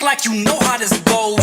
like you know how this goes.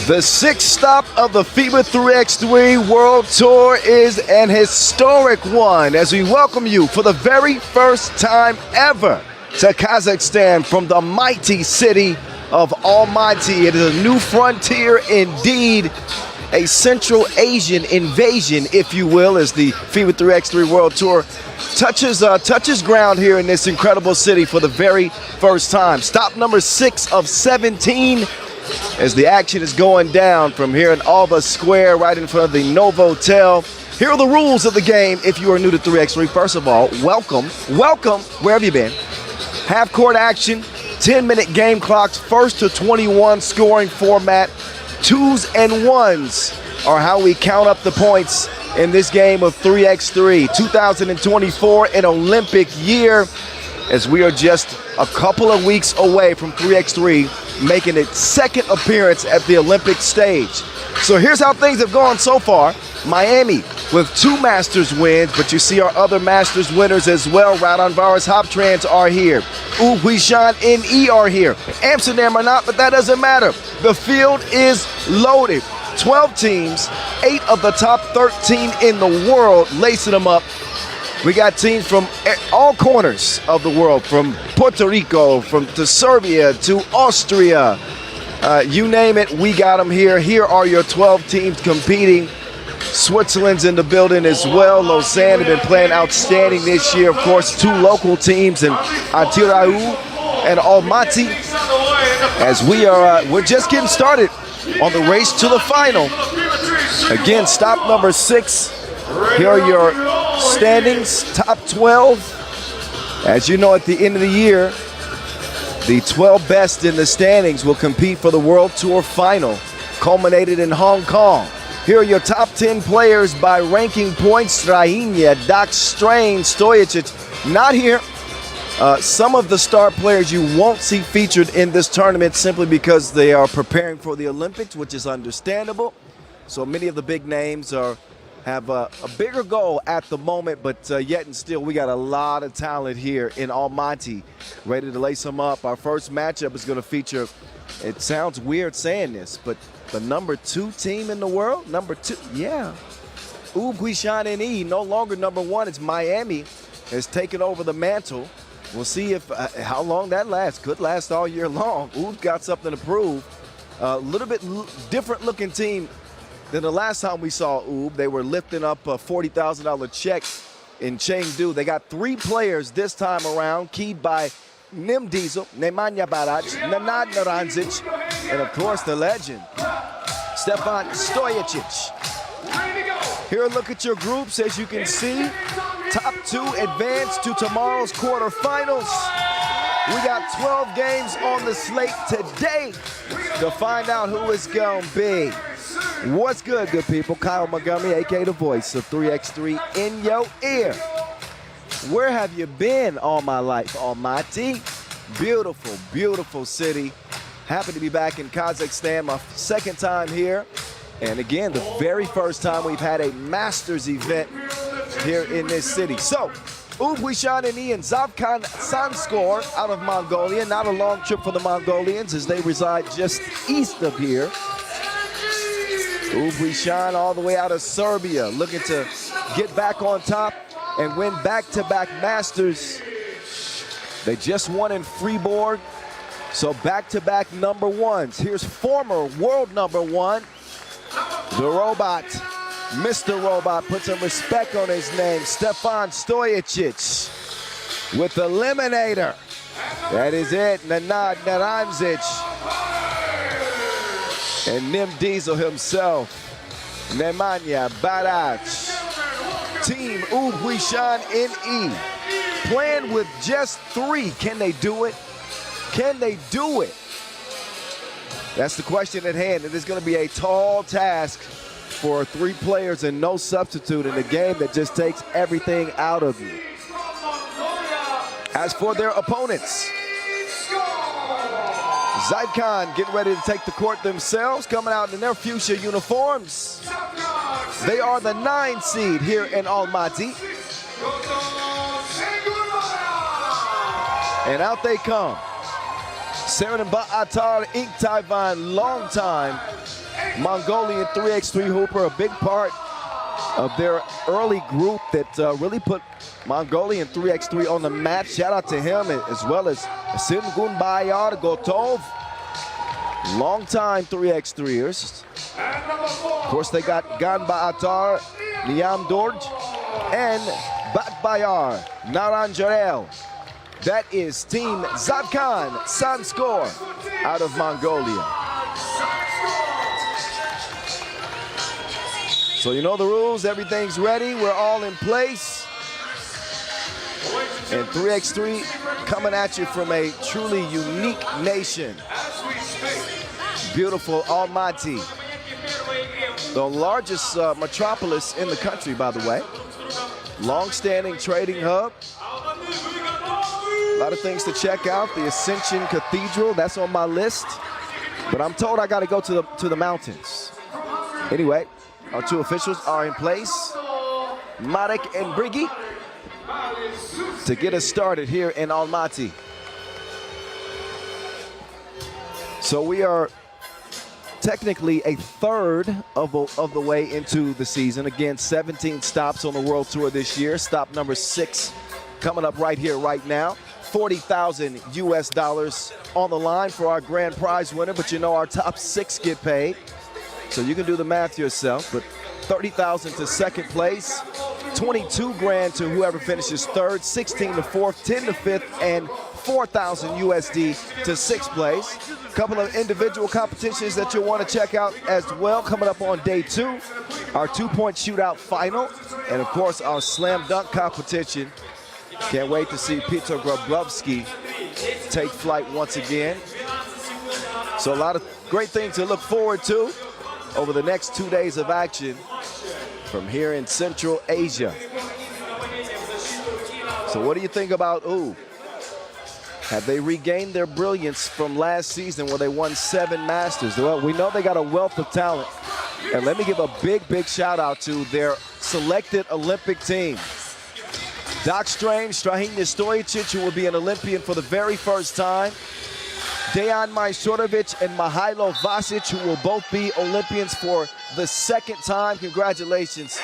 The sixth stop of the FIBA 3x3 World Tour is an historic one as we welcome you for the very first time ever to Kazakhstan from the mighty city of Almaty. It is a new frontier indeed, a Central Asian invasion, if you will, as the FIBA 3x3 World Tour touches ground here in this incredible city for the very first time. Stop number 6 of 17 as the action is going down from here in Alba Square, right in front of the Novotel. Here are the rules of the game if you are new to 3x3. First of all, welcome, where have you been? Half-court action, 10-minute game clocks, first to 21 scoring format. 2s and 1s are how we count up the points in this game of 3x3. 2024, an Olympic year, as we are just a couple of weeks away from 3x3 making its second appearance at the Olympic stage. So here's how things have gone so far. Miami with 2 Masters wins, but you see our other Masters winners as well. Raudondvaris, Hoptrans are here. Huishan, NE are here. Amsterdam are not, but that doesn't matter. The field is loaded. 12 teams, 8 of the top 13 in the world lacing them up. We got teams from all corners of the world, from Puerto Rico, to Serbia, to Austria. You name it, we got them here. Here are your 12 teams competing. Switzerland's in the building as well. Lausanne have been playing outstanding this year. Of course, 2 local teams in Atyrau and Almaty. As we're just getting started on the race to the final. Again, stop number 6. Here are your standings, top 12. As you know, at the end of the year, the 12 best in the standings will compete for the World Tour final, culminated in Hong Kong. Here are your top 10 players by ranking points. Strahinja, Dax, Strain, Stojacic, not here. Some of the star players you won't see featured in this tournament simply because they are preparing for the Olympics, which is understandable. So many of the big names have a bigger goal at the moment, but yet and still we got a lot of talent here in Almaty ready to lace them up. Our first matchup is going to feature, it sounds weird saying this, but the number 2 team in the world, number 2, yeah. Huishan NE, no longer number 1, it's Miami, has taken over the mantle. We'll see if how long that lasts. Could last all year long. Got something to prove. A little bit different looking team than the last time we saw Oob. They were lifting up a $40,000 check in Chengdu. They got 3 players this time around, keyed by Nim Diesel, Nemanja Barac, Nenad Naranzic, and of course the legend, Stefan Stojacic. Here, look at your groups. As you can see, top 2 advance to tomorrow's quarterfinals. We got 12 games on the slate today to find out who it's gonna be. What's good people? Kyle Montgomery, aka the voice of 3x3 in your ear. Where have you been all my life, Almaty? Beautiful, beautiful city. Happy to be back in Kazakhstan, my second time here. And again, the very first time we've had a Masters event here in this city. So, Huishan NE and Zavkhan SAINSCORE out of Mongolia. Not a long trip for the Mongolians as they reside just east of here. Huishan all the way out of Serbia, looking to get back on top and win back-to-back Masters. They just won in Freeborg, so back-to-back number 1s. Here's former world number 1, the Robot. Mr. Robot, put some respect on his name, Stefan Stojacic with the Eliminator. That is it, Nenad Naranzic. And Nim Diesel himself, Nemanja Badac, Team Huishan NE, playing with just 3. Can they do it? Can they do it? That's the question at hand. It is going to be a tall task for 3 players and no substitute in a game that just takes everything out of you. As for their opponents, Zavkhan getting ready to take the court themselves, coming out in their fuchsia uniforms. They are the 9 seed here in Almaty. And out they come. Serenba Atar Inc. Taiwan, long-time Mongolian 3x3 hooper, a big part of their early group that really put Mongolian 3x3 on the map. Shout out to him, as well as Simgun Bayar Gotov, long-time 3x3ers. Of course, they got Ganba Atar, Liam Dorj, and Batbayar Naranjarel. That is Team Zavkhan SAINSCORE out of Mongolia. So you know the rules, everything's ready, we're all in place. And 3x3 coming at you from a truly unique nation. Beautiful Almaty, the largest metropolis in the country, by the way. Long-standing trading hub. A lot of things to check out. The Ascension Cathedral, that's on my list. But I'm told I got to go to the mountains. Anyway, our 2 officials are in place, Marek and Brigi, to get us started here in Almaty. So we are technically a third of the way into the season. Again, 17 stops on the World Tour this year. Stop number 6 coming up right here, right now. $40,000 US on the line for our grand prize winner, but you know our top 6 get paid. So you can do the math yourself, but $30,000 to second place, 22 grand to whoever finishes third, 16 to fourth, 10 to fifth, and 4,000 USD to sixth place. A couple of individual competitions that you'll want to check out as well coming up on day 2. Our 2-point shootout final, and of course our slam dunk competition. Can't wait to see Peter Grabowski take flight once again. So a lot of great things to look forward to over the next 2 days of action from here in Central Asia. So what do you think about Have they regained their brilliance from last season where they won 7 Masters? Well, we know they got a wealth of talent. And let me give a big, big shout out to their selected Olympic team. Doc Strange, Strahinja Stojicic, who will be an Olympian for the very first time. Dejan Majstorovic and Mihailo Vasic, who will both be Olympians for the 2nd time. Congratulations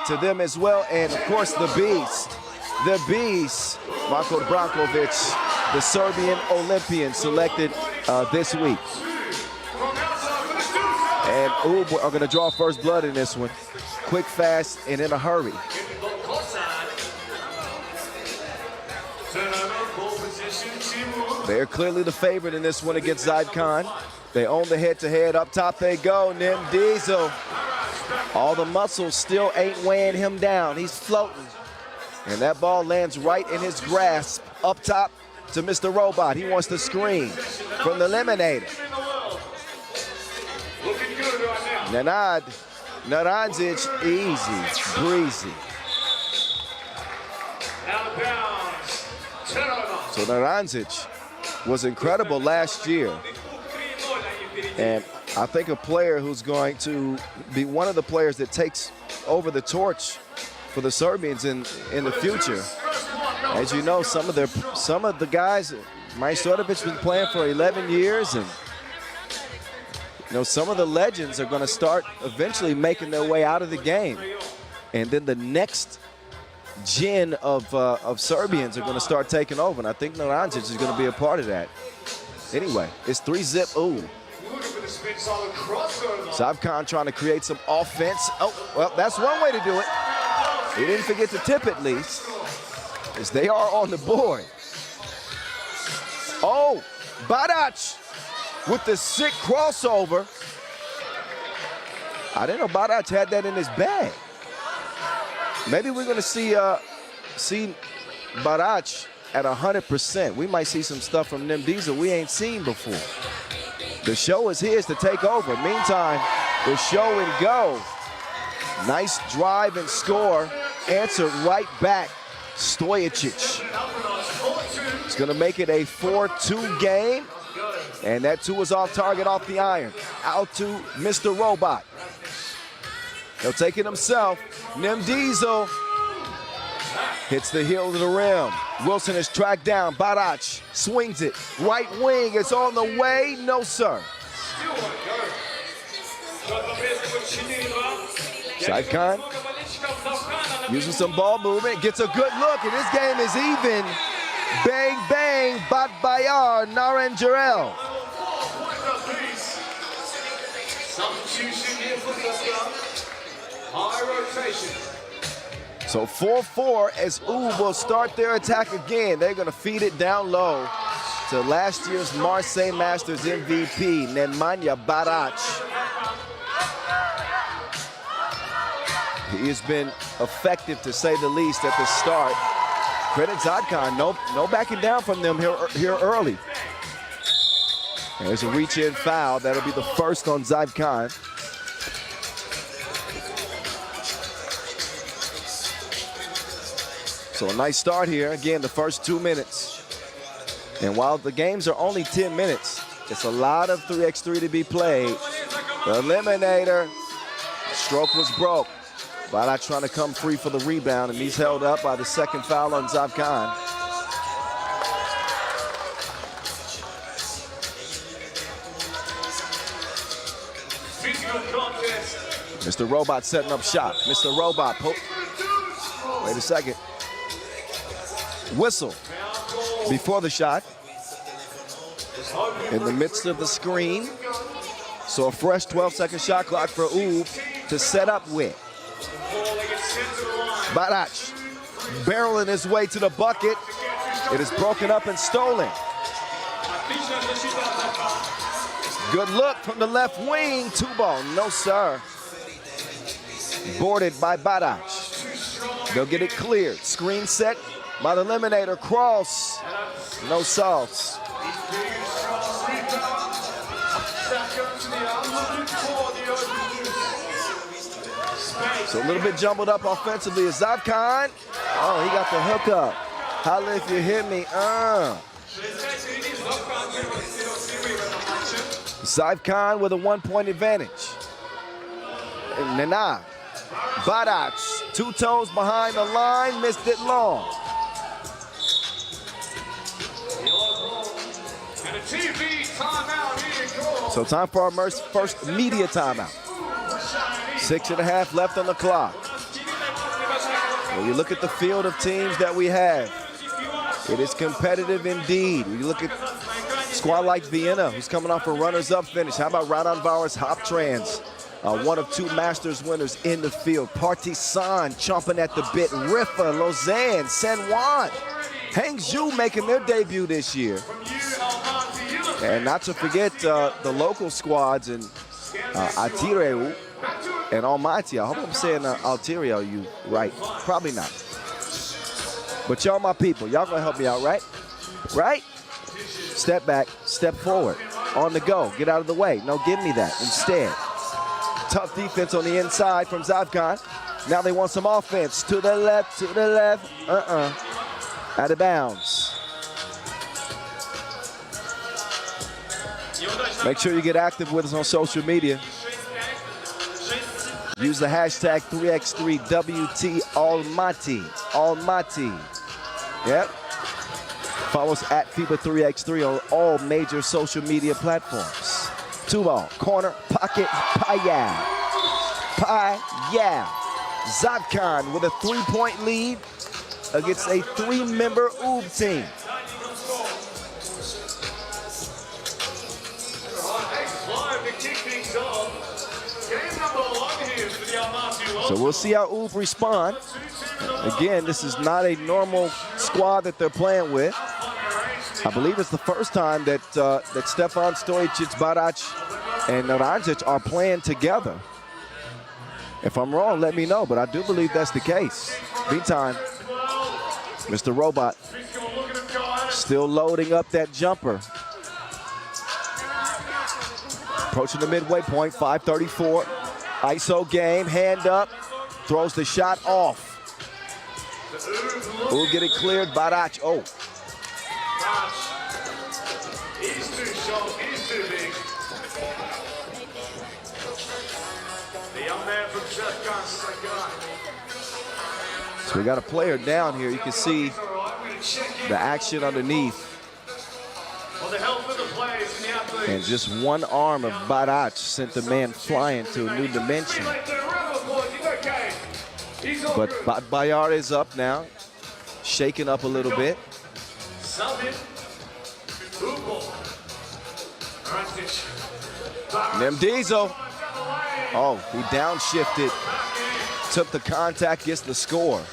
to them as well. And of course, the beast, Marko Brankovic, the Serbian Olympian selected this week. And are going to draw first blood in this one. Quick, fast, and in a hurry. They're clearly the favorite in this one against Zavkhan. They own the head-to-head. Up top they go. Nim Diesel. All the muscles still ain't weighing him down. He's floating. And that ball lands right in his grasp. Up top to Mr. Robot. He wants to screen from the Eliminator. Nenad Naranjic, easy, breezy. So Naranjic was incredible last year. And I think a player who's going to be one of the players that takes over the torch for the Serbians in the future. As you know, some of the guys, Majstorovic been playing for 11 years, and you know, some of the legends are going to start eventually making their way out of the game. And then the next gen of Serbians are going to start taking over, and I think Naranjic is going to be a part of that. Anyway, it's 3-zip. Zavkhan trying to create some offense. Oh, well, that's one way to do it. He didn't forget to tip at least, as they are on the board. Oh, Badac with the sick crossover. I didn't know Badac had that in his bag. Maybe we're going to see Badac at 100%. We might see some stuff from Nim Diesel we ain't seen before. The show is his to take over. Meantime, the show and go. Nice drive and score. Answered right back. Stojicic. It's going to make it a 4-2 game. And that 2 is off target, off the iron. Out to Mr. Robot. He'll take it himself. Nim Diesel hits the heel of the rim. Wilson is tracked down. Badac swings it. Right wing. It's on the way. No, sir. Zavkhan using some ball movement. Gets a good look, and this game is even. Bang, bang. Bat Bayar Naranjarel. High rotation. So 4-4 as UB will start their attack again. They're going to feed it down low to last year's Marseille Masters MVP, Nemanja Badac. He has been effective, to say the least, at the start. Credit Zavkhan, no backing down from them here early. There's a reach-in foul. That'll be the first on Zavkhan. So a nice start here. Again, the first 2 minutes. And while the games are only 10 minutes, it's a lot of 3x3 to be played. The eliminator. Stroke was broke. Badac trying to come free for the rebound, and he's held up by the second foul on Zavkhan. Mr. Robot setting up shot. Mr. Robot, wait a second. Whistle before the shot. In the midst of the screen. So a fresh 12-second shot clock for UB to set up with. Badac barreling his way to the bucket. It is broken up and stolen. Good look from the left wing. 2-ball, no sir. Boarded by Badac. They'll get it cleared. Screen set by the eliminator. Cross, no sauce. So a little bit jumbled up offensively is Zavkhan. Oh, he got the hook up. Holla if you hear me. Zavkhan with a 1-point advantage. And Nana. Badac, 2 toes behind the line, missed it long. So time for our first media timeout. 6.5 left on the clock. When you look at the field of teams that we have, it is competitive indeed. When you look at a squad like Vienna, who's coming off a runners-up finish. How about Raudondvaris, Hoptrans? One of 2 Masters winners in the field. Partizan chomping at the bit. Riffa, Lausanne, San Juan. Hangzhou making their debut this year. And not to forget the local squads in Atyrau and Almaty. I hope I'm saying Atyrau you right. Probably not. But y'all my people. Y'all gonna help me out, right? Right? Step back, step forward. On the go. Get out of the way. No, give me that instead. Tough defense on the inside from Zavkhan. Now they want some offense. To the left, to the left. Out of bounds. Make sure you get active with us on social media. Use the hashtag 3x3WT Almaty. Almaty. Yep. Follow us at FIBA 3x3 on all major social media platforms. 2-ball, corner, pocket, Payal. Payal. Zavkhan with a 3-point lead against a 3-member UB team. So we'll see how UB respond. Again, this is not a normal squad that they're playing with. I believe it's the first time that Stefan Stojicic, Badac, and Naranjic are playing together. If I'm wrong, let me know, but I do believe that's the case. Meantime, Mr. Robot still loading up that jumper. Approaching the midway point, 5:34. ISO game, hand up, throws the shot off. We'll get it cleared, Barac. Oh. He's too short, he's too big. The young man from Zavkhan. So we got a player down here. You can see the action underneath. And just one arm of Barac sent the man flying to a new dimension. But Bayard is up now, shaking up a little bit. Nemdizo. Oh, he downshifted, took the contact, gets the score.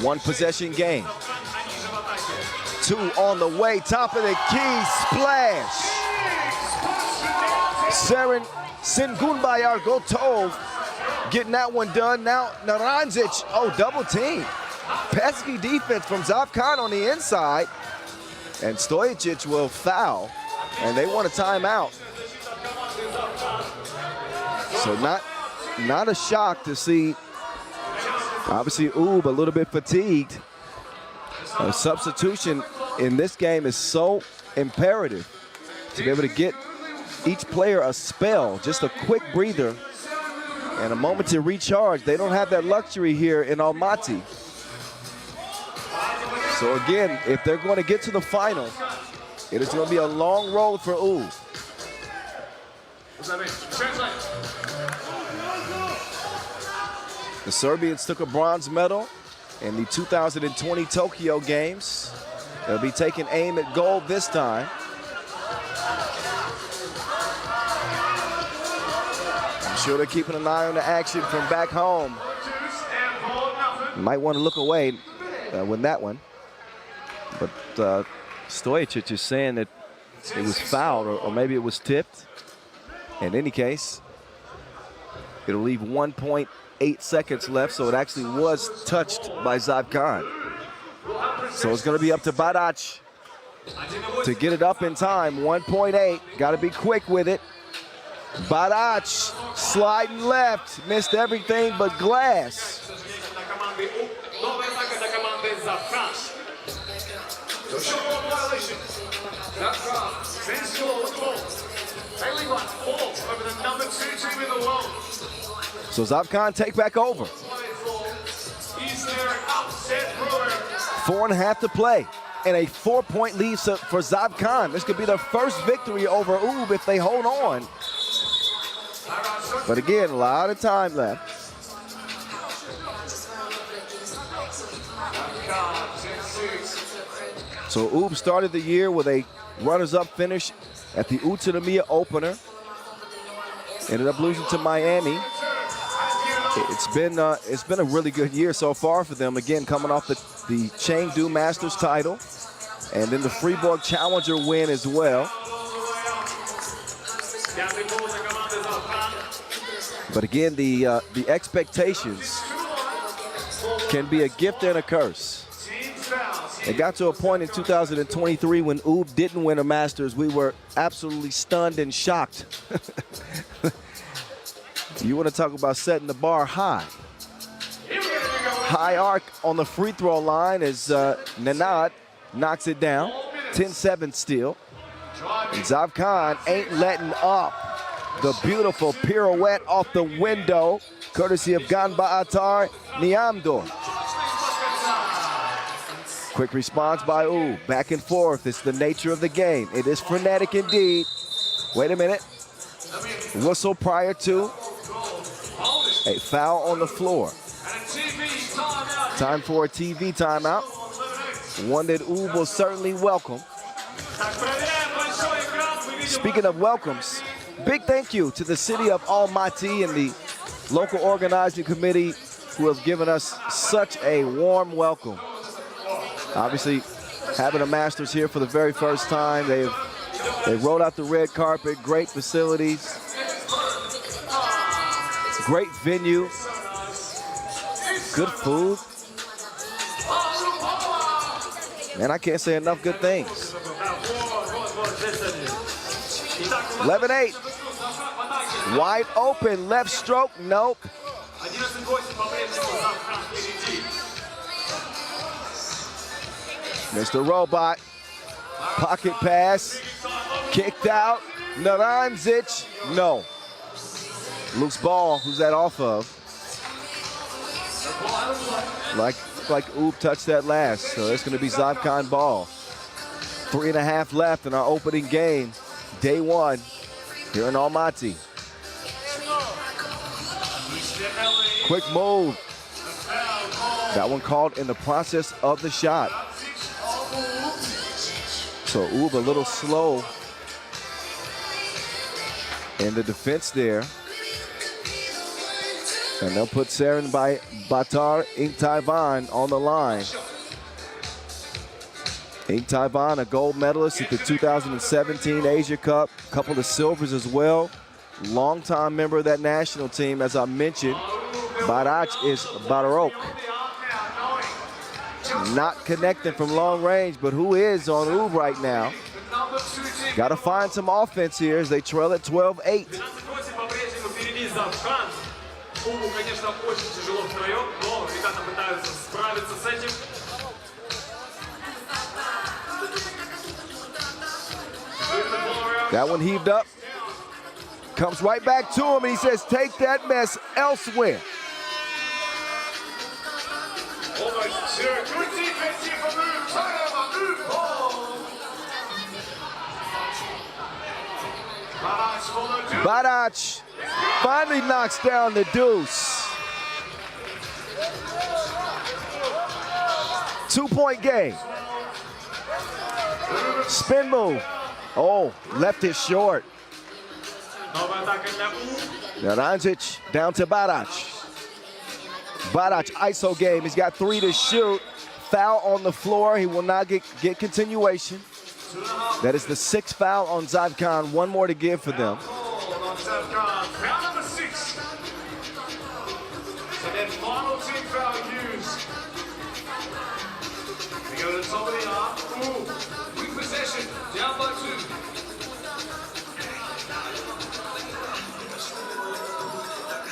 One possession game. Two on the way, top of the key, splash. Sengun Bayar Gotov getting that one done. Now Naranzic, oh, double team. Pesky defense from Zavkhan on the inside. And Stojic will foul, and they want a timeout. So not a shock to see, obviously, Oob a little bit fatigued. A substitution in this game is so imperative to be able to get each player a spell, just a quick breather and a moment to recharge. They don't have that luxury here in Almaty. So again, if they're going to get to the final, it is going to be a long road for Oob. The Serbians took a bronze medal in the 2020 Tokyo Games. They'll be taking aim at gold this time. I'm sure they're keeping an eye on the action from back home. You might want to look away with that one. But Stojic is saying that it was fouled, or maybe it was tipped. In any case, it'll leave 1.8 seconds left, so it actually was touched by Zavkhan. So it's going to be up to Barac to get it up in time. 1.8, got to be quick with it. Barac sliding left, missed everything but glass. So Zavkhan take back over. 4.5 to play, and a 4-point lead for Zavkhan. This could be their first victory over Oob if they hold on. But again, a lot of time left. So Oob started the year with a runners-up finish at the Utsunomiya opener. Ended up losing to Miami. It's been a really good year so far for them. Again, coming off the Chengdu Masters title, and then the Fribourg Challenger win as well. But again, the expectations can be a gift and a curse. It got to a point in 2023 when Oob didn't win a Masters. We were absolutely stunned and shocked. You want to talk about setting the bar high. High arc on the free throw line as Nanad knocks it down. 10-7 still. And Zavkhan ain't letting up. The beautiful pirouette off the window, courtesy of Ganba Atar Niamdor. Quick response by Oob. Back and forth. It's the nature of the game. It is frenetic indeed. Wait a minute. Whistle prior to a foul on the floor. Time for a TV timeout. One that Oob will certainly welcome. Speaking of welcomes, big thank you to the city of Almaty and the local organizing committee who have given us such a warm welcome. Obviously, having a Masters here for the very first time. They rolled out the red carpet, great facilities. Great venue. Good food. Man, I can't say enough good things. 11-8. Wide open, left stroke, nope. Mr. Robot, pocket pass, kicked out. Naranzic, no. Loose ball, who's that off of? Like Oob touched that last, so it's gonna be Zavkhan ball. 3.5 left in our opening game, day 1 here in Almaty. Quick move. That one called in the process of the shot. So Oob a little slow in the defense there. And they'll put Saren by Batar Ingtaivan on the line. Ingtaivan, a gold medalist at the 2017 Asia Cup, a couple of silvers as well. Longtime member of that national team, as I mentioned. Barach is Barok. Not connecting from long range, but who is on Oob right now? Got to find some offense here as they trail at 12-8. That one heaved up. Comes right back to him, and he says, take that mess elsewhere. Barach finally knocks down the deuce. 2-point game. Spin move. Oh, left it short. Naranzic down to Barach. Barach ISO game. He's got 3 to shoot. Foul on the floor. He will not get continuation. That is the 6th foul on Zavkhan. 1 more to give for them. Foul number 6. So that final team foul used. They go to the top of the arc. Ooh, quick possession. Down by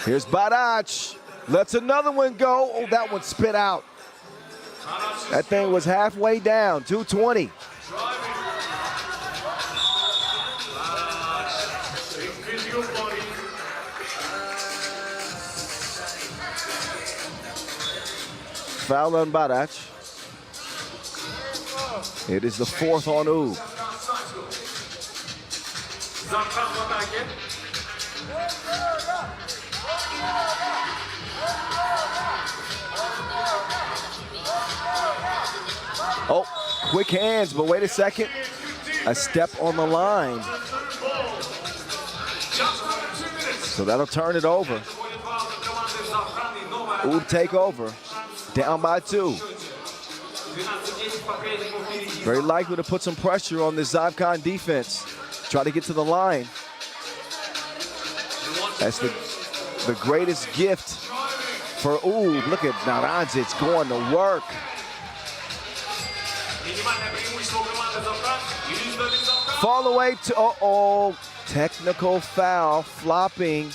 2. Here's Barach. Lets another one go. Oh, that one spit out. That thing was halfway down. 220. Foul on Barach. It is the 4th on Oob. Oh, quick hands, but wait a second. A step on the line. So that'll turn it over. Oob take over. Down by 2. Very likely to put some pressure on this Zavkhan defense. Try to get to the line. That's the greatest gift for Oob. Look at Naranzic going to work. Fall away to, uh-oh, technical foul, flopping.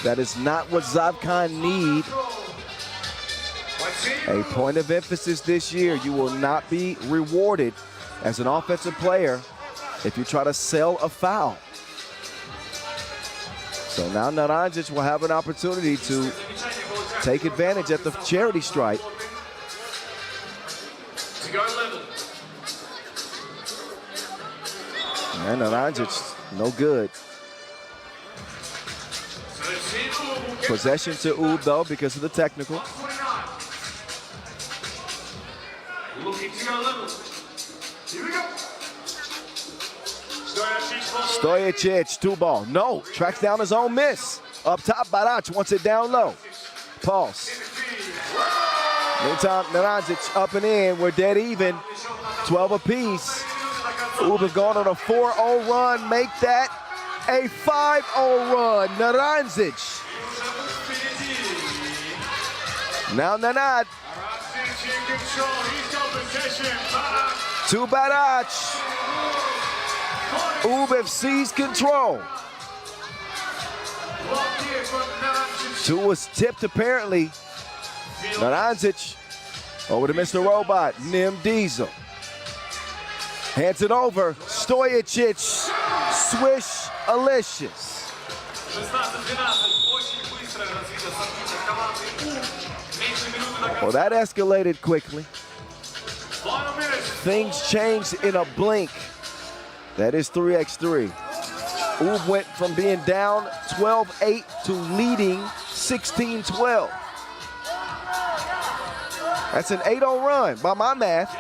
That is not what Zavkhan need. A point of emphasis this year, you will not be rewarded as an offensive player if you try to sell a foul. So now Naranzic will have an opportunity to take advantage at the charity stripe. And Naranzic, no good. Possession to Oob though because of the technical. Stojacic, 2 ball. No, tracks down his own miss. Up top, Barach wants it down low. Pulse. Meantime, Naranzic up and in. We're dead even. 12 apiece. Oob have gone on a 4-0 run. Make that a 5-0 run. Naranzic Now Nanad. Arazic in control. He's got possession. Badac. To Badac. Ubev sees control. Blocked here from Narancic. Two was tipped apparently. Narancic over to Mr. Robot. Nim Diesel. Hands it over. Stojicic. Swish Alicious. 16-12. Очень быстро развитие событий команды. Меньше минуты на Well, that escalated quickly. Final minutes. Things changed in a blink. That is 3x3. Ub went from being down 12-8 to leading 16-12. That's an 8-0 run by my math.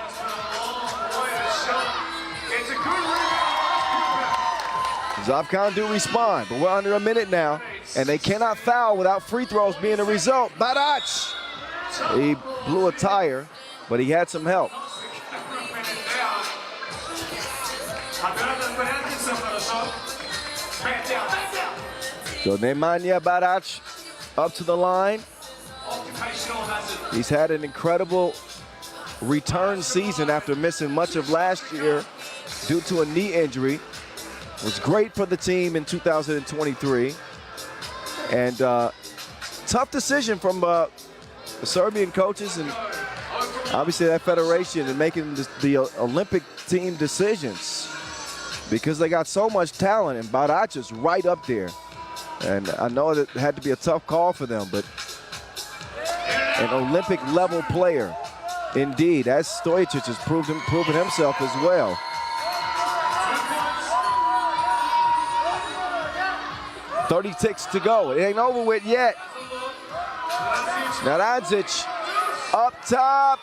It's a good rebound. Zavkhan do respond, but we're under a minute now, and they cannot foul without free throws being the result. Badac! He blew a tire, but he had some help. So Nemanja Badac up to the line. He's had an incredible return season after missing much of last year due to a knee injury. Was great for the team in 2023. And tough decision from the Serbian coaches and obviously that federation in making the Olympic team decisions because they got so much talent and Badac is right up there. And I know that it had to be a tough call for them, but an Olympic level player indeed, as Stojicic has proven himself as well. .36 to go. It ain't over with yet. Narancic up top.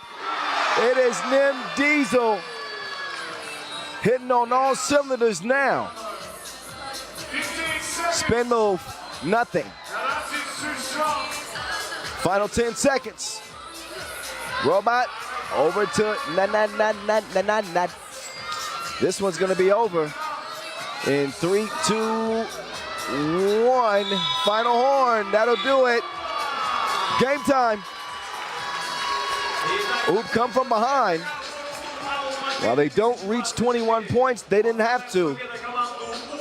It is Nim Diesel hitting on all cylinders now. Spin move, nothing. Final 10 seconds. Robot over to Nanad. This one's gonna be over in 3, 2, 1. Final horn, that'll do it. Game time. Oop, come from behind. While they don't reach 21 points, they didn't have to.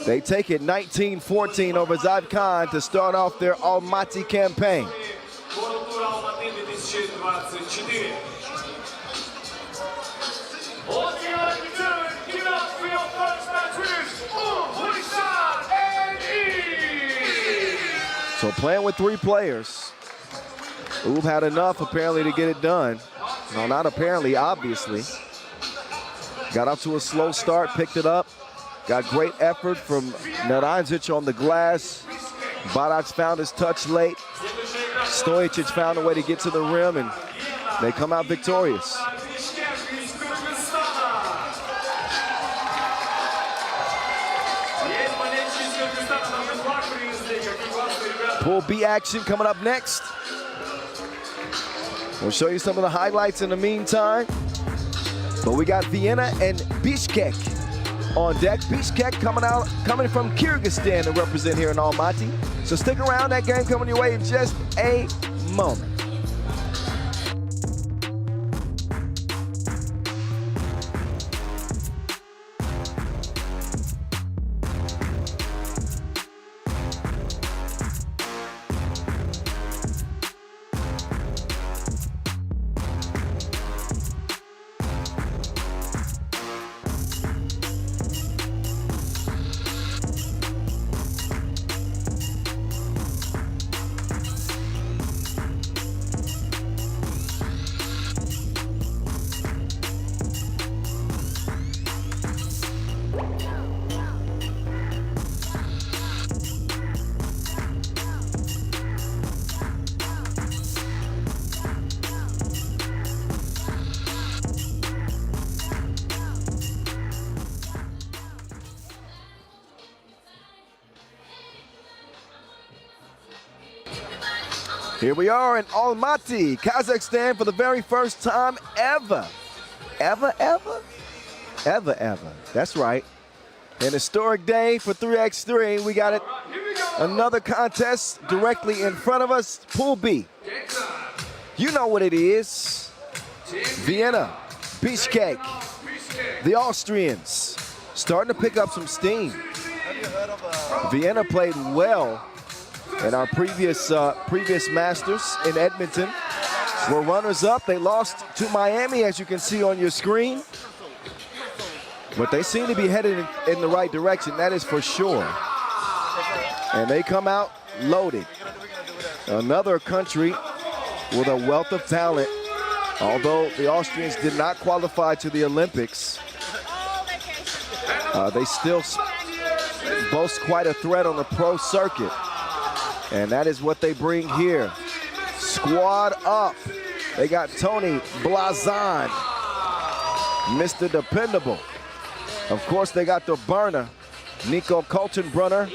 They take it 19-14 over Zavkhan to start off their Almaty campaign. World Tour Almaty 2024. Give it up for your first match winners, Huishan and So playing with 3 players. Ub had enough apparently to get it done. No, not apparently, obviously. Got off to a slow start, picked it up. Got great effort from Narancic on the glass. Badac found his touch late. Stojicic found a way to get to the rim, and they come out victorious. Pool B action coming up next. We'll show you some of the highlights in the meantime. But we got Vienna and Bishkek on deck. Bishkek coming from Kyrgyzstan to represent here in Almaty. So stick around, that game coming your way in just a moment. Here we are in Almaty, Kazakhstan for the very first time ever. Ever. That's right. An historic day for 3x3. We got it. Another contest directly in front of us. Pool B. You know what it is. Vienna, Bishkek, the Austrians starting to pick up some steam. Vienna played well in our previous Masters in Edmonton. Were runners-up. They lost to Miami, as you can see on your screen. But they seem to be headed in the right direction, that is for sure. And they come out loaded. Another country with a wealth of talent. Although the Austrians did not qualify to the Olympics, they still boast quite a threat on the pro circuit. And that is what they bring here. Squad up. They got Tony Blazan, Mr. Dependable. Of course, they got the burner, Nico Kaltenbrunner,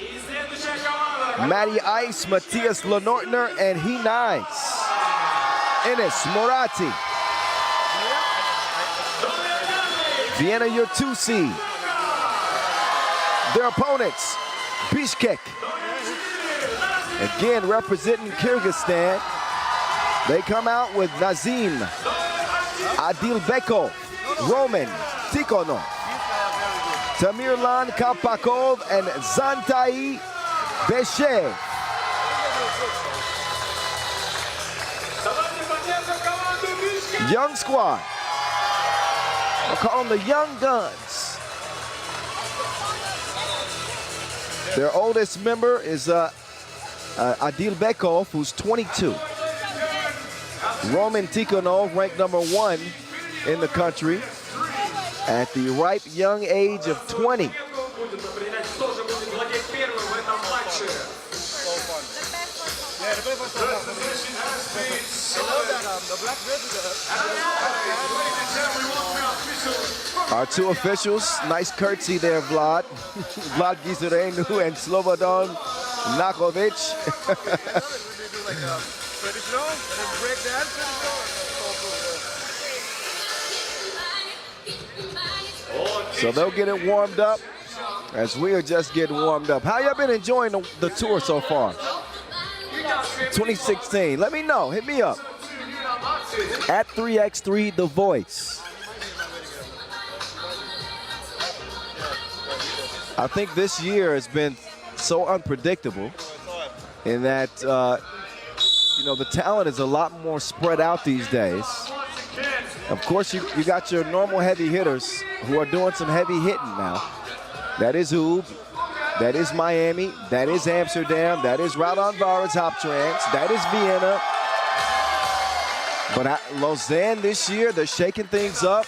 Matty Ice, Matthias Lenortner, and he nice. Enes Morati. Vienna, your 2 seed. Their opponents, Bishkek. Again, representing Kyrgyzstan. They come out with Nazim, Adilbekov, Roman Tikhonov, Tamirlan Kapakov, and Zantai Beshev. Young squad. I'll call them the Young Guns. Their oldest member is Adilbekov, who's 22. Roman Tikhonov, ranked #1 in the country at the ripe young age of 20. Our 2 officials, nice curtsy there, Vlad. Vlad Gizurenu and Slobodan Nakovic. So they'll get it warmed up as we are just getting warmed up. How y'all been enjoying the tour so far? 2016, let me know, hit me up. At 3x3 The Voice. I think this year has been so unpredictable in that, you know, the talent is a lot more spread out these days. Of course, you got your normal heavy hitters who are doing some heavy hitting now. That is Ub, that is Miami, that is Amsterdam, that is Raudondvaris Hoptrans, that is Vienna. But Lausanne this year, they're shaking things up.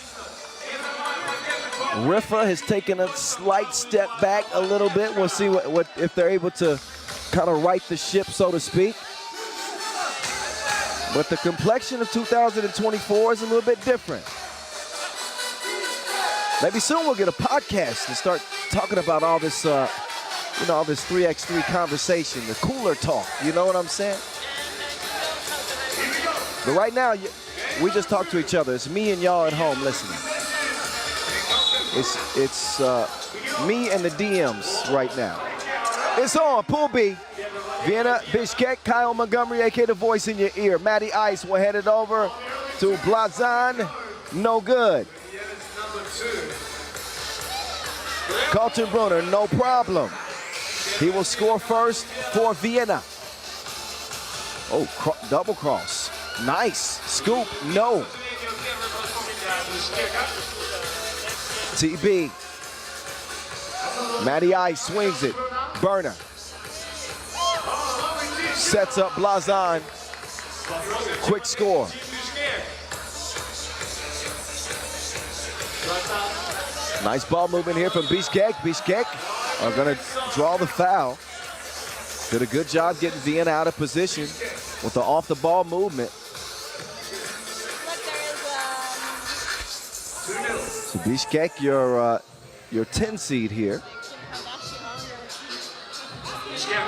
Riffa has taken a slight step back a little bit. We'll see what if they're able to kind of right the ship, so to speak. But the complexion of 2024 is a little bit different. Maybe soon we'll get a podcast and start talking about all this, you know, all this 3x3 conversation, the cooler talk. You know what I'm saying? But right now, we just talk to each other. It's me and y'all at home listening. It's me and the DMs right now. It's on Pool B. Vienna, Bishkek, Kyle Montgomery, aka The Voice in your ear. Matty Ice will head it over to Blazan. No good. Kaltenbrunner, no problem. He will score first for Vienna. Oh, double cross. Nice. Scoop, no. TB. Matty Ice swings it. Burner. Sets up Blazan. Quick score. Nice ball movement here from Bishkek. Bishkek are going to draw the foul. Did a good job getting Vienna out of position with the off-the-ball movement. So Bishkek, your 10 seed here.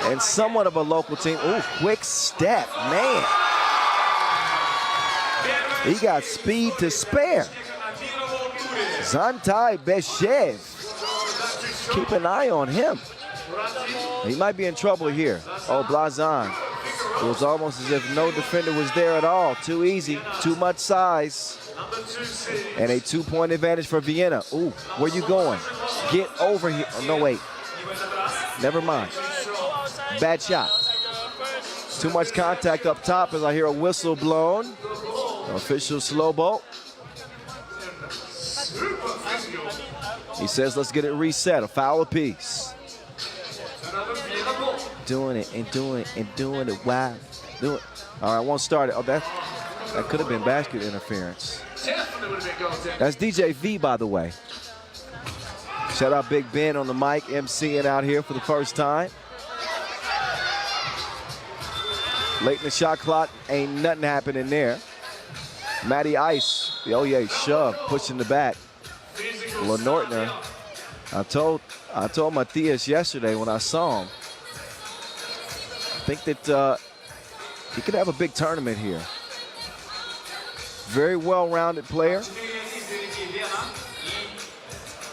And somewhat of a local team. Ooh, quick step, man. He got speed to spare. Zantai Beshev. Keep an eye on him. He might be in trouble here. Oh, Blazan It was almost as if no defender was there at all. Too easy, too much size. And a 2-point advantage for Vienna. Ooh, where you going? Get over here. Oh, no, wait. Never mind. Bad shot. Too much contact up top as I hear a whistle blown. Official slow boat. He says, let's get it reset. A foul apiece. Doing it and doing it and doing it. Wow. Do it. All right, won't start it. Oh, that could have been basket interference. That's DJ V, by the way. Shout out Big Ben on the mic, MCing out here for the first time. Late in the shot clock, ain't nothing happening there. Matty Ice, the OYA shove, pushing the back. Lenortner, I told Matthias yesterday when I saw him, I think that he could have a big tournament here. Very well-rounded player.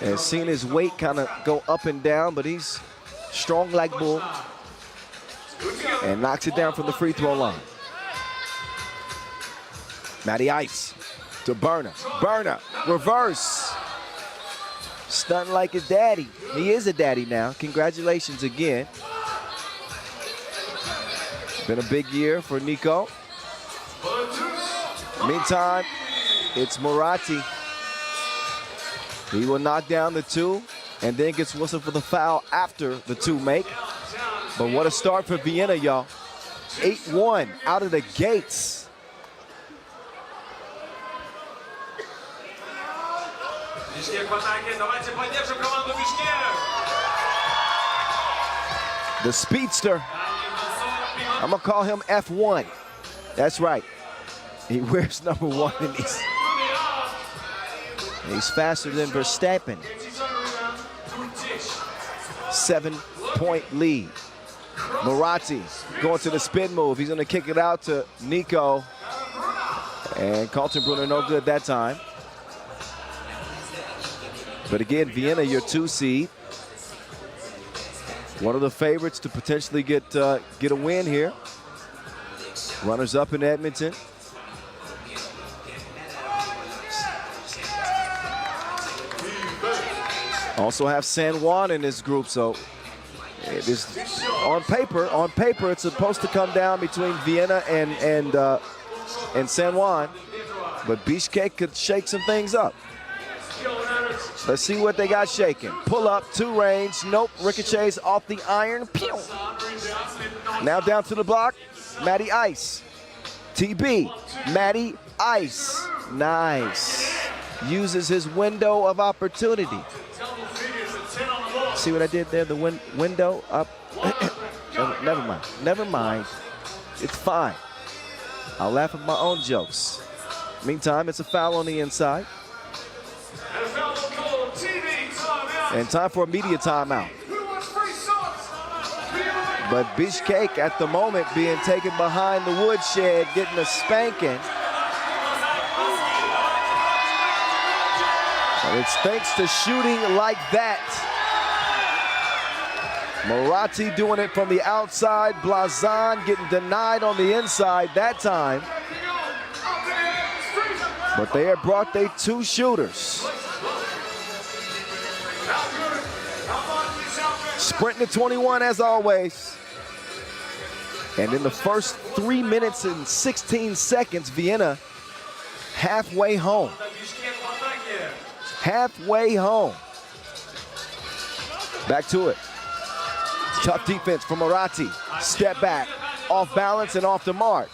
And seen his weight kind of go up and down, but he's strong like bull. And knocks it down from the free throw line. Matty Ice to Burner. Burner, reverse. Stunting like his daddy. He is a daddy now. Congratulations again. Been a big year for Nico. Meantime, it's Moratti. He will knock down the two and then gets whistled for the foul after the two make. But what a start for Vienna, y'all. 8-1 out of the gates. The speedster. I'm gonna call him F1. That's right. He wears number 1 and he's faster than Verstappen. 7-point lead. Moratti going to the spin move. He's going to kick it out to Nico. And Kaltenbrunner no good that time. But again, Vienna, your 2 seed. One of the favorites to potentially get a win here. Runners up in Edmonton. Also have San Juan in this group, so it is on paper, it's supposed to come down between Vienna and San Juan, but Bishkek could shake some things up. Let's see what they got shaking. Pull up, 2 range, nope, ricochets off the iron, pew. Now down to the block, Matty Ice. TB, Matty Ice, nice. Uses his window of opportunity. See what I did there? The window up. Never mind. It's fine. I'll laugh at my own jokes. Meantime, it's a foul on the inside. And time for a media timeout. But Bishkek at the moment being taken behind the woodshed, getting a spanking. And it's thanks to shooting like that. Moratti doing it from the outside. Blazan getting denied on the inside that time. But they have brought their 2 shooters. Sprinting to 21 as always. And in the first 3 minutes and 16 seconds, Vienna halfway home. Halfway home. Back to it. Tough defense from Moratti. Step back, off balance and off the mark.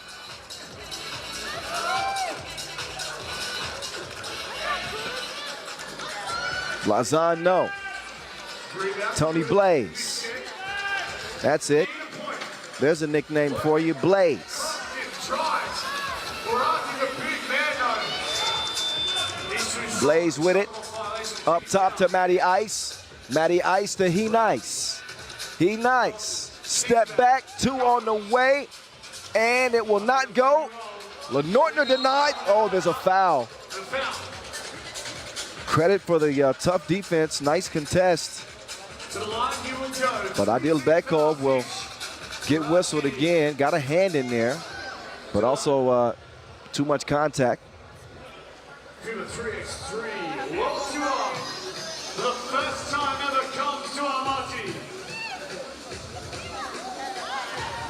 Blazan, no. Tony Blaze. That's it. There's a nickname for you, Blaze. Blaze with it. Up top to Matty Ice. Matty Ice to He Nice. He Nice. Step back, 2 on the way. And it will not go. Lenortner denied. Oh, there's a foul. Credit for the tough defense. Nice contest. But Adil Bekov will get whistled again. Got a hand in there, but also too much contact. FIBA 3x3 World Tour, the first time ever comes to Almaty.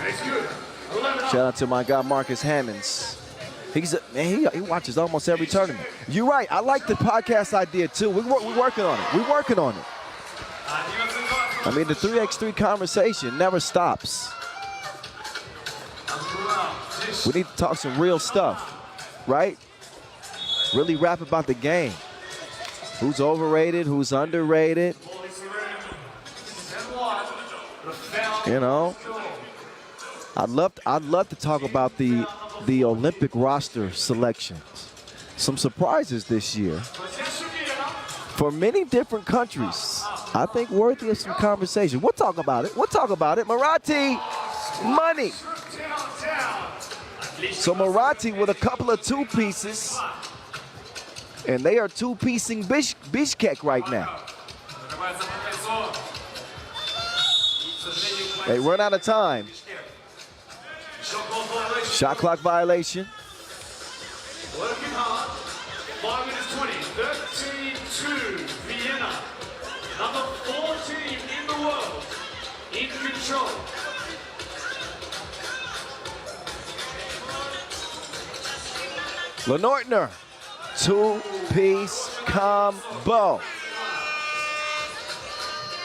It's good. 11 up. Shout out to my guy Marcus Hammonds. Man, he watches almost every tournament. You're right. I like the podcast idea too. We're working on it. We're working on it. I mean, the 3x3 conversation never stops. We need to talk some real stuff, right? Really rap about the game. Who's overrated? Who's underrated? You know, I'd love to talk about the Olympic roster selections. Some surprises this year for many different countries. I think worthy of some conversation. We'll talk about it. Marathi, money. So Marathi with a couple of two pieces, and they are two-piecing Bishkek right now. They run out of time. Shot clock violation. Working hard. 5 minutes 20. 13-2. Vienna. Number 14 in the world. In control. Lenortner. Two-piece combo.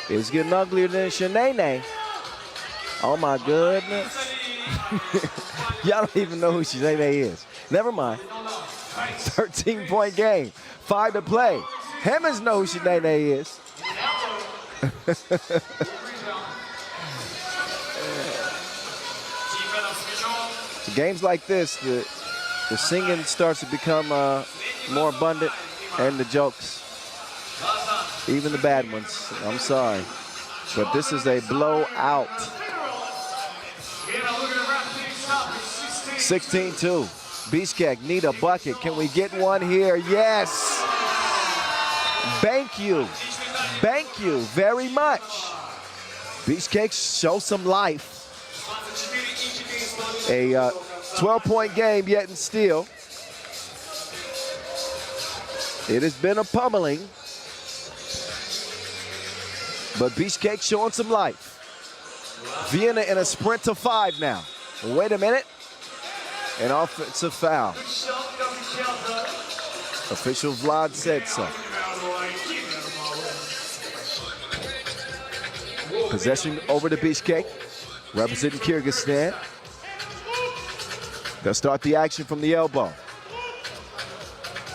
It's getting uglier than Shanae. Oh my goodness. Y'all don't even know who Shanae is. Never mind. 13-point game. 5 to play. Hammonds know who Shanae is. Games like this, the singing starts to become more abundant, and the jokes, even the bad ones. I'm sorry, but this is a blowout. 16-2. Bishkek need a bucket. Can we get one here? Yes. Thank you very much. Bishkek show some life. A 12-point game yet and still. It has been a pummeling, but Bishkek showing some life. Vienna in a sprint to 5 now. Wait a minute. An offensive foul. Official Vlad said so. Possession over to Bishkek, representing Kyrgyzstan. They'll start the action from the elbow.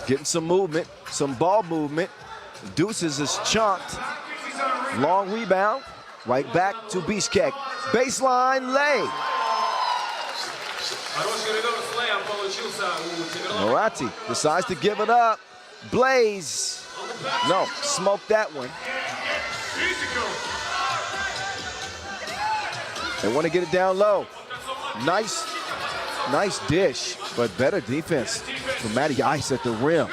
Getting some movement, some ball movement. Deuces is chunked. Long rebound. Right back to Bishkek. Baseline lay. Marathi decides to give it up. Blaze. No, smoked that one. They want to get it down low. Nice dish, but better defense from Matty Ice at the rim.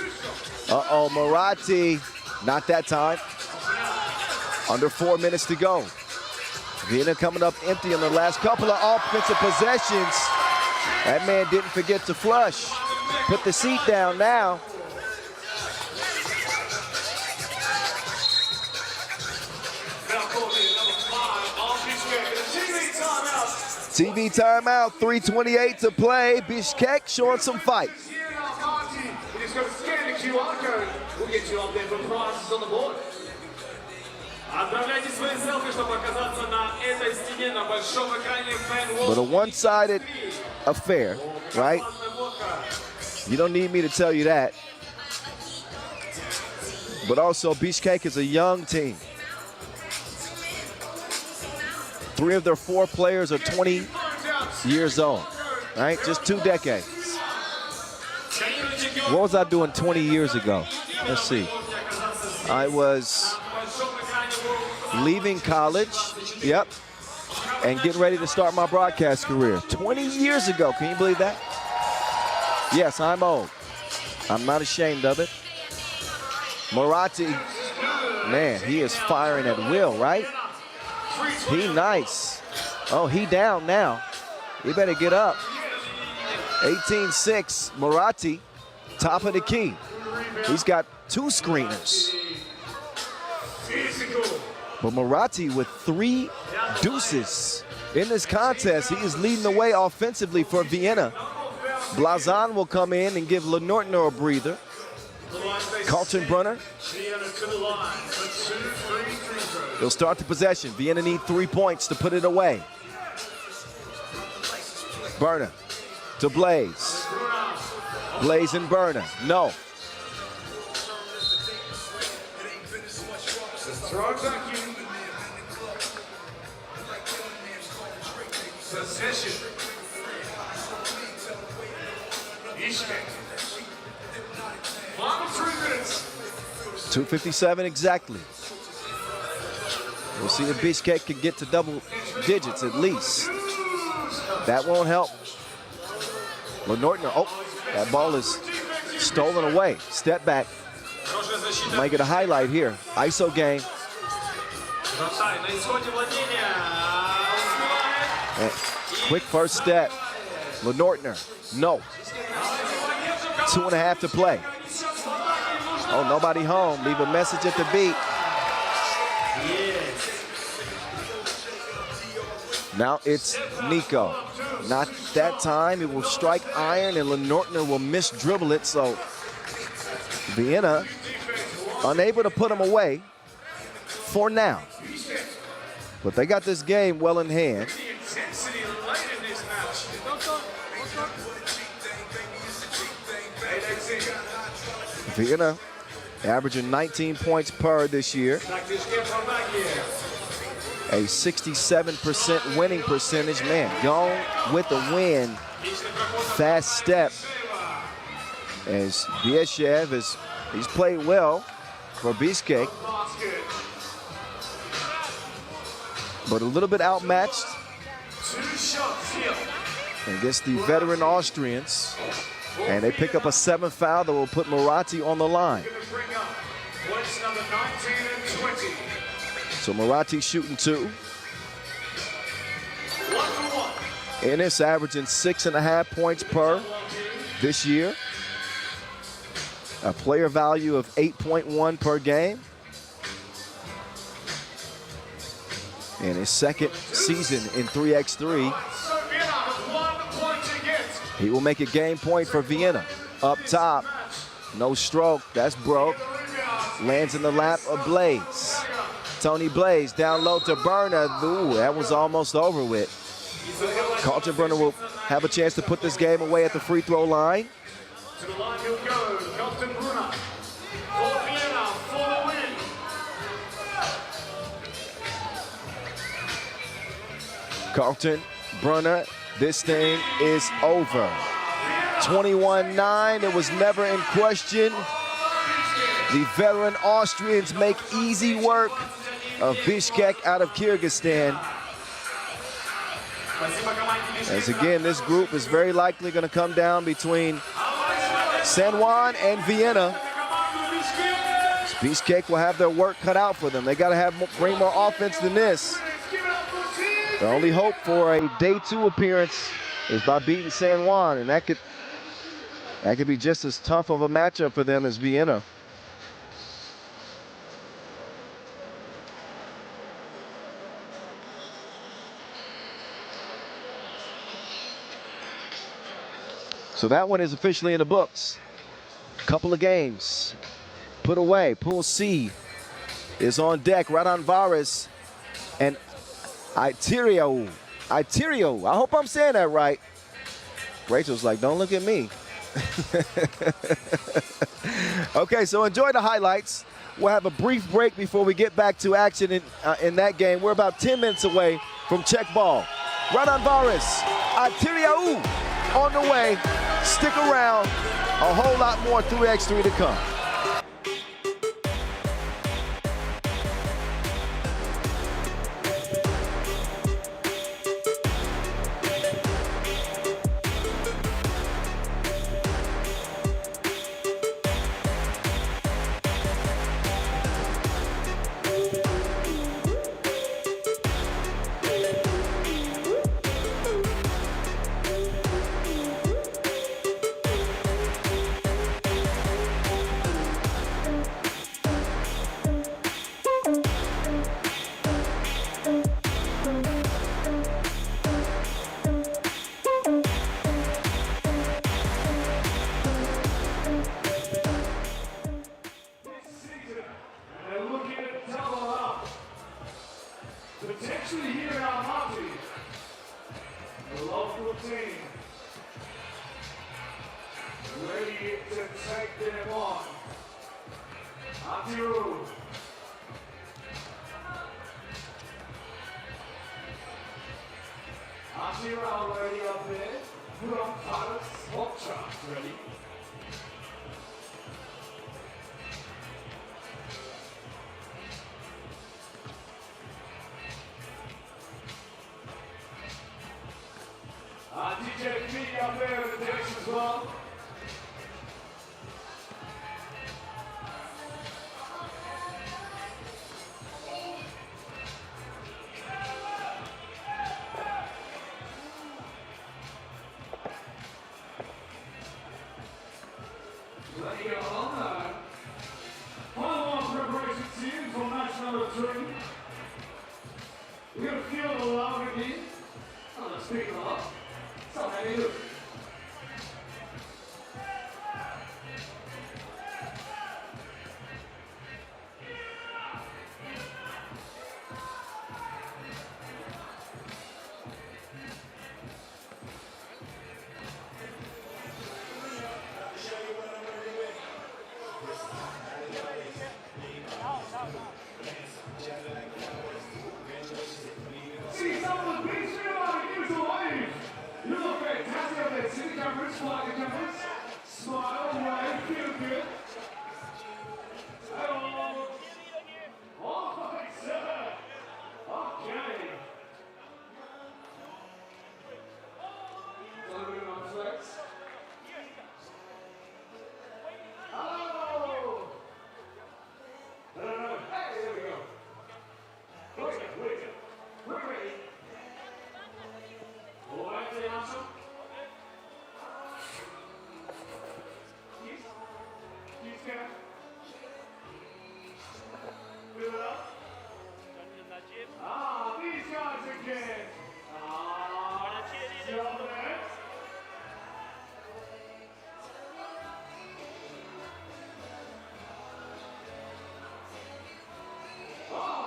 Uh-oh, Marathi. Not that time. Under 4 minutes to go. Vienna coming up empty in the last couple of offensive possessions. That man didn't forget to flush. Put the seat down now. TV timeout, 3:28 to play. Bishkek showing some fight. You just got to scan the QR code. We'll get you up there for prizes on the board. Отправляйте свои селфи, чтобы оказаться на этой стене на большом экране Fan But a one-sided affair, right? You don't need me to tell you that. But also, Bishkek is a young team. 3 of their 4 players are 20 years old, right? Just 2 decades. What was I doing 20 years ago? Let's see. I was leaving college, yep, and getting ready to start my broadcast career. 20 years ago, can you believe that? Yes, I'm old. I'm not ashamed of it. Marathi, man, he is firing at will, right? He nice. Oh, he down now. He better get up. 18-6, Marathi, top of the key. He's got 2 screeners. But Marathi with 3 deuces in this contest. He is leading the way offensively for Vienna. Blazan will come in and give Lenortner a breather. Carlton Brunner. He'll start the possession. Vienna need 3 points to put it away. Burner to Blaze. Blaze and Burner. No. Possession. Bishkek. 3 minutes. 2:57 exactly. We'll see if Bishkek can get to double digits at least. That won't help. Lenortner, oh, that ball is stolen away. Step back. Might get a highlight here. ISO game. And quick first step. Lenortner, no. 2.5 to play. Oh, nobody home. Leave a message at the beat. Now it's Nico. Not that time. It will strike iron and Lenortner will miss dribble it. So Vienna unable to put him away for now. But they got this game well in hand. Vienna averaging 19 points per this year. A 67% winning percentage. Man, gone with the win. Fast step. As Bieshev he's played well for Bishkek. But a little bit outmatched against the veteran Austrians. And they pick up a 7th foul that will put Marathi on the line. So Marathi shooting 2. Ennis averaging 6.5 points per this year. A player value of 8.1 per game. In his second season in 3x3. He will make a game point for Vienna. Up top, no stroke, that's broke. Lands in the lap of Blaze. Tony Blaze down low to Burner. Ooh, that was almost over with. Carlton Burner will have a chance to put this game away at the free throw line. To the line he'll go, Carlton Brunner. For Vienna, for the win. Carlton Brunner, this thing is over. 21-9, it was never in question. The veteran Austrians make easy work of Bishkek out of Kyrgyzstan. As again, this group is very likely going to come down between San Juan and Vienna. Bishkek will have their work cut out for them. They got to bring more offense than this. The only hope for a day 2 appearance is by beating San Juan, and that could be just as tough of a matchup for them as Vienna. So that one is officially in the books. Couple of games put away. Pool C is on deck. Raudondvaris and Atyrau. I hope I'm saying that right. Rachel's like, don't look at me. Okay, so enjoy the highlights. We'll have a brief break before we get back to action in that game. We're about 10 minutes away from check ball. Raudondvaris, Atyrau on the way. Stick around. A whole lot more 3x3 to come. The local team ready to take them on. Atyrau. Atyrau ready up there. Raudondvaris, Hoptrans ready. DJ P up there with the decks as well. Letting it on now. Follow-on preparation team for match number 3. We're going to feel the love again. I'm not speaking a lot. So how do you do? See some of the big cinematic news away. You look fantastic up there. See the cameras, fly the cameras. Smile, wave, feel good. Hello. Oh, sir. Okay. Delivering on flex. Hello. No. Hey, there we go. Wait. We're ready. All right, the answer. Yes, can. Fill it up. These guys again. Jump there.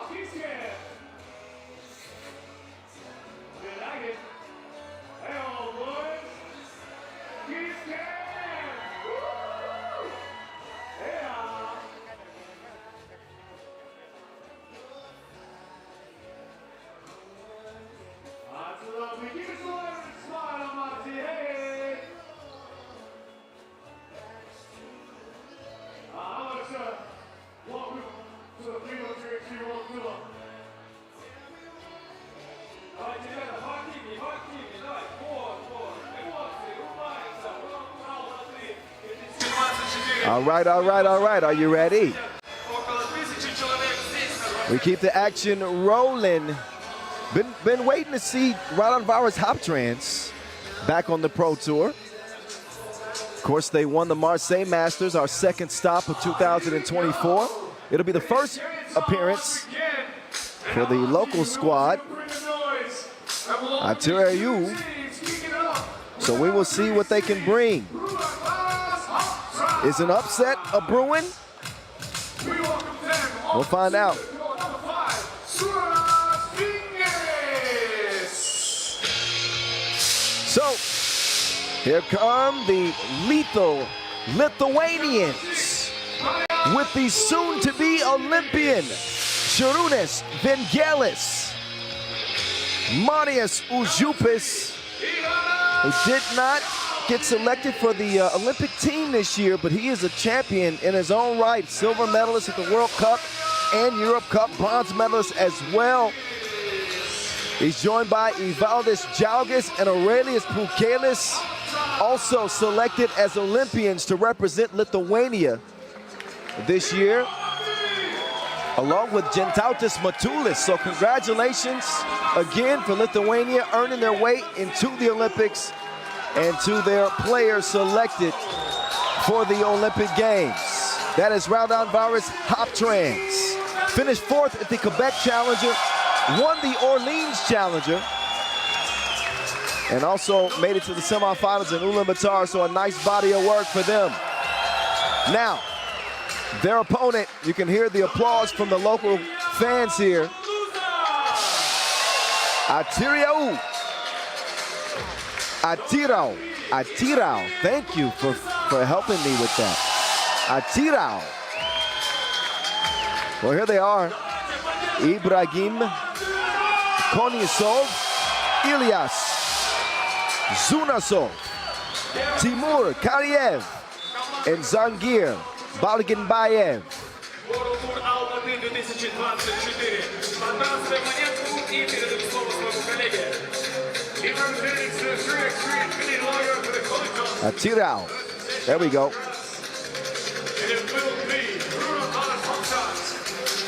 He's scared. You like it? Hey, old boys. He's scared. Woo! Yeah. That's lovely. Give us a little smile, Almaty. Hey. Alexa, welcome to the FIBA 3x3 World Tour. All right. Are you ready? We keep the action rolling. Been waiting to see Raudondvaris Hoptrans back on the Pro Tour. Of course, they won the Marseille Masters, our second stop of 2024. It'll be the first appearance for the local squad, Atyrau. So we will see what they can bring. Is an upset a brewing? We'll find out. So, here come the lethal Lithuanians with the soon-to-be Olympian Šarūnas Vengelis, Manius Užupis, who did not get selected for the Olympic team this year, but he is a champion in his own right. Silver medalist at the World Cup and Europe Cup, bronze medalist as well. He's joined by Evaldis Džiaugas and Aurelijus Pukelis, also selected as Olympians to represent Lithuania this year, along with Gintautas Matulis. So congratulations again for Lithuania, earning their way into the Olympics and to their players selected for the Olympic Games. That is Raudondvaris Hoptrans. Finished 4th at the Quebec Challenger, won the Orleans Challenger, and also made it to the semifinals in Ulaanbaatar, so a nice body of work for them. Now, their opponent, you can hear the applause from the local fans here. Atyrau Atyrau. Atyrau. Thank you for helping me with that. Atyrau. Well, here they are. Ibrahim, Konisov, Ilyas, Zunasov, Timur Kariev, and Zangir Balginbayev. World Tour Almaty 2024. Подбрасывай монетку и передаю слово своему коллеге. Atyrau. There we go.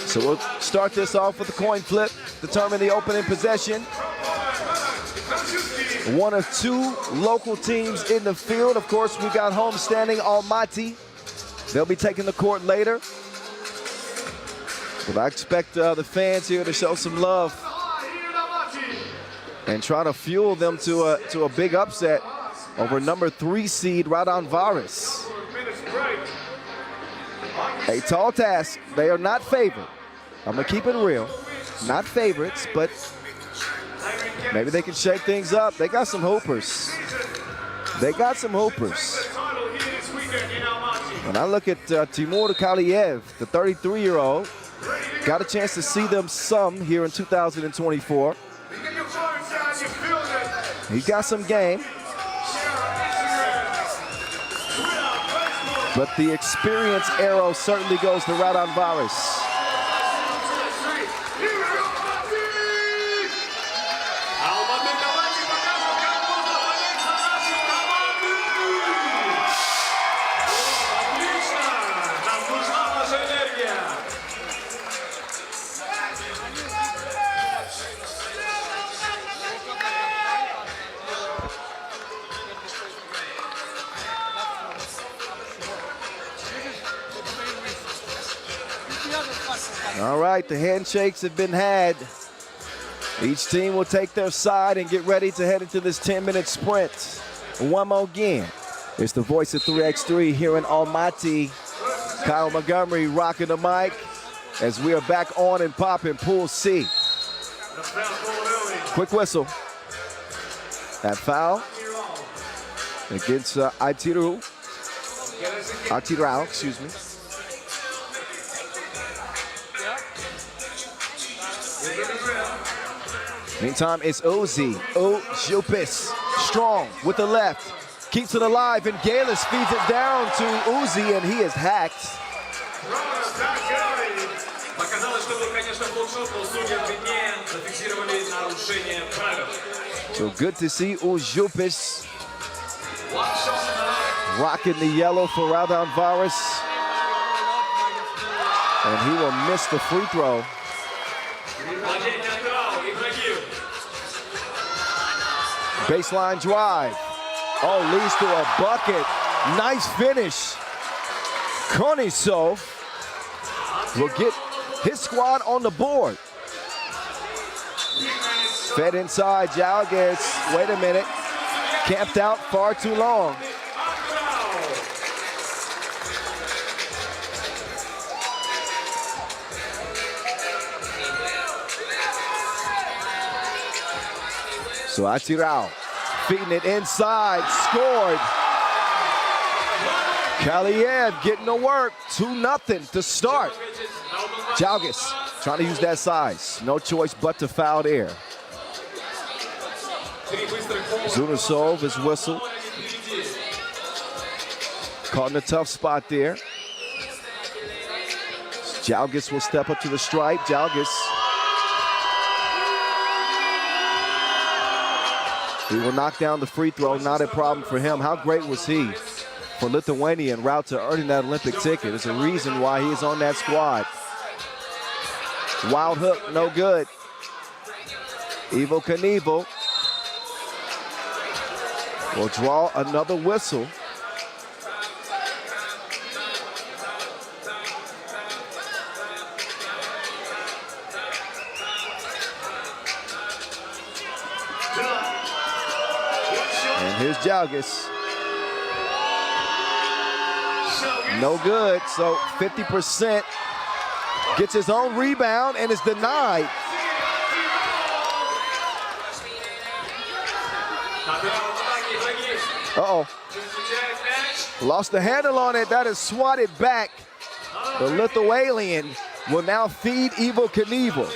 So we'll start this off with the coin flip, determine the opening possession. One of two local teams in the field. Of course, we got homestanding Almaty. They'll be taking the court later. But I expect the fans here to show some love and try to fuel them to a big upset over number 3 seed Raudondvaris. A tall task. They are not favored. I'm gonna keep it real. Not favorites, but maybe they can shake things up. They got some hoopers. They got some hoopers. When I look at Timur Kaliev, the 33-year-old, got a chance to see them some here in 2024. He's got some game. But the experience arrow certainly goes to Raudondvaris. All right, the handshakes have been had. Each team will take their side and get ready to head into this 10-minute sprint. One more again. It's the voice of 3x3 here in Almaty. Kyle Montgomery rocking the mic as we are back on and popping Pool C. Quick whistle. That foul against Atyrau, excuse me. Meantime, it's Ozzy. Ojupis, strong with the left. Keeps it alive, and Galis feeds it down to Uzi, and he is hacked. So good to see Ojupis rocking the yellow for Raudondvaris. And he will miss the free throw. Baseline drive. Oh, leads to a bucket. Nice finish. Konisov will get his squad on the board. Fed inside, Jalgis. Wait a minute. Camped out far too long. So Atyrau feeding it inside, scored. Kaliev getting to work, 2-0 to start. Jalgis trying to use that size. No choice but to foul there. Zunasov is whistled. Caught in a tough spot there. Jalgis will step up to the stripe. Jalgis. He will knock down the free throw, not a problem for him. How great was he for Lithuania en route to earning that Olympic ticket? There's a reason why he is on that squad. Wild hook, no good. Evo Knievel will draw another whistle. And here's Jalgis. No good, so 50%. Gets his own rebound and is denied. Uh-oh. Lost the handle on it. That is swatted back. The Lithuanian will now feed Evel Knievel.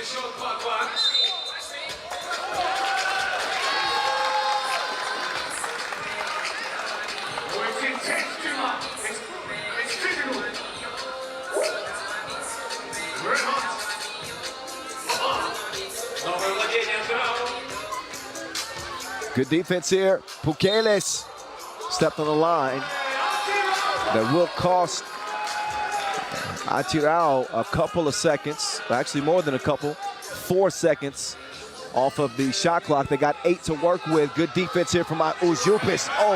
Good defense here. Pukeles stepped on the line. That will cost Atyrau a couple of seconds, actually more than a couple, 4 seconds off of the shot clock. They got 8 to work with. Good defense here from Uzupis. Oh,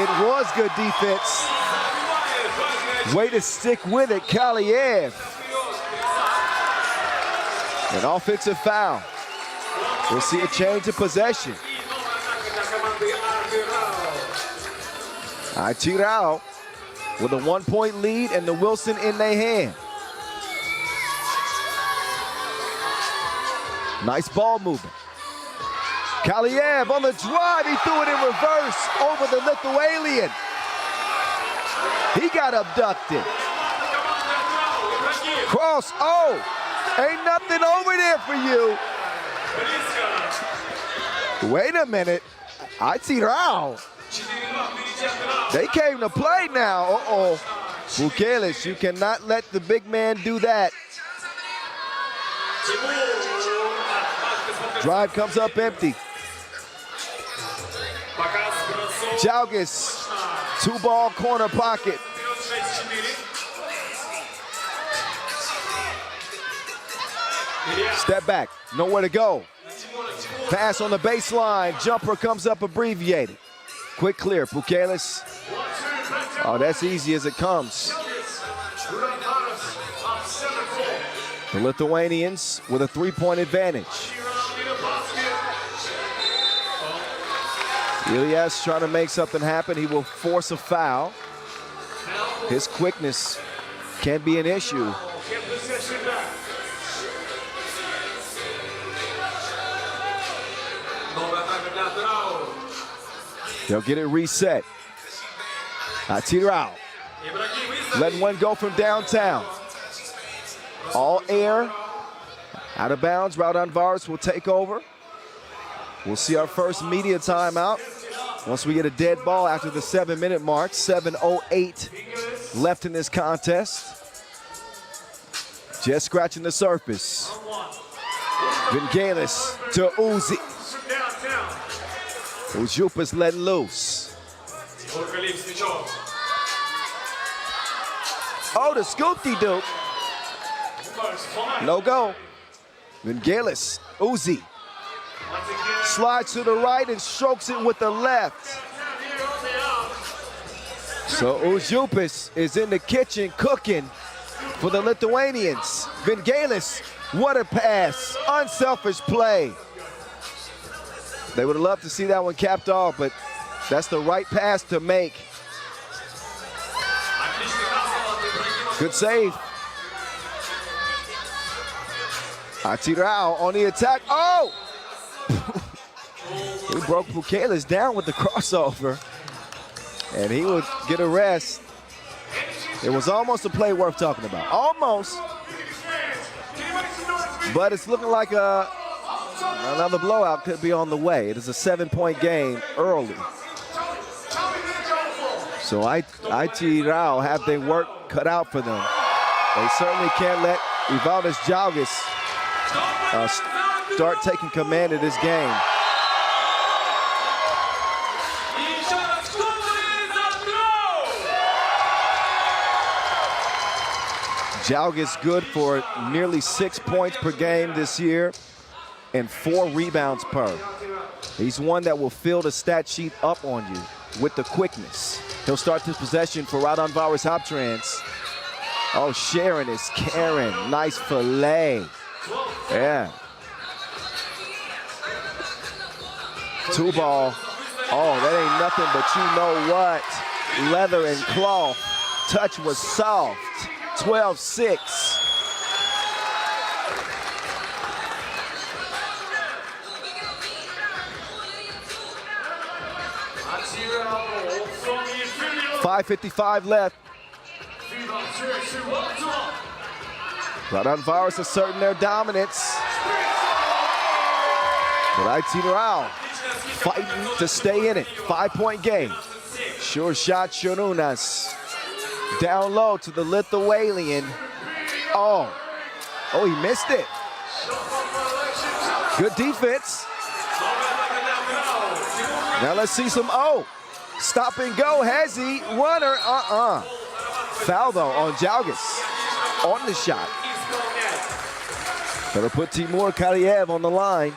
it was good defense. Way to stick with it, Kaliev. An offensive foul. We'll see a change of possession. Atyrau with a 1-point lead and the Wilson in their hand. Nice ball movement. Kaliev on the drive, he threw it in reverse over the Lithuanian. He got abducted. Cross, oh, ain't nothing over there for you. Wait a minute, Atyrau. They came to play now. Uh-oh. Pukeles, you cannot let the big man do that. Drive comes up empty. Jalgis, 2-ball corner pocket. Step back, nowhere to go. Pass on the baseline, jumper comes up abbreviated. Quick clear, Pukeles. Oh, that's easy as it comes. The Lithuanians with a 3-point advantage. Ilyas trying to make something happen. He will force a foul. His quickness can be an issue. They'll get it reset. Atyrau letting one go from downtown. All air, out of bounds. Raudondvaris will take over. We'll see our first media timeout once we get a dead ball after the 7-minute mark. 7:08 left in this contest. Just scratching the surface. Vingelis to Uzi. Uzupis let loose. Oh, the scoop-de-doop. No go. Vingelis, Uzi. Slides to the right and strokes it with the left. So Uzupis is in the kitchen cooking for the Lithuanians. Vingelis, what a pass. Unselfish play. They would have loved to see that one capped off, but that's the right pass to make. Good save. Atyrau on the attack. Oh! He broke Pukeles down with the crossover, and he would get a rest. It was almost a play worth talking about. Almost. But it's looking like another blowout could be on the way. It is a 7-point game early. So Atyrau have their work cut out for them. They certainly can't let Evaldas Jalgis start taking command of this game. Jalgis good for nearly 6 points per game this year and 4 rebounds per. He's one that will fill the stat sheet up on you with the quickness. He'll start this possession for Raudondvaris Hoptrans. Oh, Sharon is Karen. Nice fillet. Yeah. 2-ball. Oh, that ain't nothing but you know what. Leather and cloth. Touch was soft. 12-6. 5:55 left. FIBA 3x3 World Tour. Raudondvaris asserting their dominance. But Atyrau fighting to stay in it. 5-point game. Sure shot, Šarūnas. Down low to the Lithuanian. Oh, he missed it. Good defense. Now let's see some stop and go. Has he? Runner, Foul though on Jalgis on the shot. Better put Timur Kariev on the line.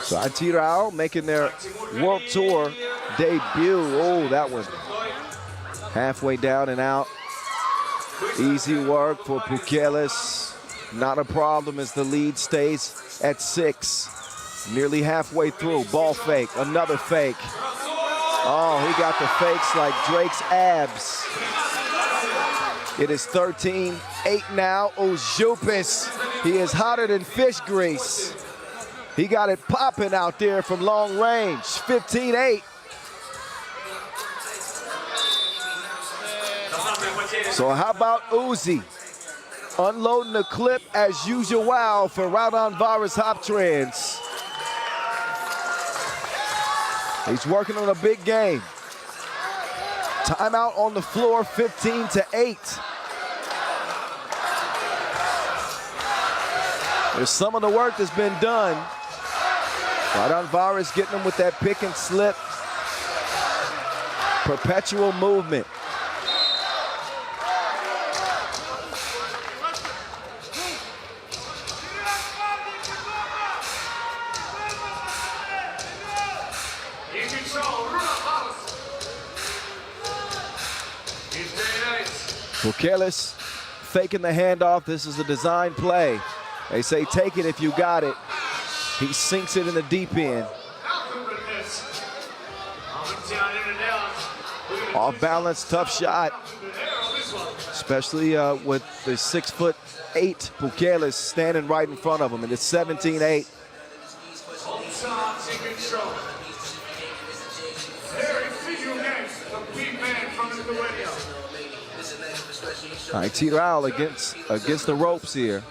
So Atyrau making their World Tour debut. Oh, that one halfway down and out. Easy work for Pukelis. Not a problem as the lead stays at 6. Nearly halfway through. Ball fake, another fake. Oh, he got the fakes like Drake's abs. It is 13-8 now. Ujupis, he is hotter than fish grease. He got it popping out there from long range. 15-8. So how about Uzi unloading the clip as usual for Raudondvaris Hoptrans. He's working on a big game. Timeout on the floor, 15-8. There's some of the work that's been done. Raudondvaris getting them with that pick and slip. Perpetual movement. Pukelis faking the handoff. This is a design play. They say take it if you got it. He sinks it in the deep end. Off balance, tough shot. Especially with the 6'8" Pukelis standing right in front of him. And it's 17-8. Atyrau against the ropes here.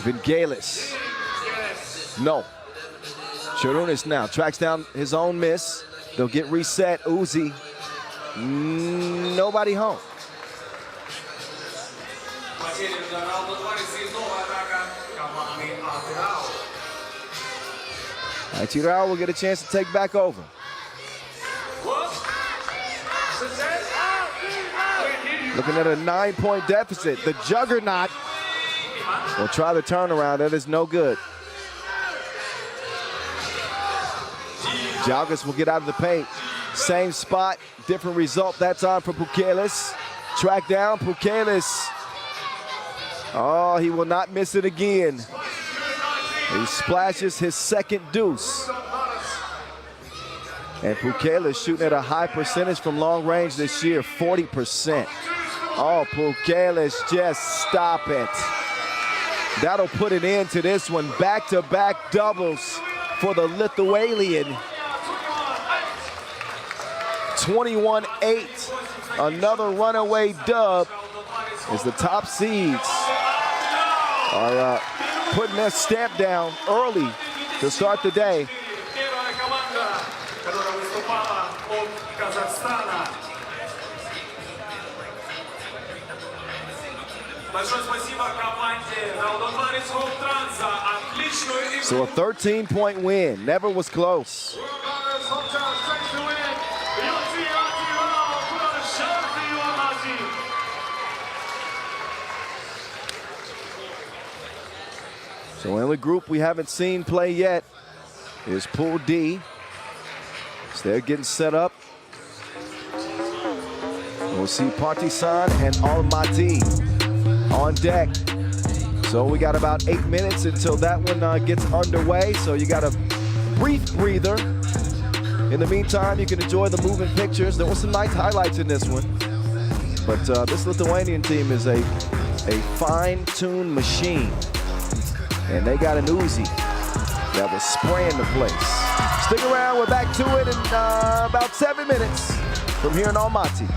Vingelis. No. Šarūnas now tracks down his own miss. They'll get reset. Uzi. Nobody home. Atyrau will get a chance to take back over. Looking at a 9-point deficit. The juggernaut will try the turnaround. That is no good. Jalgis will get out of the paint. Same spot, different result that time for Pukelis. Track down, Pukelis. Oh, he will not miss it again. He splashes his second deuce. And Pukelis shooting at a high percentage from long range this year, 40%. Oh, Pukelis, just stop it. That'll put an end to this one. Back-to-back doubles for the Lithuanian. 21-8. Another runaway dub as the top seeds are putting their stamp down early to start the day. So a 13-point win, never was close. So in the group we haven't seen play yet is Pool D. So they're getting set up. We'll see Partizan and Almaty on deck. So we got about 8 minutes until that one gets underway. So you got a brief breather In the meantime, you can enjoy the moving pictures. There were some nice highlights in this one. But this Lithuanian team is a fine-tuned machine. And they got an Uzi that was spraying the place. Stick around, we're back to it in about 7 minutes from here in Almaty.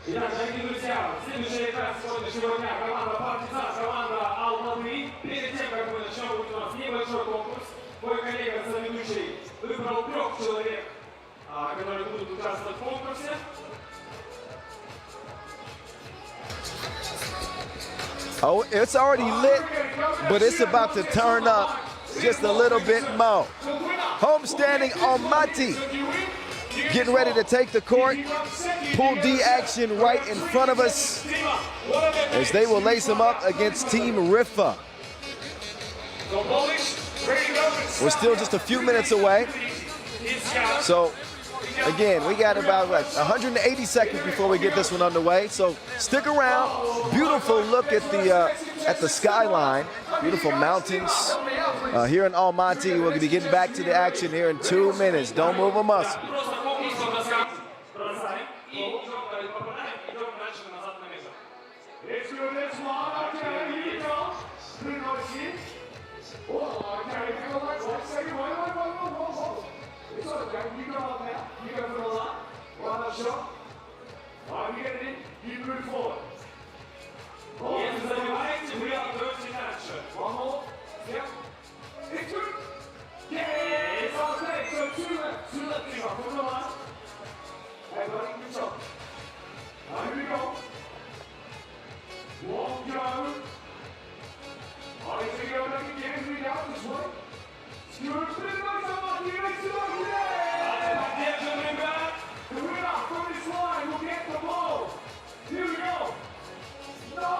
Итак, дорогие друзья, следующая игра сегодняшнего дня команда Партизан, команда Алматы. Перед тем, как мы начнем, будет у нас небольшой конкурс. Мой коллега, соведущий, выбрал 3 человек, которые будут участвовать в конкурсе. Oh, it's already lit, but it's about to turn up just a little bit more. Homestanding Almaty getting ready to take the court. Pool D action right in front of us as they will lace them up against Team Riffa. We're still just a few minutes away. So, again, we got about 180 seconds before we get this one underway. So stick around. Beautiful look at the skyline. Beautiful mountains here in Almaty. We're going to be getting back to the action here in 2 minutes. Don't move a muscle. It's okay, you go up now, you go for the line, one shot. Alright, you get it in, you move forward. Если забиваете, вы отдаете дальше. One more, yep. It's good. Yeah, it's okay, so 2 left, 2 left, you go for the line. Hey buddy, good job. Here we go. 1 go. Alright, so you go back again, read out this way. Good, pretty nice, Almaty, makes it up, yeah! The winner from this line will get the ball. Here we go. No!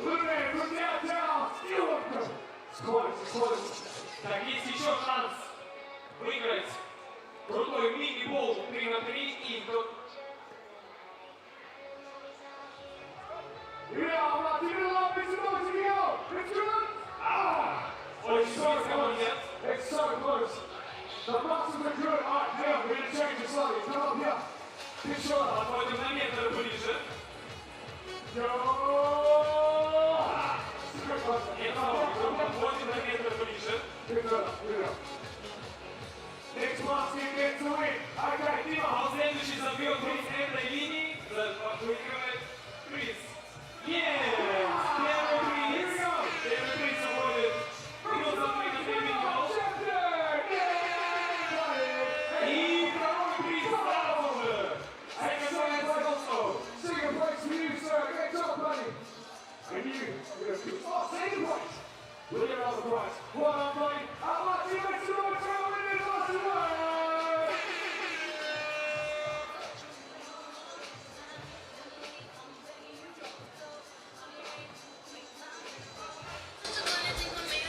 Lumen from downtown, steal it. It's close. Так, есть еще шанс выиграть крутой мини-бол 3 на 3 и It's so close. The boxes are good. All right, now we're going to change it slightly. Come up here. Big shot. отводим на метр ближе. Go! Отводим на метр ближе. Good up. Next basket gets the win. Okay, Дима. А следующий забьет из этой линии, выигрывает приз. Первый приз уходит. Минус за 3 на 3 мини-бол. И второй приз сразу же. Second place for you, sir. Great job, buddy. And you, second place. We'll get another prize. Well done, buddy. Almaty, let's go.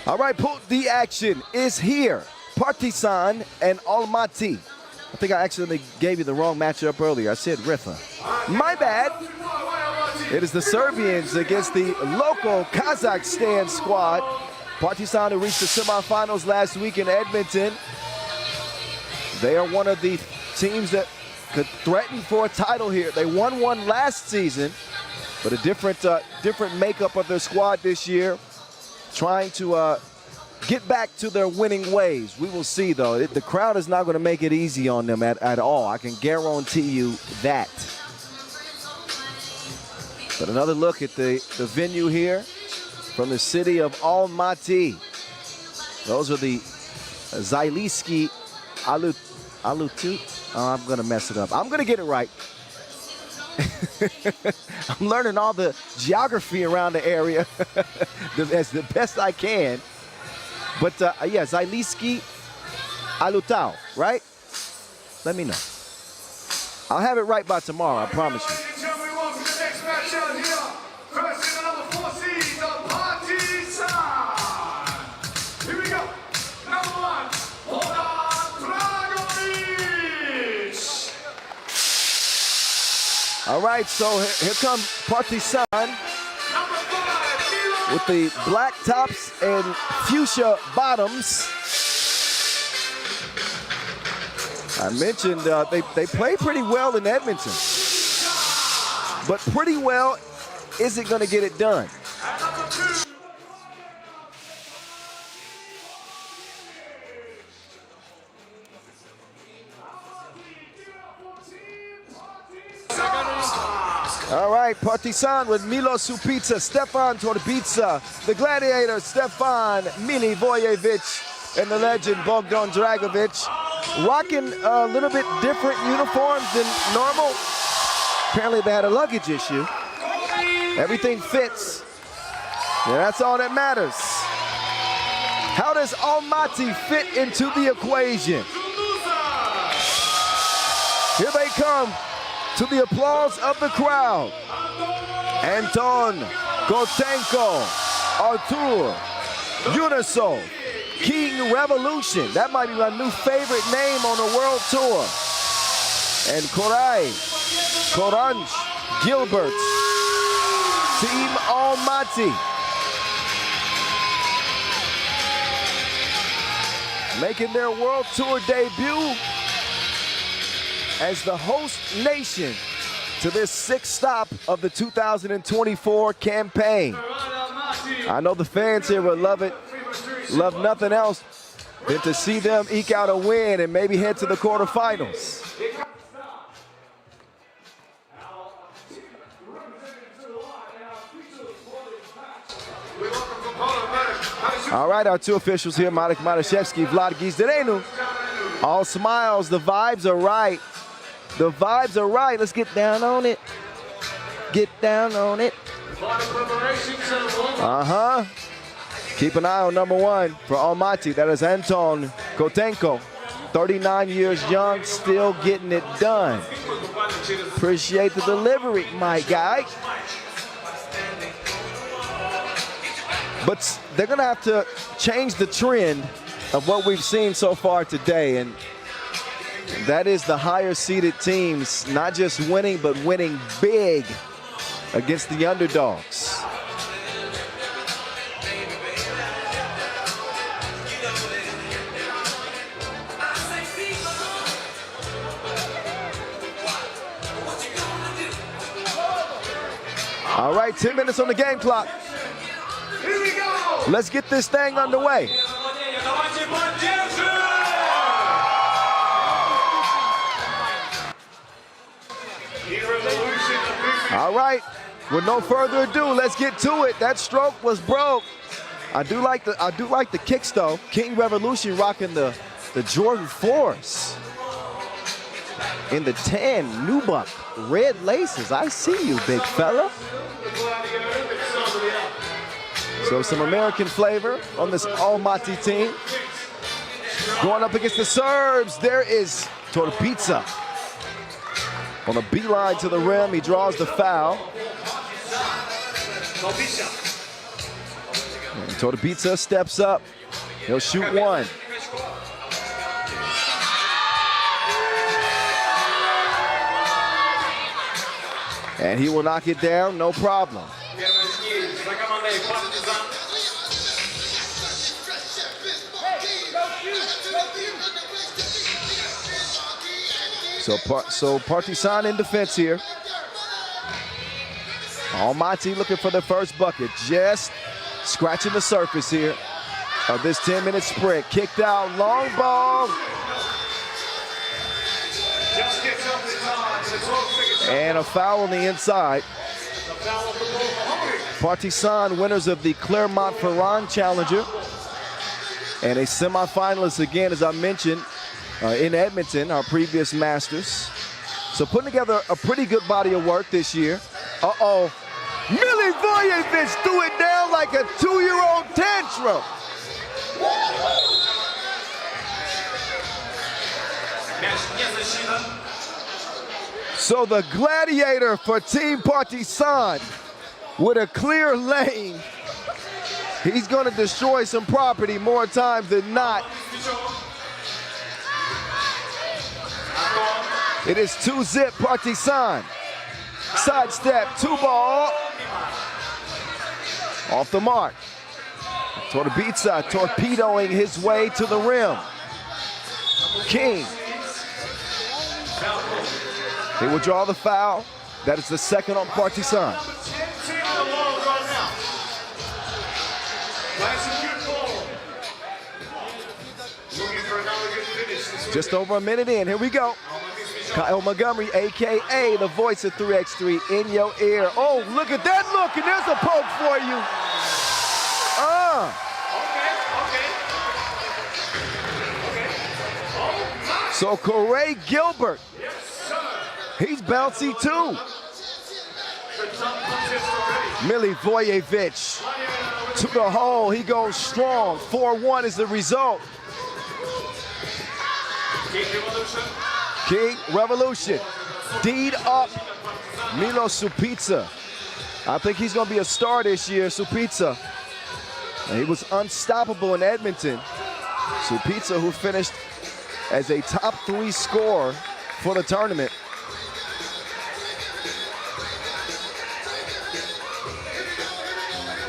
All right, Pool D action is here. Partizan and Almaty. I think I accidentally gave you the wrong matchup earlier. I said Riffa. My bad. It is the Serbians against the local Kazakhstan squad. Partizan who reached the semifinals last week in Edmonton. They are one of the teams that could threaten for a title here. They won one last season, but a different makeup of their squad this year. Trying to get back to their winning ways. We will see, though. The crowd is not going to make it easy on them at all. I can guarantee you that. But another look at the venue here from the city of Almaty. Those are the Zyliski Alutu. Oh, I'm going to mess it up. I'm going to get it right. I'm learning all the geography around the area as the best I can. But yeah, Zyliski Alutau, right? Let me know. I'll have it right by tomorrow, I promise you. Ladies and gentlemen, welcome to the next match out here. First in the number 4 seed, the Partizan. Here we go. Number 1, Raudondvaris. All right, so here comes Partizan with the black tops and fuchsia bottoms. I mentioned they play pretty well in Edmonton, but pretty well isn't going to get it done. All right, Partizan with Milo Supica, Stefan Torbica, the Gladiator, Stefan Milivojevic, and the legend Bogdan Dragovic. Rocking a little bit different uniforms than normal. Apparently they had a luggage issue. Everything fits. Yeah, that's all that matters. How does Almaty fit into the equation? Here they come to the applause of the crowd. Anton Kotenko, Artur, Unisol, King Revolution. That might be my new favorite name on the World Tour. And Koray, Koranj, Gilbert, Team Almaty. Making their World Tour debut as the host nation to this sixth stop of the 2024 campaign. I know the fans here will love it, love nothing else than to see them eke out a win and maybe head to the quarterfinals. All right, our two officials here, Marek Maraszewski, Vlad Gizderenu. All smiles, the vibes are right. The vibes are right. Let's get down on it. Get down on it. Uh-huh. Keep an eye on number one for Almaty. That is Anton Kotenko. 39 years young, still getting it done. Appreciate the delivery, my guy. But they're going to have to change the trend of what we've seen so far today. And that is the higher seeded teams not just winning, but winning big against the underdogs. All right, 10 minutes on the game clock. Here we go. Let's get this thing underway. All right, with no further ado, let's get to it. That stroke was broke. I do like the kicks though. King Revolution rocking the Jordan 4s. In the tan nubuck red laces. I see you, big fella. So some American flavor on this Almaty team. Going up against the Serbs, there is Torbica. On a beeline to the rim, he draws the foul. And Torbica steps up. He'll shoot one. And he will knock it down, no problem. So Partizan in defense here. Almaty looking for the first bucket. Just scratching the surface here of this 10-minute sprint. Kicked out, long ball. And a foul on the inside. Partizan winners of the Clermont-Ferrand Challenger. And a semifinalist again, as I mentioned, in Edmonton, our previous Masters. So putting together a pretty good body of work this year. Uh-oh. Milivojevic threw it down like a 2-year-old tantrum. So the Gladiator for Team Partizan with a clear lane. He's going to destroy some property more times than not. It is 2-zip Partizan. Sidestep, 2-ball. Off the mark. Torbica torpedoing his way to the rim. King. He will draw the foul. That is the second on Partizan. Just over a minute in. Here we go. Kyle Montgomery, AKA the voice of 3x3 in your ear. Oh, look at that look, and there's a poke for you. So Corey Gilbert, he's bouncy too. Milivojevic to the hole, he goes strong. 4-1 is the result. King Revolution, D'd up Milo Supica. I think he's gonna be a star this year, Supica. He was unstoppable in Edmonton. Supica, who finished as a top 3 scorer for the tournament.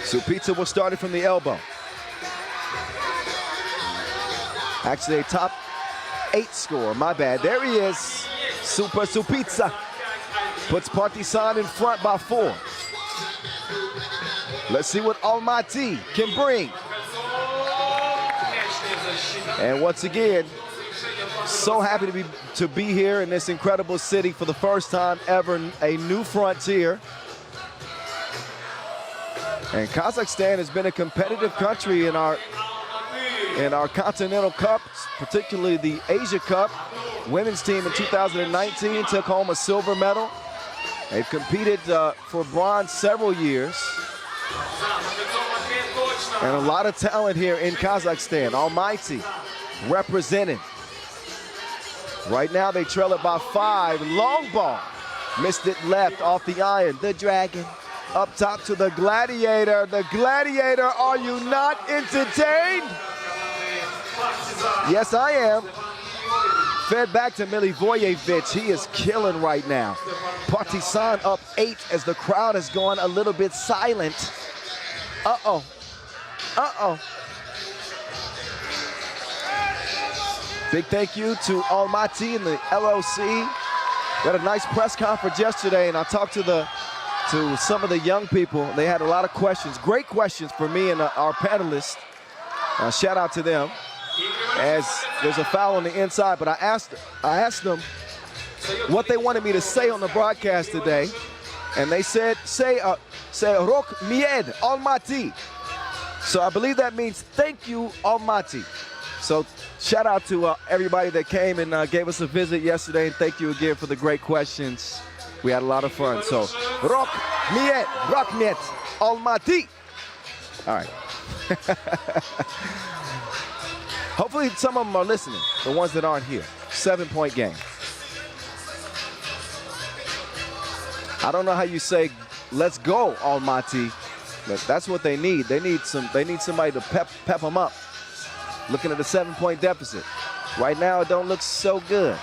Supica was started from the elbow. Actually a top 8 scorer, my bad. There he is, Super Supica. Puts Partizan in front by 4. Let's see what Almaty can bring. And once again, so happy to be here in this incredible city for the first time ever, a new frontier. And Kazakhstan has been a competitive country in our Continental Cups, particularly the Asia Cup. Women's team in 2019 took home a silver medal. They've competed for bronze several years. And a lot of talent here in Kazakhstan. Almaty representing. Right now they trail it by 5. Long ball. Missed it left off the iron. The Dragon up top to the Gladiator. The Gladiator, are you not entertained? Yes, I am. Fed back to Milivojevic. He is killing right now. Partizan up 8 as the crowd has gone a little bit silent. Uh-oh. Uh-oh. Big thank you to Almaty and the LOC. We had a nice press conference yesterday, and I talked to some of the young people. They had a lot of questions, great questions for me and our panelists. Shout out to them. As there's a foul on the inside, but I asked them what they wanted me to say on the broadcast today, and they said, say Rok Mied Almaty. So I believe that means thank you, Almaty. So shout out to everybody that came and gave us a visit yesterday, and thank you again for the great questions. We had a lot of fun. So Rok Mied Almaty. All right. Hopefully some of them are listening, the ones that aren't here. 7-point game. I don't know how you say, let's go, Almaty, but that's what they need. They need somebody to pep them up. Looking at a 7-point deficit. Right now, it don't look so good.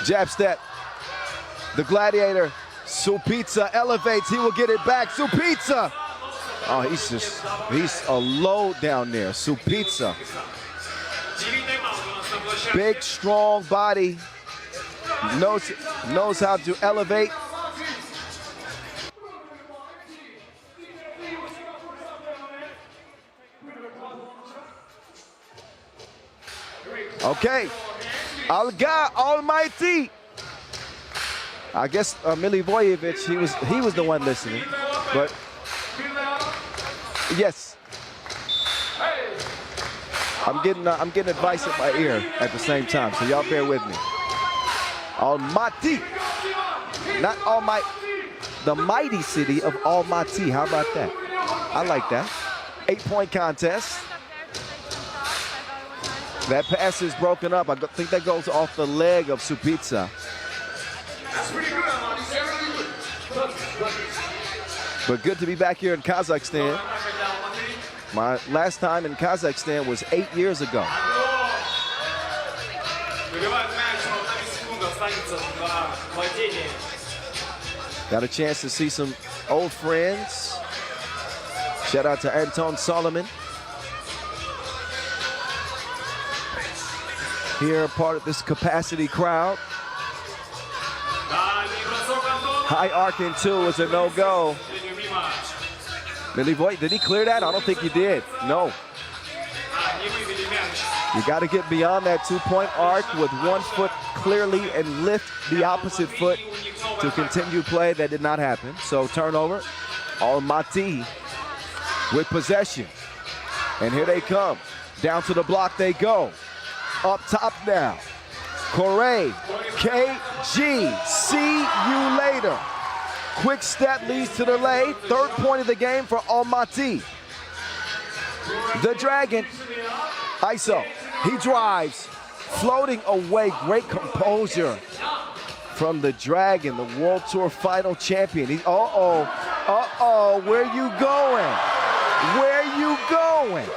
Jab step. The Gladiator, Supica elevates. He will get it back. Supica. Oh, he's a low down there. Supica. Big, strong body. Knows how to elevate. Okay. Alga Almaty. I guess Milivojevic, he was the one listening, but yes. I'm getting advice in my ear at the same time, so y'all bear with me. Almaty, not Almighty, the mighty city of Almaty. How about that? I like that. 8-point contest. That pass is broken up. I think that goes off the leg of Supica. But good to be back here in Kazakhstan. My last time in Kazakhstan was 8 years ago. Got a chance to see some old friends. Shout out to Anton Solomon. Here, part of this capacity crowd. High arcing two is a no-go. Milivojevic, did he clear that? I don't think he did. No. You got to get beyond that two-point arc with one foot clearly and lift the opposite foot to continue play. That did not happen. So turnover, Almaty with possession. And here they come. Down to the block they go. Up top now. Correa, KG, see you later. Quick step leads to the lay. Third point of the game for Almaty. The Dragon, ISO, he drives, floating away, great composure from the Dragon, the World Tour final champion. Where you going? Where you going?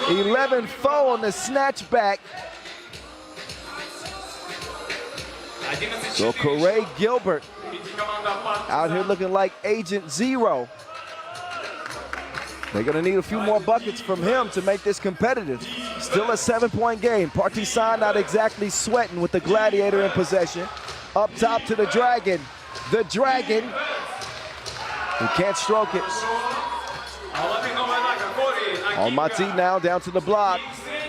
11-4 on the snatchback. So Correa Gilbert out here looking like Agent Zero. They're gonna need a few more buckets from him to make this competitive. Still a 7-point game. Partizan not exactly sweating with the Gladiator in possession. Up top to the Dragon. The Dragon, he can't stroke it. Almaty now down to the block.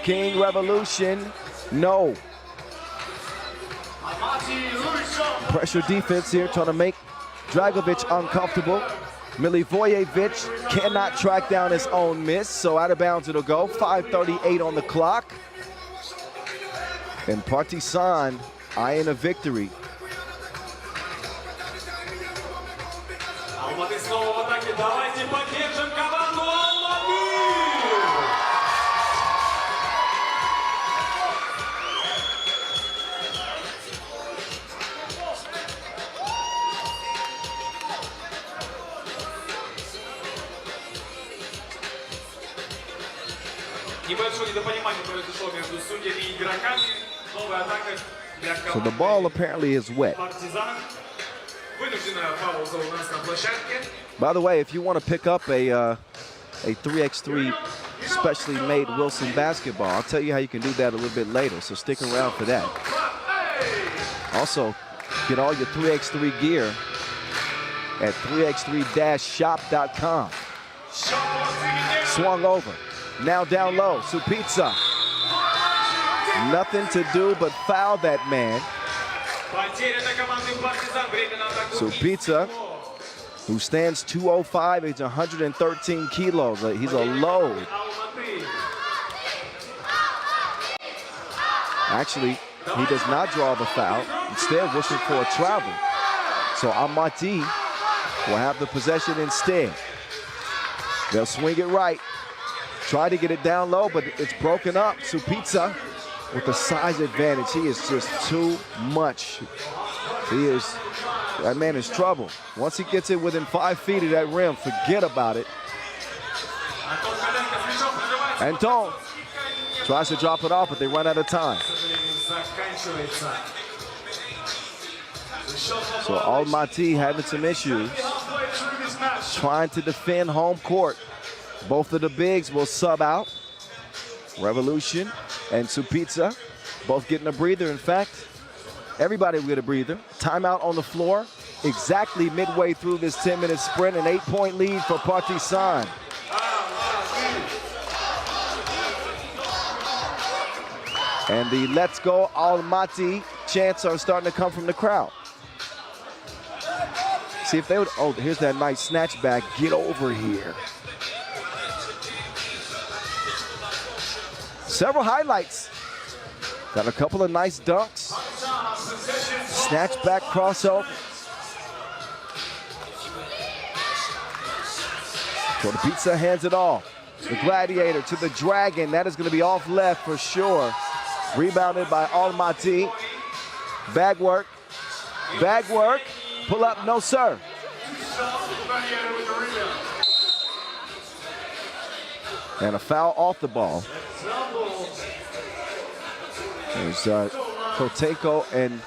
King Revolution, no. Pressure defense here, trying to make Dragovic uncomfortable. Milivojevic cannot track down his own miss, so out of bounds it'll go. 5:38 on the clock. And Partizan eyeing a victory. So the ball apparently is wet. By the way, if you want to pick up a 3x3 specially made Wilson basketball, I'll tell you how you can do that a little bit later, so stick around for that. Also, get all your 3x3 gear at 3x3-shop.com. Swung over. Now down low, Supizza. Nothing to do but foul that man. Supizza, who stands 205, he's 113 kilos. He's a load. Actually, he does not draw the foul, instead wishing for a travel. So Almaty will have the possession instead. They'll swing it right. Try to get it down low, but it's broken up. Supizza with the size advantage. He is just too much. That man is trouble. Once he gets it within 5 feet of that rim, forget about it. Anton tries to drop it off, but they run out of time. So Almaty having some issues, trying to defend home court. Both of the bigs will sub out. Revolution and Supizza both getting a breather. In fact, everybody will get a breather. Timeout on the floor. Exactly midway through this 10-minute sprint, an 8-point lead for Partizan. And the let's go Almaty chants are starting to come from the crowd. See if they would, oh, here's that nice snatch back. Get over here. Several highlights. Got a couple of nice dunks. Snatch back crossover. So the Pizza hands it off. The Gladiator to the Dragon. That is going to be off left for sure. Rebounded by Almaty. Bag work. Bag work. Pull up, no sir. And a foul off the ball. There's Kotenko and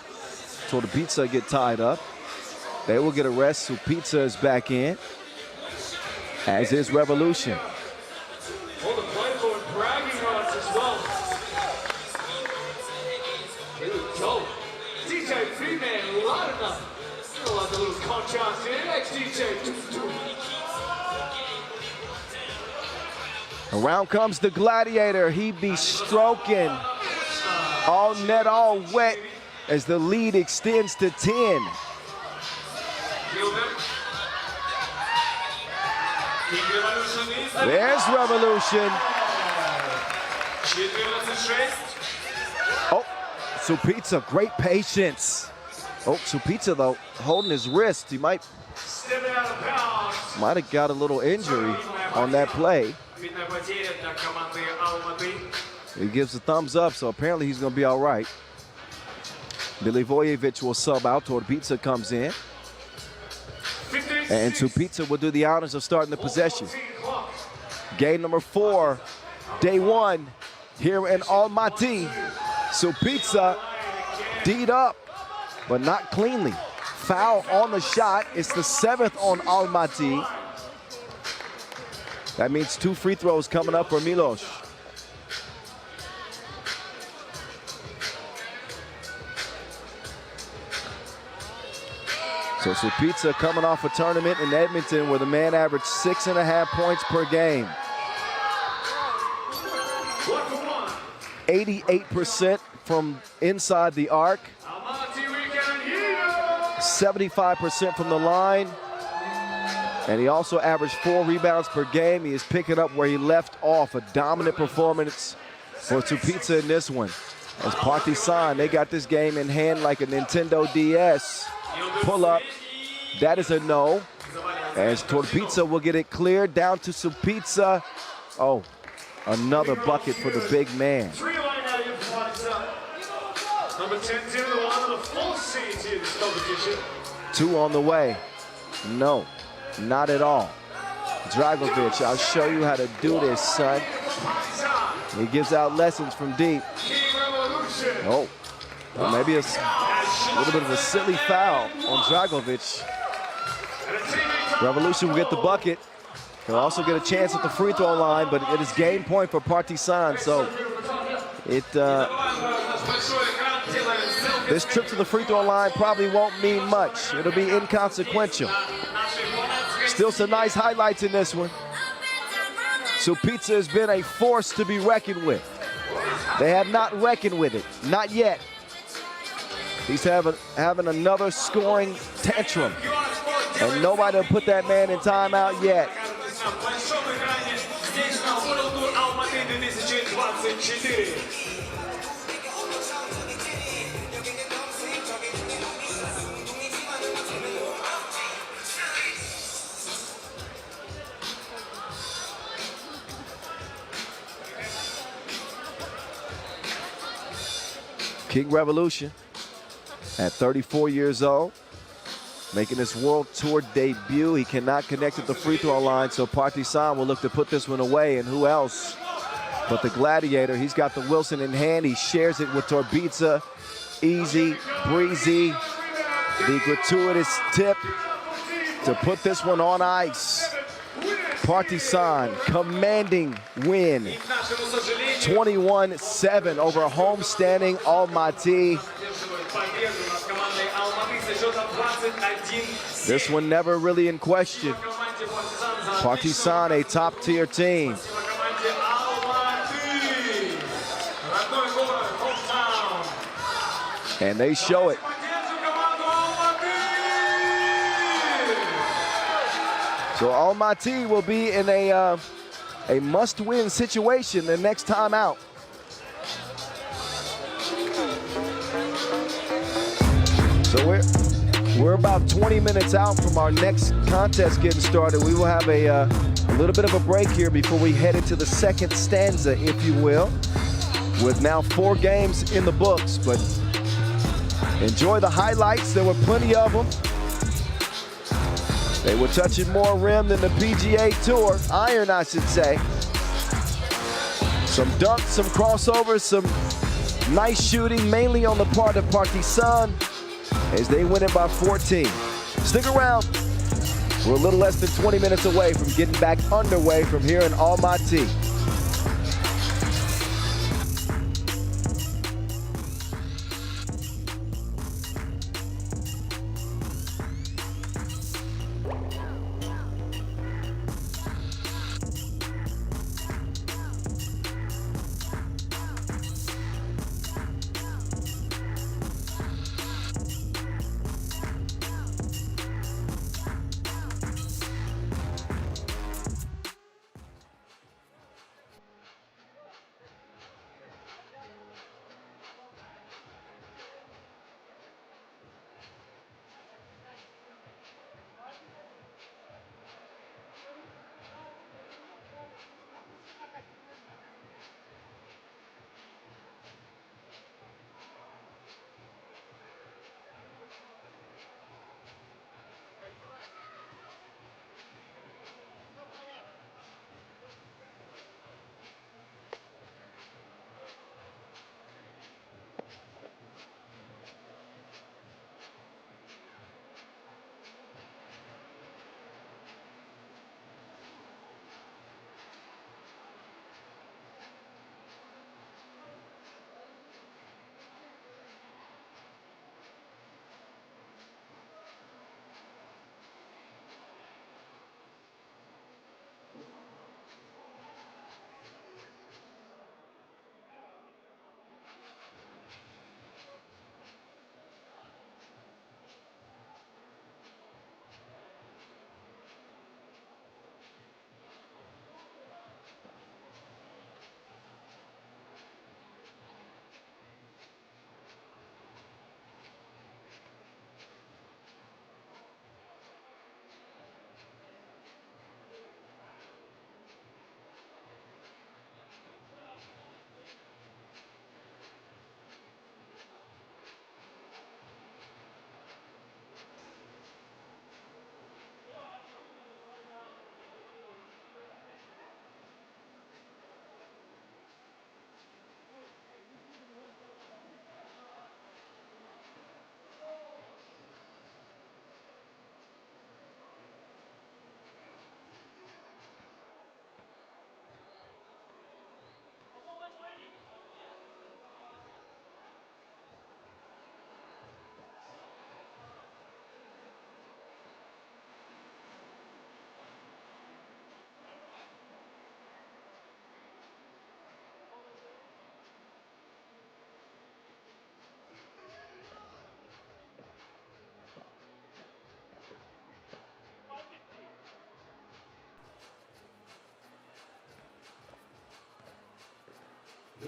Todopica get tied up. They will get a rest. Supizza is back in, as is Revolution. All the players are bragging on us as well. Here we go. DJ Freeman, lining up. Feel like a little contrast here. Next DJ. Around comes the Gladiator. He be stroking all net, all wet as the lead extends to 10. There's Revolution. Oh, Supitsa, great patience. Oh, Supitsa though, holding his wrist. He might have got a little injury on that play. He gives a thumbs up, so apparently he's going to be all right. Milivojevic will sub out. Supitsa comes in. And Supitsa will do the honors of starting the possession. Game number 4, day 1 here in Almaty. Supitsa D'd up, but not cleanly. Foul on the shot. It's the 7th on Almaty. That means 2 free throws coming up for Milos. So Supitsa coming off a tournament in Edmonton where the man averaged 6.5 points per game. 88% from inside the arc. 75% from the line. And he also averaged 4 rebounds per game. He is picking up where he left off. A dominant performance for Supitsa in this one. As Partizan, they got this game in hand like a Nintendo DS. Pull up, that is a no. As Supitsa will get it cleared down to Supitsa. Oh, another bucket for the big man. Two on the way. No, not at all. Dragovic, I'll show you how to do this, son. He gives out lessons from deep. Oh, well, maybe a little bit of a silly foul on Dragovic. Revolution will get the bucket. He'll also get a chance at the free throw line, but it is game point for Partizan. So this trip to the free throw line probably won't mean much. It'll be inconsequential. Still some nice highlights in this one. Supitsa has been a force to be reckoned with. They have not reckoned with it, not yet. He's having another scoring tantrum. And nobody will put that man in timeout yet. King Revolution at 34 years old, making his World Tour debut. He cannot connect at the free throw line, so Partizan will look to put this one away. And who else but the Gladiator? He's got the Wilson in hand. He shares it with Supitsa. Easy, breezy, the gratuitous tip to put this one on ice. Partizan commanding win, 21-7 over homestanding Almaty. This one never really in question. Partizan, a top-tier team. And they show it. So Almaty will be in a must-win situation the next time out. So we're about 20 minutes out from our next contest getting started. We will have a little bit of a break here before we head into the second stanza, if you will, with now 4 games in the books. But enjoy the highlights. There were plenty of them. They were touching more rim than the PGA Tour. Iron, I should say. Some dunks, some crossovers, some nice shooting, mainly on the part of Partizan, as they win it by 14. Stick around. We're a little less than 20 minutes away from getting back underway from here in Almaty.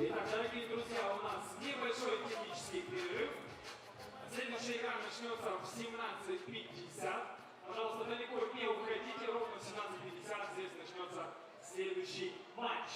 Итак, дорогие друзья, у нас небольшой технический перерыв. Следующая игра начнется в 17:50. Пожалуйста, далеко не уходите, ровно в 17:50 здесь начнется следующий матч.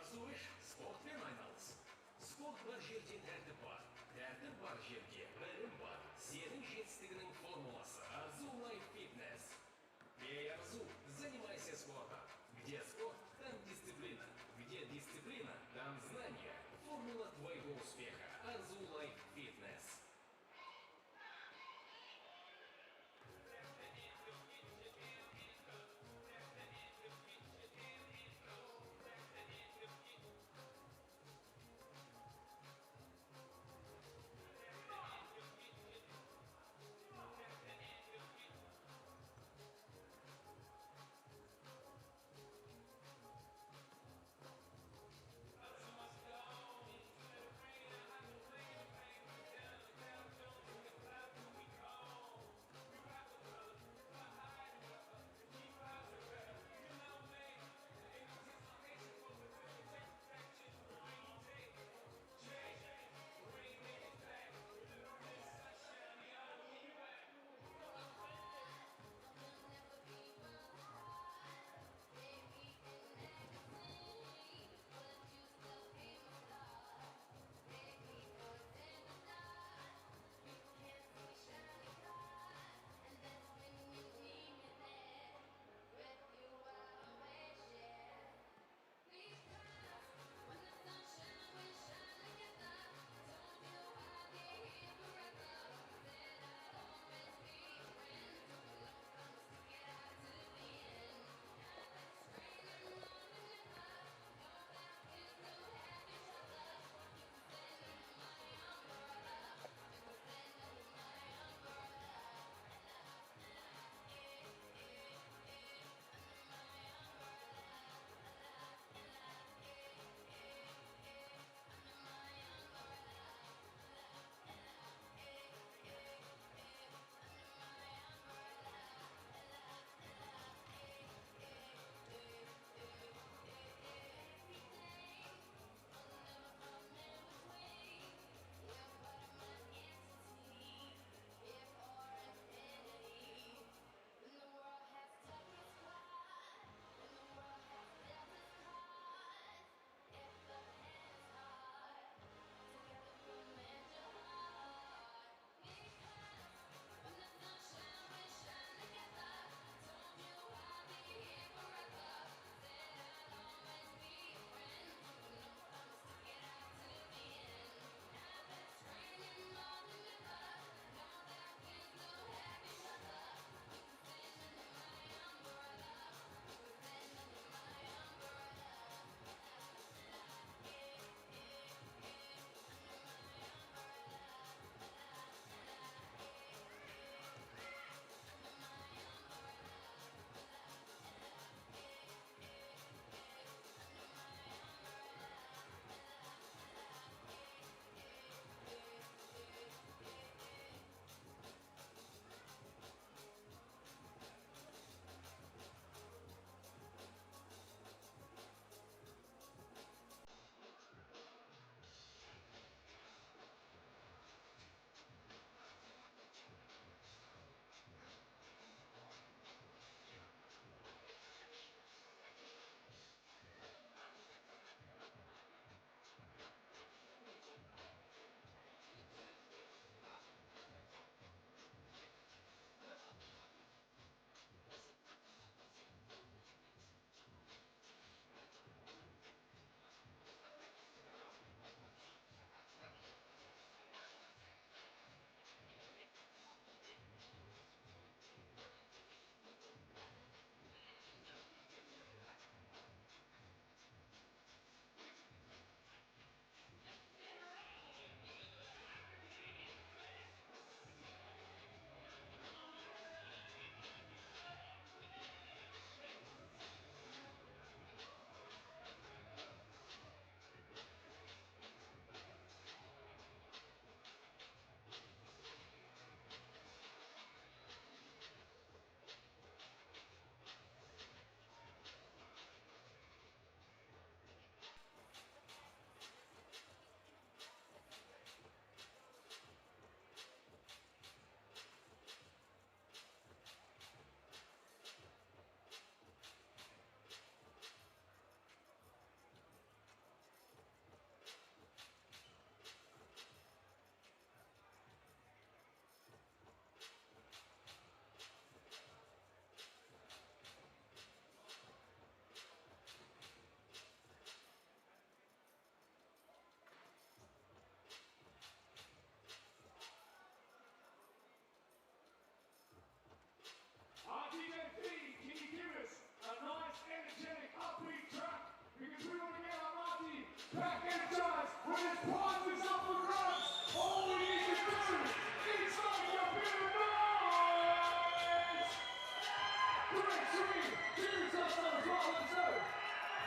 Arzuş, sportla ayналыс. Sport var жерде тәртіп бар. Тәртіп бар жерде білім бар. Сенің жетістігінің формуласы Arzu Life Fitness. Бей Arzu, занимайся спортом. Где спорт, там дисциплина. Где дисциплина, там знания. Формула твоего успеха. Arzu Life Fitness.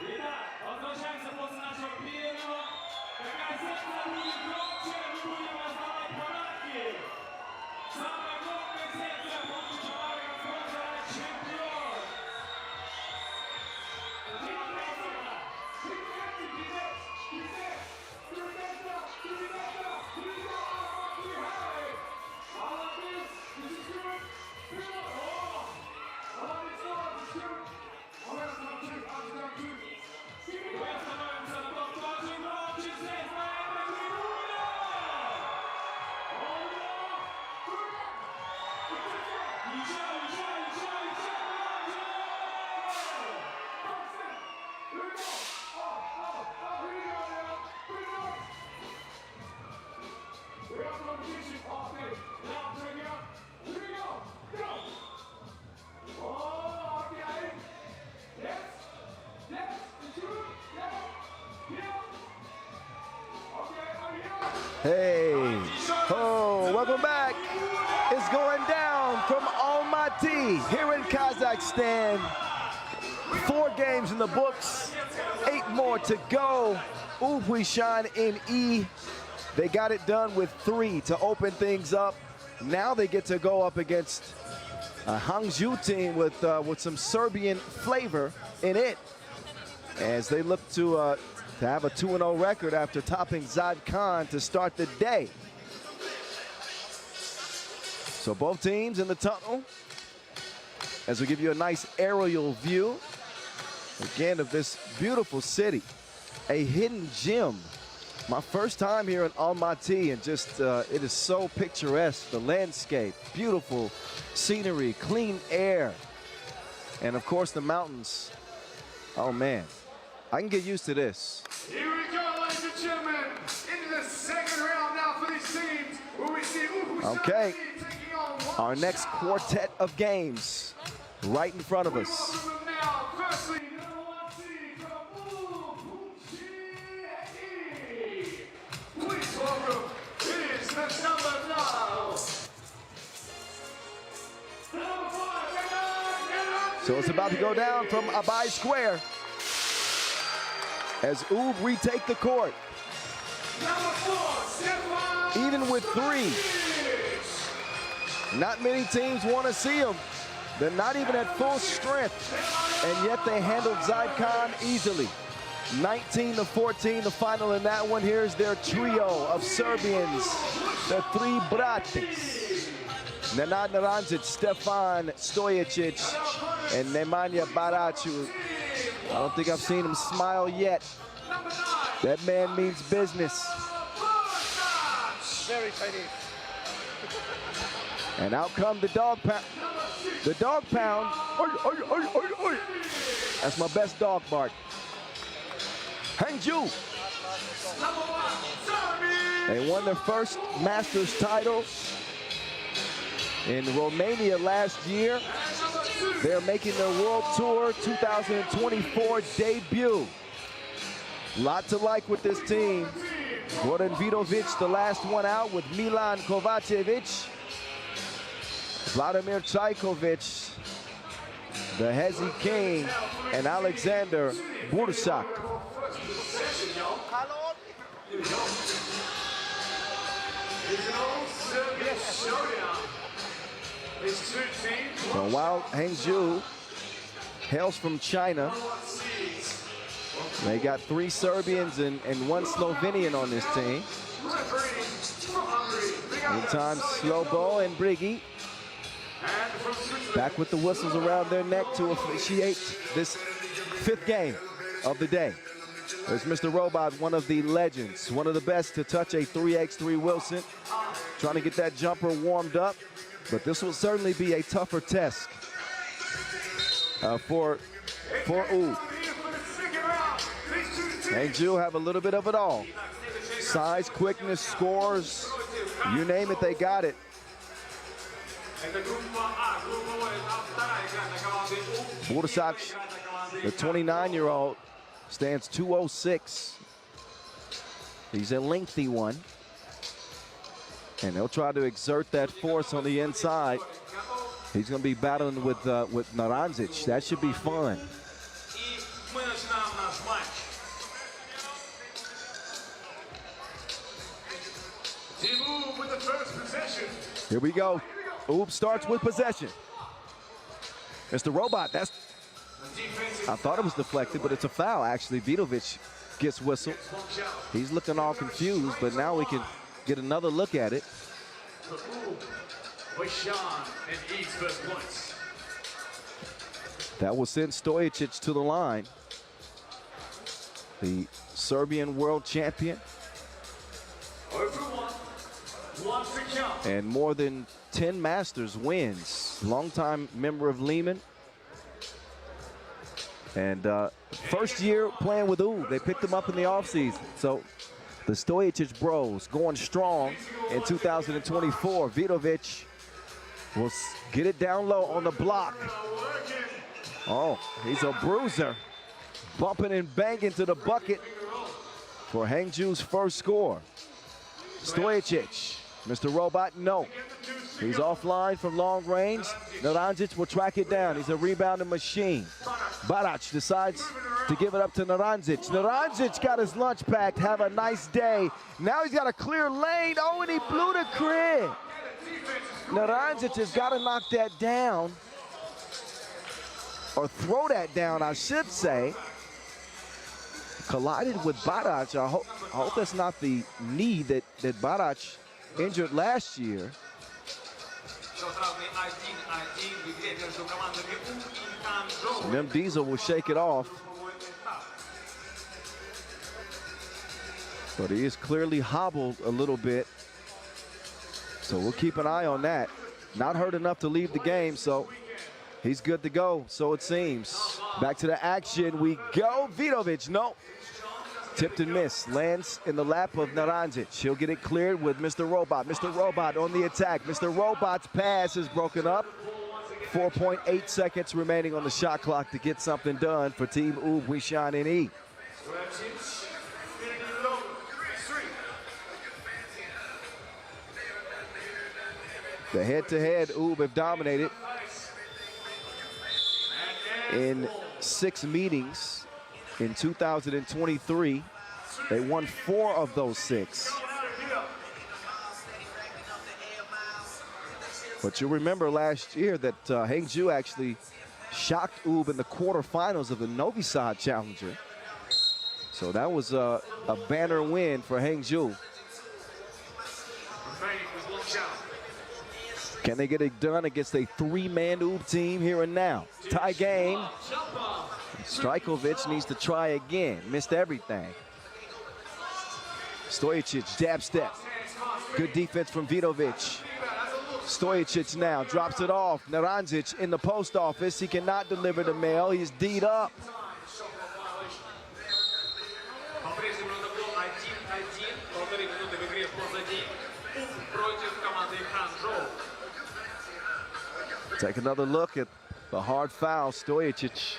Итак, возвращаемся после нашего перерыва. Какая секция будет громче, мы будем раздавать подарки. Самая громкая секция будет подарок от спонсора «Чемпион». Hey, oh, welcome back. It's going down from Almaty here in Kazakhstan. 4 games in the books, 8 more to go. Huishan in E. They got it done with 3 to open things up. Now they get to go up against a Hangzhou team with some Serbian flavor in it, as they look to have a 2-0 record after topping Zavkhan to start the day. So both teams in the tunnel, as we give you a nice aerial view again of this beautiful city, a hidden gem. My first time here in Almaty, and just it is so picturesque. The landscape, beautiful scenery, clean air, and of course the mountains. Oh man, I can get used to this. Here we go, ladies and gentlemen, into the second round now for these teams, where we see Okay, taking on one. our next quartet of games right in front of us. Welcome them now. Firstly, number 1 seed from please welcome, it is the number 9. Number 5, So it's about to go down from Abai Square as Oob retake the court. number 4, Stefan. Even with 3, not many teams want to see them. They're not even at full strength, and yet they handled Zavkhan easily. 19-14, the final in that one. Here's their trio of Serbians, the 3 brates. Nenad Naranjic, Stefan Stojicic, and Nemanja Baracu. I don't think I've seen him smile yet. That man means business. Very Chinese. And out come the dog pound. The dog pound. Oi, oi, oi, oi, oi. That's my best dog bark. Hangzhou. They won their first Masters title in Romania last year. They're making their World Tour 2024 debut. Lot to like with this team. Goran Vidovic, the last one out, with Milan Kovacevic. Vladimir Trajkovic, the Hezi King, and Alexander Bursak. So while Hangzhou hails from China, they got 3 Serbians and 1 Slovenian on this team. Meantime, Slobo and Brigi back with the whistles around their neck to officiate this 5th game of the day. There's Mr. Robot, one of the legends, one of the best to touch a 3x3 Wilson, trying to get that jumper warmed up. But this will certainly be a tougher test for U. Hangzhou have a little bit of it all. Size, quickness, scores, you name it, they got it. Bursak, the 29-year-old, stands 206. He's a lengthy one. And they'll try to exert that force on the inside. He's going to be battling with Naranzic. That should be fun. И мы начинаем наш матч. Team Oob with the first possession. Here we go. Oob starts with possession. Mr. Robot, that's... I thought it was deflected, but it's a foul, actually. Vidovic gets whistled. He's looking all confused, but now we can get another look at it. Huishan and East first points. That will send Stojic to the line. The Serbian world champion. And more than 10 Masters wins. Longtime member of Lehman. And first year playing with Oob. They picked him up in the offseason. So the Stojic bros going strong in 2024. Vidovic will get it down low on the block. Oh, he's a bruiser. Bumping and banging to the bucket for Hangzhou's first score. Stojic, Mr. Robot, no. He's offline from long range. Naranzic will track it down. He's a rebounding machine. Barac decides to give it up to Naranzic. Naranzic got his lunch packed. Have a nice day. Now he's got a clear lane. Oh, and he blew the crib. Naranzic has got to knock that down. Or throw that down, I should say. Collided with Barac. I hope that's not the knee that Barac injured last year. And them Diesel will shake it off. But he is clearly hobbled a little bit. So we'll keep an eye on that. Not hurt enough to leave the game, so he's good to go, so it seems. Back to the action we go. Vidovic, no. Tipped and missed, lands in the lap of Naranzic. He'll get it cleared with Mr. Robot. Mr. Robot on the attack. Mr. Robot's pass is broken up. 4.8 seconds remaining on the shot clock to get something done for Team Oob, Huishan, and E. The head-to-head Oob have dominated in 6 meetings in 2023. They won 4 of those 6. But you'll remember last year that Hangzhou actually shocked Oob in the quarterfinals of the Novi Sad Challenger. So that was a banner win for Hangzhou. Can they get it done against a 3-man Oob team here and now? Tie game. Strajkovic needs to try again. Missed everything. Stojic, jab step. Good defense from Vidovic. Stojic now drops it off. Naranzic in the post office. He cannot deliver the mail. He's D'd up. Take another look at the hard foul. Stojic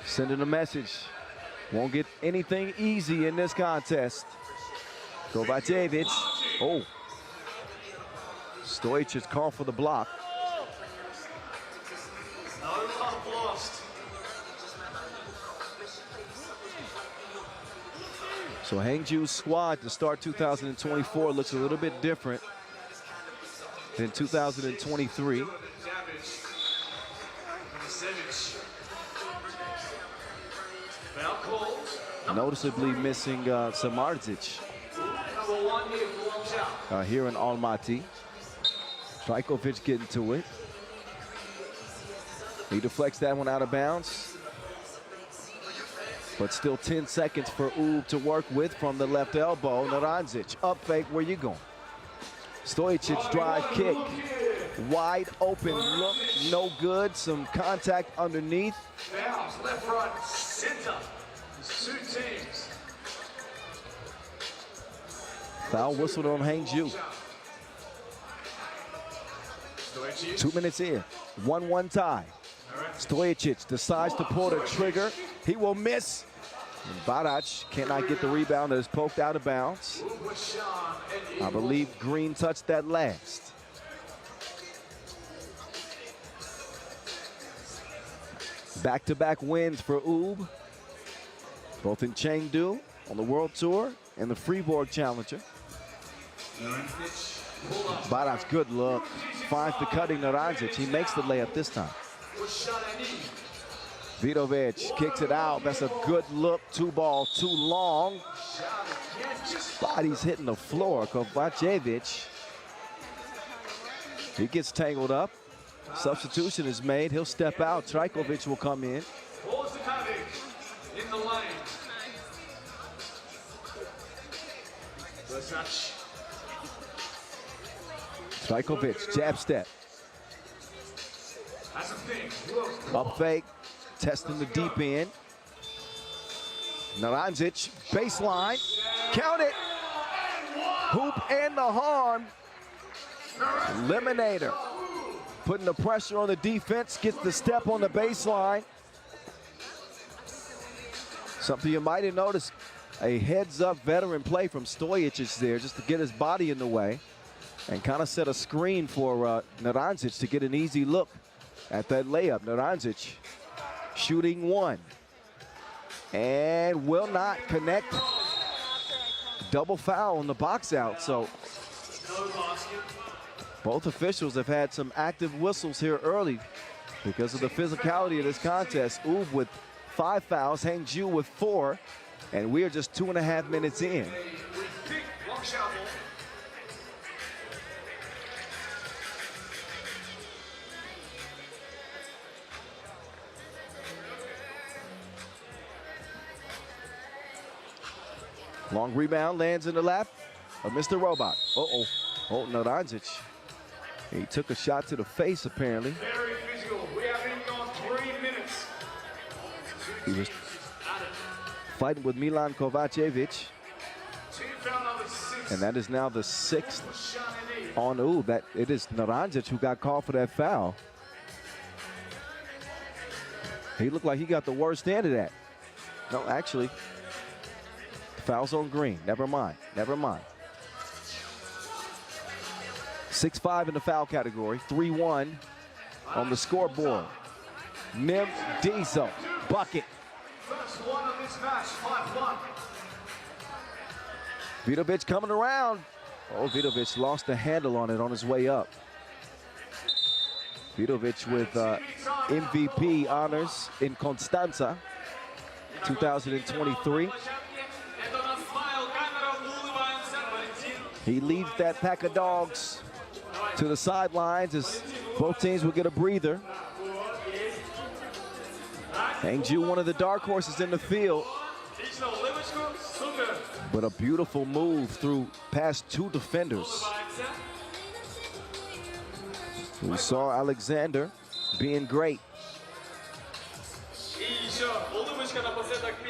sending a message. Won't get anything easy in this contest. Kovacevic. Oh. Stojic called for the block. So Hangzhou's squad to start 2024 looks a little bit different than 2023. Noticeably missing Samardzic here in Almaty. Strajkovic getting to it. He deflects that one out of bounds. But still 10 seconds for Oob to work with from the left elbow. Naranzic, up fake, where you going? Stojic drive kick. Wide open look, no good. Some contact underneath. Fouls, left, right, center. 2 teams. Foul whistled on Hangzhou. 2 minutes in, 1-1 tie. Stojic decides to pull the trigger. He will miss. And Barac cannot get the rebound that is poked out of bounds. I believe Green touched that last. Back-to-back wins for Ub, both in Chengdu on the World Tour and the Fribourg Challenger. Baras, good look. Finds the cutting Naranjic. He makes the layup this time. Vidovic kicks it out. That's a good look. 2-ball, too long. Body's hitting the floor. Kovacevic. He gets tangled up. Substitution is made. He'll step out. Trajkovic will come in. In the lane. Trajkovic, jab step. That's a thing. Up fake, testing the deep end. Naranjic, baseline, count it. Hoop and the harm. Eliminator. Putting the pressure on the defense, gets the step on the baseline. Something you might have noticed, a heads-up veteran play from Stojic there just to get his body in the way and kind of set a screen for Naranjic to get an easy look at that layup. Naranjic shooting one and will not connect. Double foul on the box out, so both officials have had some active whistles here early because of the physicality of this contest. Ub with 5 fouls, Hangzhou with 4, and we are just 2.5 minutes in. Long rebound lands in the lap of Mr. Robot. Uh-oh. Oh, Naranjic. He took a shot to the face, apparently. Very physical. We haven't gone 3 minutes. He was fighting with Milan Kovacevic. And that is now the 6th on Ub. That it is Naranjic who got called for that foul. He looked like he got the worst end of that. No, actually, foul's on Green. Never mind. Never mind. 6-5 in the foul category. 3-1 on the scoreboard. Nim Diesel. Bucket. First one of this match, 5-1. Vidovic coming around. Oh, Vidovic lost the handle on it on his way up. Vidovic with MVP honors in Constanza 2023. He leads that pack of dogs to the sidelines as both teams will get a breather. Hangzhou, one of the dark horses in the field, but a beautiful move through past 2 defenders. We saw Alexander being great.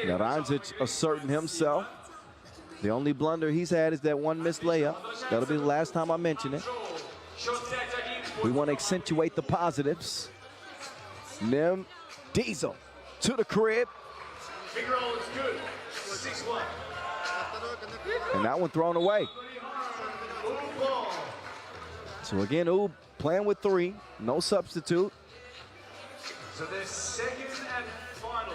Naranjic asserting himself. The only blunder he's had is that one missed layup. That'll be the last time I mention it. We want to accentuate the positives. Nim Diesel to the crib. Big roll is good. 6-1. And that one thrown away. So again, Ub playing with 3, no substitute. So their second and final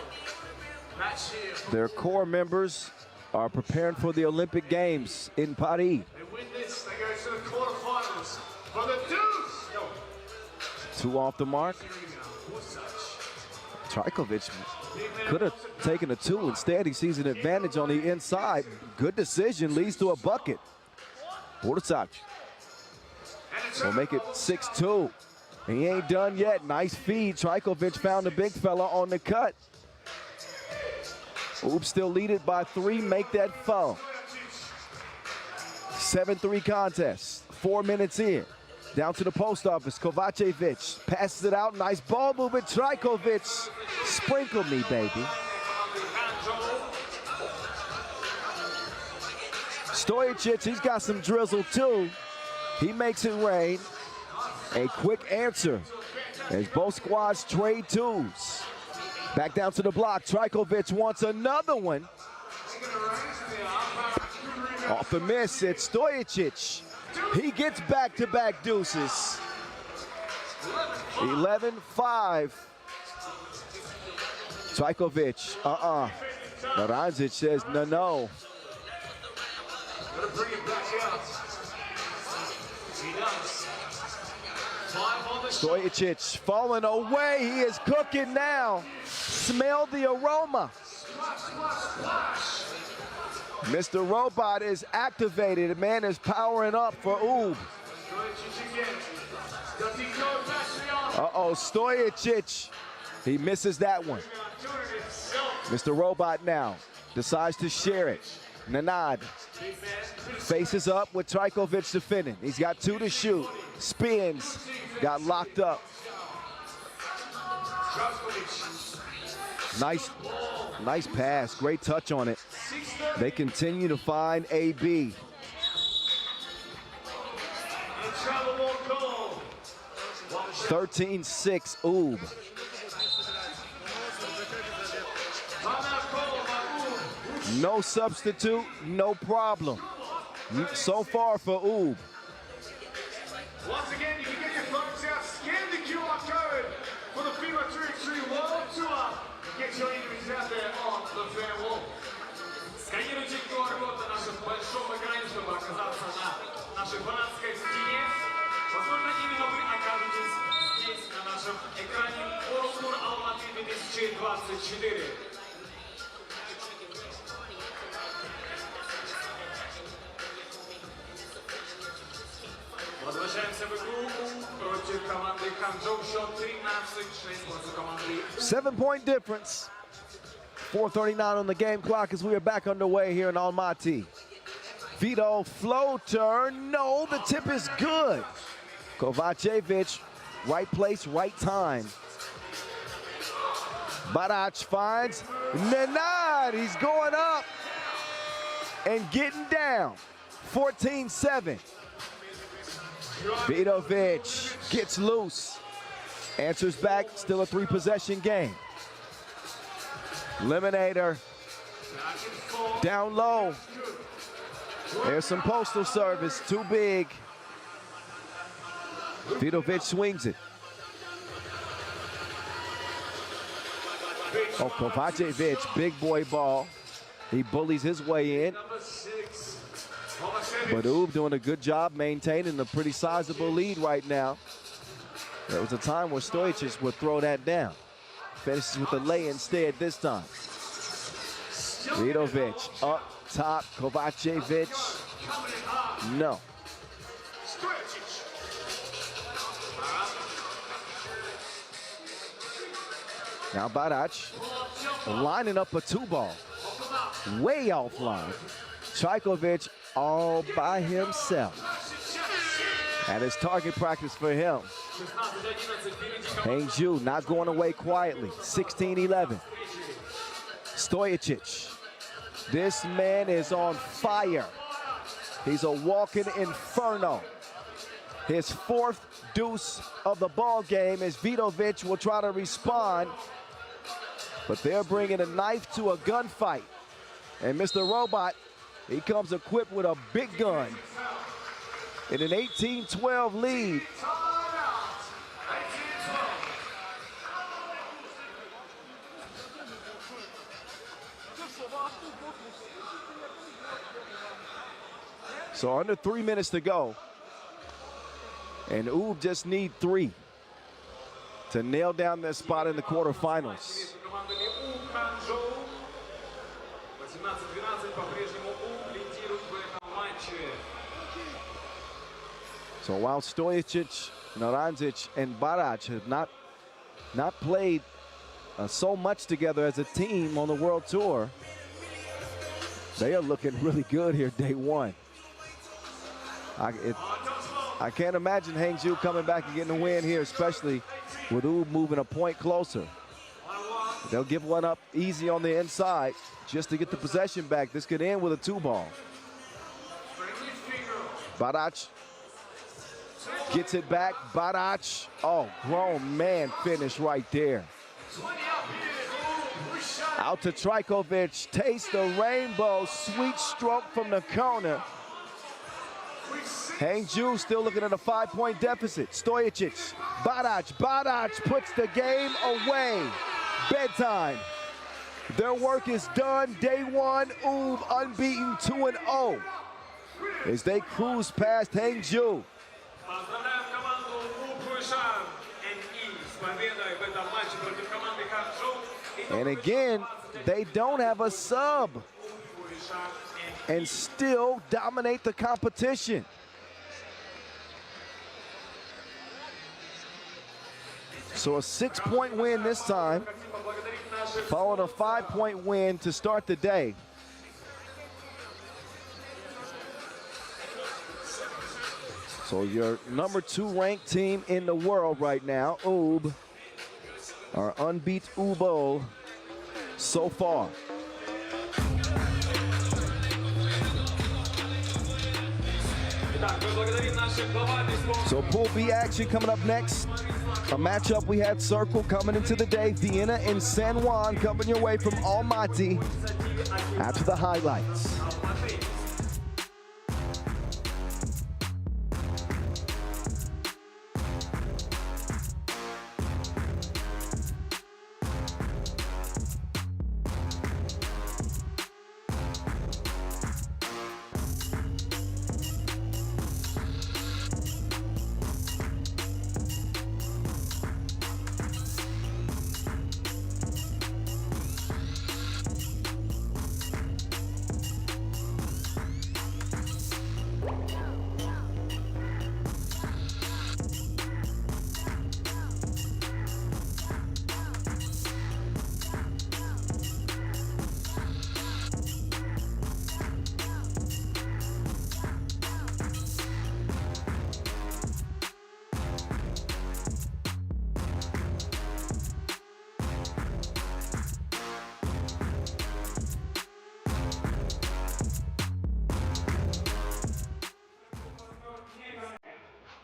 match here. Their core members are preparing for the Olympic Games in Paris. They win this, they go to the quarterfinals for the Deuce. 2 off the mark. Trajkovic could have taken a 2. Instead, he sees an advantage on the inside. Good decision, leads to a bucket. Hoptrans will make it 6-2. He ain't done yet. Nice feed. Trajkovic found the big fella on the cut. Ub still lead it by 3. Make that foul. 7-3 contest. 4 minutes in. Down to the post office. Kovacevic passes it out. Nice ball movement. Trajkovic. Sprinkle me, baby. Stojic, he's got some drizzle too. He makes it rain. A quick answer as both squads trade 2s. Back down to the block. Trajkovic wants another one. Off the miss, it's Stojic. He gets back-to-back deuces. 11-5. Trajkovic, Naranjic says no. Gotta bring it back out. He does. 5 on the Stojacic falling away. He is cooking now. Smell the aroma. Mr. Robot is activated. The man is powering up for Oob. Does he go back to the arm? Uh-oh, Stojacic. He misses that one. Mr. Robot now decides to share it. Nanad faces up with Trajkovic defending. He's got 2 to shoot. Spins, got locked up. Nice pass, great touch on it. They continue to find AB. 13-6, Oob. No substitute, no problem. So far for Oob. Once again, you can get your phones out. Scan the QR code for the FIBA 3x3 World Tour. Get your images out there on the fan wall. Сканируйте QR-код на нашем большом экране, чтобы оказаться на нашей фанатской стене. Возможно, именно вы окажетесь здесь, на нашем экране World Tour Almaty 2024. Возвращаемся в игру против команды Hangzhou. Счет 13-6 против команды. 7-point difference. 4:39 on the game clock as we are back underway here in Almaty. Vito floater, no, the tip is good. Kovacevic, right place, right time. Barac finds Nenad, he's going up and getting down. 14-7. Vidovic gets loose, answers back, still a 3-possession game. Eliminator, down low. There's some postal service, too big. Vidovic swings it. Oh, Kovacevic, big boy ball. He bullies his way in. But Oob doing a good job maintaining a pretty sizable lead right now. There was a time where Stojacic would throw that down. Finishes with a lay instead this time. Vidovic up top, Kovacevic, no. Now Barac lining up a 2-ball, way offline. Trajkovic all by himself. And it's target practice for him. Hangzhou not going away quietly, 16-11. Stojacic, this man is on fire. He's a walking inferno. His 4th deuce of the ball game as Vidovic will try to respond. But they're bringing a knife to a gunfight. And Mr. Robot, he comes equipped with a big gun in an 18-12 lead. So under 3 minutes to go. And Oob just need 3 to nail down their spot in the quarterfinals. So while Stojacic, Naranjic, and Barac have not played so much together as a team on the World Tour, they are looking really good here day one. I can't imagine Hangzhou coming back and getting a win here, especially with Oob moving a point closer. They'll give one up easy on the inside just to get the possession back. This could end with a 2-ball. Barac gets it back. Barac, oh, grown man finish right there. Out to Trajkovic, taste the rainbow, sweet stroke from the corner. Hangzhou still looking at a 5-point deficit. Stojacic, Barac puts the game away. Bedtime, Their work is done. Day one, unbeaten 2-0 as they cruise past Hangzhou. Поздравляем команду Huishan с победой в этом матче против команды Hangzhou. And again, they don't have a sub and still dominate the competition. So a 6-point win this time, followed a 5-point win to start the day. So your number 2 ranked team in the world right now, UB, are unbeat UBO so far. So Pool B action coming up next. A matchup we had circled coming into the day. Vienna and San Juan coming your way from Almaty after the highlights.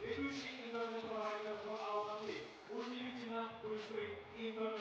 Ведущий интернет-провайдер World Tour Almaty. Удивительно быстрый интернет.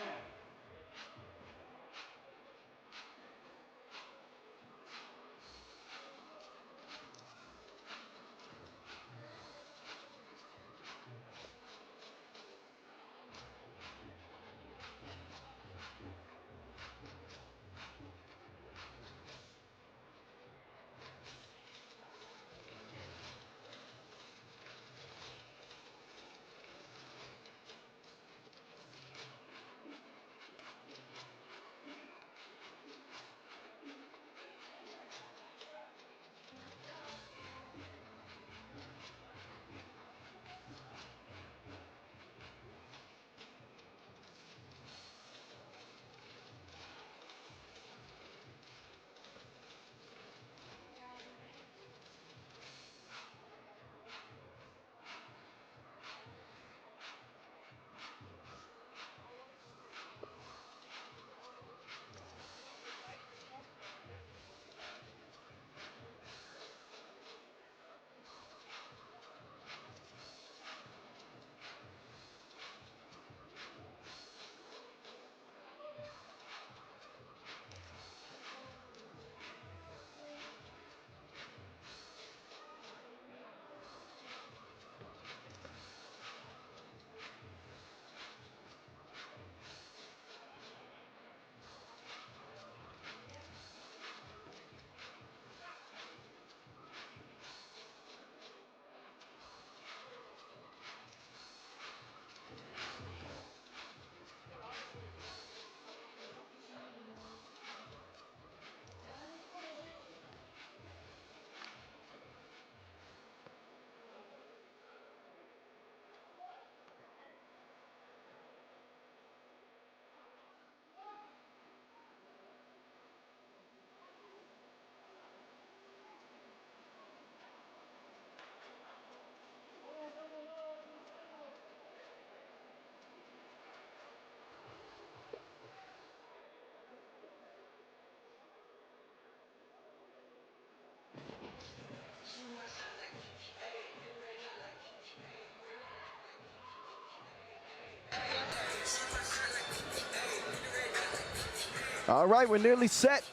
All right, we're nearly set.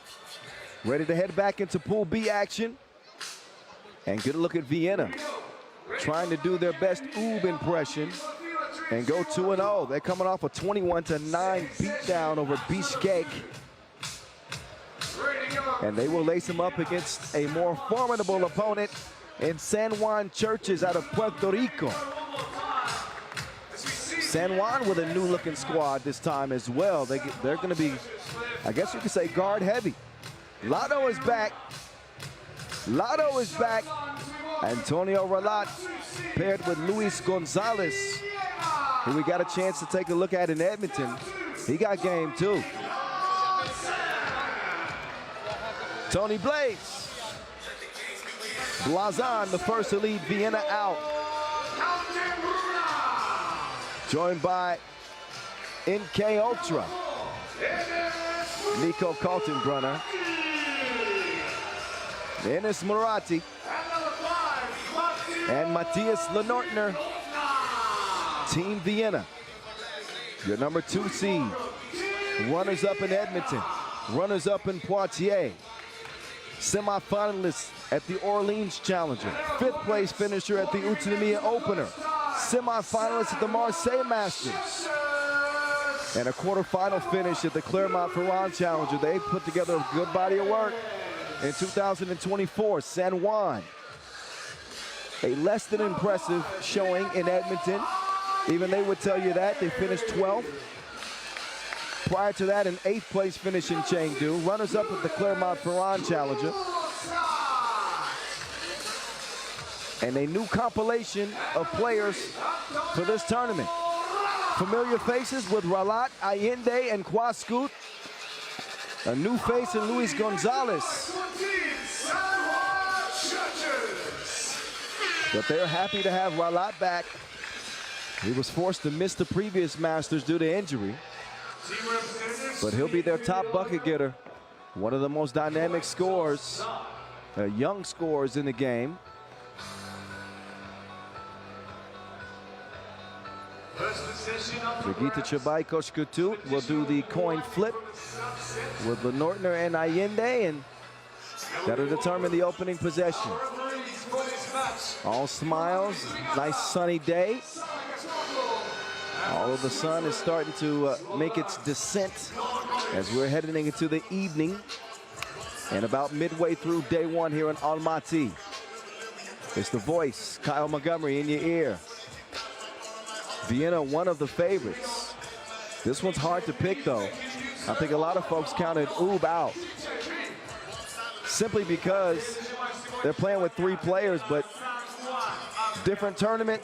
Ready to head back into Pool B action. And good look at Vienna, trying to do their best UB impression and go 2-0. They're coming off a 21-9 beatdown over Bishkek And they will lace him up against a more formidable opponent in San Juan Churches out of Puerto Rico. San Juan with a new-looking squad this time as well. They're going to be, I guess you could say, guard heavy. Lotto is back. Lotto is back. Antonio Ralat paired with Luis Gonzalez, who we got a chance to take a look at in Edmonton. He got game too. Tony Blaze. Blazan, the first to lead Vienna out. Joined by NK Ultra. Nico Kaltenbrunner. Enes Murati. And Matthias Lenortner. Team Vienna. Your number 2 seed. Runners up in Edmonton. Runners up in Poitiers. Semi-finalists at the Orleans Challenger. 5th place finisher at the Utsunomiya Opener. Semi-finalists at the Marseille Masters. And a quarterfinal finish at the Clermont-Ferrand Challenger. They put together a good body of work in 2024. San Juan. A less than impressive showing in Edmonton. Even they would tell you that. They finished 12th. Prior to that, an 8th place finish in Chengdu. Runners-up at the Clermont-Ferrand Challenger. And a new compilation of players for this tournament. Familiar faces with Ralat, Allende, and Quascut. A new face in Luis Gonzalez. But they're happy to have Ralat back. He was forced to miss the previous Masters due to injury. But he'll be their top bucket getter. One of the most dynamic scorers, young scorers in the game. Brigitte Chabai-Koshkutut will do the coin flip with Lenortner and Allende, and that'll determine the opening possession. All smiles, nice sunny day. All of the sun is starting to make its descent as we're heading into the evening and about midway through day 1 here in Almaty. It's the voice, Kyle Montgomery, in your ear. Vienna, one of the favorites. This one's hard to pick, though. I think a lot of folks counted Oob out simply because they're playing with 3 players, but different tournament,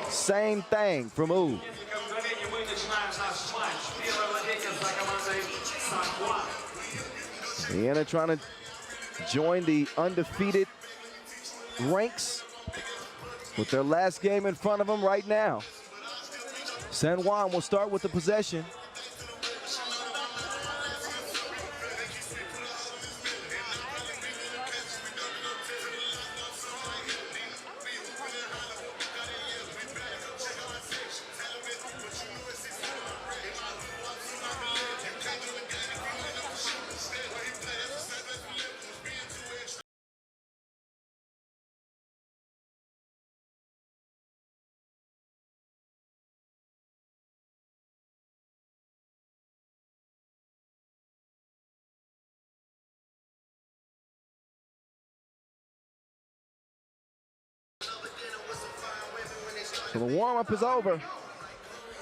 same thing from Oob. Vienna trying to join the undefeated ranks with their last game in front of them right now. San Juan will start with the possession. So the warm-up is over.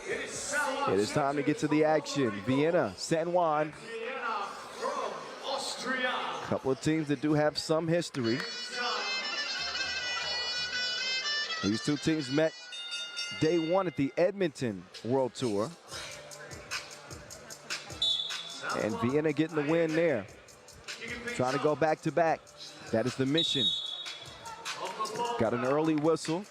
It is time to get to the action. Vienna, San Juan. A couple of teams that do have some history. These 2 teams met day 1 at the Edmonton World Tour. And Vienna getting the win there. Trying to go back-to-back. That is the mission. Got an early whistle.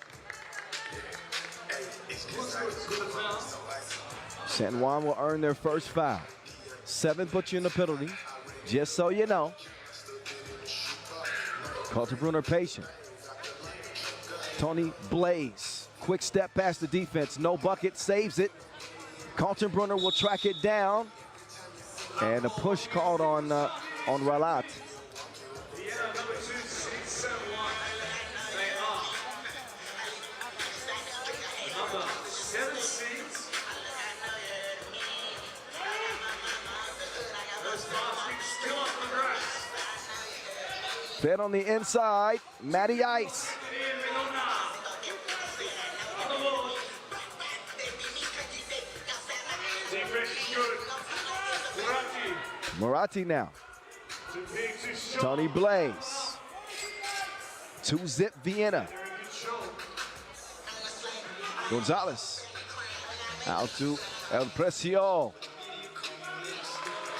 San Juan will earn their first foul. 7 puts you in the penalty, just so you know. Kaltenbrunner patient. Tony Blaze, quick step past the defense, no bucket, saves it. Kaltenbrunner will track it down. And a push called on Ralat. Still up on the ground. Fed on the inside, Matty Ice. Murati now. Tony Blaze. 2-zip Vienna. Gonzalez. Out to El Precio.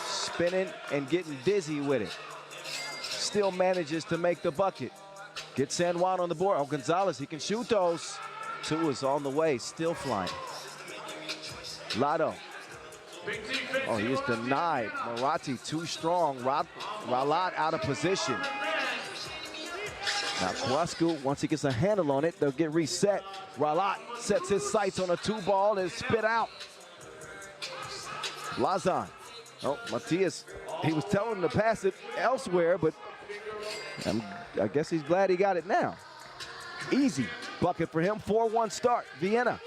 Spinning and getting dizzy with it. Still manages to make the bucket. Get San Juan on the board. Oh, Gonzalez, he can shoot those. 2 is on the way, still flying. Lotto. Oh, he is denied. Murati too strong. Ralat out of position. Now Kwasku, once he gets a handle on it, they'll get reset. Ralat sets his sights on a 2-ball and is spit out. Lausanne. Oh, Matthias, he was telling him to pass it elsewhere, but I guess he's glad he got it now. Easy bucket for him, 4-1 start, Vienna.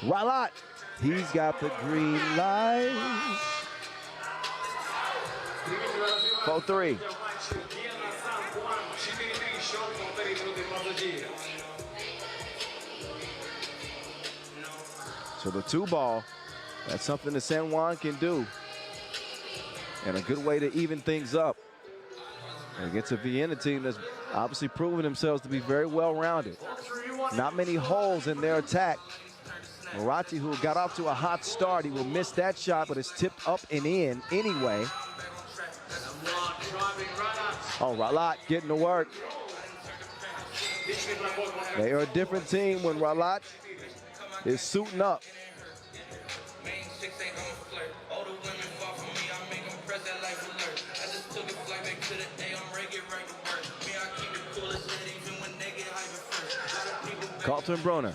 Ralat, he's got the green light. 4-3. So the 2-ball, that's something that San Juan can do. And a good way to even things up. And against a Vienna team that's obviously proven themselves to be very well-rounded. Not many holes in their attack. Murati, who got off to a hot start, he will miss that shot, but it's tipped up and in anyway. Oh, Ralat getting to work. They are a different team when Ralat is suiting up. Carlton Brunner.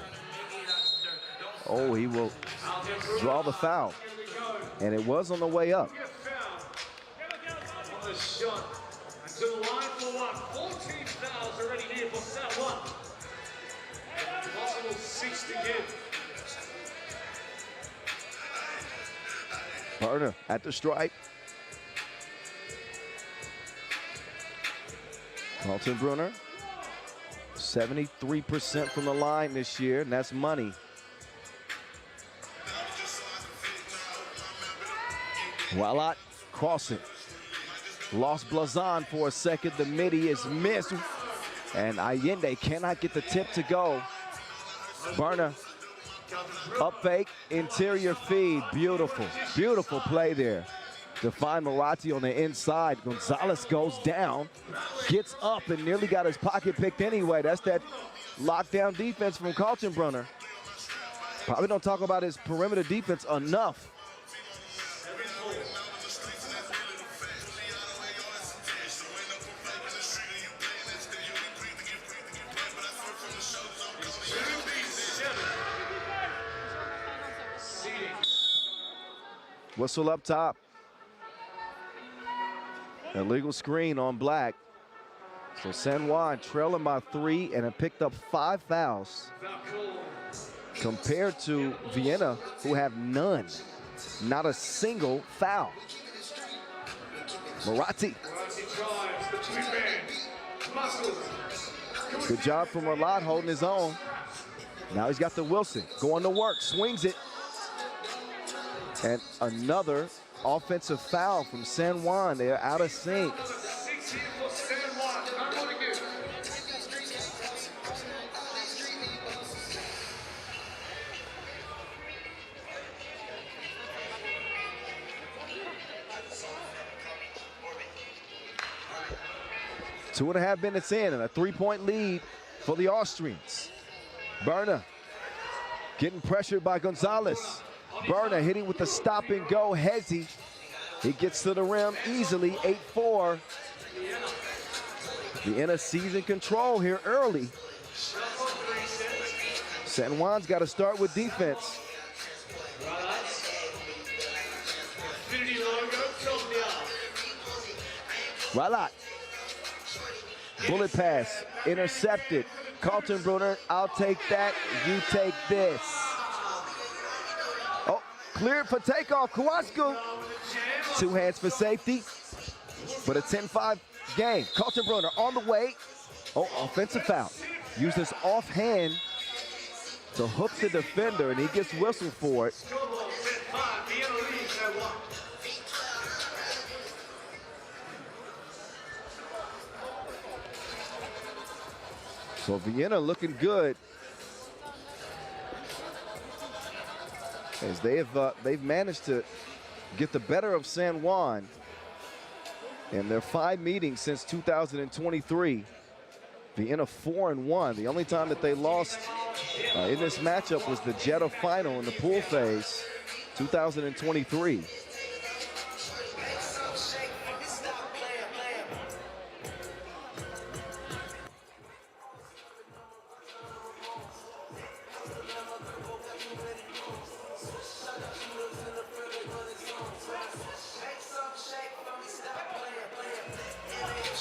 Oh, he will draw the foul. And it was on the way up. On the shot. And to the line for one. 14 fouls already here for San Juan. Possible 6 to give. Brunner at the stripe. Carlton Brunner. 73% from the line this year, and that's money. Ralat crossing. Lost Blazan for a second. The midi is missed. And Allende cannot get the tip to go. Berner up fake, interior feed. Beautiful, beautiful play there to find Murati on the inside. Gonzalez goes down, gets up and nearly got his pocket picked anyway. That's that lockdown defense from Carlton Brunner. Probably don't talk about his perimeter defense enough. Whistle up top. Illegal screen on Black. So San Juan trailing by 3 and have picked up 5 fouls compared to Vienna, who have none. Not a single foul. Murati. Good job from Ralat holding his own. Now he's got the Wilson going to work, swings it. And another offensive foul from San Juan. They are out of sync. Two and a half minutes in and a 3-point lead for the Austrians. Berner getting pressured by Gonzalez. Berner hitting with the stop and go. Hezi, he gets to the rim easily, 8-4. Vienna season control here early. San Juan's got to start with defense. Ralat. Bullet pass, intercepted. Carlton Brunner, I'll take that, you take this. Oh, cleared for takeoff, Kowalski. 2 hands for safety, but a 10-5 game. Kaltenbrunner on the way. Oh, offensive foul. Used his offhand to hook the defender, and he gets whistled for it. So Vienna looking good as they've managed to get the better of San Juan in their 5 meetings since 2023. Vienna 4-1. The only time that they lost in this matchup was the Jetta final in the pool phase, 2023.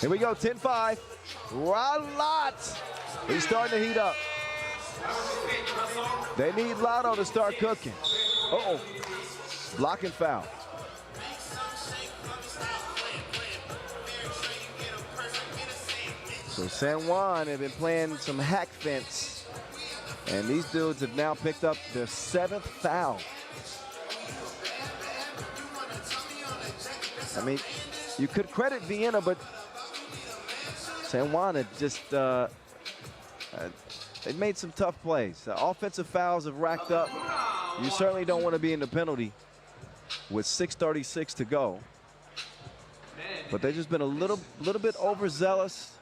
Here we go, 10-5. Ralat. He's starting to heat up. They need Lotto to start cooking. Uh-oh. Blocking foul. So San Juan have been playing some hack fence, and these dudes have now picked up their 7th foul. I mean, you could credit Vienna, but San Juan had just, they made some tough plays. Offensive fouls have racked up. You certainly don't want to be in the penalty with 6:36 to go. But they've just been a little bit overzealous,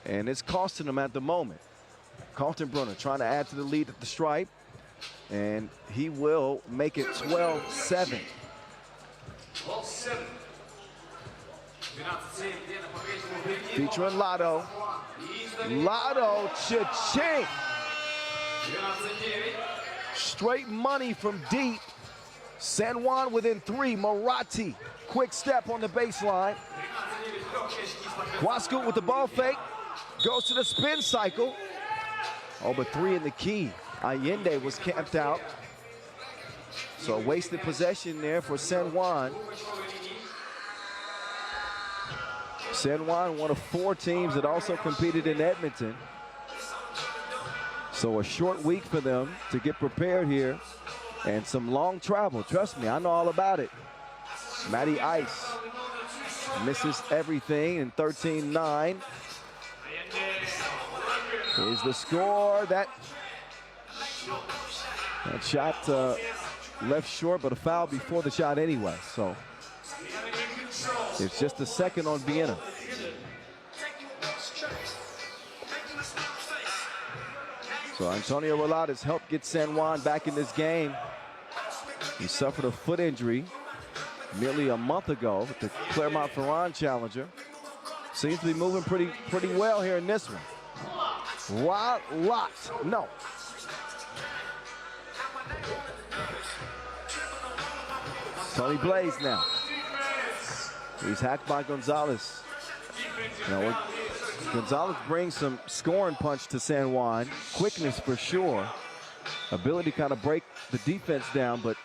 and it's costing them at the moment. Kaltenbrunner trying to add to the lead at the stripe, and he will make it 12-7. 12-7. Featuring Lotto. Lotto, cha-ching. Straight money from deep. San Juan within 3. Moratti, quick step on the baseline. Quascoot with the ball fake. Goes to the spin cycle. Oh, but 3 in the key. Allende was camped out. So a wasted possession there for San Juan. San Juan, one of 4 teams that also competed in Edmonton. So a short week for them to get prepared here, and some long travel. Trust me, I know all about it. Matty Ice misses everything in 13-9. Here's the score. That shot left short, but a foul before the shot anyway. So it's just a second on Vienna. So Antonio Ralat has helped get San Juan back in this game. He suffered a foot injury nearly a month ago with the Clermont-Ferrand challenger. Seems to be moving pretty well here in this one. Ralat, no. Tony Blaze now. He's hacked by Gonzalez. Now, Gonzalez brings some scoring punch to San Juan. Quickness for sure. Ability to kind of break the defense down, but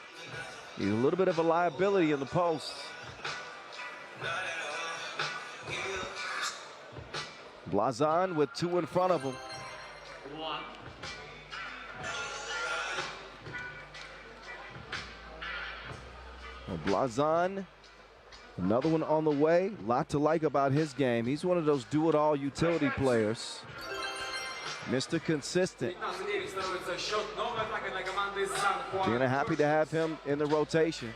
he's a little bit of a liability in the post. Blazon with 2 in front of him. Well, Blazon, another one on the way. A lot to like about his game. He's one of those do-it-all utility players. Mr. Consistent. Vienna happy to have him in the rotation.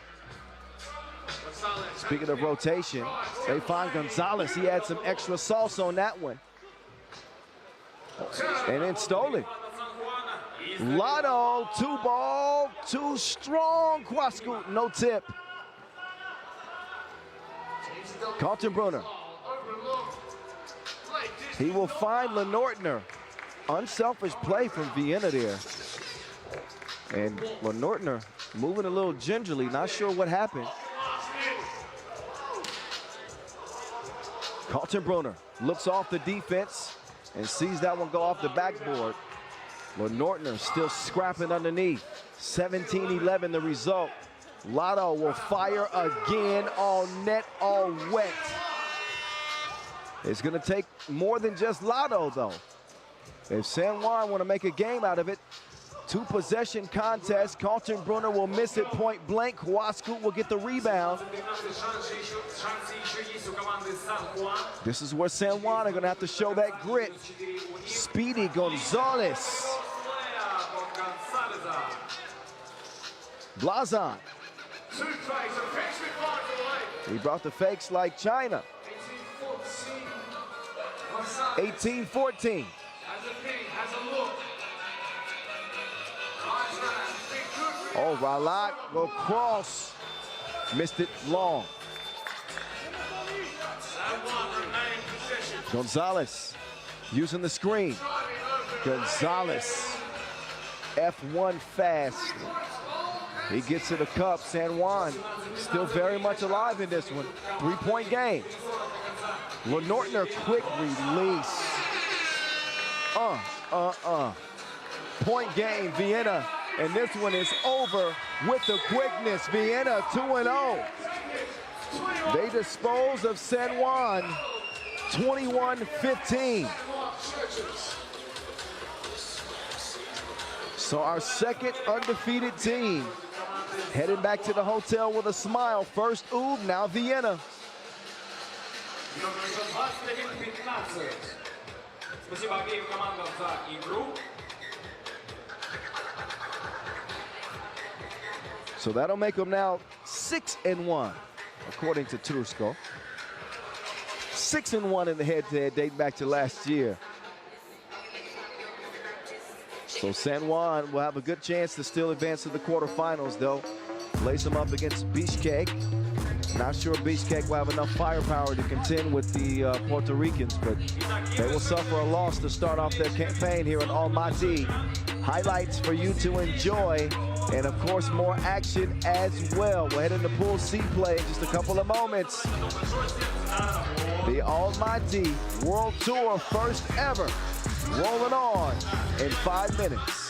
Speaking of rotation, they find Gonzalez. He had some extra sauce on that one. And then stole it. Lotto, 2 ball, 2 strong. Quascoot, no tip. Kaltenbrunner. He will find Lenortner. Unselfish play from Vienna there. And Lenortner moving a little gingerly, not sure what happened. Kaltenbrunner looks off the defense and sees that one go off the backboard. Lenortner still scrapping underneath. 17-11 the result. Lotto will fire again, all net, all wet. It's gonna take more than just Lotto though. If San Juan want to make a game out of it, 2-possession contest. Kaltenbrunner will miss it point blank. Huascu will get the rebound. This is where San Juan are gonna have to show that grit. Speedy Gonzalez. Blazon. He brought the fakes like China. 18-14. Oh, Ralat will cross. Missed it long. Gonzalez using the screen. Gonzalez, F1 fast. He gets to the cup. San Juan still very much alive in this one. 3-point game. Lenortner, quick release. Point game, Vienna. And this one is over with the quickness. Vienna 2-0. They dispose of San Juan 21-15. So our second undefeated team heading back to the hotel with a smile. First Ub, now Vienna. So that'll make them now 6-1, according to Tursko. 6-1 in the head-to-head dating back to last year. So San Juan will have a good chance to still advance to the quarterfinals, though. Lace them up against Bishkek. Not sure Bishkek will have enough firepower to contend with the Puerto Ricans, but they will suffer a loss to start off their campaign here in Almaty. Highlights for you to enjoy, and of course more action as well. We'll head into Pool C play in just a couple of moments. The Almaty World Tour first ever, rolling on in 5 minutes.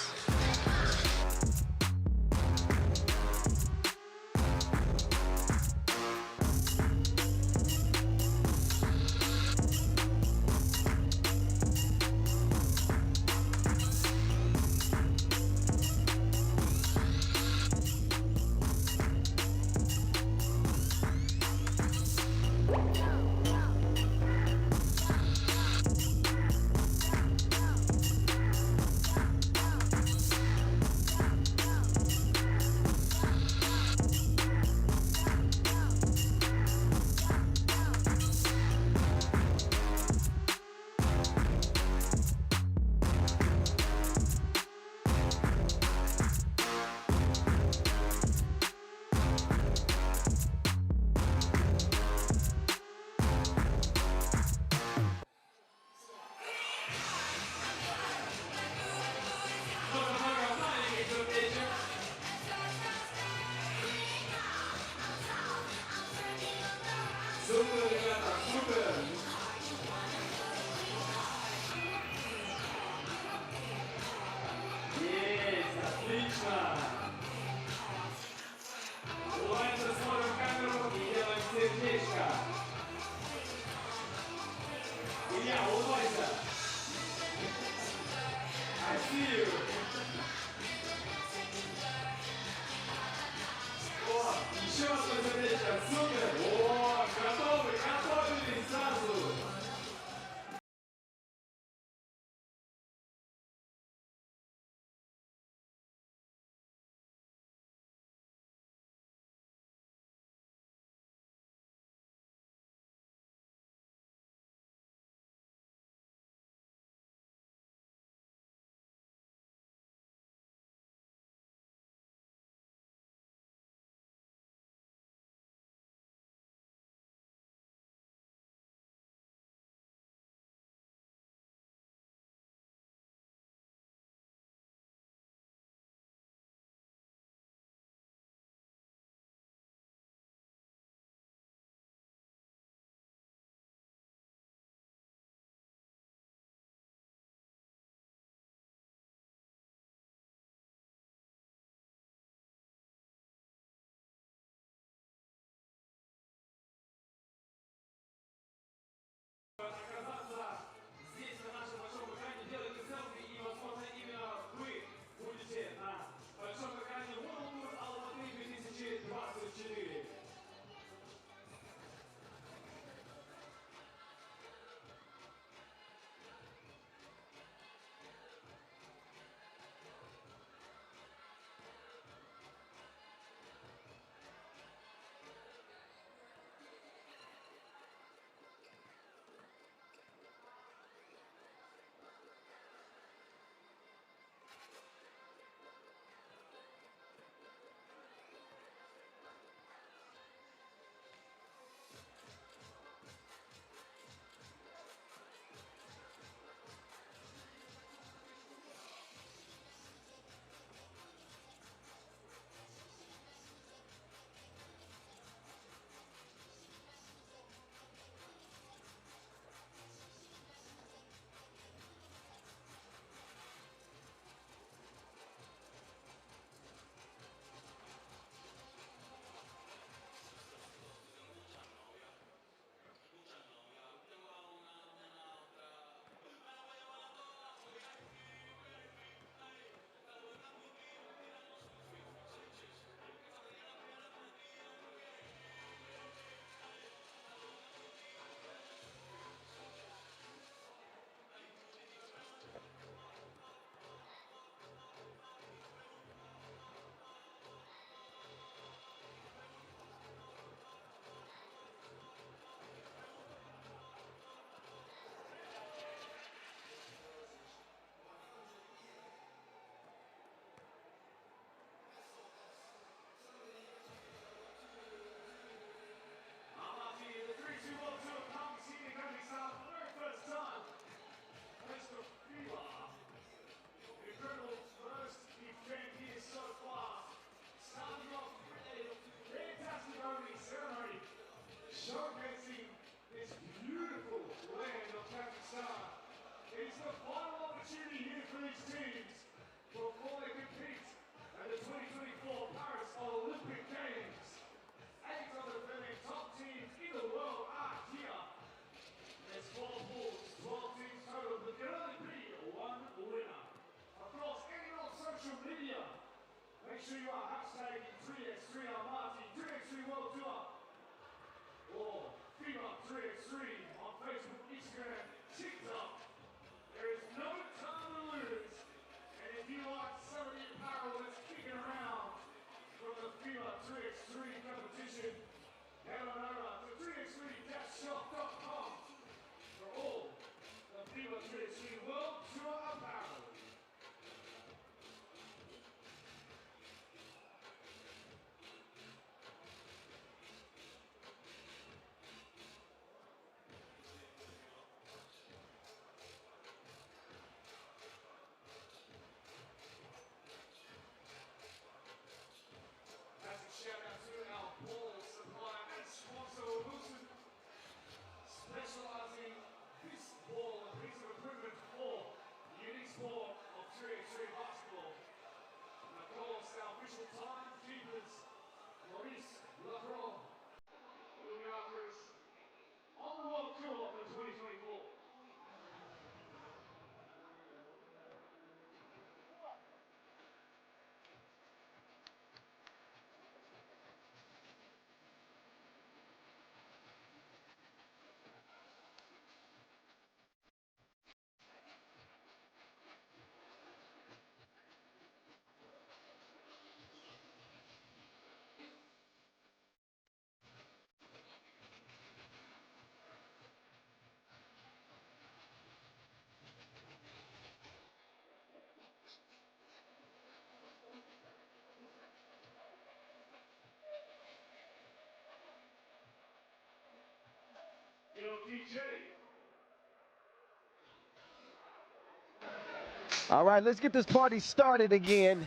All right, let's get this party started again.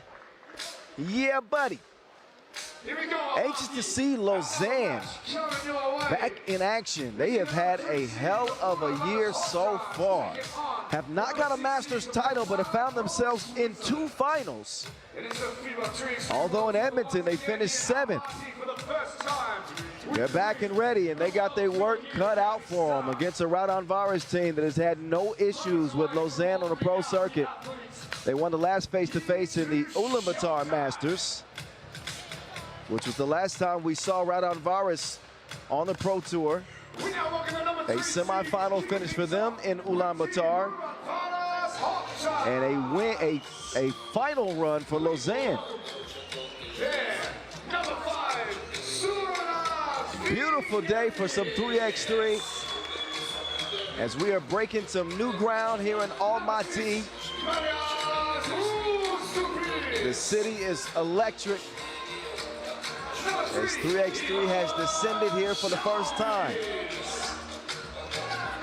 Yeah, buddy. Here we go. Anxious to see Lausanne back in action. They have had a hell of a year so far. Have not got a Masters title, but have found themselves in 2 finals. Although in Edmonton, they finished 7th. They're back and ready, and they got their work cut out for them against a Raudondvaris team that has had no issues with Lausanne on the pro circuit. They won the last face-to-face in the Ulaanbaatar Masters, which was the last time we saw Raudondvaris on the Pro Tour. A semifinal finish for them in Ulaanbaatar, and a final run for Lausanne. Beautiful day for some 3x3 as we are breaking some new ground here in Almaty. The city is electric as 3x3 has descended here for the first time.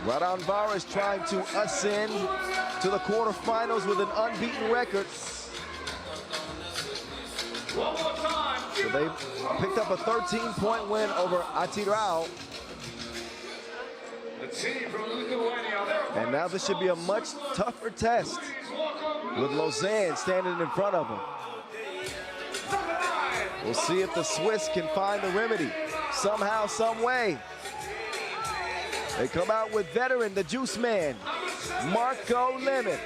Raudondvaris trying to ascend to the quarterfinals with an unbeaten record. So they picked up a 13-point win over Atyrau. And now this should be a much tougher test with Lausanne standing in front of them. We'll see if the Swiss can find the remedy somehow, some way. They come out with veteran, the juice man, Marco Lemon.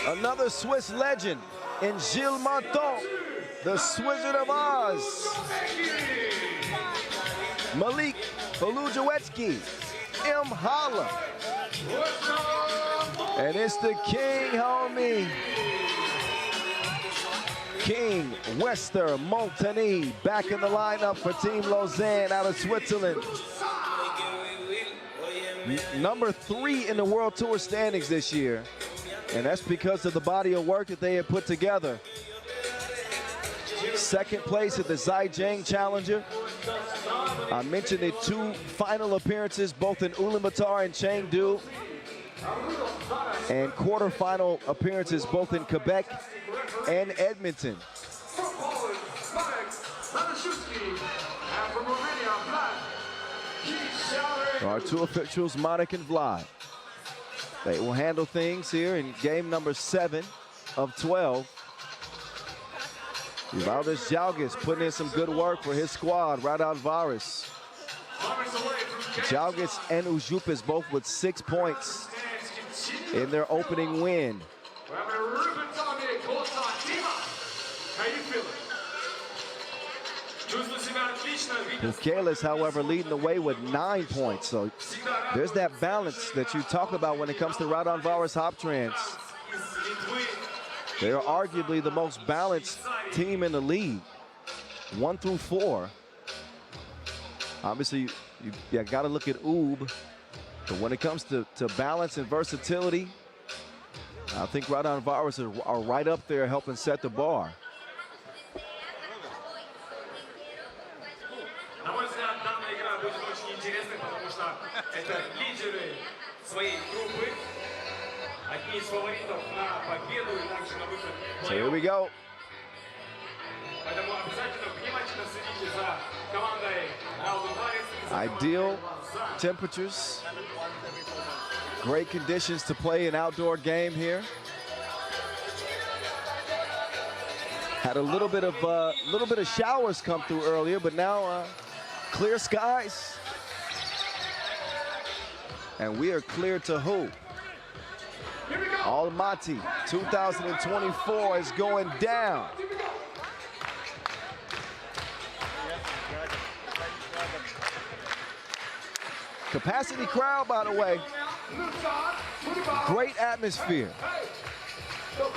Another Swiss legend in Gilles Martin, the Wizard of Oz. Malik Falujawetsky, M. Holla. And it's the king, homie. King Wester Montagny back in the lineup for Team Lausanne out of Switzerland. Number 3 in the World Tour standings this year. And that's because of the body of work that they have put together. 2nd place at the Zhejiang Challenger. I mentioned the 2 final appearances, both in Ulaanbaatar and Chengdu. And quarterfinal appearances both in Quebec and Edmonton. Our 2 officials, Monik and Vlad. They will handle things here in game number 7 of 12. Valdez Jalgis putting in some good work for his squad, Raudondvaris. Jalgis and Ujupis both with 6 points in their opening win. Bukelis, however, leading the way with 9 points. So there's that balance that you talk about when it comes to Raudondvaris Hoptrans. They are arguably the most balanced team in the league, 1 through 4. Obviously, you got to look at Oob. But when it comes to balance and versatility, I think Raudondvaris are right up there helping set the bar. So here we go. Ideal temperatures, great conditions to play an outdoor game here. Had a little bit of showers come through earlier, but now clear skies. And we are clear to hoop. Almaty 2024 is going down. Capacity crowd, by the way. Great atmosphere. So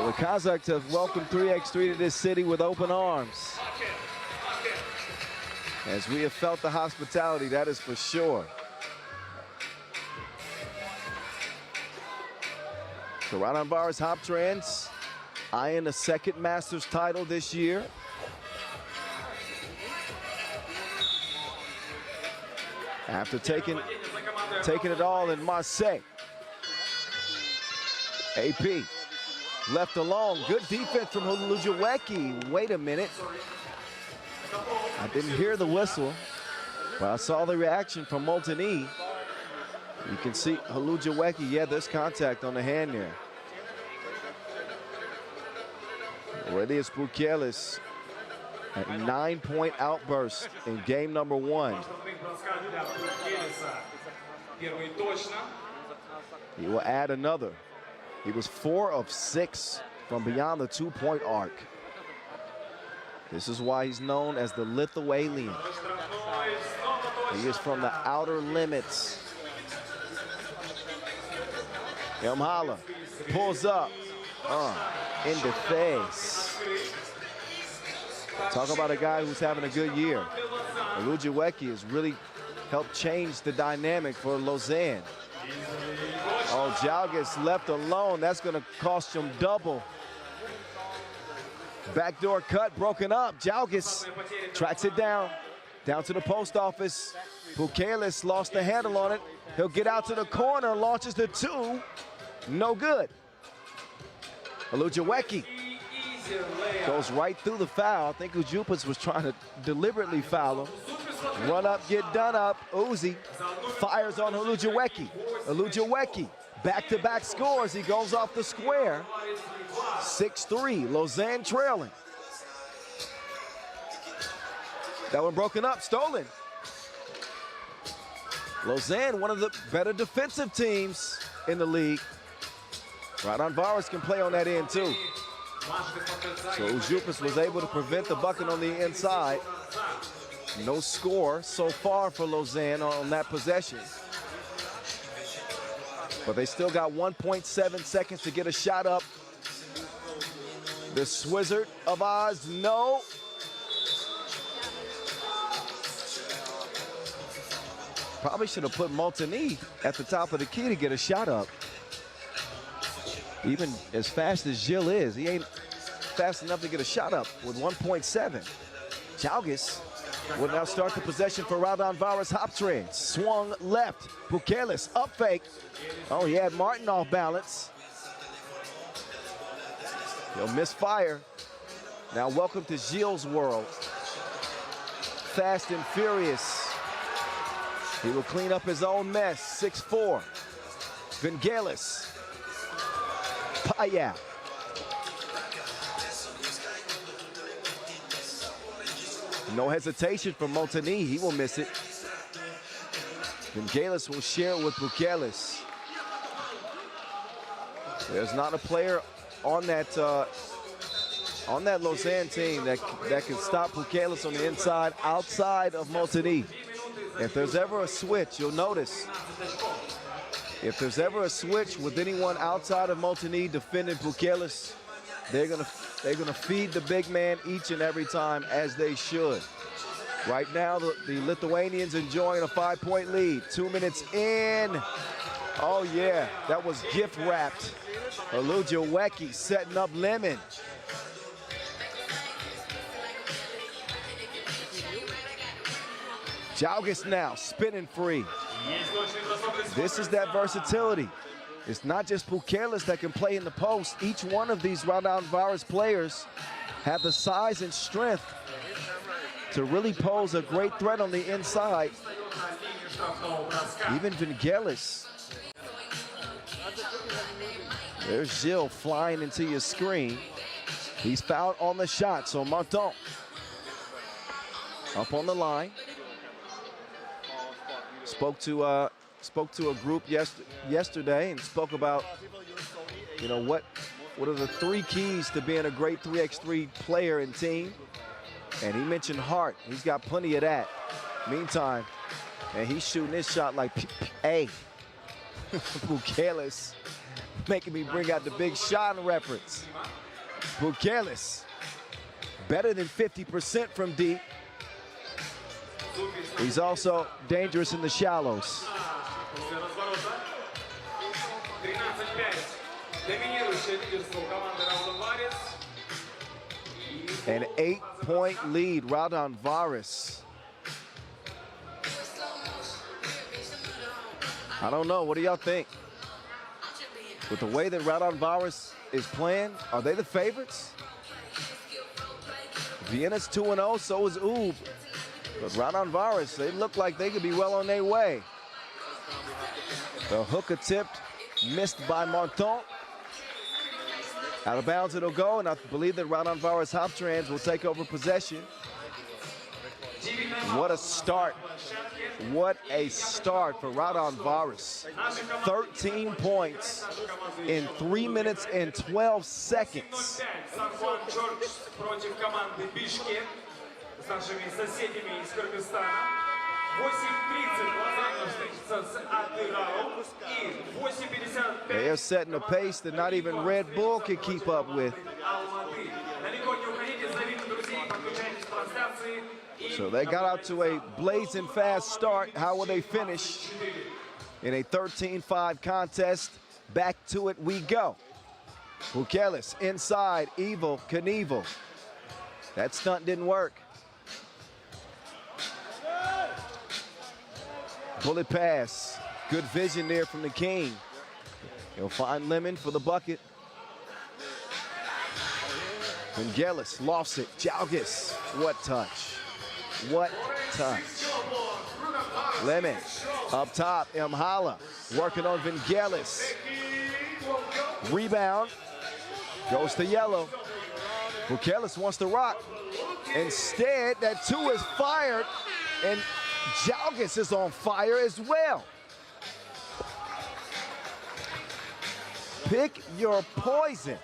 the Kazakhs have welcomed 3x3 to this city with open arms. As we have felt the hospitality, that is for sure. So Raudondvaris Hoptrans eyeing a 2nd Masters title this year. After taking it all in Marseille. AP left alone. Good defense from Huludziecki. Wait a minute. I didn't hear the whistle, but I saw the reaction from Molteni. You can see Huludziecki, yeah, there's contact on the hand there. Radius Bukelis at 9-point outburst in game number 1. He will add another. He was 4 of 6 from beyond the 2-point arc. This is why he's known as the Lithuanian. He is from the outer limits. Elmhala pulls up. In the face. Talk about a guy who's having a good year. Huludziecki has really helped change the dynamic for Lausanne. Oh, Jalgis left alone. That's going to cost him double. Backdoor cut broken up. Jalgis tracks it down to the post office. Bukelis lost the handle on it. He'll get out to the corner, launches the 2. No good. Huludziecki goes right through the foul. I think Ujupas was trying to deliberately foul him. Run up, get done up. Uzi fires on Huludziecki. Huludziecki back-to-back scores. He goes off the square. 6-3, Lausanne trailing. That one broken up, stolen. Lausanne, one of the better defensive teams in the league. Raudondvaris can play on that end too. So Ujupas was able to prevent the bucket on the inside. No score so far for Lausanne on that possession. But they still got 1.7 seconds to get a shot up. The Swizzard of Oz, no. Probably should have put Molteni at the top of the key to get a shot up. Even as fast as Gilles is, he ain't fast enough to get a shot up with 1.7. Jalgis will now start the possession for Raudondvaris. Hoptrans swung left. Bukelis up fake. Oh, he had Martin off balance. He'll misfire. Now welcome to Gilles' world. Fast and furious. He will clean up his own mess. 6'4". Vangelis. Paya. No hesitation from Molteni. He will miss it. Vangelis will share it with Bukelis. There's not a player on that Lausanne team that can stop Bukelis on the inside, outside of Molteni. If there's ever a switch, you'll notice. If there's ever a switch with anyone outside of Molteni defending Bukelis, they're gonna feed the big man each and every time, as they should. Right now, the Lithuanians enjoying a 5-point lead. 2 minutes in. Oh yeah, that was gift wrapped. Huludziecki setting up Lemon. Jalgis now spinning free. This is that versatility. It's not just Bukelis that can play in the post. Each one of these Raudondvaris players have the size and strength to really pose a great threat on the inside. Even Vangelis. There's Gilles flying into your screen. He's fouled on the shot, so Martin up on the line. Spoke to a group yesterday and spoke about, you know, what are the 3 keys to being a great 3x3 player and team. And he mentioned heart. He's got plenty of that. Meantime, and he's shooting his shot like, hey, Bukelis making me bring out the big shot reference. Bukelis, better than 50% from deep. He's also dangerous in the shallows. An 8-point lead, Raudondvaris. I don't know. What do y'all think? With the way that Raudondvaris is playing, are they the favorites? Vienna's 2-0, so is Ub. But Raudondvaris, they look like they could be well on their way. The hook attempt missed by Martin. Out of bounds it'll go, and I believe that Raudondvaris Hoptrans will take over possession. What a start. What a start for Raudondvaris. 13 points in 3 minutes and 12 seconds. Против команды Бишкек с нашими соседями из Кыргызстана. 8:30 Лозанна встретится с Atyrau и 8:55. They are setting a pace that not even Red Bull can keep up with. Алматы. Далеко не уходите, зовите друзей, подключайтесь к трансляции. So they got out to a blazing fast start. How will they finish in a 13-5 contest? Back to it we go. Bukelis inside, Evil Knievel. That stunt didn't work. Bullet pass. Good vision there from the King. He'll find Lemon for the bucket. Vangelis lost it. Jalgis. What touch. What touch. Lemon up top. Mhala working on Vangelis. Rebound. Goes to yellow. Bukelis wants to rock. Instead, that two is fired, and Jalgis is on fire as well. Pick your poison.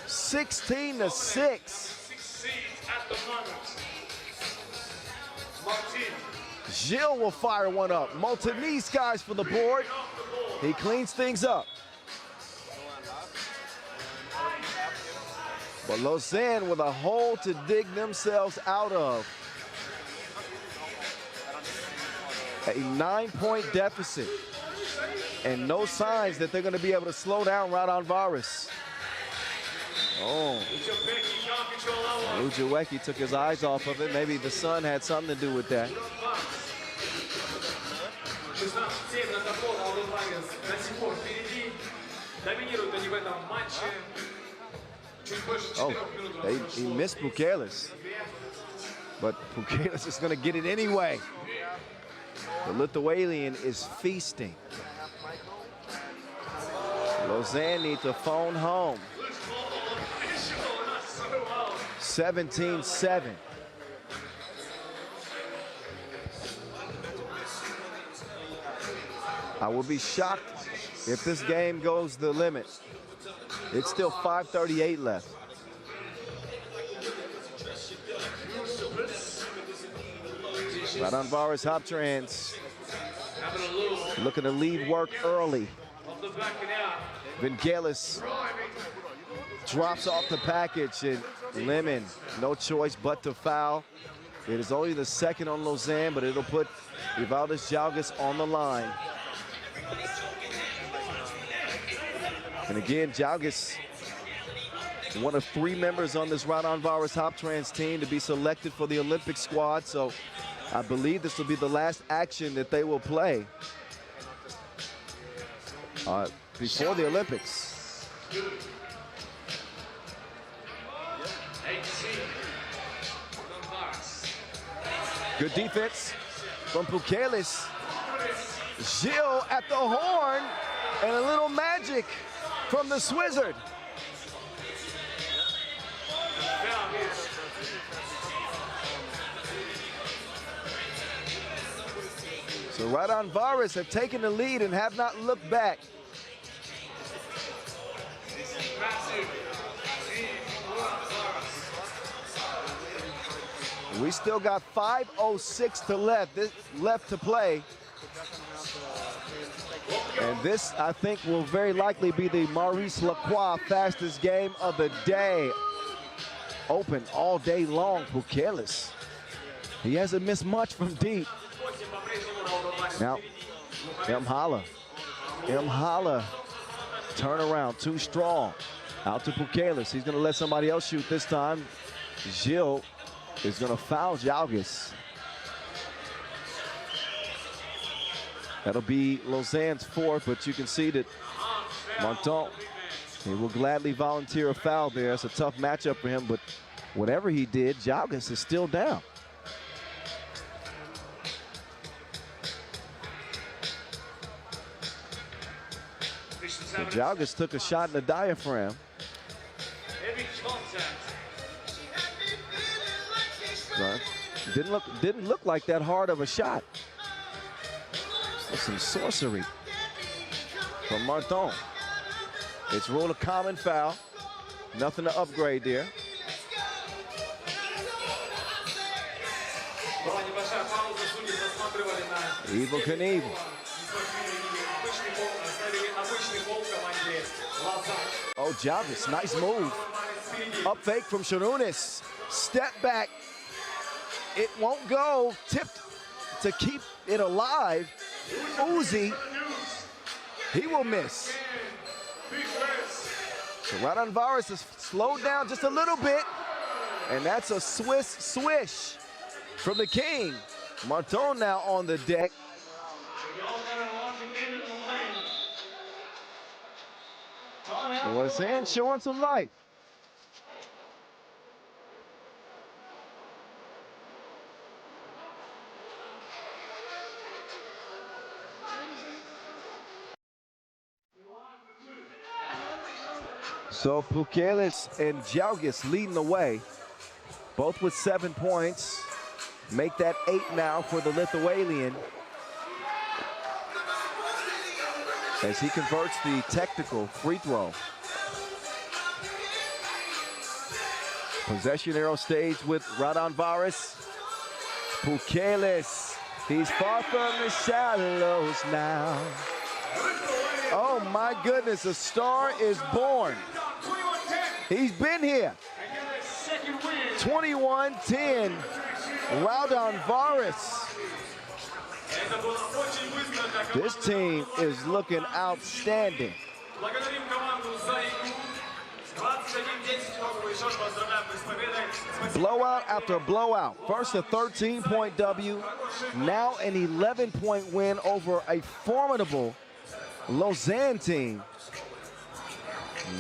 16-6. Gilles will fire one up. Multinese guys for the board. He cleans things up. But Lausanne with a hole to dig themselves out of. A 9-point deficit. And no signs that they're going to be able to slow down Raudondvaris. Oh. Ludziecki took his eyes off of it. Maybe the sun had something to do with that. Oh, he missed Bukelis. But Bukelis is going to get it anyway. The Lithuanian is feasting. Lausanne needs to phone home. 17-7. I will be shocked if this game goes the limit. It's still 5:38 left. Raudondvaris Hoptrans looking to lead work early. Vangelis drops off the package, and Lemon, no choice but to foul. It is only the second on Lausanne, but it'll put Ivaldis Jalgis on the line. And again, Jalgis, one of 3 members on this Raudondvaris Hoptrans team to be selected for the Olympic squad. So I believe this will be the last action that they will play before the Olympics. Good defense from Bukelis. Gilles at the horn, and a little magic from the Swizzard. So Raudondvaris have taken the lead and have not looked back. We still got 5:06 left to play. And this, I think, will very likely be the Maurice Lacroix fastest game of the day. Open all day long, Bukelis. He hasn't missed much from deep. Now, Mhala. Turn around, too strong. Out to Bukelis. He's going to let somebody else shoot this time. Gilles is going to foul Jalgis. That'll be Lausanne's fourth, but you can see that Martin, he will gladly volunteer a foul there. It's a tough matchup for him, but whatever he did, Jalgis is still down. So Jalgis took a shot in the diaphragm. But didn't look like that hard of a shot. That's some sorcery from Martin. It's ruled a common foul. Nothing to upgrade there. Evil Knievel. Oh, Jalgis, nice move. Up fake from Sharunis. Step back. It won't go. Tipped to keep it alive. Uzi, he will miss. So Raudondvaris has slowed down just a little bit. And that's a Swiss swish from the King. Martin now on the deck. Lausanne showing some life. So Pukelis and Jalgis leading the way, both with 7 points. Make that 8 now for the Lithuanian, as he converts the technical free throw. Possession arrow stage with Raudondvaris. Pukelis, he's far from the shallows now. Oh my goodness, a star is born. He's been here. 21-10, Raudondvaris. This team is looking outstanding. Blowout after blowout. First a 13-point W, now an 11-point win over a formidable Lausanne team.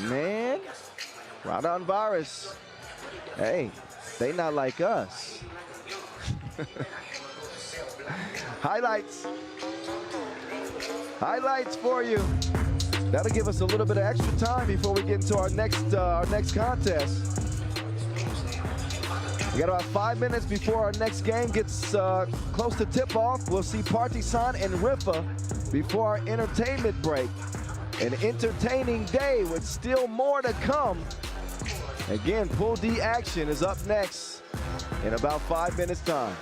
Man, Raudondvaris, hey, they not like us. Highlights for you. That'll give us a little bit of extra time before we get into our next contest. We got about 5 minutes before our next game gets close to tip-off. We'll see Partizan and Riffa before our entertainment break. An entertaining day with still more to come. Again, Pool D action is up next in about 5 minutes time.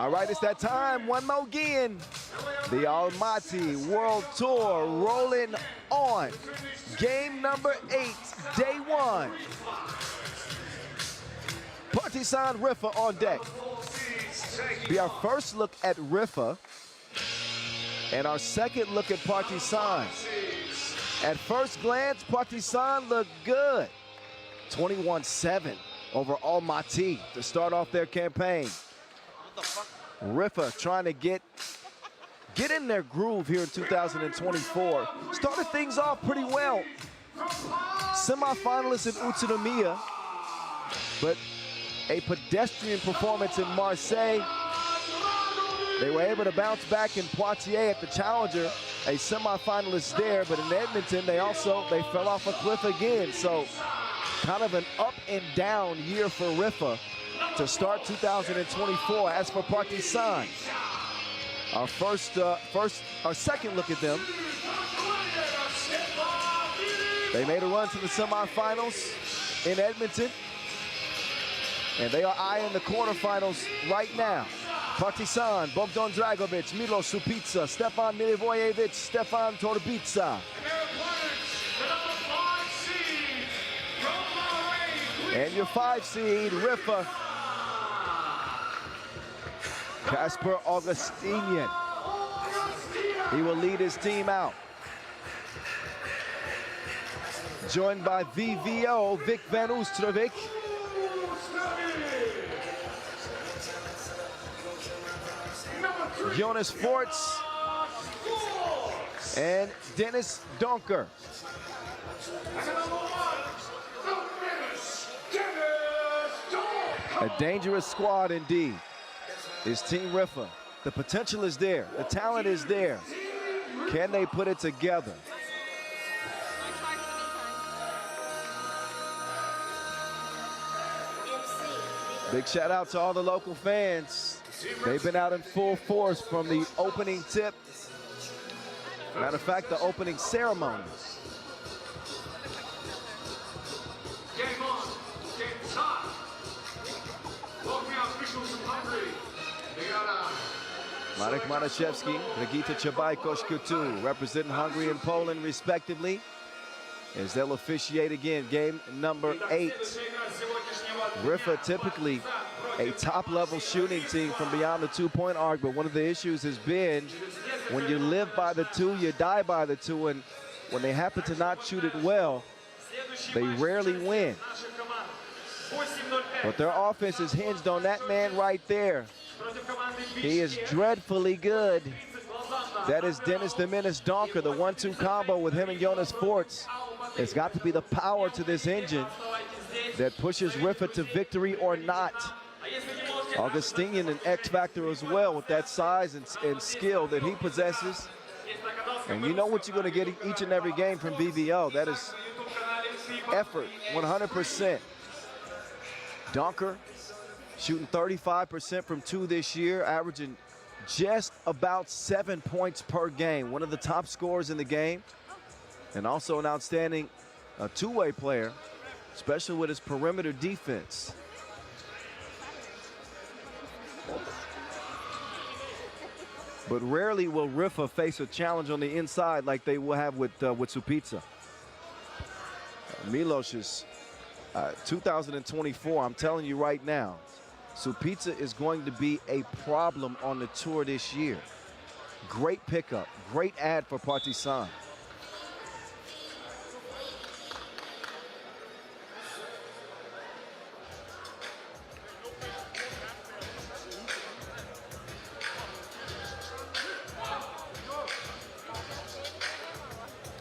All right, it's that time. One more again. The Almaty World Tour rolling on. Game number 8, day 1. Partizan Riffa on deck. Be our first look at Riffa and our second look at Partizan. At first glance, Partizan looked good. 21-7 over Almaty to start off their campaign. Riffa trying to get in their groove here in 2024. Started things off pretty well. Semi-finalists in Utsunomiya, but a pedestrian performance in Marseille. They were able to bounce back in Poitiers at the Challenger, a semi-finalist there, but in Edmonton, they fell off a cliff again. So kind of an up and down year for Riffa to start 2024. As for Partizan, our second look at them. They made a run to the semifinals in Edmonton, and they are eyeing the quarterfinals right now. Partizan, Bogdan Dragovic, Milo Supica, Stefan Milivojevic, Stefan Torbica. And your 5 seed, Riffa, Kasper Augustinian. He will lead his team out. Joined by VVO, Vic van Oosterwijk. Jonas Forts and Dennis Donker. A dangerous squad indeed is Team Riffa. The potential is there. The talent is there. Can they put it together? Big shout out to all the local fans. They've been out in full force from the opening tip. Matter of fact, the opening ceremony. Game on, game start. Welcome officials from Hungary. Marek Maraszewski, Brigitte Chabaj-Koshkutu, representing Hungary and Poland respectively, as they'll officiate again game number 8. Riffa typically a top-level shooting team from beyond the two-point arc, but one of the issues has been when you live by the 2, you die by the 2, and when they happen to not shoot it well, they rarely win. But their offense is hinged on that man right there. He is dreadfully good. That is Dennis the Menace Donker, the 1-2 combo with him and Jonas Forts. It's got to be the power to this engine that pushes Riffa to victory or not. Augustinian an X factor as well with that size and skill that he possesses. And you know what you're going to get each and every game from VVO. That is effort, 100%. Donker shooting 35% from 2 this year, averaging just about 7 points per game. One of the top scorers in the game, and also an outstanding two-way player, especially with his perimeter defense. But rarely will Riffa face a challenge on the inside like they will have with Supica. Milos' 2024, I'm telling you right now, Supica is going to be a problem on the tour this year. Great pickup, great ad for Partizan.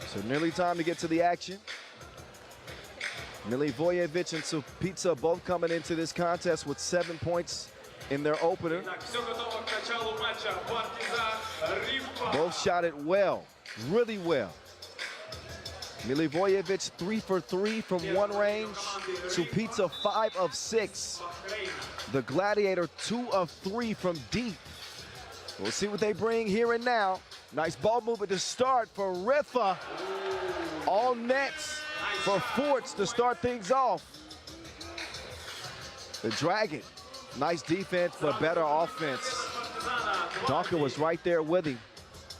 So nearly time to get to the action. Milivojevic and Supica both coming into this contest with 7 points in their opener. Both shot it well, really well. Milivojevic 3 for 3 from 1 range. Supica 5 of 6. The Gladiator 2 of 3 from deep. We'll see what they bring here and now. Nice ball movement to start for Riffa. All nets for Forts to start things off. The Dragon, nice defense, but better offense. Donker was right there with him.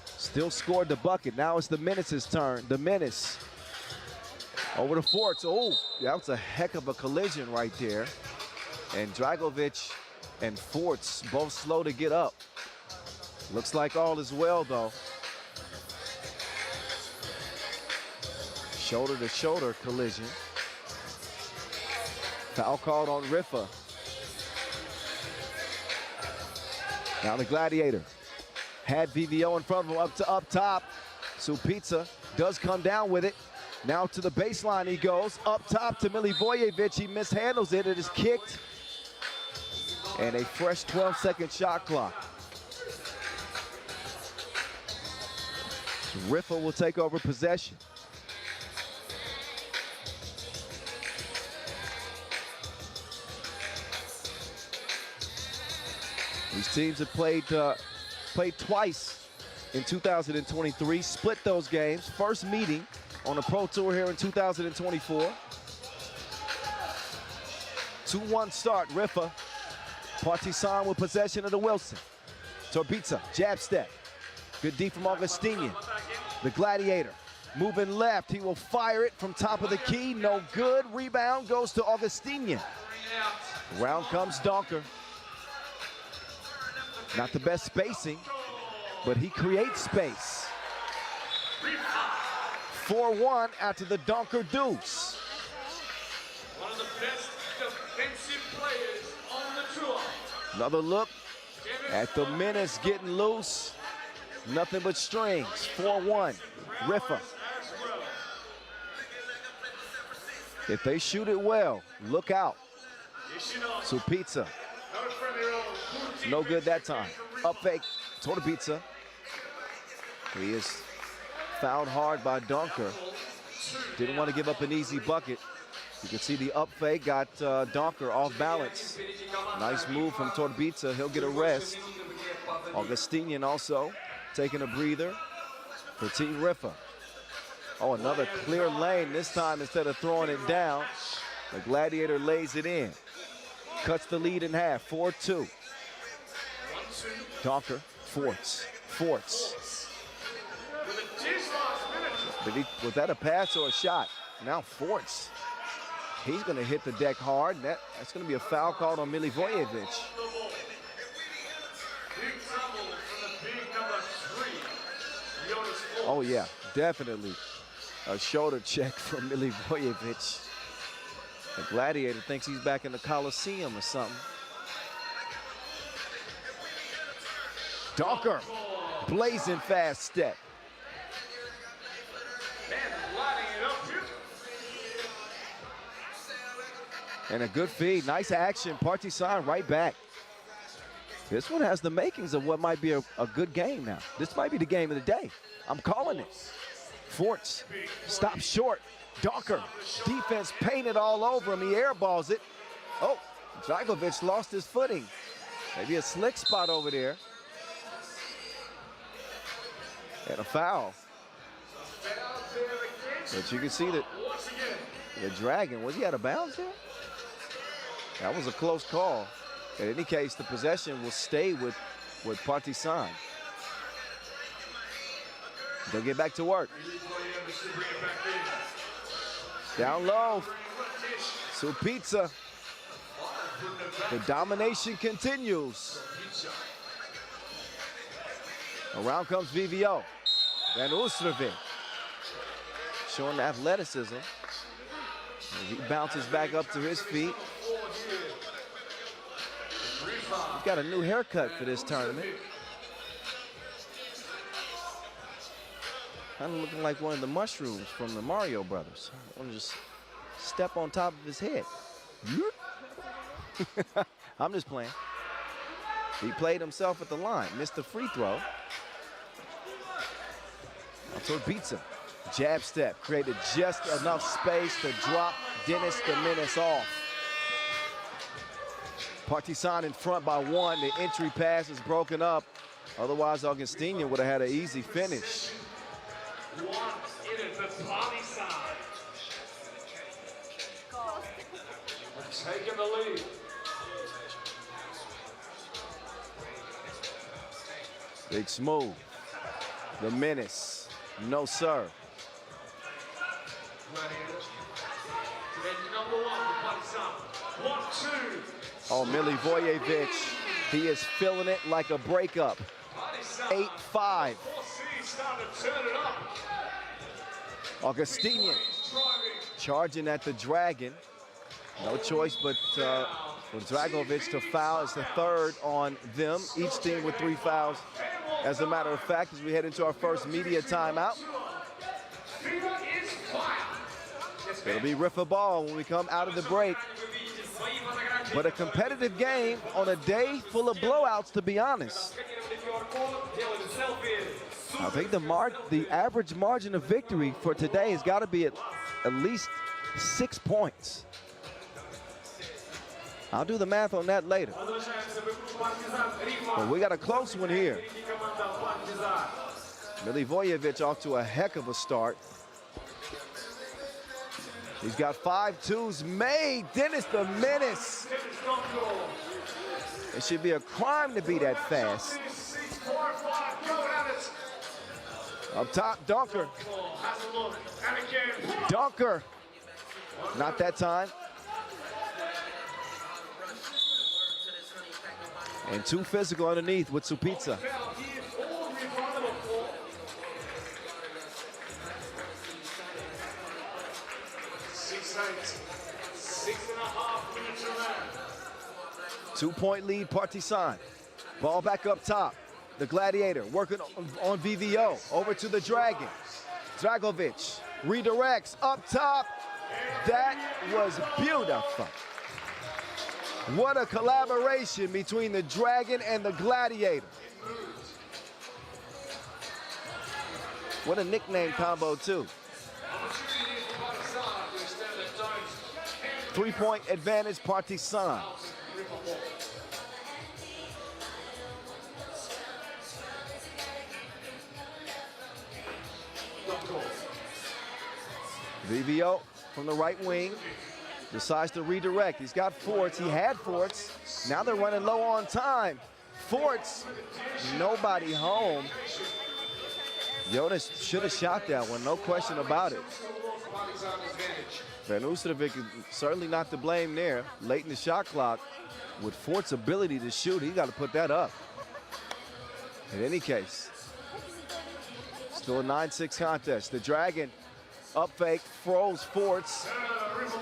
Still scored the bucket. Now it's the Menace's turn. The Menace over to Forts. Oh, that was a heck of a collision right there. And Dragovic and Forts both slow to get up. Looks like all is well though. Shoulder to shoulder collision. Foul called on Riffa. Now the Gladiator had VVO in front of him up top. Supitsa does come down with it. Now to the baseline he goes. Up top to Milivojevic. He mishandles it. It is kicked. And a fresh 12-second shot clock. Riffa will take over possession. These teams have played twice in 2023, split those games. First meeting on the Pro Tour here in 2024. 2-1 start, Riffa. Partizan with possession of the Wilson. Torbica, jab step. Good D from Augustinian. The Gladiator moving left. He will fire it from top of the key. No good. Rebound goes to Augustinian. Round comes Donker. Not the best spacing, but he creates space. 4-1 after the Donker deuce. One of the best defensive players on the tour. Another look at the Menace getting loose. Nothing but strings. 4-1. Riffa. If they shoot it well, look out. Supitsa. No good that time. Up fake. Torbica. He is fouled hard by Donker. Didn't want to give up an easy bucket. You can see the up fake got Donker off balance. Nice move from Torbica. He'll get a rest. Augustinian also taking a breather for Team Riffa. Oh, another clear lane. This time, instead of throwing it down, the Gladiator lays it in. Cuts the lead in half, 4-2. Donker, Forts. Was that a pass or a shot? Now Forts. He's going to hit the deck hard. That's going to be a foul called on Milivojevic. Oh yeah, definitely a shoulder check from Milivojevic. The Gladiator thinks he's back in the Coliseum or something. Donker, blazing fast step. And a good feed, nice action. Partizan right back. This one has the makings of what might be a good game now. This might be the game of the day. I'm calling it. Forts stops short. Donker, defense painted all over him. He airballs it. Oh, Dragovic lost his footing. Maybe a slick spot over there. And a foul. But you can see that the Dragon, was he out of bounds there? That was a close call. In any case, the possession will stay with Partizan. They'll get back to work. Down low. Supitsa. The domination continues. Around comes VVO. Van Oostrovic. Showing athleticism. As he bounces back up to his feet. He's got a new haircut for this tournament. Kind of looking like one of the mushrooms from the Mario Brothers. I want to just step on top of his head. I'm just playing. He played himself at the line, missed the free throw. Torbica, jab step, created just enough space to drop Dennis the Menace off. Partizan in front by one. The entry pass is broken up. Otherwise, Augustinian would have had an easy finish. Juan in the Partizan. Taking the lead. Big Smooth. The menace. No, sir. Number 1 for Partizan. 1-2. Oh, Milivojevic. He is feeling it like a breakup. 8-5. Augustinian charging at the Dragon. No choice but for Dragovic to foul. It's the third on them. Each team with 3 fouls. As a matter of fact, as we head into our first media timeout, it'll be Riffa ball when we come out of the break. But a competitive game on a day full of blowouts, to be honest. I think the average margin of victory for today has got to be at least 6 points. I'll do the math on that later. But we got a close one here. Milivojevic off to a heck of a start. He's got 5 twos made. Dennis the Menace. It should be a crime to be that fast. Up top, Dunker. Dunker. Not that time. And 2 physical underneath with Supitsa. Two-point lead, Partizan. Ball back up top. The Gladiator working on VVO. Over to the Dragon. Dragovic redirects up top. That was beautiful. What a collaboration between the Dragon and the Gladiator. What a nickname combo, too. 3-point advantage, Partizan. VVO from the right wing decides to redirect. He's got Forts. He had Forts. Now they're running low on time. Forts, nobody home. Jonas should have shot that one, no question about it. Van Oostervik is certainly not to blame there. Late in the shot clock, with Fort's ability to shoot, he got to put that up. In any case, still a 9-6 contest. The Dragon up fake, froze Forts.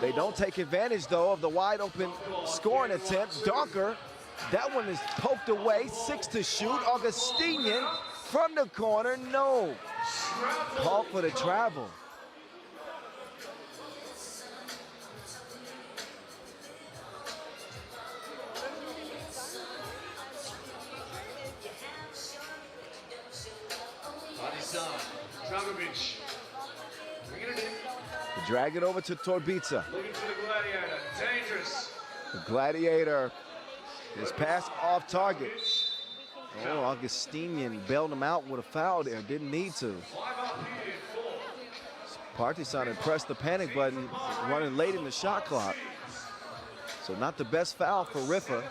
They don't take advantage, though, of the wide open scoring attempt. Dunker, that one is poked away. 6 to shoot. Augustinian from the corner, no. Call for the travel. Dragovic. Bringing it in. Drag it over to Torbica. Looking for the Gladiator. Dangerous. The Gladiator is passed off target. Oh, Augustinian bailed him out with a foul there. Didn't need to. Partizan had pressed the panic button running late in the shot clock. So not the best foul for Riffa.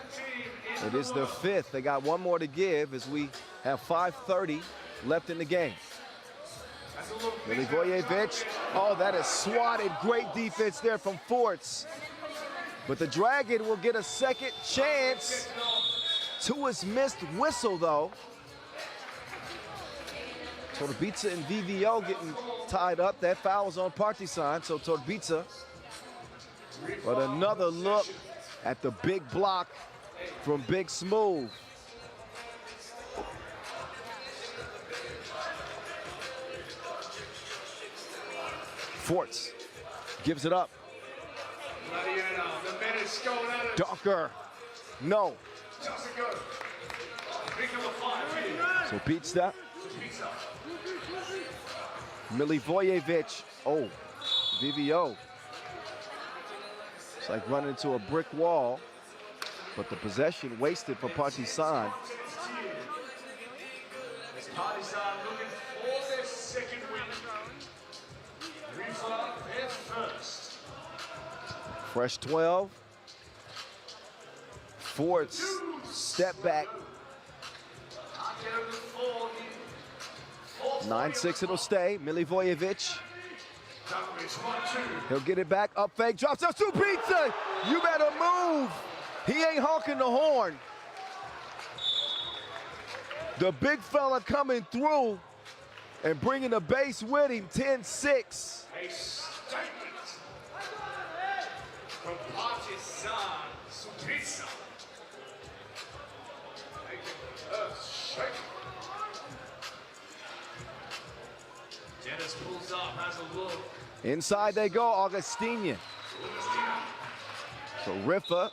It is their 5th. They got 1 more to give as we have 5:30 left in the game. Milivojevic, oh, that is swatted. Great defense there from Forts. But the Dragon will get a second chance. 2 is missed whistle, though. Torbica and VVO getting tied up. That foul was on Partizan, so Torbica. But another look at the big block from Big Smooth. Forts gives it up. Dunker, no. So beats that. Milivojevic, oh, VVO. It's like running into a brick wall, but the possession wasted for Partizan. Partizan looking for their second win. Riffa, their first. Fresh 12. Forts step back. 9-6 it'll stay. Milivojevic. He'll get it back. Up fake. Drops up to Pizza. You better move. He ain't honking the horn. The big fella coming through and bringing the base with him. 10-6. A statement from Partizan Supica. Making earth shake. Dennis pulls up, has a look. Inside they go, Augustinian. So Riffa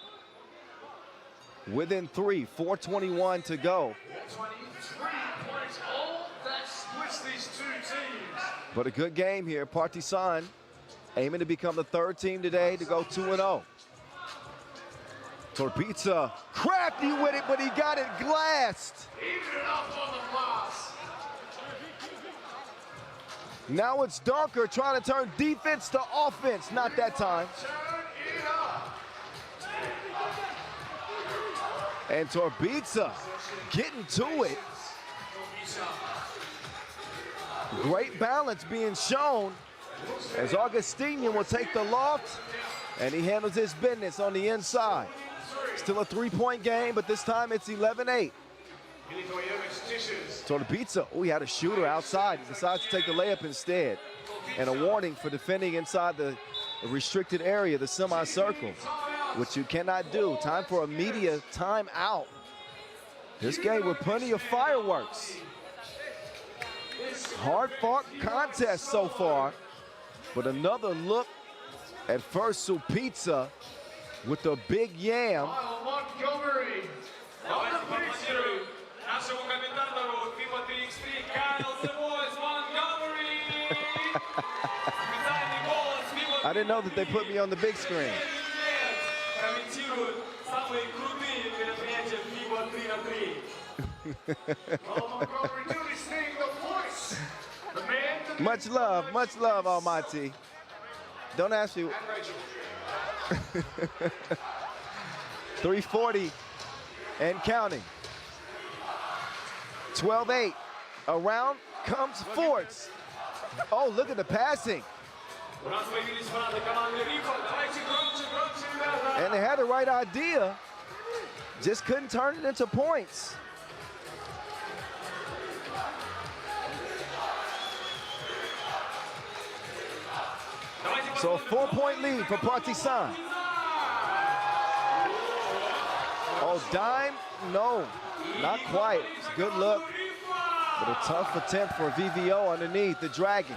within 3, 4:21 to go. 23 points, all that splits these two teams. But a good game here. Partizan aiming to become the third team today to go 2-0. Torbica crafty with it, but he got it glassed. Even it up on the pass. Now it's Donker trying to turn defense to offense. Not that time. Turn it up. And Torbica getting to it. Great balance being shown as Augustinian will take the loft and he handles his business on the inside. Still a 3-point game, but this time it's 11-8. Torbica, oh, he had a shooter outside. He decides to take the layup instead. And a warning for defending inside the restricted area, the semicircle, which you cannot do. Time for a media timeout. This game with plenty of fireworks. Hard-fought contest so far, but another look at first Supica with the big yam. Montgomery. Нашему комментатору FIBA 3x3 Kyle the Voice Montgomery. I didn't know that they put me on the big screen. Комментируют самые крутые мероприятия FIBA 3x3. Montgomery doing his thing, the voice. The man. Much love, Almaty. Don't ask me. 340 and counting. 12-8. Around comes Forts. Oh, look at the passing. У нас появились фанаты команды Riffa. Давайте громче, ребята. And they had the right idea. Just couldn't turn it into points. So a 4-point lead for Partizan. Oh, dime? No, not quite. It's a good look, but a tough attempt for VVO underneath the Dragon,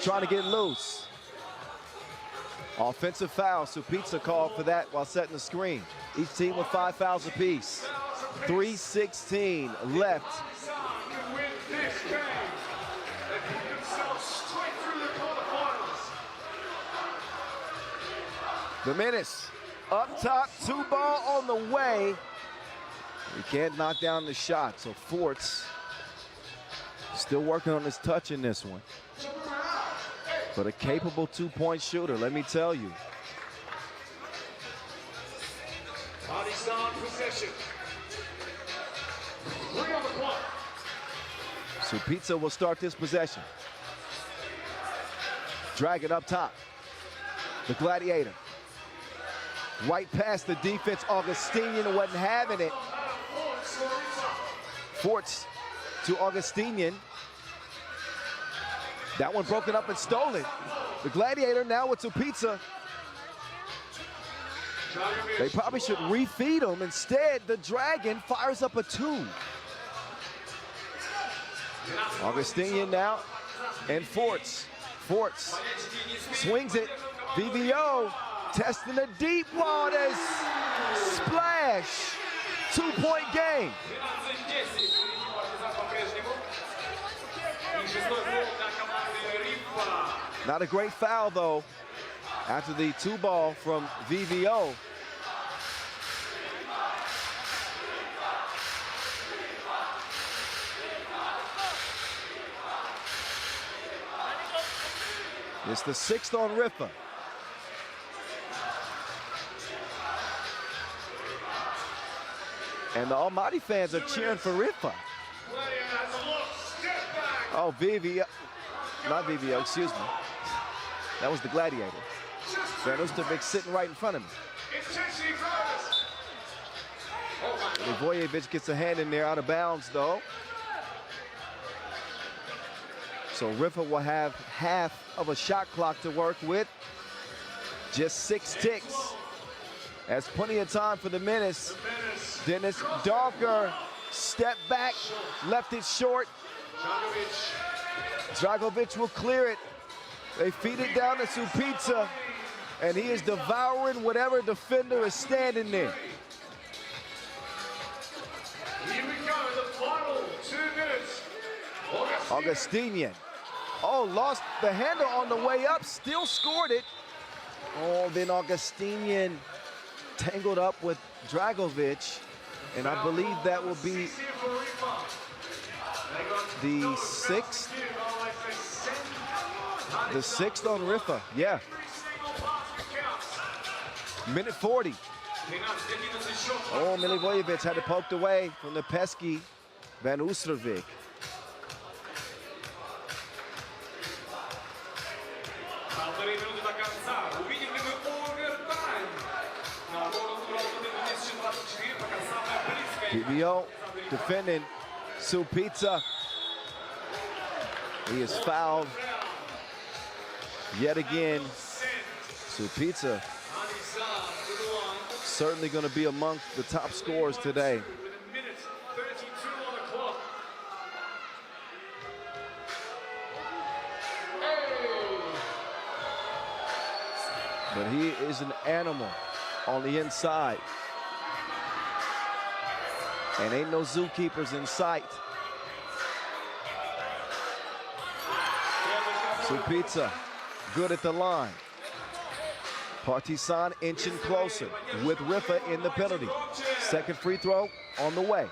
trying to get loose. Offensive foul, Supica called for that while setting the screen. Each team with 5 fouls apiece. 3:16 left. Can win this game and put themselves straight through the quarterfinals. The Menace up top, 2 ball on the way. He can't knock down the shot, so Forts still working on his touch in this one. But a capable 2-point shooter, let me tell you. Partizan possession. 3 on the clock. Supica will start this possession. Dragon up top. The Gladiator. Right past the defense. Augustinian wasn't having it. Forts to Augustinian. That one broken up and stolen. The Gladiator now with Supica. They probably should refeed him. Instead, the Dragon fires up a 2. Augustinian now and Forts. Forts swings it. VVO testing the deep waters. Splash. 2-point game. 12-10. Партизан по-прежнему. И 6-й гол для команды Riffa. Not a great foul, though, after the 2 ball from VVO. It's the 6th on Riffa. And the Almaty fans are cheering for Riffa. Oh, VV, not VVO, excuse me. That was the Gladiator. Van Oosterbeek sitting right in front of me. Milivojevic gets a hand in there, out of bounds though. So Riffa will have half of a shot clock to work with. Just 6 ticks. That's plenty of time for the menace. Dennis Donker, step back, left it short. Dragovic will clear it. They feed it down to Supica, and he is devouring whatever defender is standing there. Here we go, the final 2 minutes. Augustinian. Oh, lost the handle on the way up, still scored it. Oh, then Augustinian tangled up with Dragovic, and I believe that will be the 6th. The 6th on Riffa, yeah. Minute 40. Oh, Milivojevic had it poked away from the pesky Van Oosterbeek. PBO defending Supica. He is fouled yet again. Supica certainly going to be among the top scorers today. But he is an animal on the inside. And ain't no zookeepers in sight. Supica, good at the line. Partizan inching closer with Riffa in the penalty. Second free throw on the way.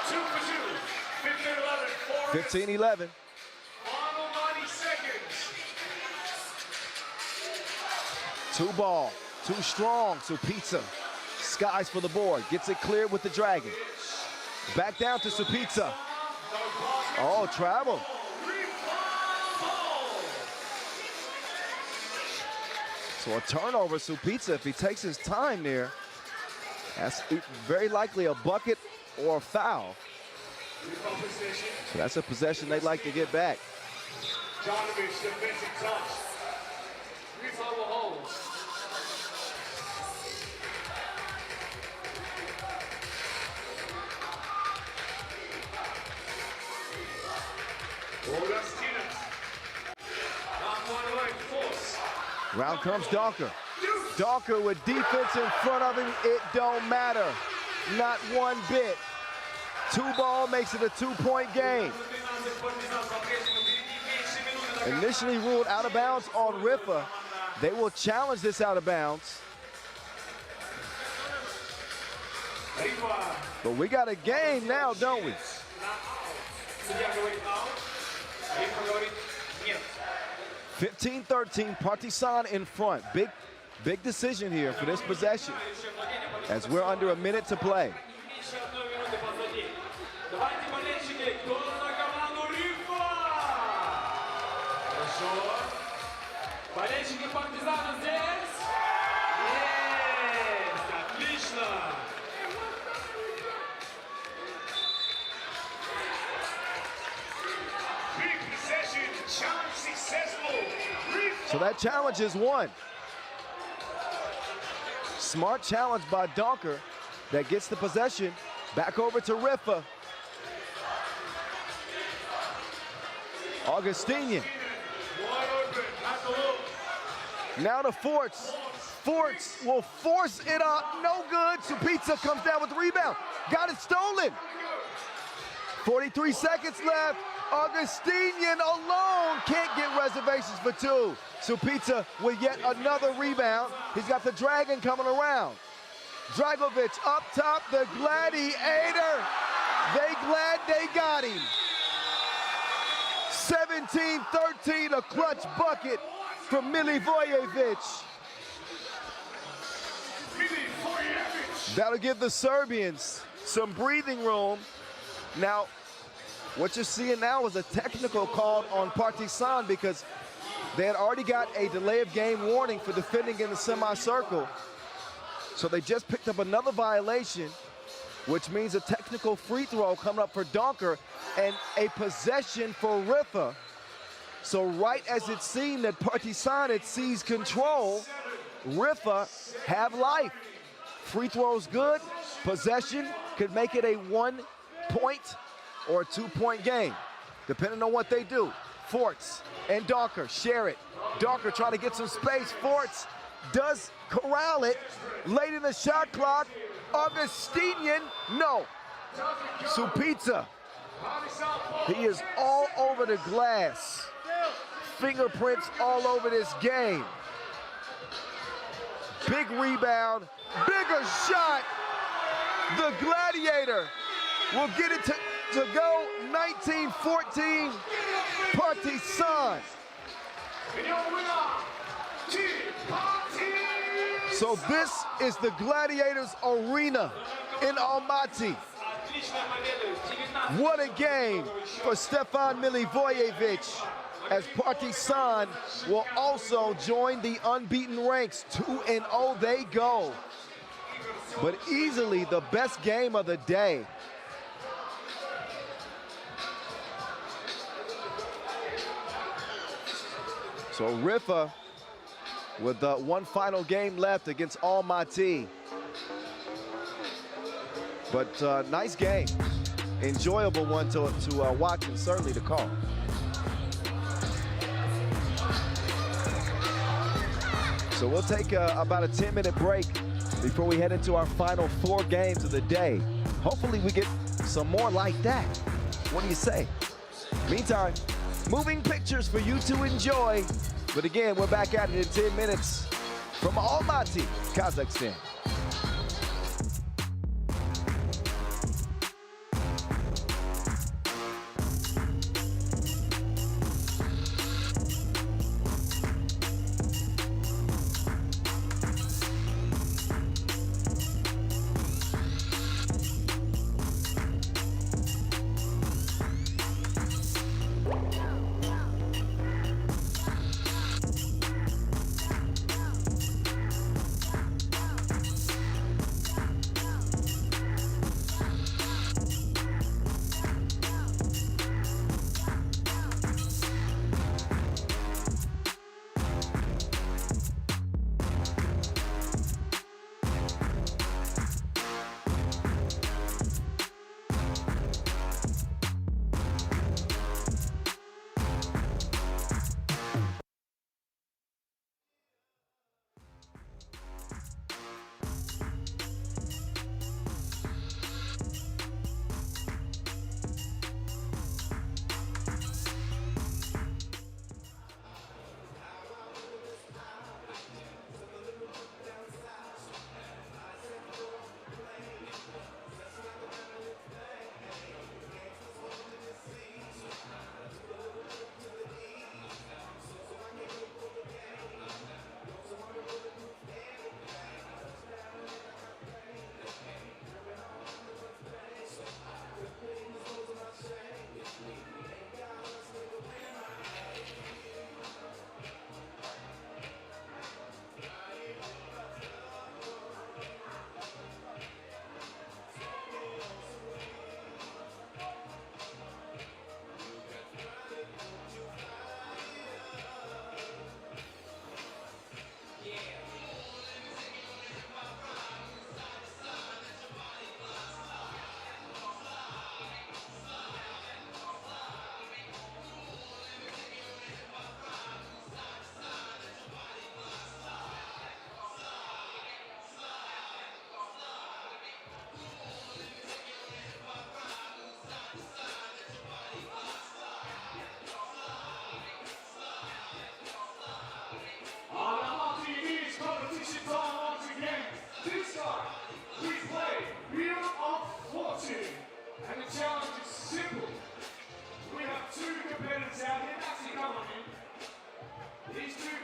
Two for two. 15-11. 15-11. Final 90 seconds. 2 ball, too strong. Supica skies for the board, gets it cleared with the Dragon. Back down to Supica. Oh, travel. So a turnover, Supica, if he takes his time there, that's very likely a bucket or a foul. So that's a possession they'd like to get back. Jonovic, defensive touch. Riffa will hold. Round comes Donker. Donker with defense in front of him, it don't matter. Not one bit. 2 ball makes it a 2-point game. Initially ruled out of bounds on Riffa. They will challenge this out of bounds. But we got a game now, don't we? 15-13, Partizan in front. Big decision here for this possession as we're under a minute to play. Болельщики Партизана здесь? Есть! Отлично! Big possession, challenge successful. So that challenge is won. Smart challenge by Donker that gets the possession back over to Riffa. Augustinian. Wide open, at the look. Now to Forts. Forts will force it up. No good. Supica comes down with the rebound. Got it stolen. 43 seconds left. Augustinian alone can't get reservations for 2. Supica with yet another rebound. He's got the Dragon coming around. Dragovic up top, the Gladiator. They glad they got him. 17-13, a clutch bucket from Milivojevic. That'll give the Serbians some breathing room. Now, what you're seeing now is a technical call on Partizan because they had already got a delay of game warning for defending in the semicircle. So they just picked up another violation, which means a technical free throw coming up for Donker and a possession for Riffa. So right as it seemed that Partizan had seized control, Riffa have life. Free throw's good, possession could make it a 1-point or a 2-point game, depending on what they do. Forts and Donker share it. Donker trying to get some space. Forts does corral it late in the shot clock. Augustinian, no. Supita, he is all over the glass. Fingerprints all over this game. Big rebound, bigger shot. The Gladiator will get it to go. 19-14, Partizan. So this is the Gladiators Arena in Almaty. What a game for Stefan Milivojevic, as Partizan will also join the unbeaten ranks. 2-0 they go. But easily the best game of the day. So Riffa with one final game left against Almaty. But nice game. Enjoyable one to watch and certainly to call. So we'll take about a 10-minute break before we head into our final 4 games of the day. Hopefully we get some more like that. What do you say? Meantime, moving pictures for you to enjoy. But again, we're back at it in 10 minutes from Almaty, Kazakhstan.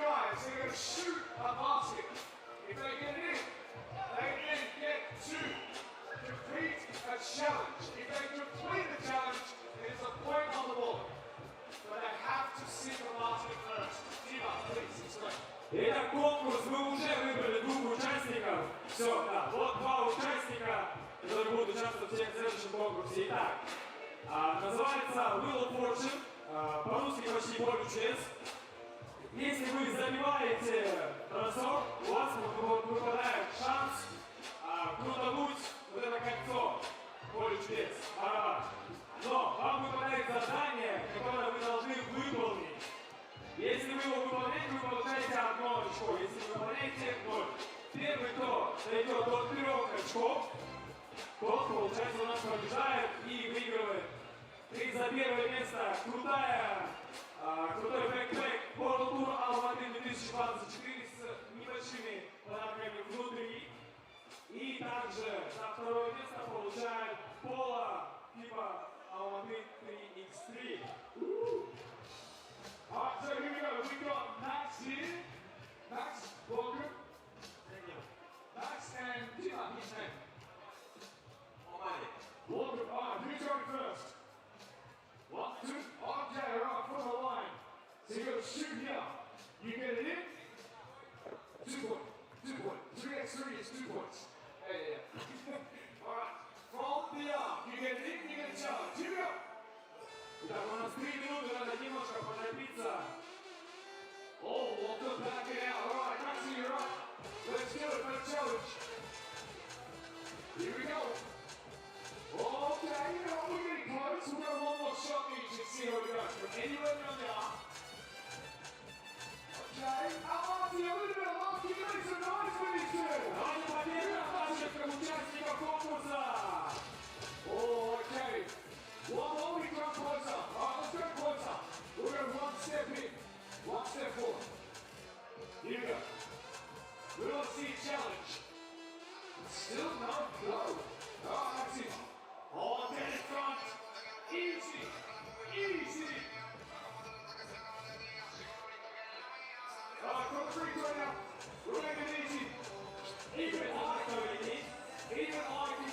guys, they're going to shoot a basket. If they get it in, they then get to complete a challenge. If they complete the challenge, there's a point on the board. But they have to sink a basket first. Tima, please explain. Итак, конкурс мы уже выбрали двух участников. Все, да, вот два участника, которые будут участвовать в следующем конкурсе. Итак, называется Wheel of Fortune, по-русски почти поле чудес. Если вы забиваете бросок, у вас выпадает шанс крутануть вот это кольцо поле чудес, барабан. Но вам выпадает задание, которое вы должны выполнить. Если вы его выполняете, вы получаете 1 очко. Если вы выполняете 0. Первый, кто дойдет до 3 очков, тот, получается, у нас побеждает и выигрывает. И за первое место крутой бэкпэк World Tour Almaty 2024 с небольшими подарками внутри. И также за второе место получает поло FIBA Almaty 3x3. Alright, so here we go. We've got Max here. Max, welcome. Thank you. Max and Tima, his name. Almighty. Welcome. Alright, who's going first? 1, 2. Okay, alright, from the line. So you're going to shoot here. You get it in. 2 points. 2 points. 3x3 is 2 points. Yeah. Alright, from the arc. You get it in, you get a challenge. Here we go. Итак, у нас 3 минуты, надо немножко поторопиться. Oh, welcome back it out. Alright, Maxi, you're up. Let's do it for the challenge. Here we go. Okay, you know what, we're getting close. We'll go one more shot each and see how we go. From anywhere around the arc. Okay, Almaty, a little bit of luck. You got some nice with these two. Давайте победа наших участников конкурса! Oh, okay. One more, we come closer. Alright, let's go closer. We're going to 1 step in, 1 step forward. Here we go. We want to see a challenge. Still no go. Alright, that's it. Oh, get in front. Easy. Easy. Alright, come 3 right now. We're making it easy. Even I can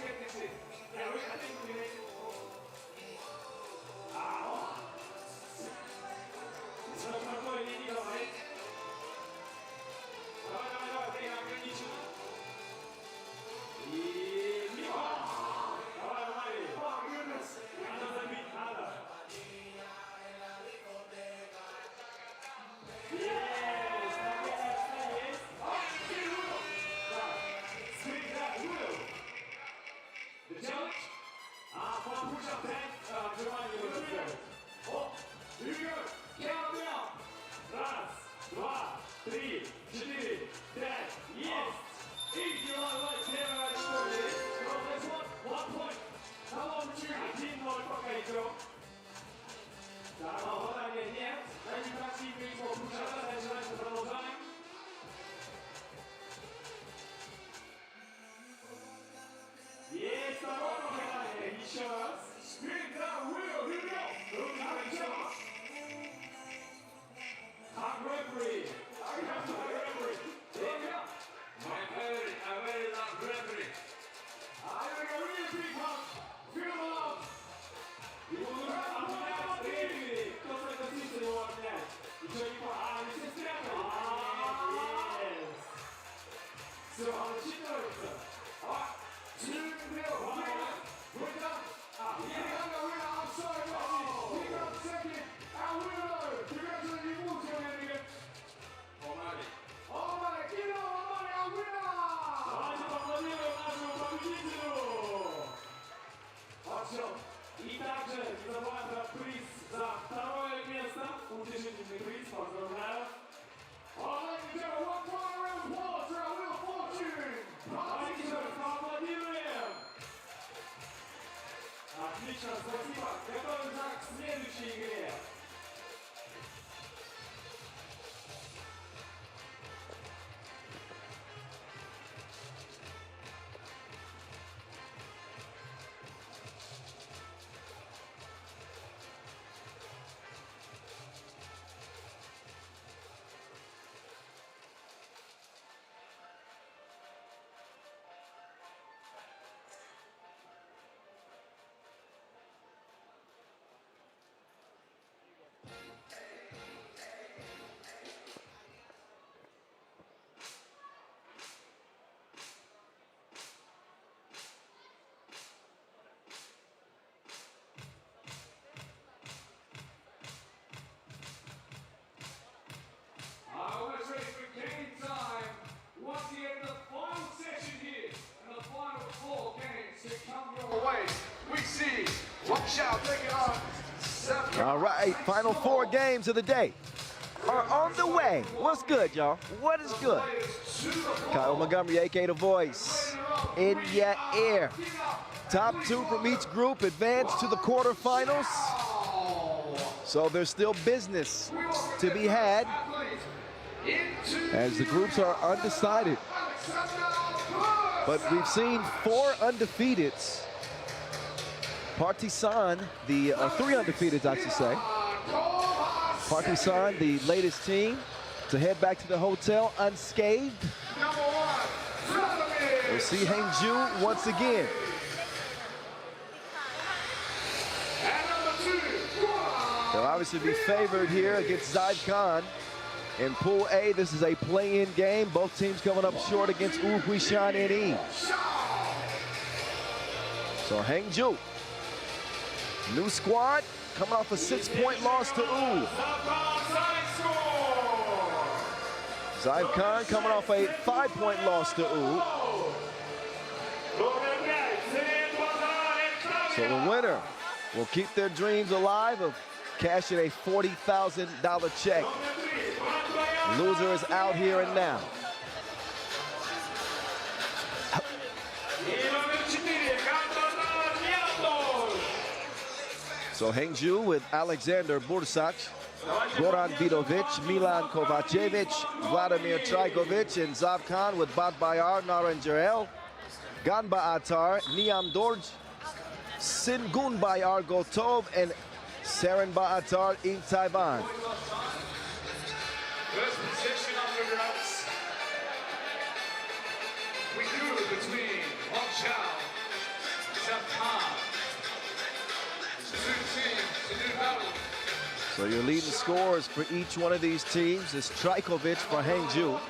get this in. Yeah, I think we made it. Спокойно, не говори. Давай, время ограничено. И мимо. Давай. Oh, goodness. Надо забить, надо. Есть, наконец-то есть. Так, spin that wheel. The challenge? One push-up 10, Giovanni will сделать. Oh, here we go. Count down. 1, 2, 3, 4, 5. Есть! Easy, right. Первое очко есть. Well, there's 1 point. How long did you get? 1-0 пока идем. Так, попадания нет. Maybe that's even more push-up. Дальше продолжаем. Есть второе попадание. Еще раз. Spin that wheel. Here we go. Руки вперед. Hug referee. Hug referee. Here we go. I very love referee. Here we go. Really big hug. Feel the love. Его нужно обнять рефери. Кто согласится его обнять? Еще не пора. Не все спрятали. Есть. Все, он отчитывается. Alright. 2-0. We're done. Yeah. Winner. I'm sorry, Messi. We got second. Our winner. Congratulations, you moved to an again. Almighty. Almighty, you know, Almighty, our winner. Давайте поаплодируем нашему победителю. Awesome. И также не забываем про приз за второе место. Утешительный приз. Поздравляю. Ladies and gentlemen, one final round of applause for our Wheel of Fortune. Давайте еще раз поаплодируем. Отлично, спасибо. Готовимся к следующей игре. Away, we see Huishan taking on Zavkhan. All right, final 4 games of the day are on the way. What's good, y'all? What is good? Kyle Montgomery, aka The Voice, in your ear. Top 2 from each group advance to the quarterfinals. So there's still business to be had as the groups are undecided. But we've seen 4 undefeateds. Partizan, the 3 undefeateds, I should say. Partizan, the latest team to head back to the hotel unscathed. We'll see Hangzhou once again. They'll obviously be favored here against Zavkhan. In Pool A, this is a play-in game. Both teams coming up short against Huishan NE. So Hangzhou, new squad, coming off a 6-point loss to Zavkhan coming off a 5-point loss to So the winner will keep their dreams alive of cashing a $40,000 check. Loser is out here and now. So Hangzhou with Alexander Bursac, Goran Vidovic, Milan Kovacevic, Vladimir Trajkovic, and Zavkhan with Batbayar Naranjarel, Ganba Atar, Niam Dorj, Singunbayar Gotov, and Serenba Atar in Taiwan. First possession after grabs. We drew between Hoptrans, Zavkhan. Two teams to do battle. So your leading scorers for each one of these teams is Trajkovic for Hangzhou.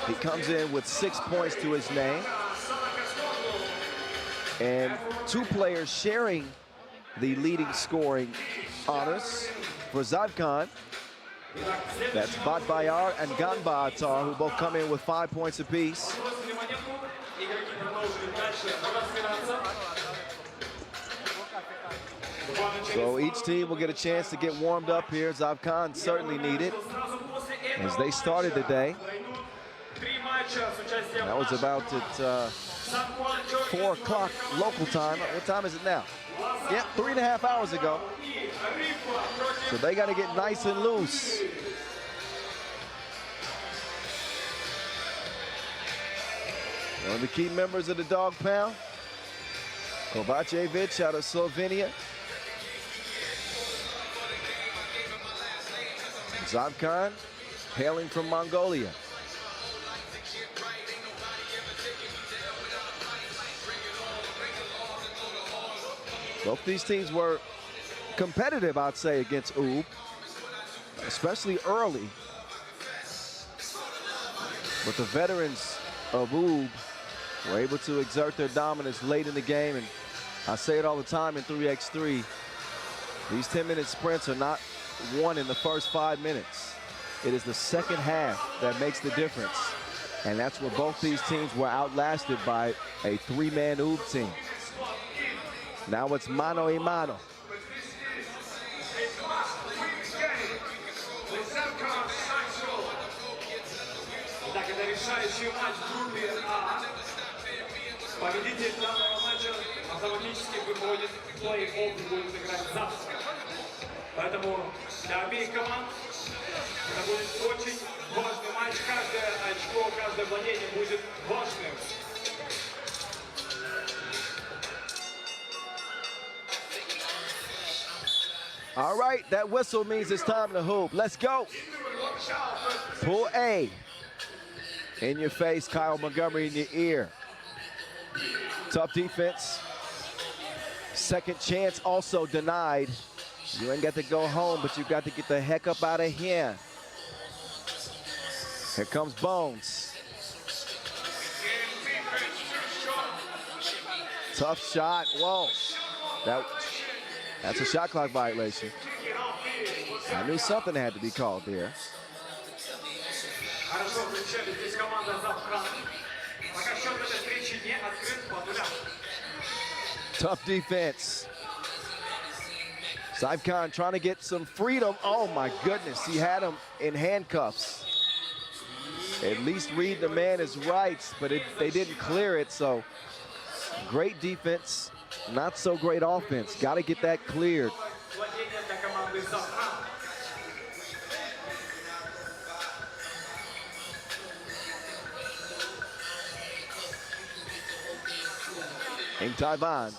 He comes in with 6 points to his name. And 2 players sharing the leading scoring honors for Zavkhan. That's Batbayar and Ganba Atar, who both come in with 5 points apiece. So each team will get a chance to get warmed up here. Zavkhan certainly need it as they started today. That was about at 4 o'clock local time. What time is it now? Yep, 3.5 hours ago. So they got to get nice and loose. One of the key members of the Dog Pound, Kovacevic out of Slovenia. Zavkhan, hailing from Mongolia. Both these teams were competitive, I'd say, against UB, especially early. But the veterans of UB were able to exert their dominance late in the game. And I say it all the time in 3x3, these 10-minute sprints are not won in the first 5 minutes. It is the second half that makes the difference. And that's where both these teams were outlasted by a 3-man UB team. Now it's mano a mano. Итак, это решающий матч в группе А. Победитель данного матча автоматически выходит в плей-офф и будет играть завтра. Поэтому для обеих команд это будет очень важный матч. Каждое очко, каждое владение будет важным. All right, that whistle means it's time to hoop. Let's go. Pool A. In your face, Kyle Montgomery in your ear. Tough defense. Second chance also denied. You ain't got to go home, but you got to get the heck up out of here. Here comes Bones. Tough shot. Whoa. That's a shot clock violation. I knew something had to be called there. Хорошо включали здесь команда Завкхан. Пока счет этой встречи не открыт по нулям. Tough defense. Zavkhan trying to get some freedom. Oh my goodness, he had him in handcuffs. At least read the man his rights, but they didn't clear it, so great defense, not so great offense. Got to get that cleared. In Taiwan,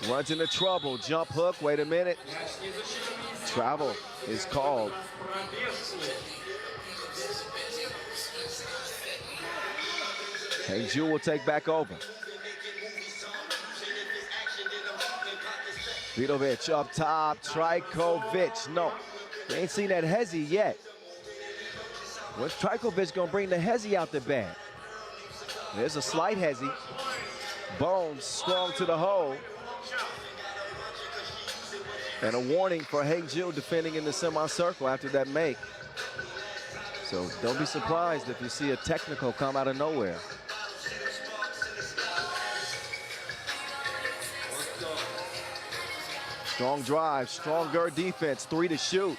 runs into trouble, jump hook, wait a minute. Travel is called. Hangzhou will take back over. Vidovic up top, Trajkovic. No, we ain't seen that hezzy yet. What's Trajkovic gonna bring the hezzy out the bag? There's a slight hezzy. Bones strong to the hole. And a warning for Hangzhou defending in the semicircle after that make. So don't be surprised if you see a technical come out of nowhere. Strong drive, stronger defense, 3 to shoot.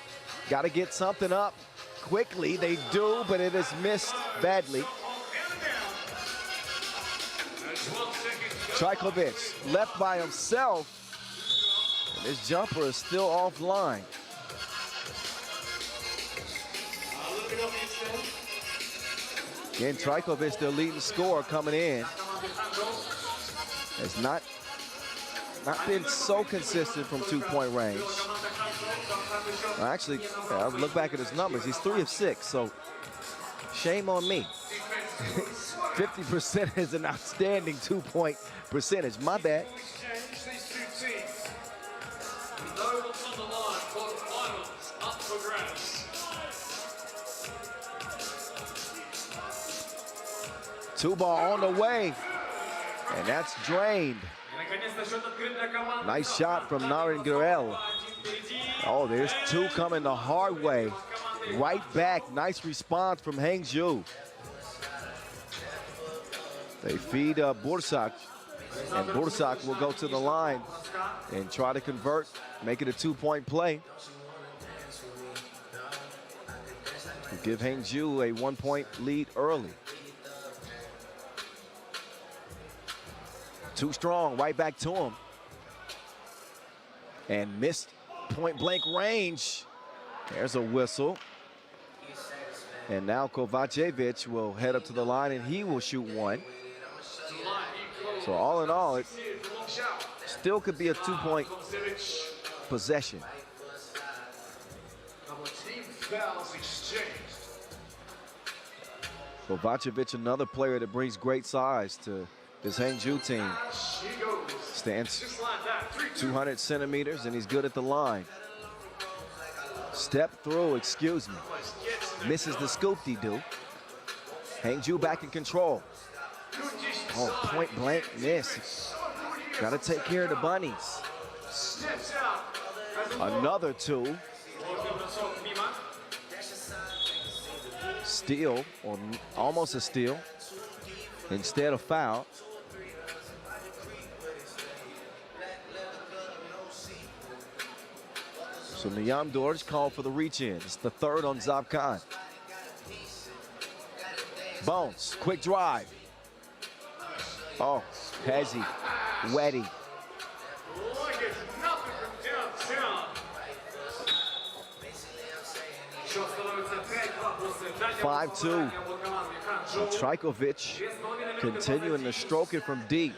Got to get something up quickly. They do, but it is missed badly. Trajkovic left by himself, and his jumper is still offline. Again, Trajkovic, the leading scorer coming in, has not been so consistent from 2-point range. Actually, I'll look back at his numbers. He's 3 of 6, so shame on me. 50% is an outstanding 2-point percentage. My bad. Two ball on the way, and that's drained. Nice shot from Narengirel. Oh, there's 2 coming the hard way. Right back, nice response from Hangzhou. They feed Bursak, and Bursak will go to the line and try to convert, make it a 2-point play. To give Hangzhou a 1-point lead early. Too strong, right back to him. And missed point-blank range. There's a whistle. And now Kovacevic will head up to the line, and he will shoot 1. So all in all, it still could be a 2-point possession. Kovacevic, another player that brings great size to this Hangzhou team. Stands 200 centimeters, and he's good at the line. Step through, excuse me. Misses the scoop-de-doo. Hangzhou back in control. Oh, point blank miss. Got to take care of the bunnies. Another 2. Steal, or almost a steal. Instead of foul. So Niam Dorj called for the reach-in. It's the 3rd on Zavkhan. Bones, quick drive. Oh, hezzy, wetty. 5-2. Trajkovic continuing to stroke it from deep.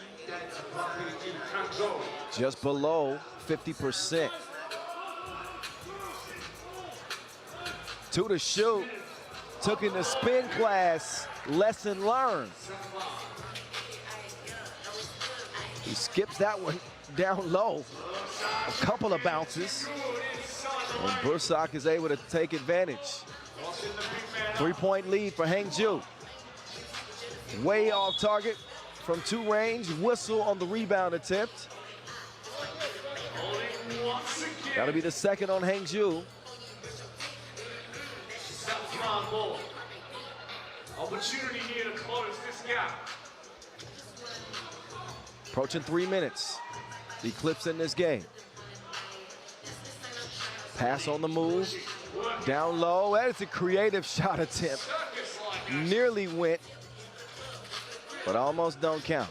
Just below 50%. 2 to shoot. Took in the spin class. Lesson learned. He skips that one down low. A couple of bounces. And Bursak is able to take advantage. 3-point lead for Hangzhou. Way off target from 2 range. Whistle on the rebound attempt. That'll be the 2nd on Hangzhou. Opportunity here to close this gap. Approaching 3 minutes. Eclipse in this game. Pass on the move. Down low. That is a creative shot attempt. Nearly went, but almost don't count.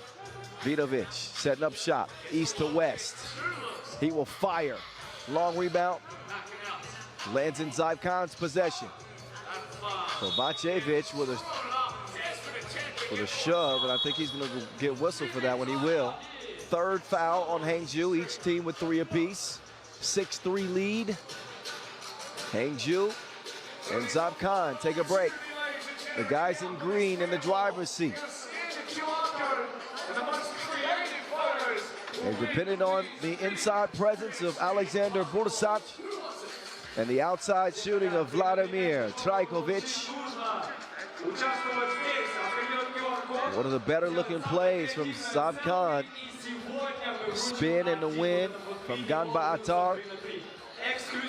Vidovic setting up shop, east to west. He will fire. Long rebound. Lands in Zavkhan's possession. Kovacevic with a shove, and I think he's going to get whistled for that one. He will. Third foul on Hangzhou, each team with 3 apiece. 6-3 lead. Hangzhou and Zavkhan take a break. The guys in green in the driver's seat. And depending on the inside presence of Alexander Bursac and the outside shooting of Vladimir Trajkovic. One of the better looking plays from Zavkhan. Spin in the wind from Ganba Atyrau.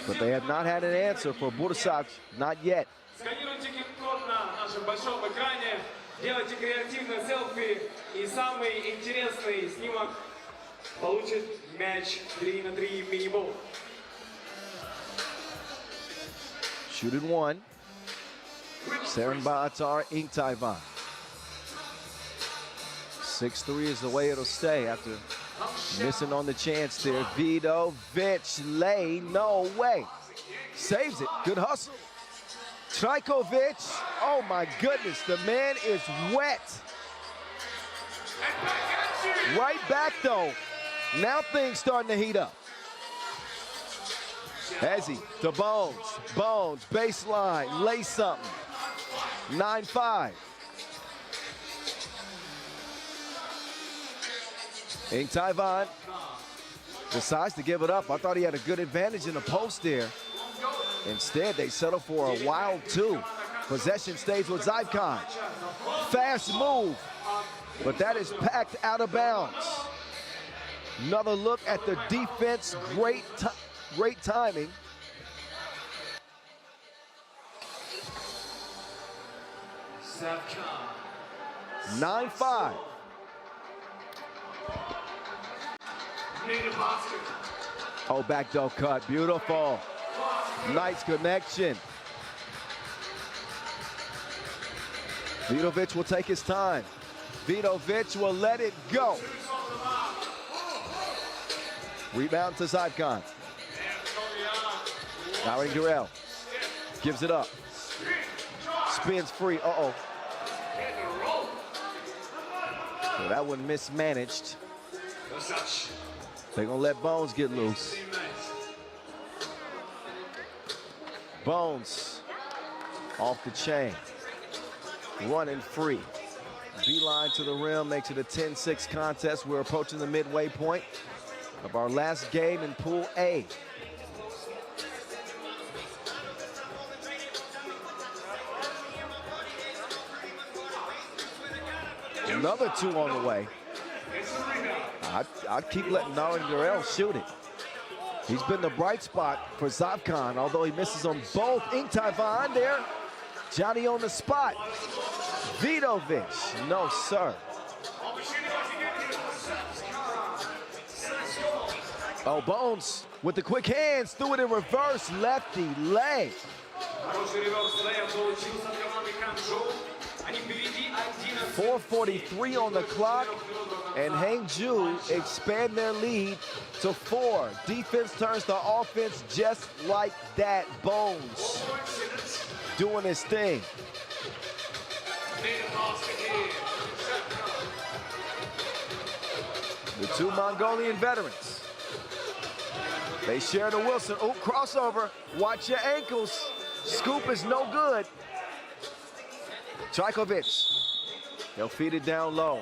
But they have not had an answer for Bursac, not yet. Сканируйте QR-код на нашем большом экране, делайте креативное селфи, и самый интересный снимок получит мяч 3 на 3 мини-бол. Shooting one. Serenba Atyrau, Inktaevan. 6-3 is the way it'll stay after missing on the chance there. Vidovic lay, no way. Saves it, good hustle. Trajkovic, oh my goodness, the man is wet. Right back though. Now things starting to heat up. Hezzy to Bones. Bones, baseline, lay something. 9-5. Inktaevan decides to give it up. I thought he had a good advantage in the post there. Instead, they settle for a wild 2. Possession stays with Zavkhan. Fast move, but that is packed out of bounds. Another look at the defense. Great timing. Zavkhan. 9-5. Oh, back door cut, beautiful. Nice connection. Vidovic will take his time. Vidovic will let it go. Rebound to Zavkhan. Now Durrell gives it up. Spins free, uh-oh. So that one mismanaged. They're gonna let Bones get loose. Bones off the chain, running free. Beeline to the rim, makes it a 10-6 contest. We're approaching the midway point of our last game in Pool A. Another 2 on the way. I'd keep letting Durrell shoot it. He's been the bright spot for Zavkhan, although he misses on both. Inktaevan there. Johnny on the spot. Vidovic, no sir. Oh, Bones with the quick hands, threw it in reverse, lefty leg. 4:43 on the clock, and Hangzhou expand their lead to 4. Defense turns to offense just like that. Bones doing his thing. The 2 Mongolian veterans. They share the Wilson. Oh, crossover. Watch your ankles. Scoop is no good. Trajkovic. They'll feed it down low.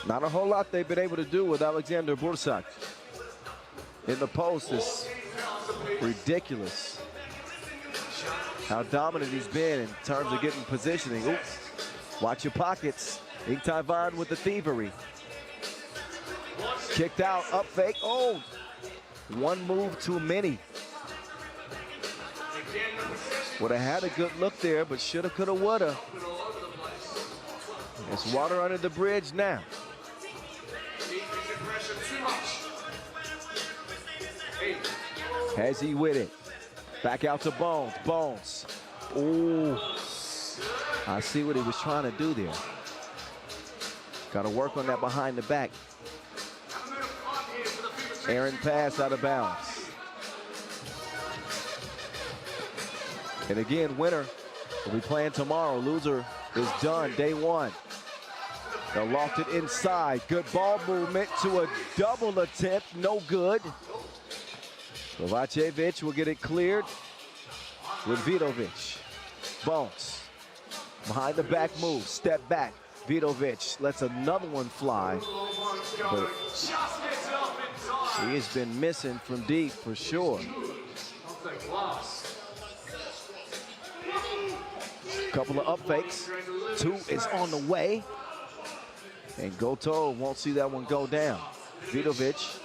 Not a whole lot they've been able to do with Alexander Bursac. In the post is ridiculous. How dominant he's been in terms of getting positioning. Ooh. Watch your pockets. Inktaevan with the thievery. Kicked out, up fake. Oh, one move too many. Would have had a good look there, but shoulda, coulda, woulda. It's water under the bridge now. Has he with it? Back out to Bones. Bones. Ooh. I see what he was trying to do there. Got to work on that behind the back. Errant pass out of bounds. And again, winner will be playing tomorrow. Loser is done day one. They loft it inside. Good ball movement to a double attempt. No good. Kovacevic will get it cleared with Vidovic. Bones. Behind the back move. Step back. Vidovic lets another one fly. But he has been missing from deep for sure. Couple of up fakes. Two is on the way. And Goto won't see that one go down. Vidovic.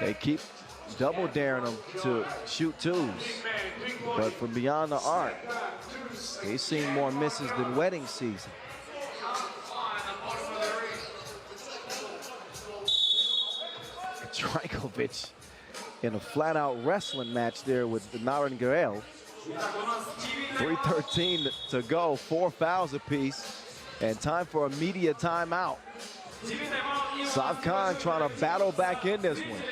They keep double daring him to shoot twos. But from beyond the arc, he's seen more misses than wedding season. Trajkovic in a flat-out wrestling match there with Naren Garel. 3:13 to go, 4 fouls apiece, and time for a media timeout. Zavkhan trying to battle back in this one.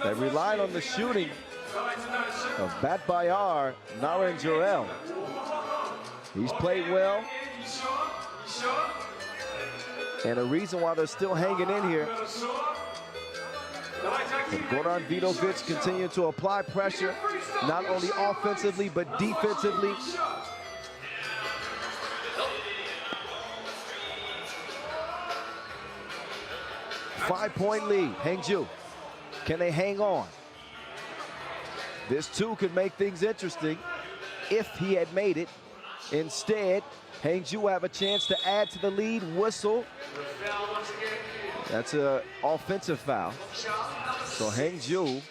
They relied on the shooting of Bat Bayar, Naren Jarel. He's played well. And a reason why they're still hanging in here. But Goran Vidovic continuing to apply pressure, not only offensively, but defensively. Five-point lead, Hangzhou. Can they hang on? This too could make things interesting if he had made it. Instead, Hangzhou have a chance to add to the lead. Whistle. That's an offensive foul. So Hangzhou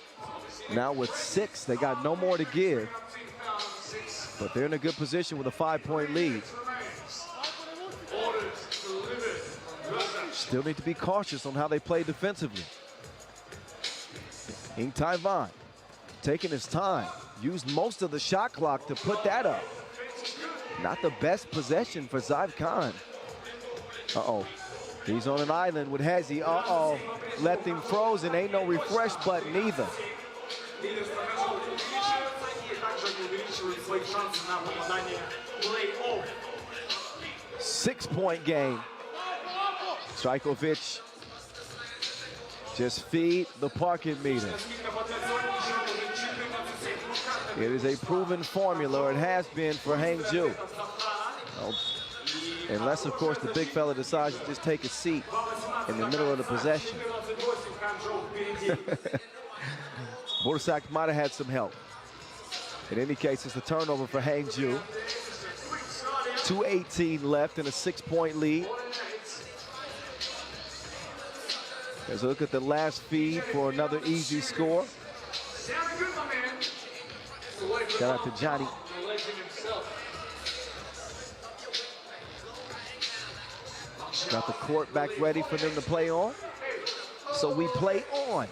now with 6. They got no more to give. But they're in a good position with a 5-point lead. Still need to be cautious on how they play defensively. In Taiwan, taking his time, used most of the shot clock to put that up. Not the best possession for Zavkhan. Uh-oh, he's on an island with Hezi. Uh-oh, left him frozen. Ain't no refresh button either. 6-point game. Trajkovic just feed the parking meter. It is a proven formula, or it has been for Hangzhou. Unless, of course, the big fella decides to just take a seat in the middle of the possession. Borsak might have had some help. In any case, it's a turnover for Hangzhou. 2:18 left in a 6-point lead. Let's look at the last feed for another easy score. Shout out to Johnny. Got the court back ready for them to play on. So we play on.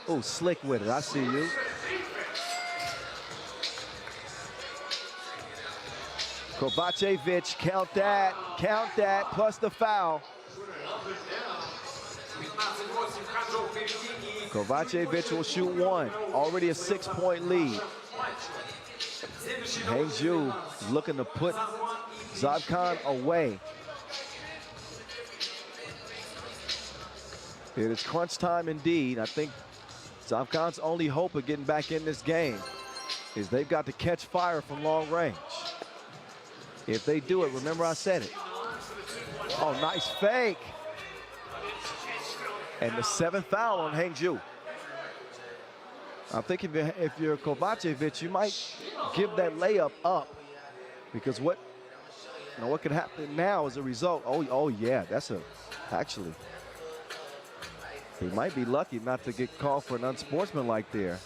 Oh, slick with it. I see you. Kovacevic, count that, plus the foul. Kovacevic will shoot one. Already a 6-point lead. Hangzhou looking to put Zavkhan away. It is crunch time indeed. I think Zavkhan's only hope of getting back in this game is they've got to catch fire from long range. If they do it, remember I said it. Oh, nice fake. And the 7th foul on Hangzhou. I think if you're Kovacevic, you might give that layup up, because what could happen now as a result? Oh yeah, actually. He might be lucky not to get called for an unsportsmanlike there.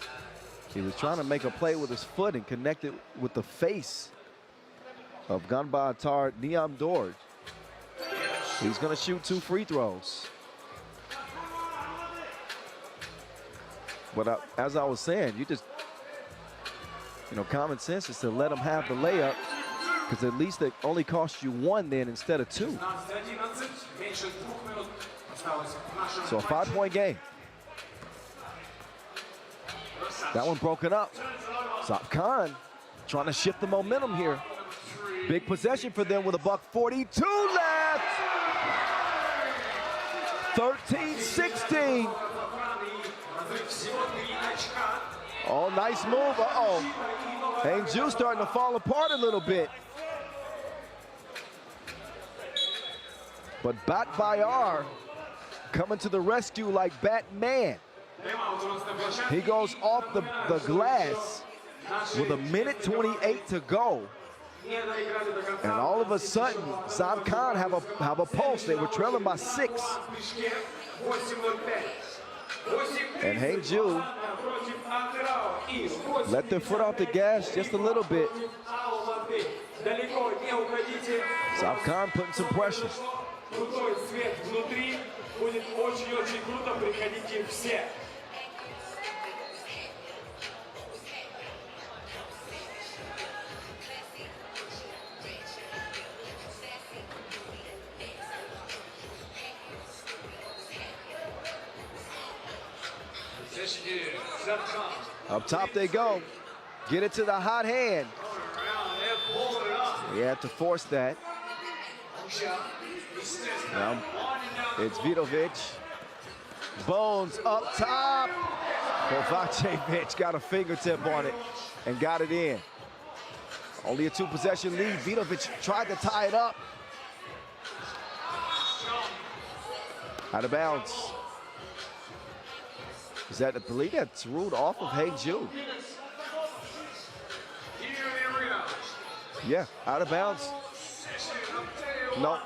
He was trying to make a play with his foot and connect it with the face of Ganbatar Niamdor. He's going to shoot 2 free throws. But as I was saying, you just, common sense is to let him have the layup, because at least it only costs you 1 then instead of 2. So a 5-point game. That one broken up. Zavkhan trying to shift the momentum here. Big possession for them with a $1:42 left. 13-16. Oh, nice move. Uh-oh. Hangzhou starting to fall apart a little bit. But Bat Bayar coming to the rescue like Batman. He goes off the glass with 1:28 to go. And all of a sudden, Zavkhan have a pulse. They were trailing by 6. And Hangzhou let their foot off the gas just a little bit. Zavkhan putting some pressure. Up top they go. Get it to the hot hand. He had to force that. Now it's Vidovic. Bones up top. Kovacevic got a fingertip on it and got it in. Only a 2-possession lead. Vidovic tried to tie it up. Out of bounds. Is that, I believe that's ruled off of Hangzhou. Yeah, out of bounds. No.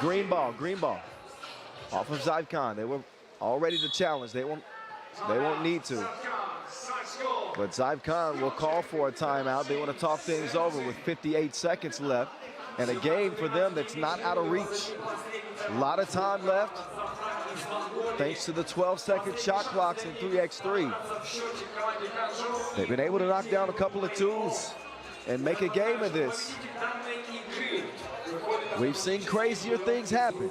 Green ball. Off of Zavkhan. They were all ready to challenge. They won't need to. But Zavkhan will call for a timeout. They want to talk things over with 58 seconds left. And a game for them that's not out of reach. A lot of time left. Thanks to the 12-second shot clocks in 3x3. They've been able to knock down a couple of 2s and make a game of this. We've seen crazier things happen.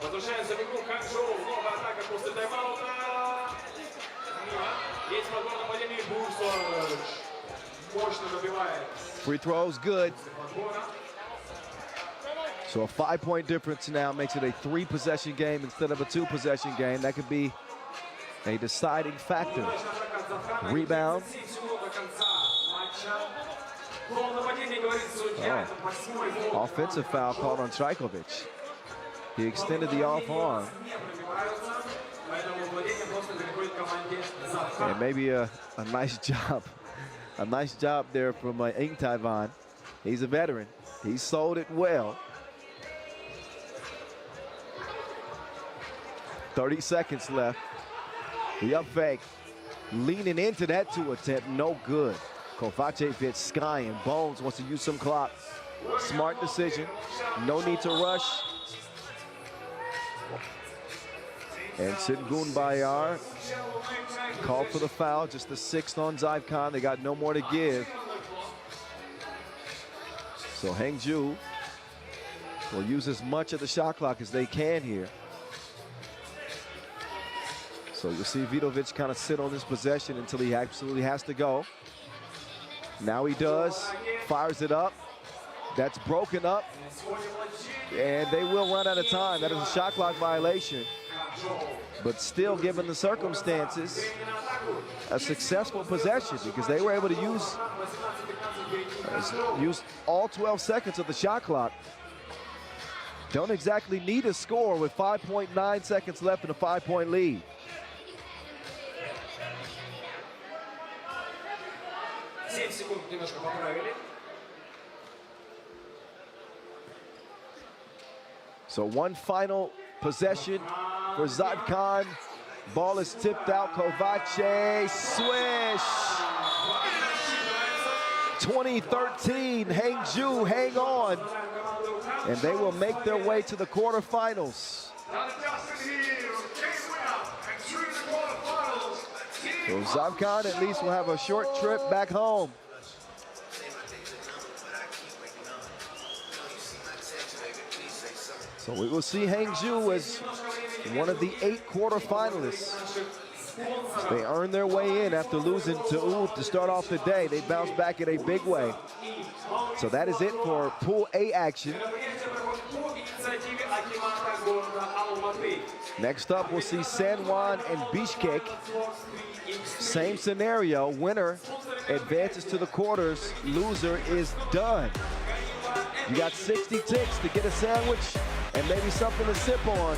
Возвращается в игру Хангжоу. Новая атака после тайм-аута. Есть подбор нападения. Бурсович мощно добивает. Free throws good. So a 5-point difference now makes it a 3-possession game instead of a 2-possession game. That could be a deciding factor. Rebound. Oh. Offensive foul called on Trajkovic. He extended the off arm. And maybe a nice job. A nice job there from Ing Taiwan. He's a veteran. He sold it well. 30 seconds left. The up fake. Leaning into that 2 attempt. No good. Kovacevic skying. Bones wants to use some clock. Smart decision. No need to rush. And Singun Bayar called for the foul, just the 6th on Zavkhan. They got no more to give. So Hangzhou will use as much of the shot clock as they can here. So you'll see Vidovic kind of sit on this possession until he absolutely has to go. Now he does, fires it up. That's broken up. And they will run out of time. That is a shot clock violation. But still, given the circumstances, a successful possession because they were able to use all 12 seconds of the shot clock. Don't exactly need a score with 5.9 seconds left in a 5-point lead. 7 секунд немножко поправили. So one final possession for Zavkhan. Ball is tipped out. Kovace, swish. 2013, Hangzhou, hang on. And they will make their way to the quarterfinals. So Zavkhan at least will have a short trip back home. So we will see Hangzhou as one of the 8 quarterfinalists. They earned their way in after losing to Ulf to start off the day. They bounced back in a big way. So that is it for Pool A action. Next up, we'll see San Juan and Bishkek. Same scenario, winner advances to the quarters, loser is done. You got 60 ticks to get a sandwich and maybe something to sip on.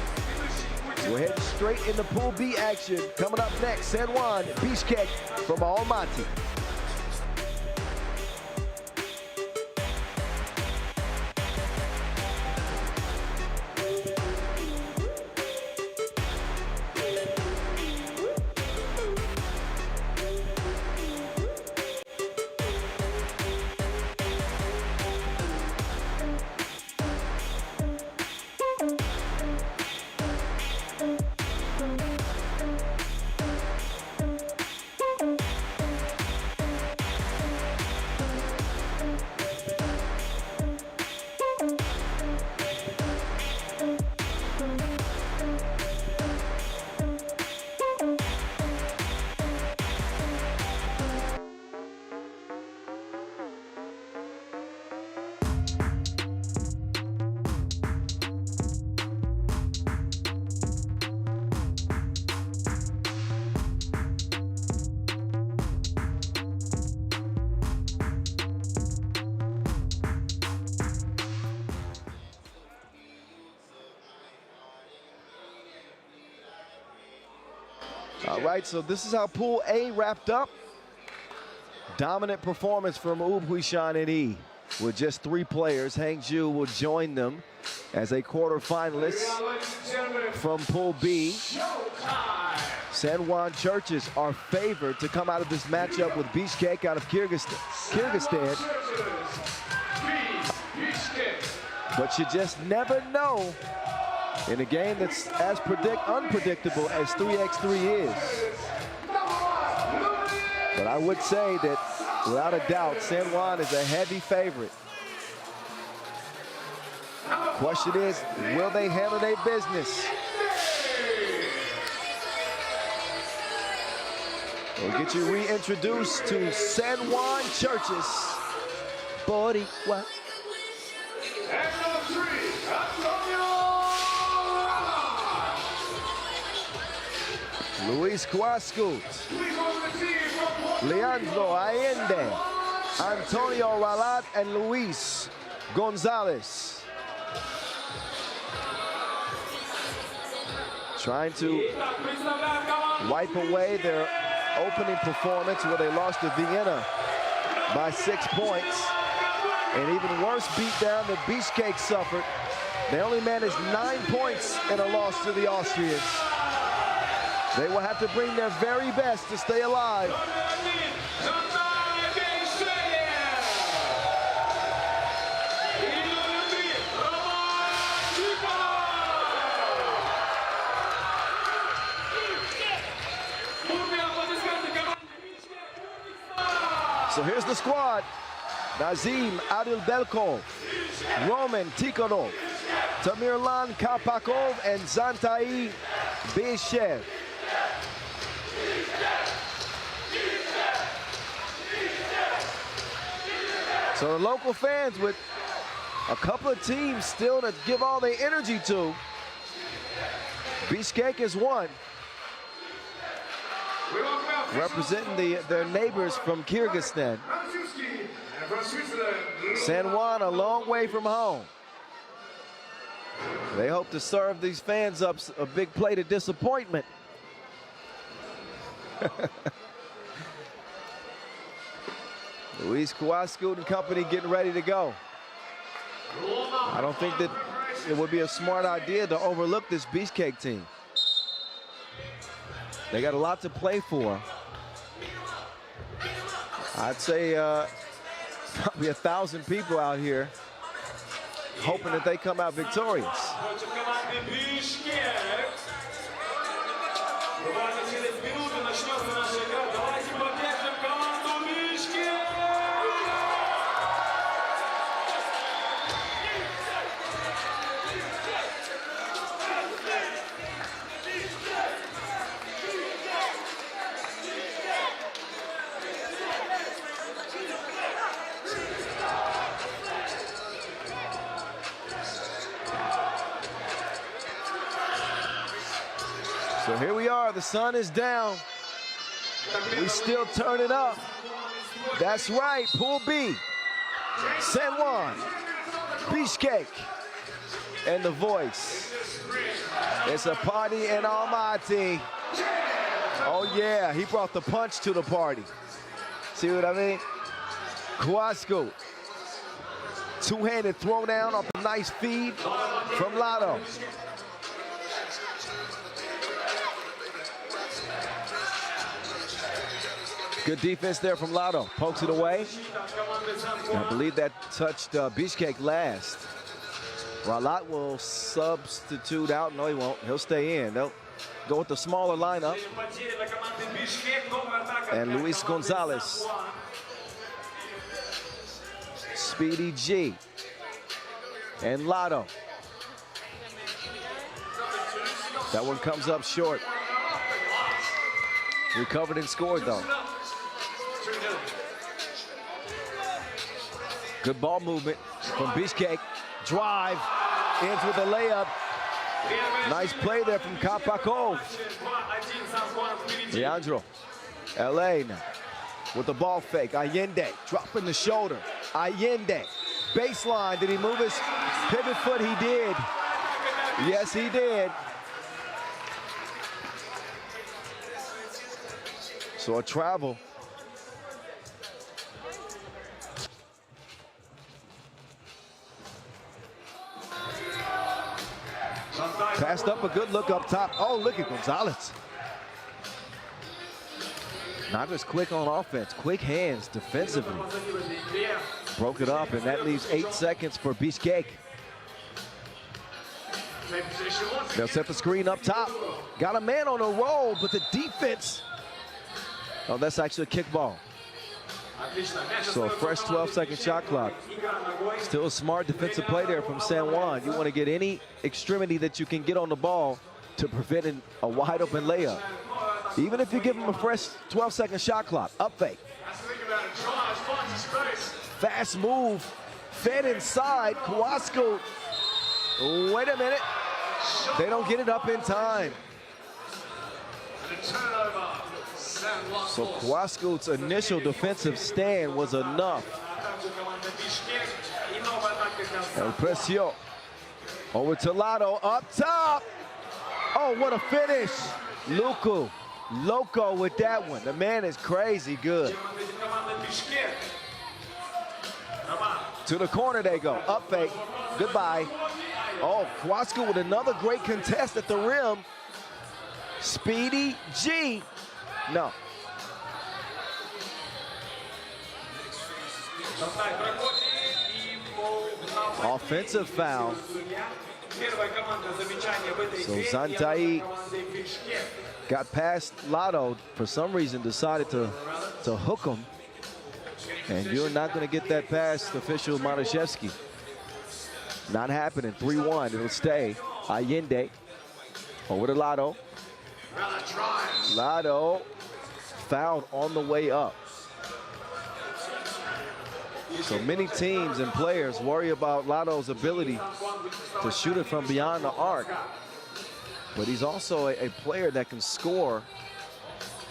We're heading straight into Pool B action. Coming up next, San Juan, Bishkek from Almaty. All right, so this is how Pool A wrapped up. Dominant performance from Huishan and E. With just 3 players, Hangzhou will join them as a quarterfinalist from Pool B. San Juan Churches are favored to come out of this matchup with Bishkek out of Kyrgyzstan. But you just never know in a game that's as unpredictable as 3x3 is. But I would say that, without a doubt, San Juan is a heavy favorite. Question is, will they handle their business? We'll get you reintroduced to San Juan Churches. Boricua. Luis Quascut, Leandro Allende, Antonio Ralat, and Luis Gonzalez. Trying to wipe away their opening performance where they lost to Vienna by 6 points. An even worse beatdown that Bishkek suffered. They only managed 9 points in a loss to the Austrians. They will have to bring their very best to stay alive. So here's the squad. Nazim Adilbekov, Roman Tikhonov, Tamirlan Karpakov, and Zantai Beshev. So the local fans with a couple of teams still to give all their energy to. Bishkek is one. Representing their neighbors from Kyrgyzstan. San Juan a long way from home. They hope to serve these fans up a big plate of disappointment. Luis Kawasku and company getting ready to go. I don't think that it would be a smart idea to overlook this Bishkek team. They got a lot to play for. I'd say probably 1,000 people out here hoping that they come out victorious. So here we are, the sun is down. We still turn it up. That's right, Pool B. San Juan, Bishkek, and the voice. It's a party in Almaty. Oh yeah, he brought the punch to the party. See what I mean? Kawasku. Two-handed throwdown off a nice feed from Lado. Good defense there from Lado. Pokes it away. I believe that touched Bishkek last. Ralat will substitute out. No, he won't. He'll stay in. They'll go with the smaller lineup. And Luis Gonzalez. Speedy G. And Lado. That one comes up short. Recovered and scored, though. Good ball movement from Bishkek. Drive, ends with a layup. Nice play there from Kapakov. Leandro, LA now with the ball fake. Allende dropping the shoulder. Allende, baseline. Did he move his pivot foot? He did. Yes, he did. So a travel. Passed up a good look up top. Oh, look at Gonzalez. Not just quick on offense, quick hands defensively. Broke it up, and that leaves 8 seconds for Bishkek. They'll set the screen up top. Got a man on a roll, but the defense. Oh, that's actually a kickball. So a fresh 12-second shot clock. Still a smart defensive play there from San Juan. You want to get any extremity that you can get on the ball to prevent a wide open layup. Even if you give them a fresh 12-second shot clock. Up fake. Fast move. Fed inside. Kawasku. Wait a minute. They don't get it up in time. So Kawasku's initial defensive stand was enough. El Precio. Over to Lado, up top. Oh, what a finish. Loco with that one. The man is crazy good. To the corner they go. Up fake. Goodbye. Oh, Kawasku with another great contest at the rim. Speedy G. No. Offensive foul. So Zantai got past Lado, for some reason decided to hook him. And you're not going to get that past official Matuszewski. Not happening. 3-1. It'll stay. Allende over to Lado. Lado fouled on the way up. So many teams and players worry about Lado's ability to shoot it from beyond the arc. But he's also a player that can score,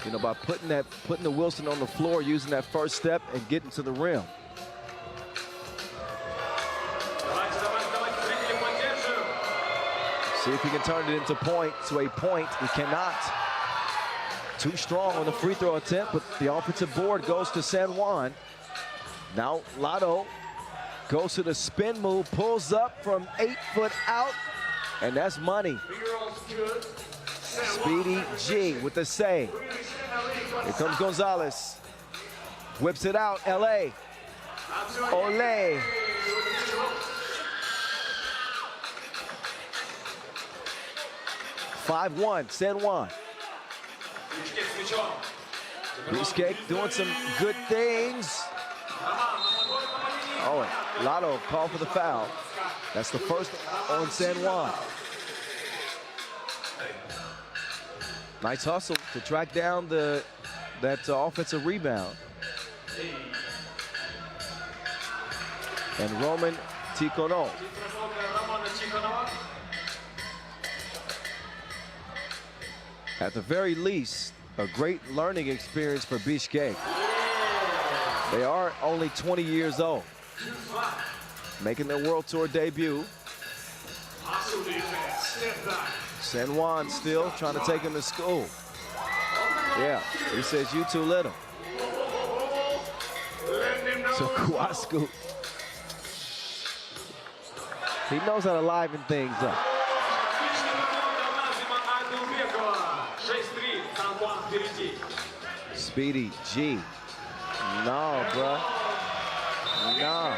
you know, by putting the Wilson on the floor, using that first step and getting to the rim. See if he can turn it into a point. He cannot. Too strong on the free throw attempt, but the offensive board goes to San Juan. Now Lotto goes to the spin move, pulls up from 8 foot out, and that's money. Speedy G with the save. Here comes Gonzalez. Whips it out, LA. Ole. (5-1) San Juan. Bishkek doing some good things. Oh, and Lotto called for the foul. That's the first on San Juan. Nice hustle to track down that offensive rebound. And Roman Tikhonov. At the very least, a great learning experience for Bishkek. They are only 20 years old, making their World Tour debut. San Juan still trying to take him to school. Yeah, he says, you too little. So Kowalski, he knows how to liven things up. Speedy G. No, bro. No.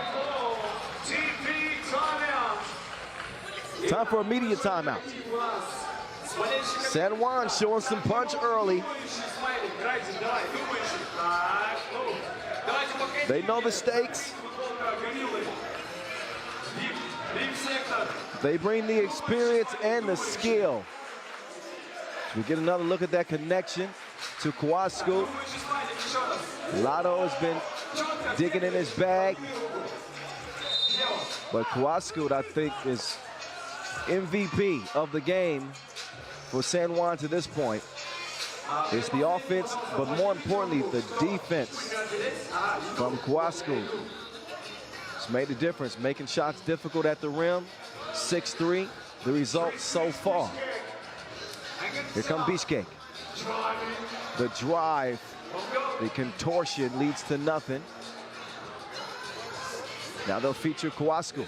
Time for immediate timeout. San Juan showing some punch early. They know the stakes. They bring the experience and the skill. We get another look at that connection to Kowalski. Lotto has been digging in his bag. But Kowalski, I think, is MVP of the game for San Juan to this point. It's the offense, but more importantly, the defense from Kowalski. It's made a difference, making shots difficult at the rim. 6-3, the results so far. Here comes Bishkek. The drive, the contortion leads to nothing. Now they'll feature Kowalski.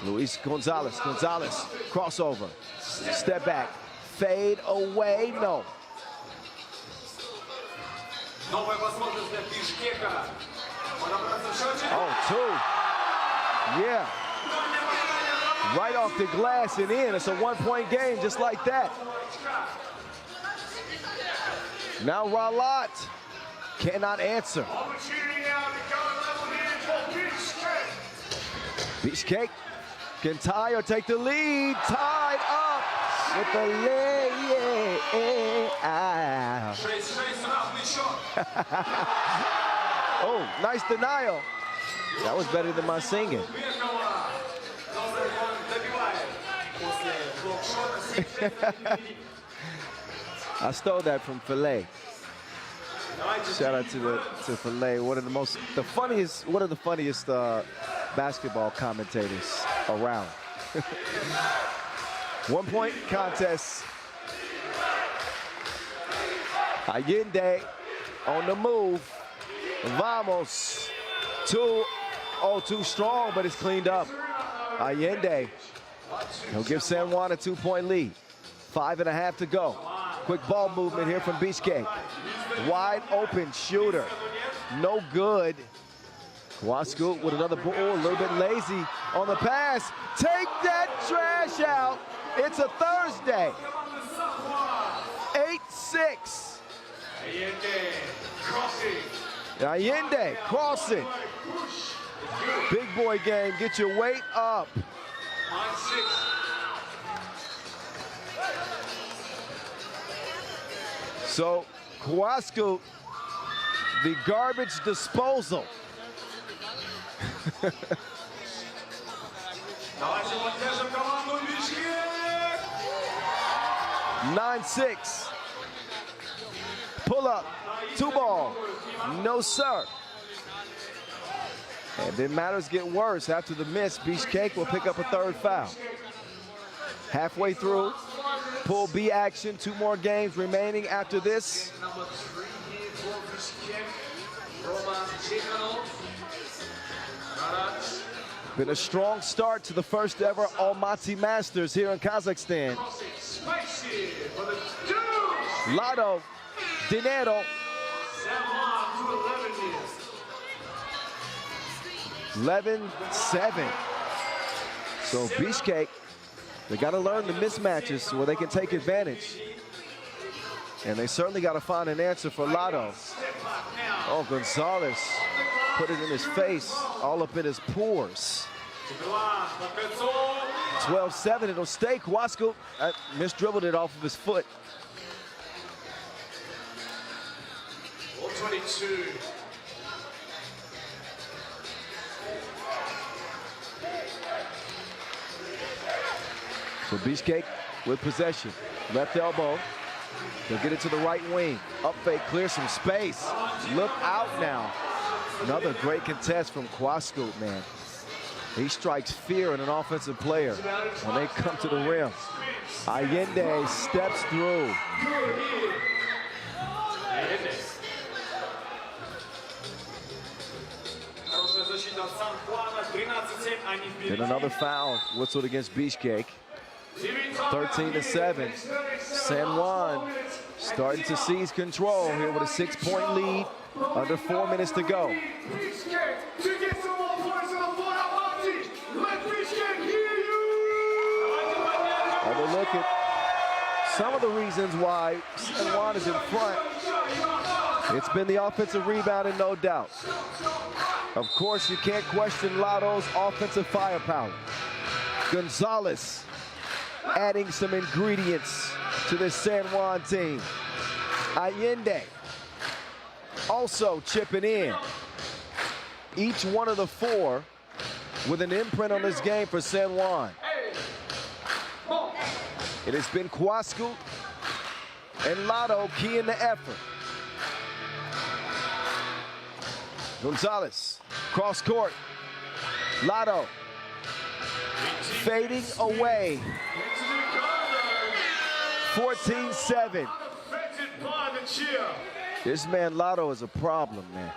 Luis Gonzalez, crossover, step back, fade away, no. Oh, two, yeah. Right off the glass and in. It's a one-point game just like that. Now Ralat cannot answer. Bishkek can tie or take the lead. Tied up with the leg. Oh, nice denial. That was better than my singing. I stole that from Filet. Shout out to Filet, one of the funniest basketball commentators around. 1 point contest. Allende on the move. Vamos. Too strong, but it's cleaned up. Allende. He'll give San Juan a 2-point lead. 5.5 to go. Quick ball movement here from Bishkek. Wide open shooter. No good. Kowalski with another ball, a little bit lazy on the pass. Take that trash out. It's a Thursday. 8-6. Allende crossing. Big boy game, get your weight up. So Kowalski, the garbage disposal. 9-6. Pull up, 2 ball, no sir. And then matters get worse. After the miss, Bishkek will pick up a 3rd foul. Halfway through, Pool B action, 2 more games remaining after this. Been a strong start to the first ever Almaty Masters here in Kazakhstan. Lotto, Dinero. 11-7. So Bishkek, they got to learn the mismatches where they can take advantage. And they certainly got to find an answer for Lotto. Oh, Gonzalez put it in his face, all up in his pores. 12-7, it'll stay. Kwasko misdribbled it off of his foot. 22. So Bishkek with possession. Left elbow. They'll get it to the right wing. Up fake, clear some space. Look out now. Another great contest from Kwasko, man. He strikes fear in an offensive player when they come to the rim. Allende steps through. Then another foul whistled against Bishkek. 13-7. San Juan starting to seize control here with a 6-point lead. Under 4 minutes to go. And we'll look at some of the reasons why San Juan is in front. It's been the offensive rebounding, no doubt. Of course, you can't question Lotto's offensive firepower. Gonzalez adding some ingredients to this San Juan team. Allende also chipping in. Each one of the four with an imprint on this game for San Juan. It has been Kwasko and Lotto key in the effort. Gonzalez, cross court. Lotto fading away. 14-7. This man Lotto is a problem, man.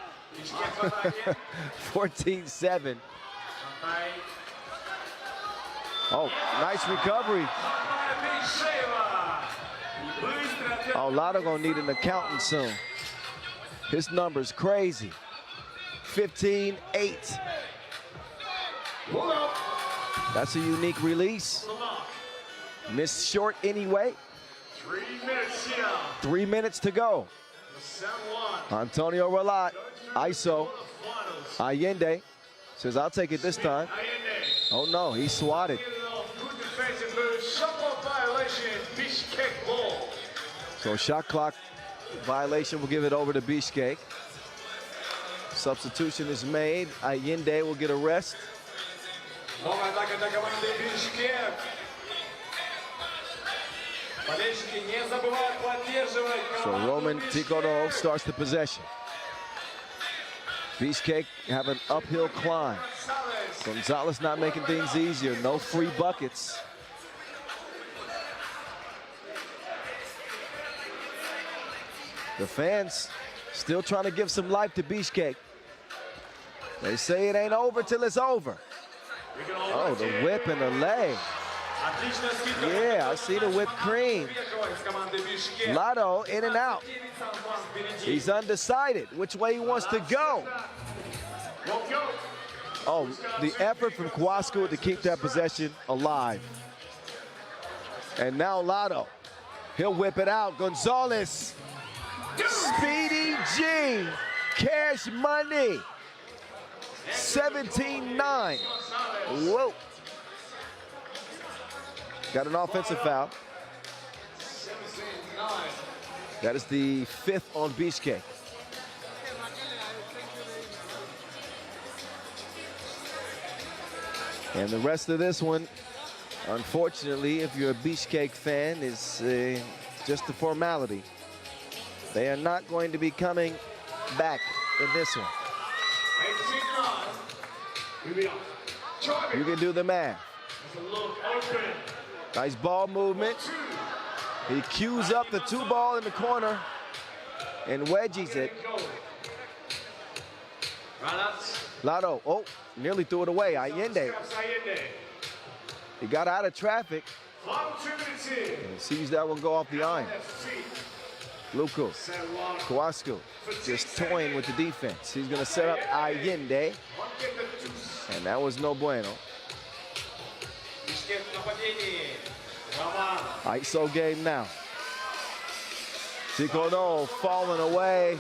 14-7. Oh, nice recovery. Oh, Lotto gonna need an accountant soon. His number's crazy. 15-8. That's a unique release. Missed short anyway. 3 minutes here. 3 minutes to go. Antonio Relat, ISO. Allende says, I'll take it this time. Oh no, he swatted. So shot clock violation will give it over to Bishkek. Substitution is made. Allende will get a rest. So Roman Tikhonov starts the possession. Bishkek have an uphill climb. Gonzalez not making things easier. No free buckets. The fans still trying to give some life to Bishkek. They say it ain't over till it's over. Oh, the whip and the leg. Yeah, I see the whipped cream. Lotto in and out. He's undecided which way he wants to go. Oh, the effort from Kwasko to keep that possession alive. And now Lotto. He'll whip it out. Gonzalez. Speedy G. Cash money. 17-9. Whoa. Got an offensive foul. That is the 5th on Bishkek. And the rest of this one, unfortunately, if you're a Bishkek fan, is just a formality. They are not going to be coming back in this one. You can do the math. Nice ball movement. He cues up the 2 ball in the corner and wedgies it. Lado, oh, nearly threw it away. Allende, he got out of traffic and sees that one go off the iron. Luku, Kowalski just toying with the defense. He's gonna set up Allende, and that was no bueno. ISO game now. Tikono falling away.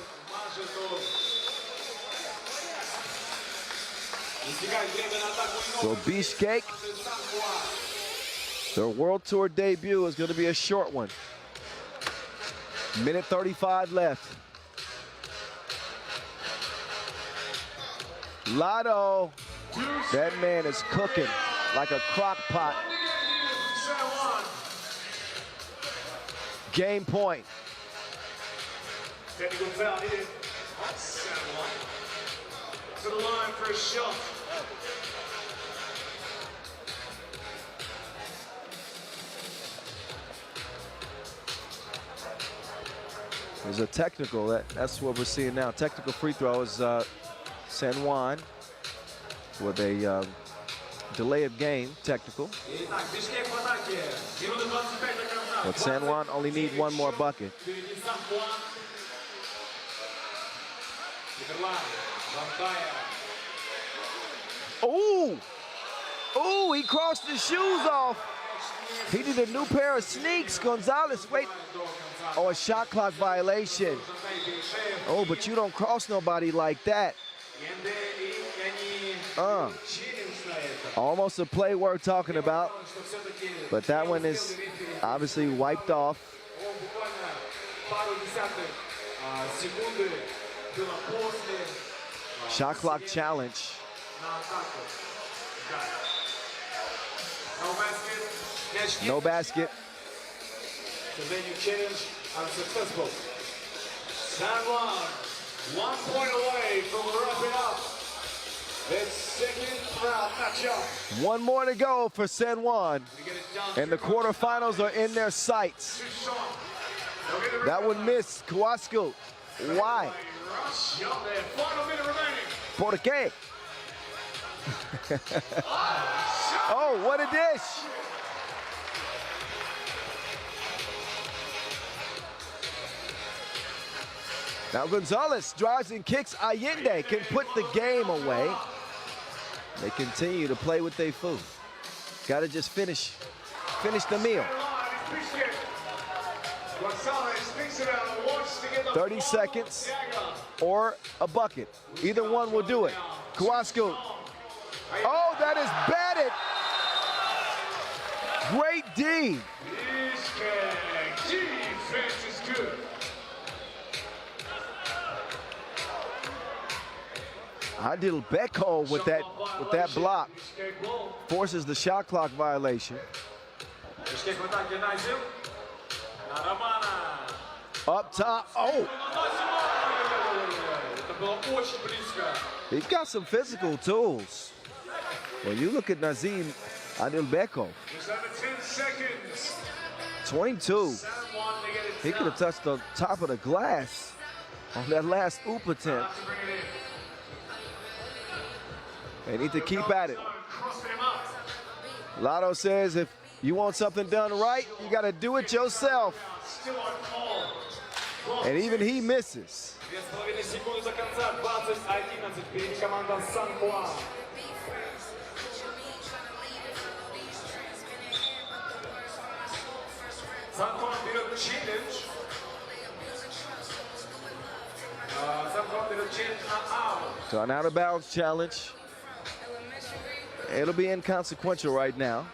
So Bishkek, their World Tour debut is going to be a short one. Minute 35 left. Lado, that man is cooking like a crock pot. Game point. Technical foul here. To the line for a shot. There's a technical, that's what we're seeing now. Technical free throw is San Juan with a delay of game technical. But San Juan only need one more bucket. Ooh! Ooh, he crossed his shoes off. He needed a new pair of sneaks. Gonzalez, wait. Oh, a shot clock violation. Oh, but you don't cross nobody like that. Almost a play worth talking about. But that one is obviously wiped off. Shot clock challenge. No basket. The venue challenge unsuccessful. San Juan, 1 point away from wrapping up its second round matchup. One more to go for San Juan. And the quarterfinals are in their sights. That one missed. Kowalski. Why? Final minute remaining. ¿Por qué? Oh, what a dish. Now Gonzalez drives and kicks. Allende can put the game away. They continue to play with their food. Got to just finish the meal. 30 seconds or a bucket. Either one will do it. Kowalski. Oh, that is batted. Great D. Defense is good. Adil Beko with that block forces the shot clock violation. Up top. Oh. He's got some physical tools. When you look at Nazim Adil Beko, 22. He could have touched the top of the glass on that last oop attempt. They need to keep at it. Lotto says if you want something done right, you got to do it yourself. And even he misses. So an out of bounds challenge. It'll be inconsequential right now.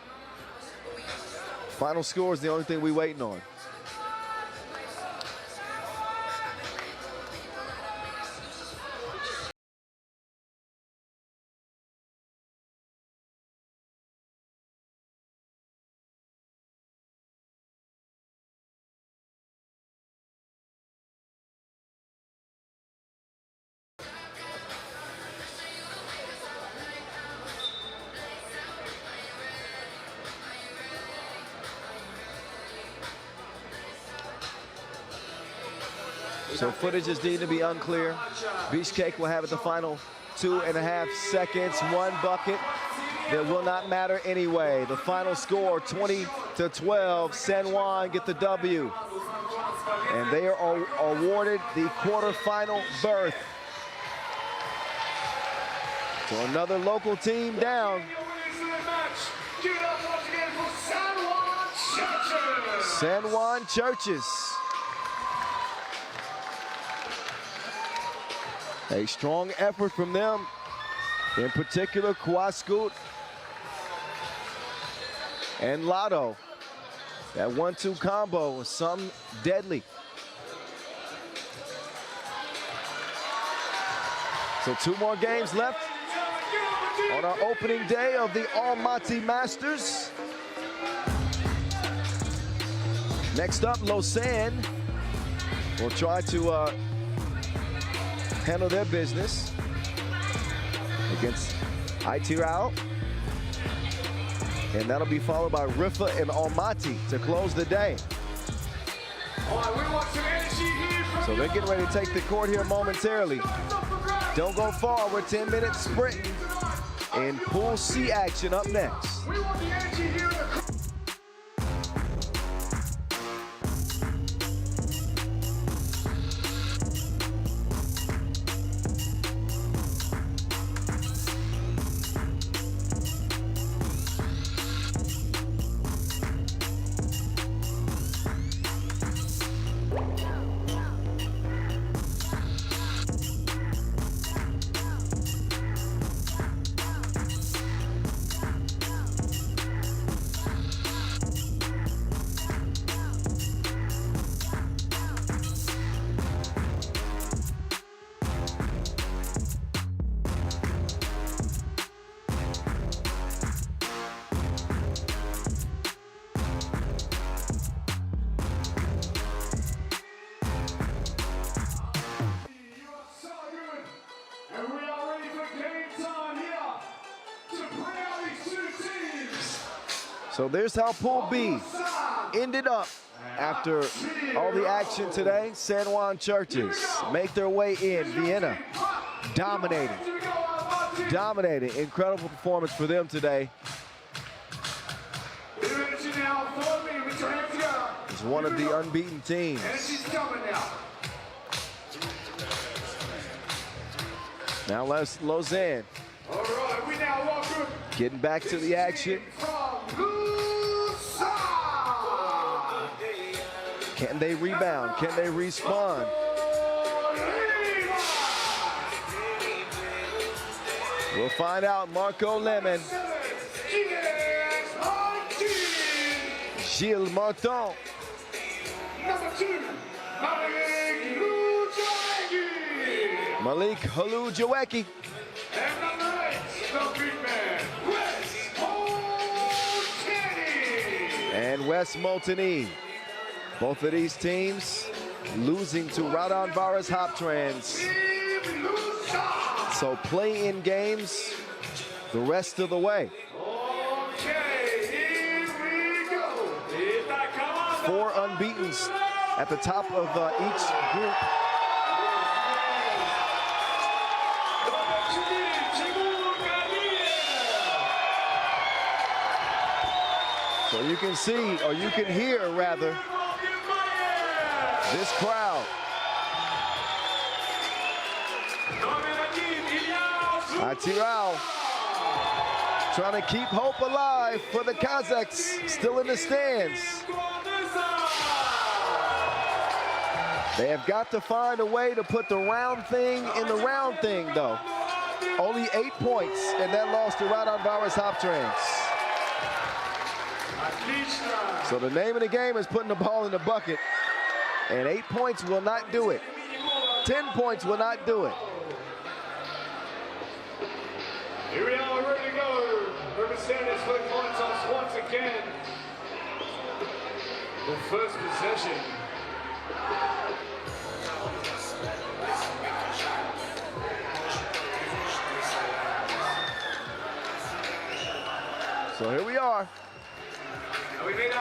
Final score is the only thing we're waiting on. So footage is deemed to be unclear. Bishkek will have it the final 2.5 seconds, one bucket that will not matter anyway. The final score, 20-12. San Juan get the W. And they are awarded the quarterfinal berth. So another local team down. San Juan Churches. A strong effort from them, in particular Kwaskut and Lotto. That 1-2 combo was something deadly. So 2 more games left on our opening day of the Almaty Masters. Next up, Lausanne will try to handle their business against Atyrau. And that'll be followed by Riffa and Almaty to close the day. So they're getting ready to take the court here momentarily. Don't go far, we're 10 minutes sprinting. And Pool C action up next. We want the energy here in the So there's how Pool B ended up after all the action today. San Juan Churches make their way in. Vienna dominating. Incredible performance for them today. It's one of the unbeaten teams. Now let's Lausanne. Getting back to the action. Can they rebound? Can they respond? We'll find out. Marco Lemon. Gilles Martin. Number 2, Malik Halujaweki. And number 8, the big man, Wes Moultany. And Wes Moultany. Both of these teams losing to Raudondvaris Hoptrans. So play-in games the rest of the way. Okay, here we go. 4 unbeatens at the top of each group. So you can see, or you can hear rather, this crowd. Atyrau trying to keep hope alive for the Kazakhs still in the stands. They have got to find a way to put the round thing in the round thing though. Only 8 points and that loss to Raudondvaris Hoptrans. So the name of the game is putting the ball in the bucket. And 8 points will not do it. 10 points will not do it. Here we are, ready to go. Representing for Hoptrans once again. The first possession. So here we are.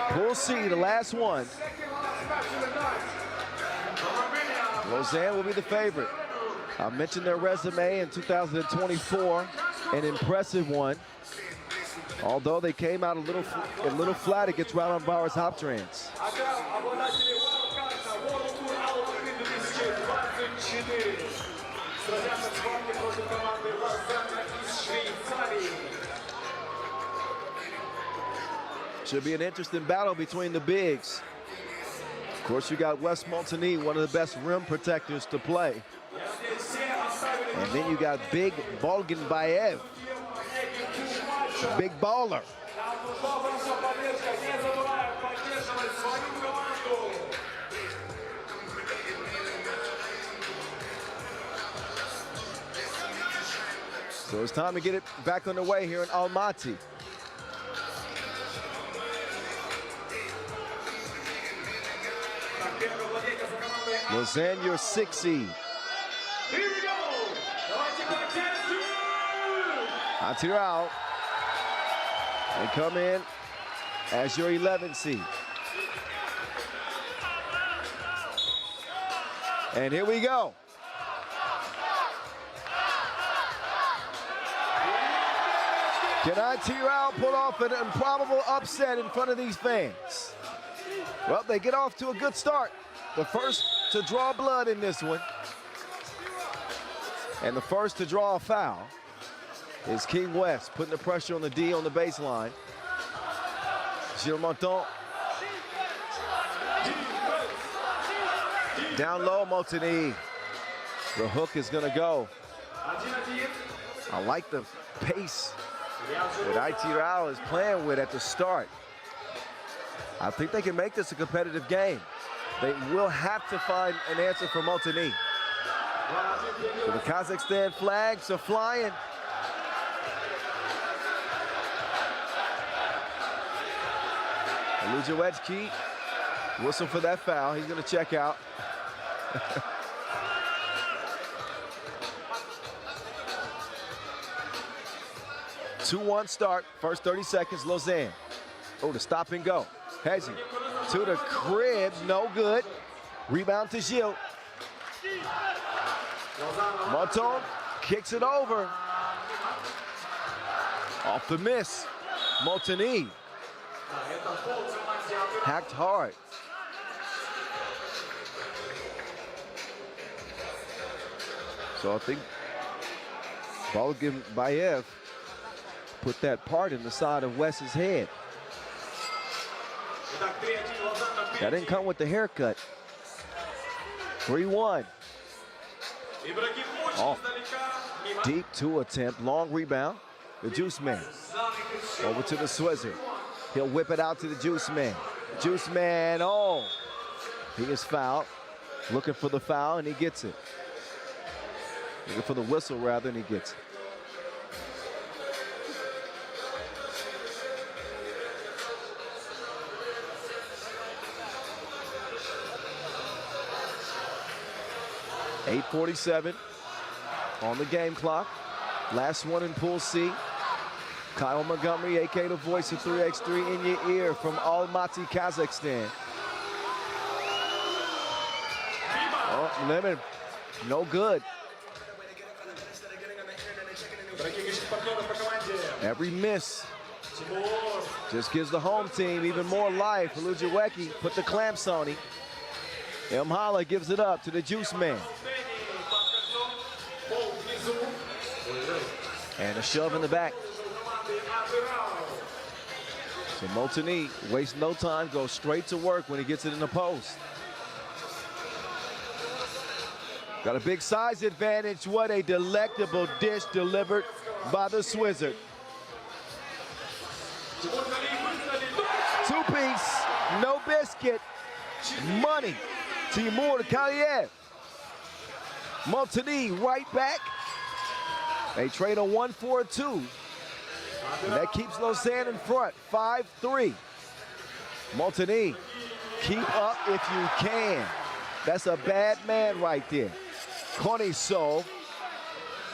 Pool C, the last one. Lausanne will be the favorite. I mentioned their resume in 2024, an impressive one. Although they came out a little flat against Raudondvaris Hoptrans. Atyrau, обладатели World Tour Almaty 2024. Сразятся с вами против команды Lausanne из Швейцарии. Should be an interesting battle between the bigs. Of course, you got Wes Montagny, one of the best rim protectors to play. And then you got Big Bolganbayev, big baller. So it's time to get it back underway here in Almaty. Lausanne, your 6th seed. Here we go. Atyrau. They come in as your 11th seed. And here we go. Can Atyrau pull off an improbable upset in front of these fans? Well, they get off to a good start. The first to draw blood in this one. And the first to draw a foul is King West, putting the pressure on the D on the baseline. Gilles Monton. Down low, Montagny. The hook is gonna go. I like the pace that Atyrau is playing with at the start. I think they can make this a competitive game. They will have to find an answer for Montagny. So the Kazakhstan flags are flying. Lujewecki, whistle for that foul. He's gonna check out. 2-1 start, first 30 seconds, Lausanne. Oh, the stop and go. Hezzy to the crib, no good. Rebound to Gilles. Monton kicks it over. Off the miss. Montagny. Hacked hard. So I think Bolganbayev put that part in the side of Wes's head. That didn't come with the haircut. 3-1. Off. Deep 2 attempt, long rebound. The Juice Man. Over to the Swizzer. He'll whip it out to the Juice Man. Juice Man, oh. He is fouled. Looking for the foul, and he gets it. Looking for the whistle, rather, and he gets it. .847 on the game clock. Last one in Pool C. Kyle Montgomery, a.k.a. the voice of 3x3 in your ear from Almaty, Kazakhstan. Oh, Lemon, no good. Every miss just gives the home team even more life. Lujewecki put the clamps on him. Mhala gives it up to the Juice Man. And a shove in the back. So Montagny wastes no time, goes straight to work when he gets it in the post. Got a big size advantage. What a delectable dish delivered by the Swizzer. Two-piece, no biscuit, money. Timur Kaliev. Montagny right back. They trade a 1-4-2. And that keeps Lausanne in front, 5-3. Montagny, keep up if you can. That's a bad man right there. Koniso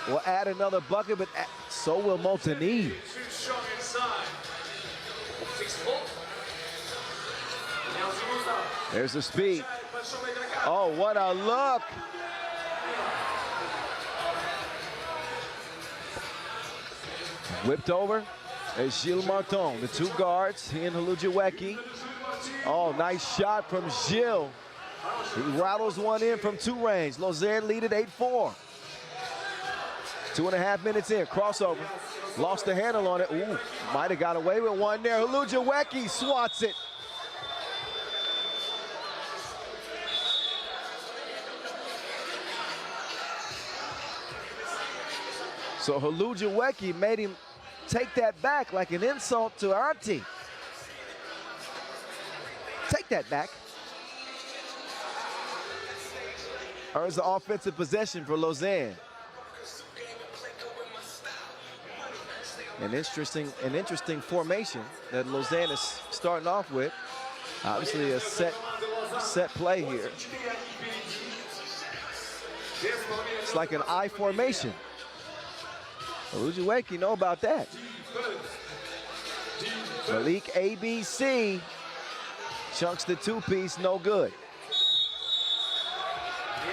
will add another bucket, but so will Montagny. There's the speed. Oh, what a look. Whipped over is Gilles Martin, the two guards, he and Huludziecki. Oh, nice shot from Gilles. He rattles one in from two range. Lausanne lead at 8-4. 2.5 minutes in, crossover. Lost the handle on it. Ooh, might have got away with one there. Huludziecki swats it. So Huludziecki made him take that back like an insult to Auntie. Take that back. Earns the offensive possession for Lausanne. An interesting formation that Lausanne is starting off with. Obviously a set play here. It's like an I formation. Huludziecki know about that. Malik ABC chunks the two-piece, no good.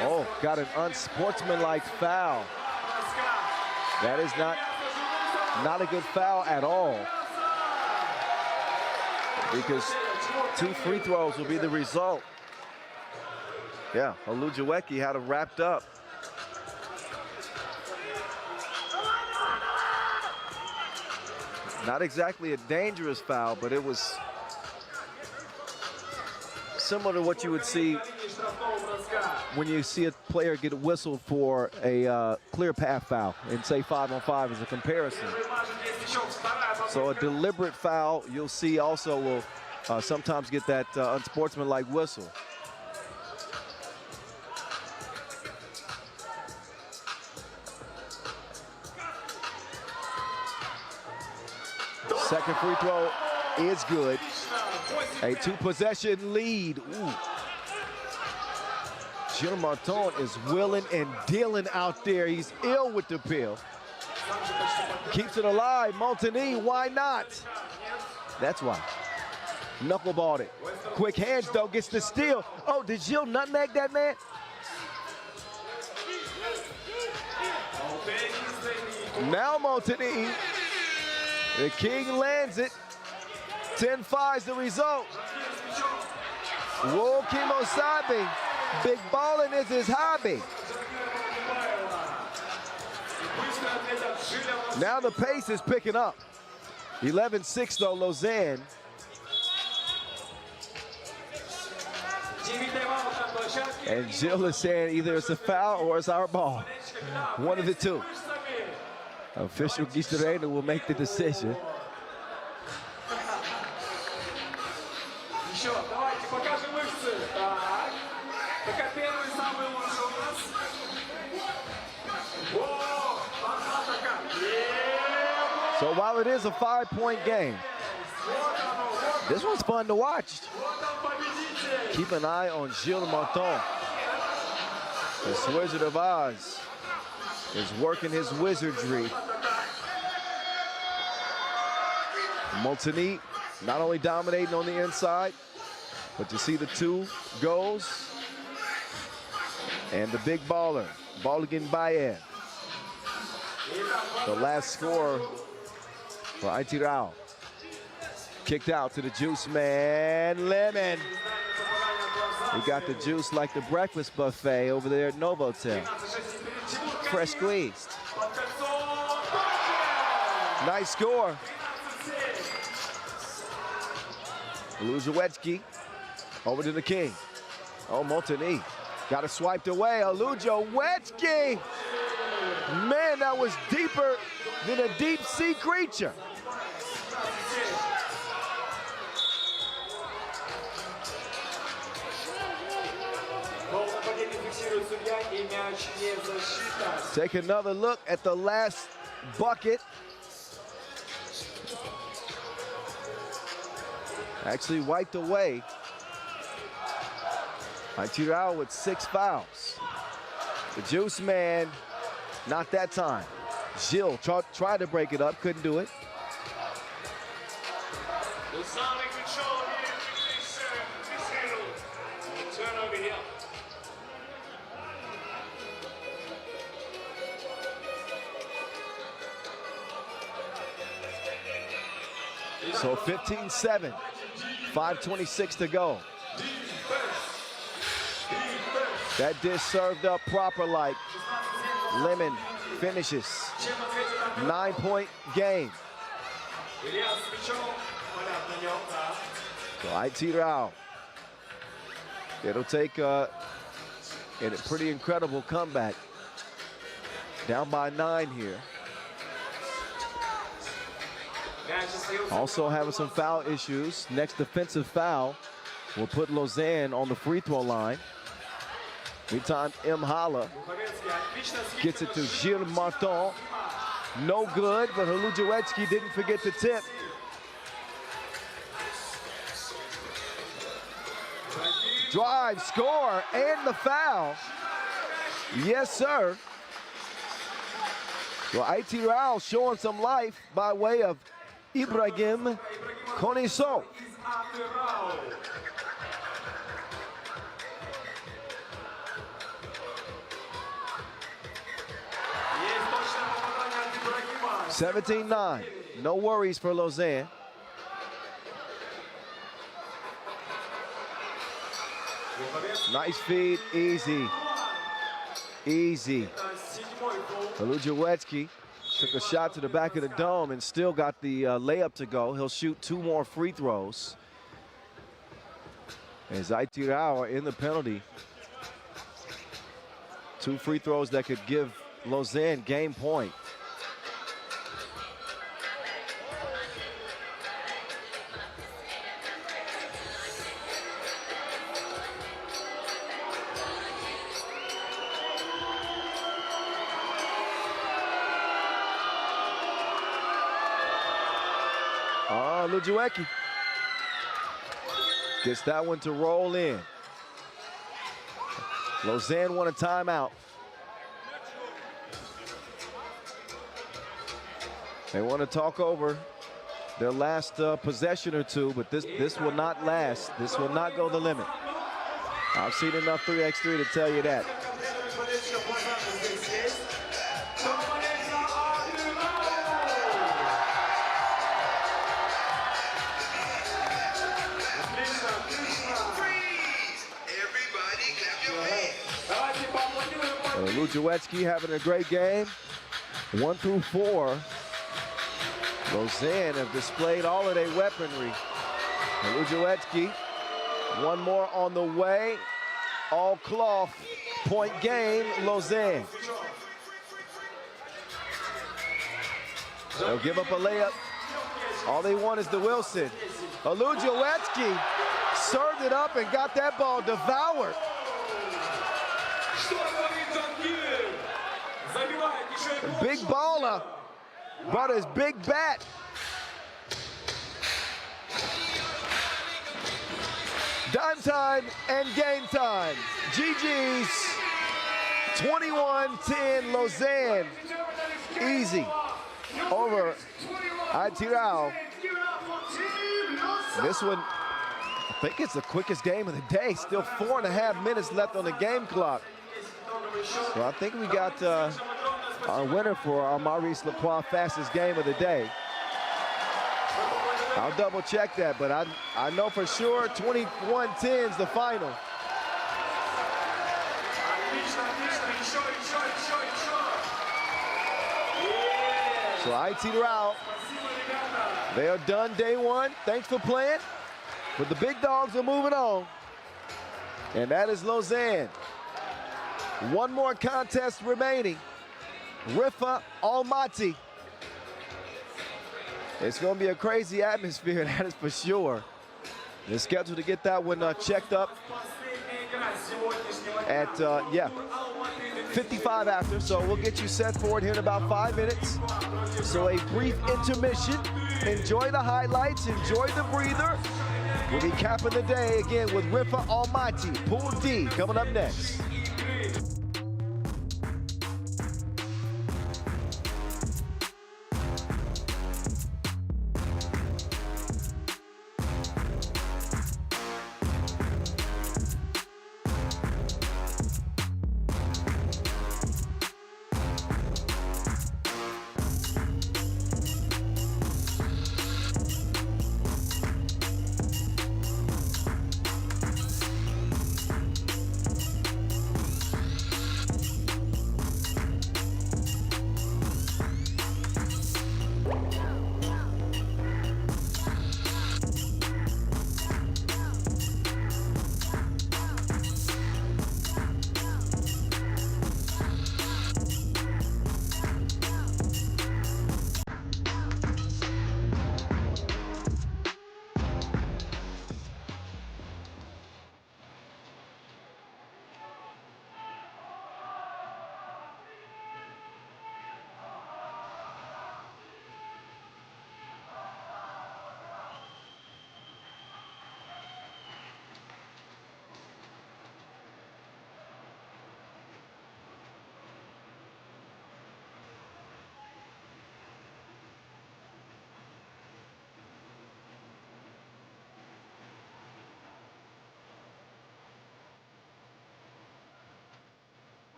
Oh, got an unsportsmanlike foul. That is not a good foul at all, because 2 free throws will be the result. Yeah, Huludziecki had it wrapped up. Not exactly a dangerous foul, but it was similar to what you would see when you see a player get whistled for a clear path foul in, say, 5-on-5 as a comparison. So a deliberate foul, you'll see also will sometimes get that unsportsmanlike whistle. Second free throw is good. A 2-possession lead. Ooh. Gilles Martin is willing and dealing out there. He's ill with the pill. Keeps it alive. Montagny, why not? That's why. Knuckleballed it. Quick hands, though, gets the steal. Oh, did Gilles nutmeg that man? Now Montagny. The King lands it. 10-5 is the result. Wo Kimosabe. Big ballin' is his hobby. Now the pace is picking up. 11-6 though, Lausanne. And Gilles is saying either it's a foul or it's our ball. One of the two. Official Gisarena will make the decision. So while it is a 5-point game, this one's fun to watch. Keep an eye on Gilles Martin. The Wizard of Oz is working his wizardry. Montagny not only dominating on the inside, but you see the two goals and the big baller, Balgin Bayev. The last score for Atyrau. Kicked out to the juice man, Lemon. He got the juice like the breakfast buffet over there at Novotel. Fresh squeezed. Nice score. Huludziecki over to the King. Oh, Montagny got it swiped away. Huludziecki. Man, that was deeper than a deep sea creature. Take another look at the last bucket. Actually wiped away. Atyrau with 6 fouls. The juice man, not that time. Gilles tried to break it up, couldn't do it. So 15-7, 5:26 to go. That dish served up proper like Lemon finishes. 9-point game. So Atyrau. It'll take a pretty incredible comeback. Down by 9 here. Also having some foul issues. Next defensive foul will put Lausanne on the free throw line. Meantime, M. Hala gets it to Gilles Martin. No good, but Hlujowiecki didn't forget the tip. Drive, score, and the foul. Yes, sir. Well, Atyrau showing some life by way of Ibrahim Konesso. (17-9). No worries for Lausanne. Nice feed, easy. Easy. Hlujowiecki took a shot to the back of the dome and still got the layup to go. He'll shoot 2 more free throws. As Atyrau are in the penalty. 2 free throws that could give Lausanne game point. Hlujowiecki gets that one to roll in. Lausanne won a timeout. They want to talk over their last possession or two, but this will not last. This will not go the limit. I've seen enough 3x3 to tell you that. Hlujowiecki having a great game. 1 through 4. Lausanne have displayed all of their weaponry. Hlujowiecki, 1 more on the way. All cloth, point game, Lausanne. They'll give up a layup. All they want is the Wilson. Hlujowiecki served it up and got that ball devoured. Big baller brought his big bat. Dime time and game time. GG's 21-10 Lausanne. Easy over Atyrau. This one, I think it's the quickest game of the day. Still 4.5 minutes left on the game clock. So I think we got our winner for our Maurice Lacroix fastest game of the day. I'll double check that, but I know for sure 21-10 is the final. So Atyrau, they are done day 1. Thanks for playing. But the big dogs are moving on. And that is Lausanne. 1 more contest remaining. Riffa Almaty. It's going to be a crazy atmosphere, that is for sure. They're scheduled to get that one checked up at, 55 after. So we'll get you set for it here in about 5 minutes. So a brief intermission. Enjoy the highlights, enjoy the breather. We'll be capping the day again with Riffa Almaty, Pool D, coming up next.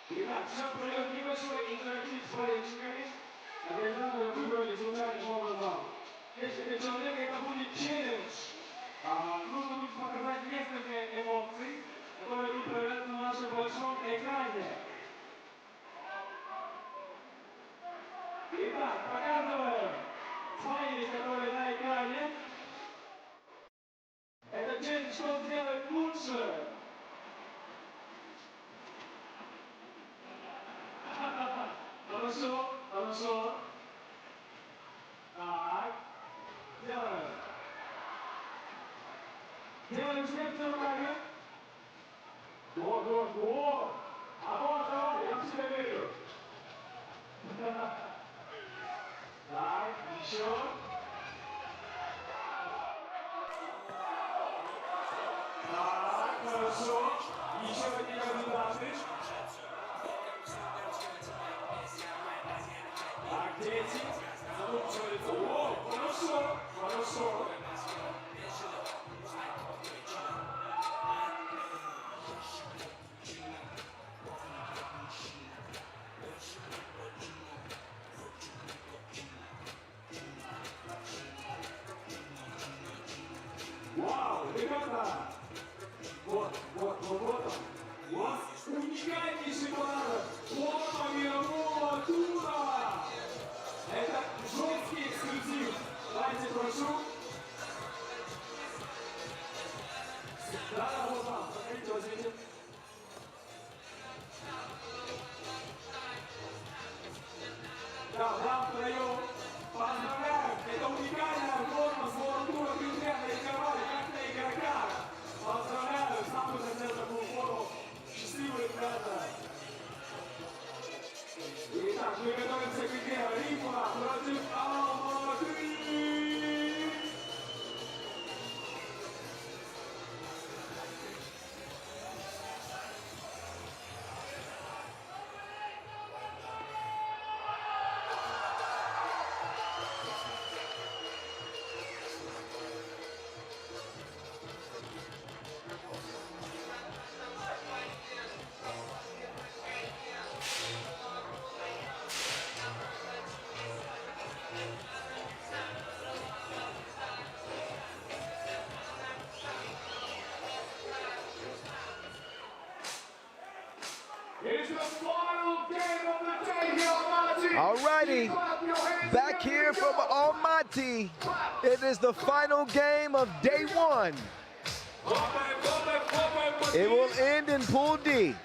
Итак, сейчас пройдет небольшой интерактив с болельщиками. Организаторы выбрали случайным образом. Если человека это будет челлендж, нужно будет показать несколько эмоций, которые будут проявляться на нашем большом экране. Итак, показываем смайли, которые на экране. Это челлендж, что сделает лучше. Хорошо, хорошо. Так, делаем. Делаем следующую руками. Вот. А вот, давай, я в себя верю. Так, еще. Так, хорошо. Еще какие результаты? Так, дети, задумчиваются. О, хорошо, хорошо. Вау, ребята! Вот. У вас уникальнейший подарок. Форма мирового тура. Это жесткий эксклюзив. Давайте, прошу. Да, вот вам. Смотрите, возьмите. Да, вам втроем. Поздравляем! Это уникальная форма с World Tour Vienna и Atyrau, как на игроках. Поздравляю! Сам хотел такую форму. Счастливые ребята! Итак, мы готовимся к игре Riffa против Almaty. It's the final game of the day here, Almaty. Alrighty, back here from Almaty. It is the final game of day one. It will end in Pool D.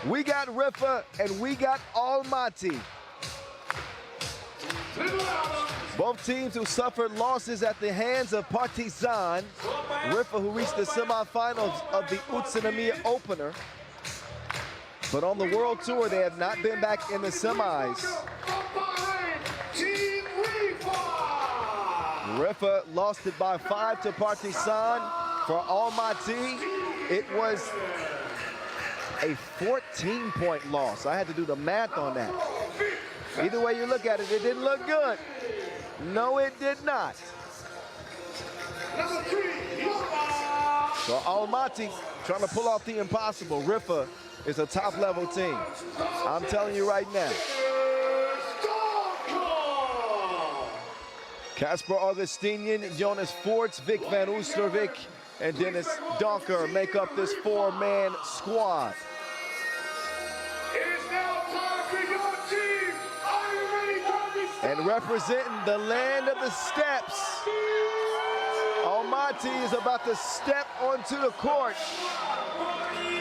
We got Riffa and we got Almaty. Both teams who suffered losses at the hands of Partizan. Riffa, who reached the semifinals of the Utsunomiya opener. But on the World Tour, they have not been back in the semis. Riffa lost it by 5 to Partizan. For Almaty, it was a 14-point loss. I had to do the math on that. Either way you look at it, it didn't look good. No, it did not. So Almaty trying to pull off the impossible. Riffa is a top-level team. I'm telling you right now. Casper Augustinian, Jonas Voorts, Vic van Oosterwijk, and Dennis Donker make up this four-man squad. It's now time for your team. Are you ready for this? And representing the land of the steps, Almaty is about to step onto the court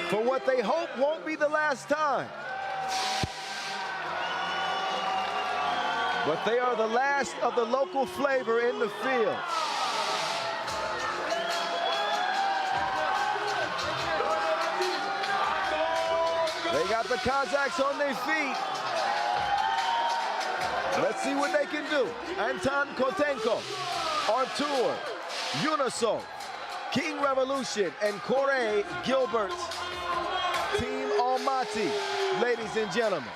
for what they hope won't be the last time. But they are the last of the local flavor in the field. They got the Kazakhs on their feet. Let's see what they can do. Anton Kotenko, Artur, Unisol, King Revolution, and Corey Gilbert. Team Almaty, ladies and gentlemen.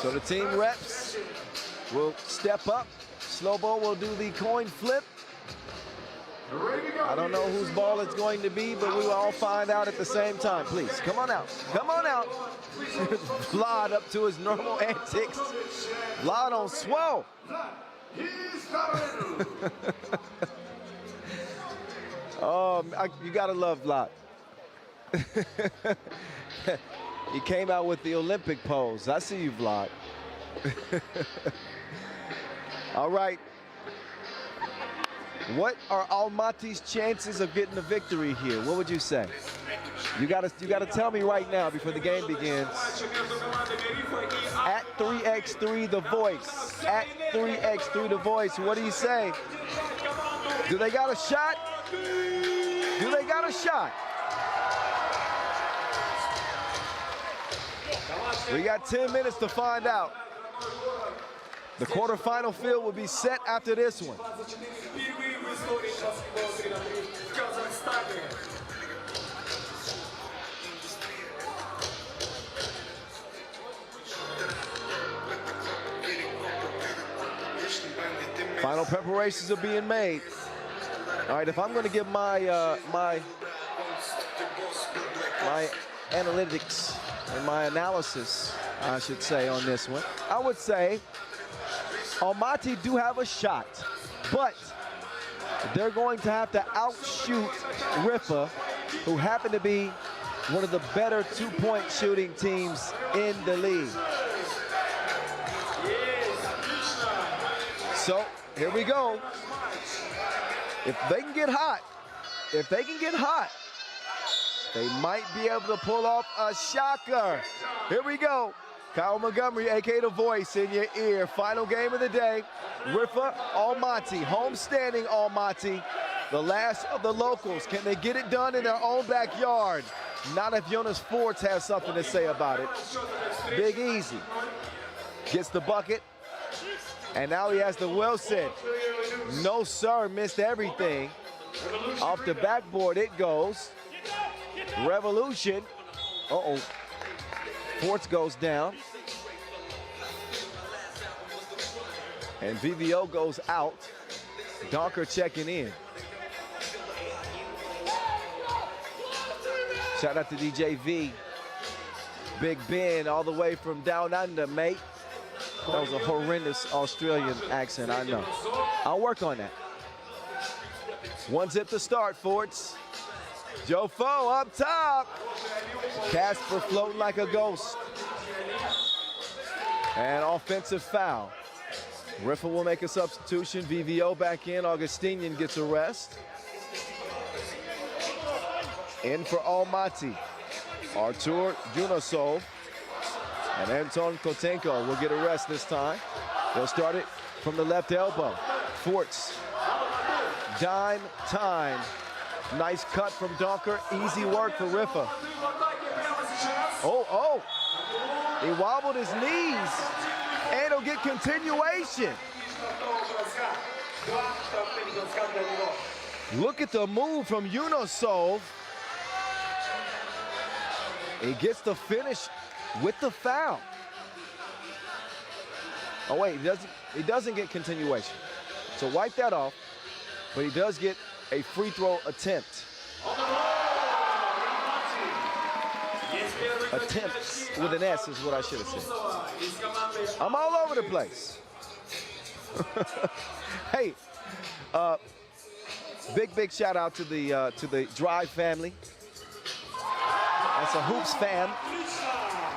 So the team reps will step up. Slow ball will do the coin flip. I don't know whose ball it's going to be, but we will all find out at the same time. Please, come on out. Come on out. Vlad up to his normal antics. Vlad on swole. Oh, you gotta love Vlad. He came out with the Olympic pose. I see you, Vlad. All right. What are Almaty's chances of getting a victory here? What would you say? You gotta tell me right now before the game begins. At 3x3 The Voice. At 3x3 The Voice. What do you say? Do they got a shot? Do they got a shot? We got 10 minutes to find out. The quarterfinal field will be set after this one. Final preparations are being made. All right, if I'm going to give my my analytics and my analysis, I should say, on this one, I would say Almaty do have a shot, but they're going to have to outshoot Riffa, who happen to be one of the better two-point shooting teams in the league. So here we go. If they can get hot, they might be able to pull off a shocker. Here we go. Kyle Montgomery, a.k.a. The Voice, in your ear. Final game of the day. Riffa, Almaty, homestanding Almaty, the last of the locals. Can they get it done in their own backyard? Not if Jonas Forts has something to say about it. Big Easy gets the bucket, and now he has the Wilson. No, sir, missed everything. Off the backboard it goes. Revolution. Uh-oh. Forts goes down. And VVO goes out. Donker checking in. Shout out to DJ V. Big Ben all the way from down under, mate. That was a horrendous Australian accent, I know. I'll work on that. One zip to start, Forts. Joe Foe up top. Casper floating like a ghost. And offensive foul. Riffa will make a substitution. VVO back in. Augustinian gets a rest. In for Almaty. Artur Junasov. And Anton Kotenko will get a rest this time. They'll start it from the left elbow. Forts. Dime time. Nice cut from Donker. Easy work for Riffa. Oh. He wobbled his knees. And he'll get continuation. Look at the move from Yunusov. He gets the finish with the foul. Oh wait, he doesn't get continuation. So wipe that off. But he does get a free throw attempt. Attempts with an S is what I should have said. I'm all over the place. Hey, big shout out to the Drive family. That's a Hoops fam.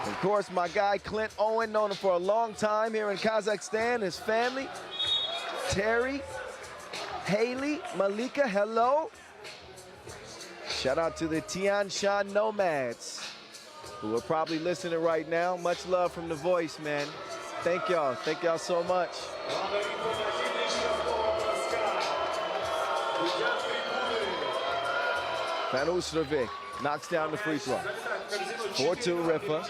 Of course, my guy Clint Owen, known him for a long time here in Kazakhstan. His family, Terry, Haley, Malika, hello. Shout out to the Tian Shan Nomads, who are probably listening right now. Much love from The Voice, man. Thank y'all so much. Fanusrovic knocks down the free throw. 4-2 Riffa.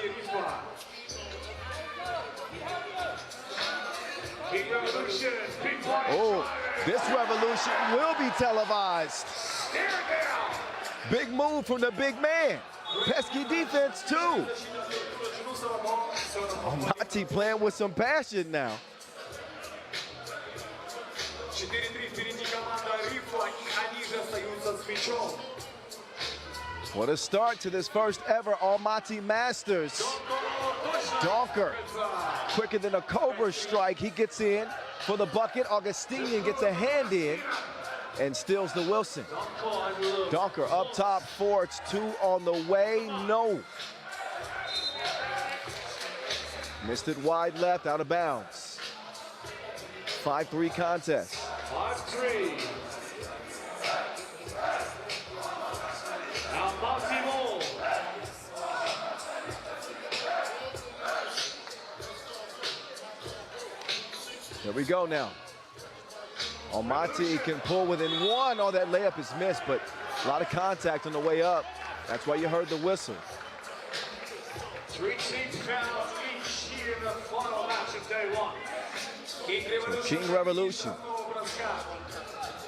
Oh, this revolution will be televised. Big move from the big man. Pesky defense too. Almaty playing with some passion now. 4-3 впереди команда Riffa, они же остаются с мячом. What a start to this first ever Almaty Masters. Donker, quicker than a Cobra strike. He gets in for the bucket. Augustinian gets a hand in and steals the Wilson. Donker up top, Forts, 2 on the way, no. Missed it wide left, out of bounds. 5-3 contest. 5-3. Almaty ball. Here we go now. Almaty can pull within 1. Oh, that layup is missed, but a lot of contact on the way up. That's why you heard the whistle. 3 teams foul each here in the final match of day 1. King Revolution.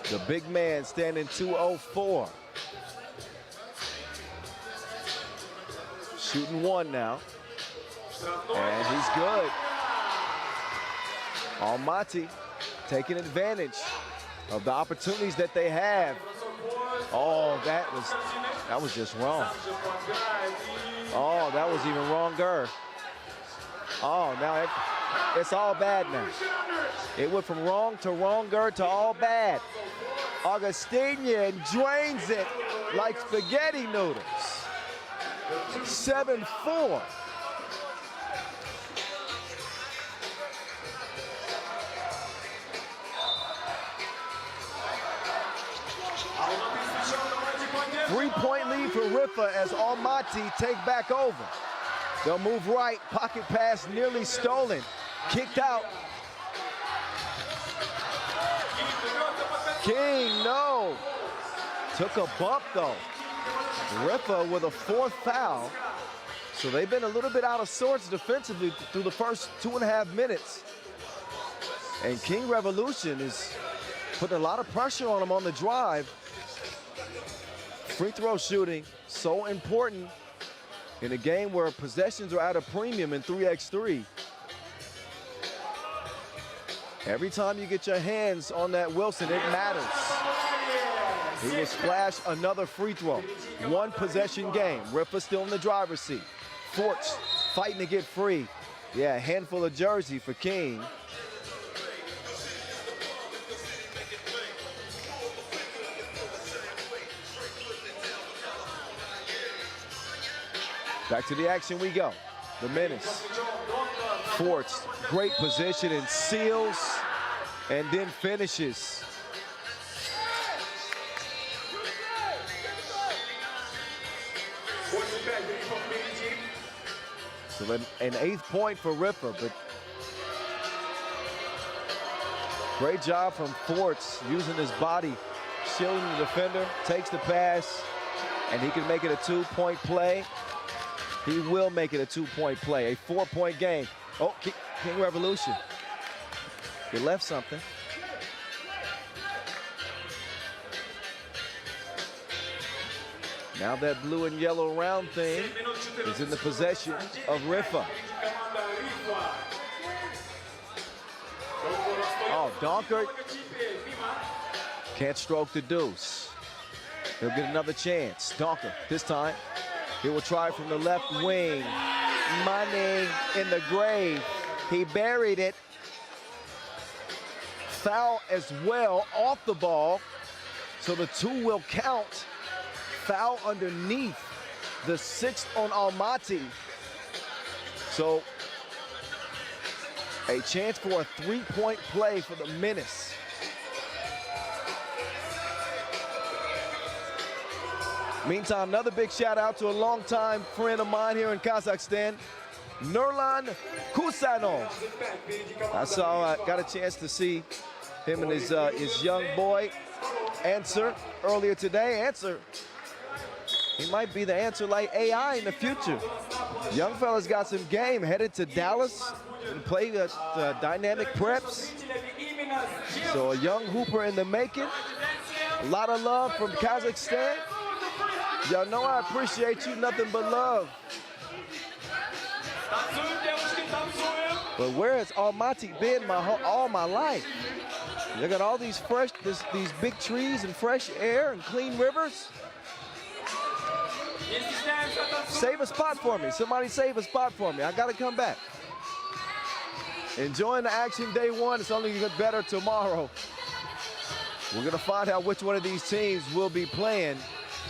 The big man standing 204. Shooting 1 now. And he's good. Almaty taking advantage of the opportunities that they have. Oh, that was just wrong. Oh, that was even wronger. Oh, now it's all bad now. It went from wrong to wronger to all bad. Augustinian drains it like spaghetti noodles. 7-4. Three-point lead for Riffa as Almaty take back over. They'll move right, pocket pass nearly stolen, kicked out. King, no. Took a bump though. Riffa with a 4th foul. So they've been a little bit out of sorts defensively through the first 2.5 minutes. And King Revolution is putting a lot of pressure on them on the drive. Free throw shooting, so important in a game where possessions are at a premium in 3x3. Every time you get your hands on that Wilson, it matters. He will splash another free throw. 1 possession game. Riffa still in the driver's seat. Forts fighting to get free. Yeah, a handful of jersey for King. Back to the action we go. The menace. Forts, great position and seals and then finishes. So then an 8th point for Riffa, but great job from Forts using his body, shielding the defender, takes the pass, and he can make it a 2-point play. He will make it a 2-point play, a 4-point game. Oh, King Revolution. He left something. Now that blue and yellow round thing is in the possession of Riffa. Oh, Donker can't stroke the deuce. He'll get another chance. Donker, this time, he will try from the left wing. Money in the grave. He buried it. Foul as well off the ball. So the 2 will count. Foul underneath. The 6th on Almaty. So a chance for a 3-point play for the menace. Meantime, another big shout out to a longtime friend of mine here in Kazakhstan, Nurlan Kusanov. I got a chance to see him and his young boy, Answer, earlier today. Answer, he might be the Answer like AI in the future. Young fella's got some game, headed to Dallas and play dynamic preps. So a young hooper in the making. A lot of love from Kazakhstan. Y'all know I appreciate you, nothing but love. But where has Almaty been all my life? They got all these these big trees and fresh air and clean rivers. Save a spot for me. Somebody save a spot for me. I got to come back. Enjoying the action day one. It's only get better tomorrow. We're going to find out which one of these teams will be playing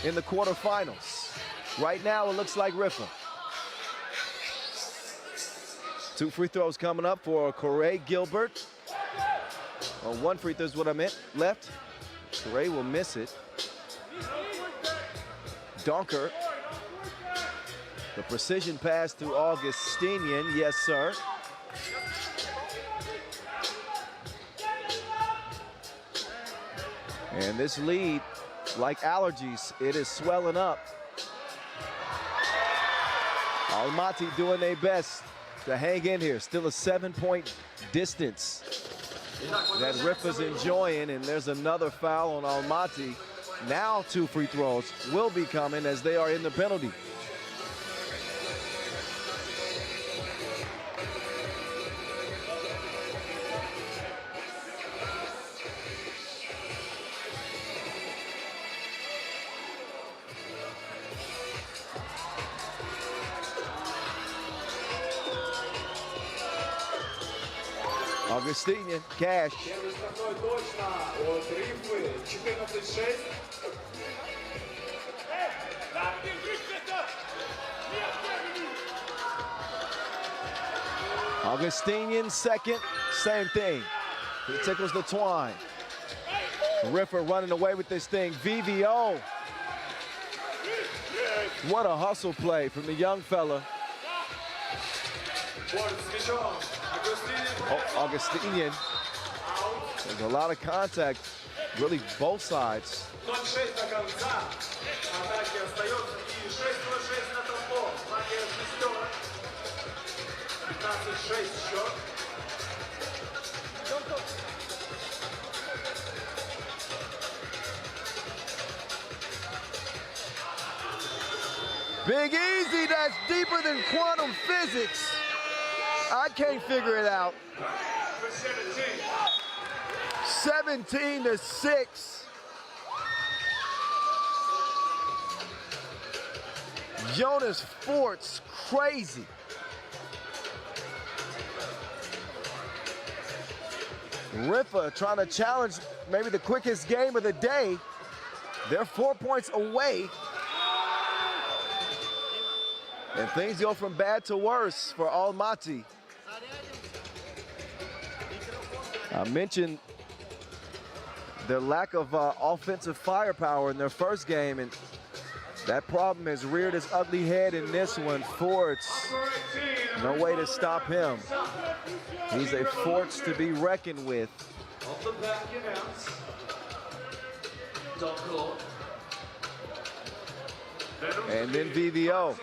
in the quarterfinals. Right now, it looks like Riffa. 2 free throws coming up for Corey Gilbert. Oh, 1 free throw is what I meant. Left. Corey will miss it. Donker. The precision pass to Augustinian. Yes, sir. And this lead, like allergies, it is swelling up. Almaty doing their best to hang in here. Still a 7-point distance that Riffa's enjoying, and there's another foul on Almaty. Now 2 free throws will be coming as they are in the penalty. Augustinian, Cash. Первый штрафной точно от Риффы, 14-6. Augustinian second, same thing. He tickles the twine. Riffa running away with this thing. VVO. What a hustle play from the young fella. Oh, Augustinian. There's a lot of contact, really both sides. 0-6 до конца. Атаки остается и 6-6 на табло. Магия шестерок. 15-6 счет. Big Easy, that's deeper than quantum physics. I can't figure it out. 17-6. Jonas Fort's crazy. Riffa trying to challenge maybe the quickest game of the day. They're 4 points away. And things go from bad to worse for Almaty. I mentioned their lack of offensive firepower in their first game, and that problem has reared its ugly head in this one. Forts, no way to stop him. He's a force to be reckoned with. Off the back announce. And then VVO.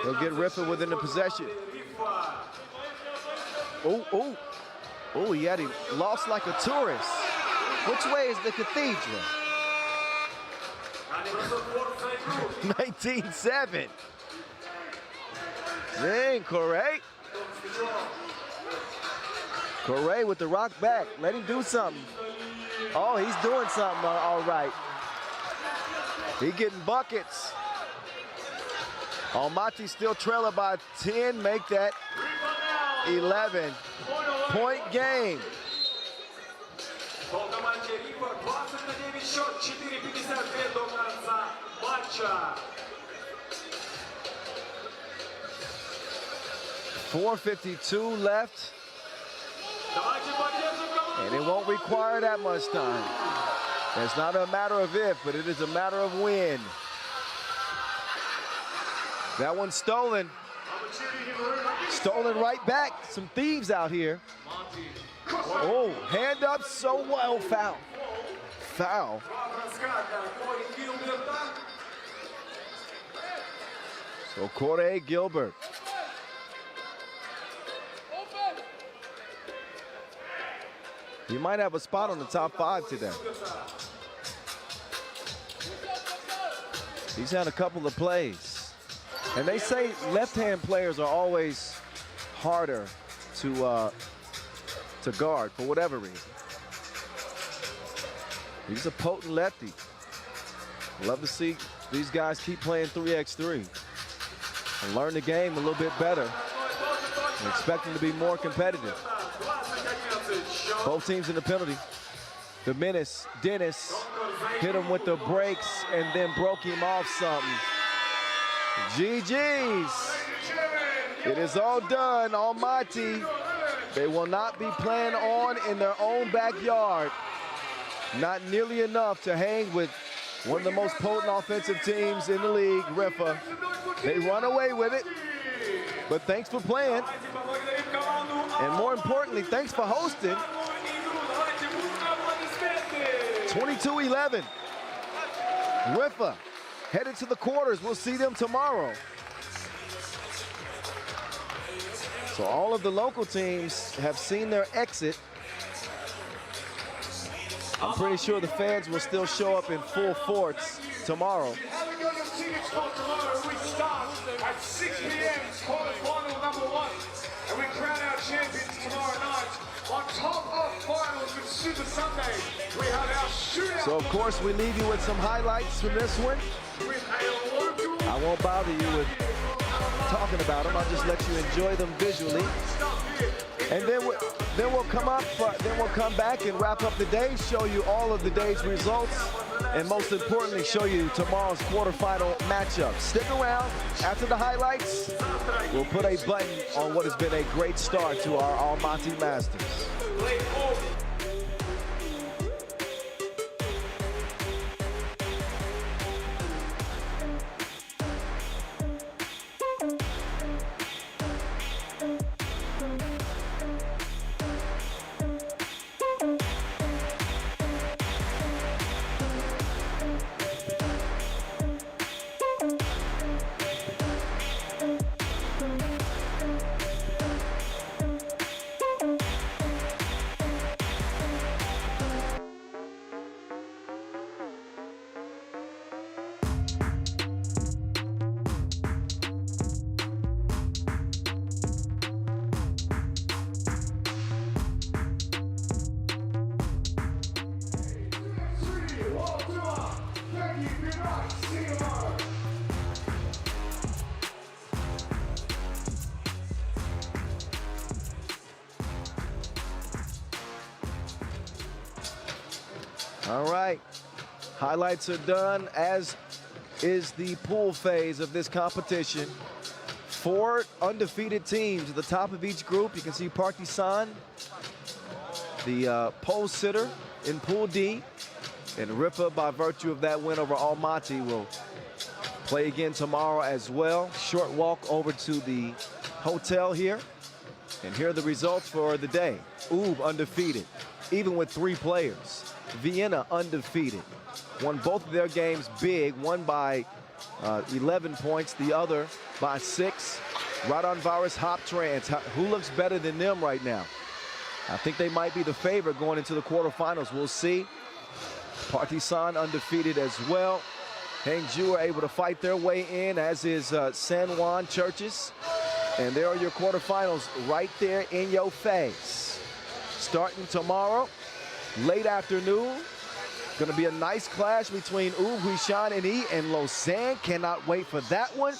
He'll get Riffa within the possession. Oh, he had him lost like a tourist. Which way is the cathedral? 19-7. Dang, Corey. Corey with the rock back. Let him do something. Oh, he's doing something all right. He getting buckets. Almaty still trailing by 10, make that 11-point game. По команде Риффа 20-9 счет, 4:52 до конца матча. 4:52 left. And it won't require that much time. It's not a matter of if, but it is a matter of when. That one's stolen. Stolen right back. Some thieves out here. Oh, hand up so well. Foul. Foul. So Corey Gilbert. He might have a spot on the top 5 today. He's had a couple of plays. And they say left-hand players are always harder to guard for whatever reason. He's a potent lefty. Love to see these guys keep playing 3x3 and learn the game a little bit better. And expect them to be more competitive. Both teams in the penalty. The menace, Dennis, hit him with the brakes and then broke him off something. GG's. It is all done. Almaty. They will not be playing on in their own backyard. Not nearly enough to hang with one of the most potent offensive teams in the league, Riffa. They run away with it. But thanks for playing. And more importantly, thanks for hosting. 22-11. Riffa headed to the quarters. We'll see them tomorrow. So all of the local teams have seen their exit. I'm pretty sure the fans will still show up in full force tomorrow. We start at 6 p.m. quarterfinal number 1, and we crown our champions tomorrow night. On top of finals with Super Sunday, we have our shootout. So of course we leave you with some highlights from this one. I won't bother you with talking about them. I'll just let you enjoy them visually. And then we'll come back and wrap up the day, show you all of the day's results, and most importantly, show you tomorrow's quarterfinal matchup. Stick around. After the highlights, we'll put a button on what has been a great start to our Almaty Masters. All right, highlights are done, as is the pool phase of this competition. 4 undefeated teams at the top of each group. You can see Partizan, the pole sitter in Pool D, and Riffa, by virtue of that win over Almaty, will play again tomorrow as well. Short walk over to the hotel here. And here are the results for the day. Ub undefeated, even with 3 players. Vienna undefeated, won both of their games big, one by 11 points, the other by 6. Raudondvaris, Hoptrans, who looks better than them right now? I think they might be the favorite going into the quarterfinals. We'll see. Partizan undefeated as well. Hangzhou are able to fight their way in, as is San Juan Churches. And there are your quarterfinals right there in your face. Starting tomorrow, late afternoon. Going to be a nice clash between Huishan and Lausanne. Cannot wait for that one.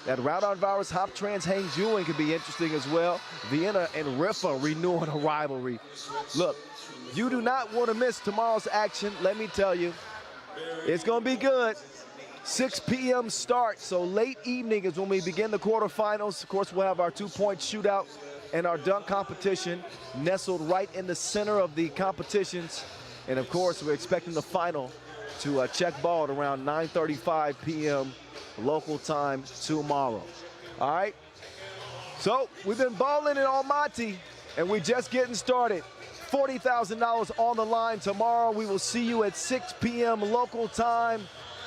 That Raudondvaris, Hoptrans, Hangzhou could be interesting as well. Vienna and Riffa renewing a rivalry. Look, you do not want to miss tomorrow's action. Let me tell you, it's going to be good. 6 p.m. start, so late evening is when we begin the quarterfinals. Of course, we'll have our 2-point shootout and our dunk competition nestled right in the center of the competitions. And of course, we're expecting the final to check ball at around 9:35 p.m. local time tomorrow. All right, so we've been balling in Almaty, and we're just getting started. $40,000 on the line tomorrow. We will see you at 6 p.m. local time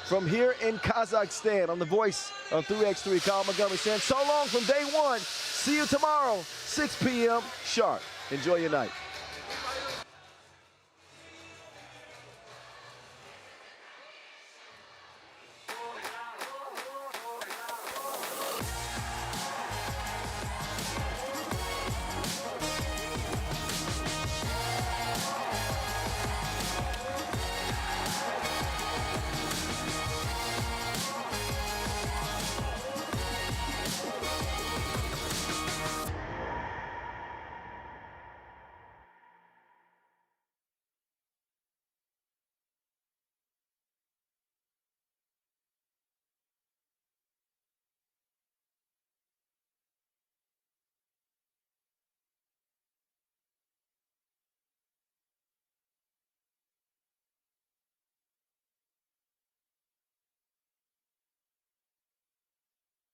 from here in Kazakhstan. On the voice of 3x3, Kyle Montgomery saying so long from day one. See you tomorrow, 6 p.m. sharp. Enjoy your night.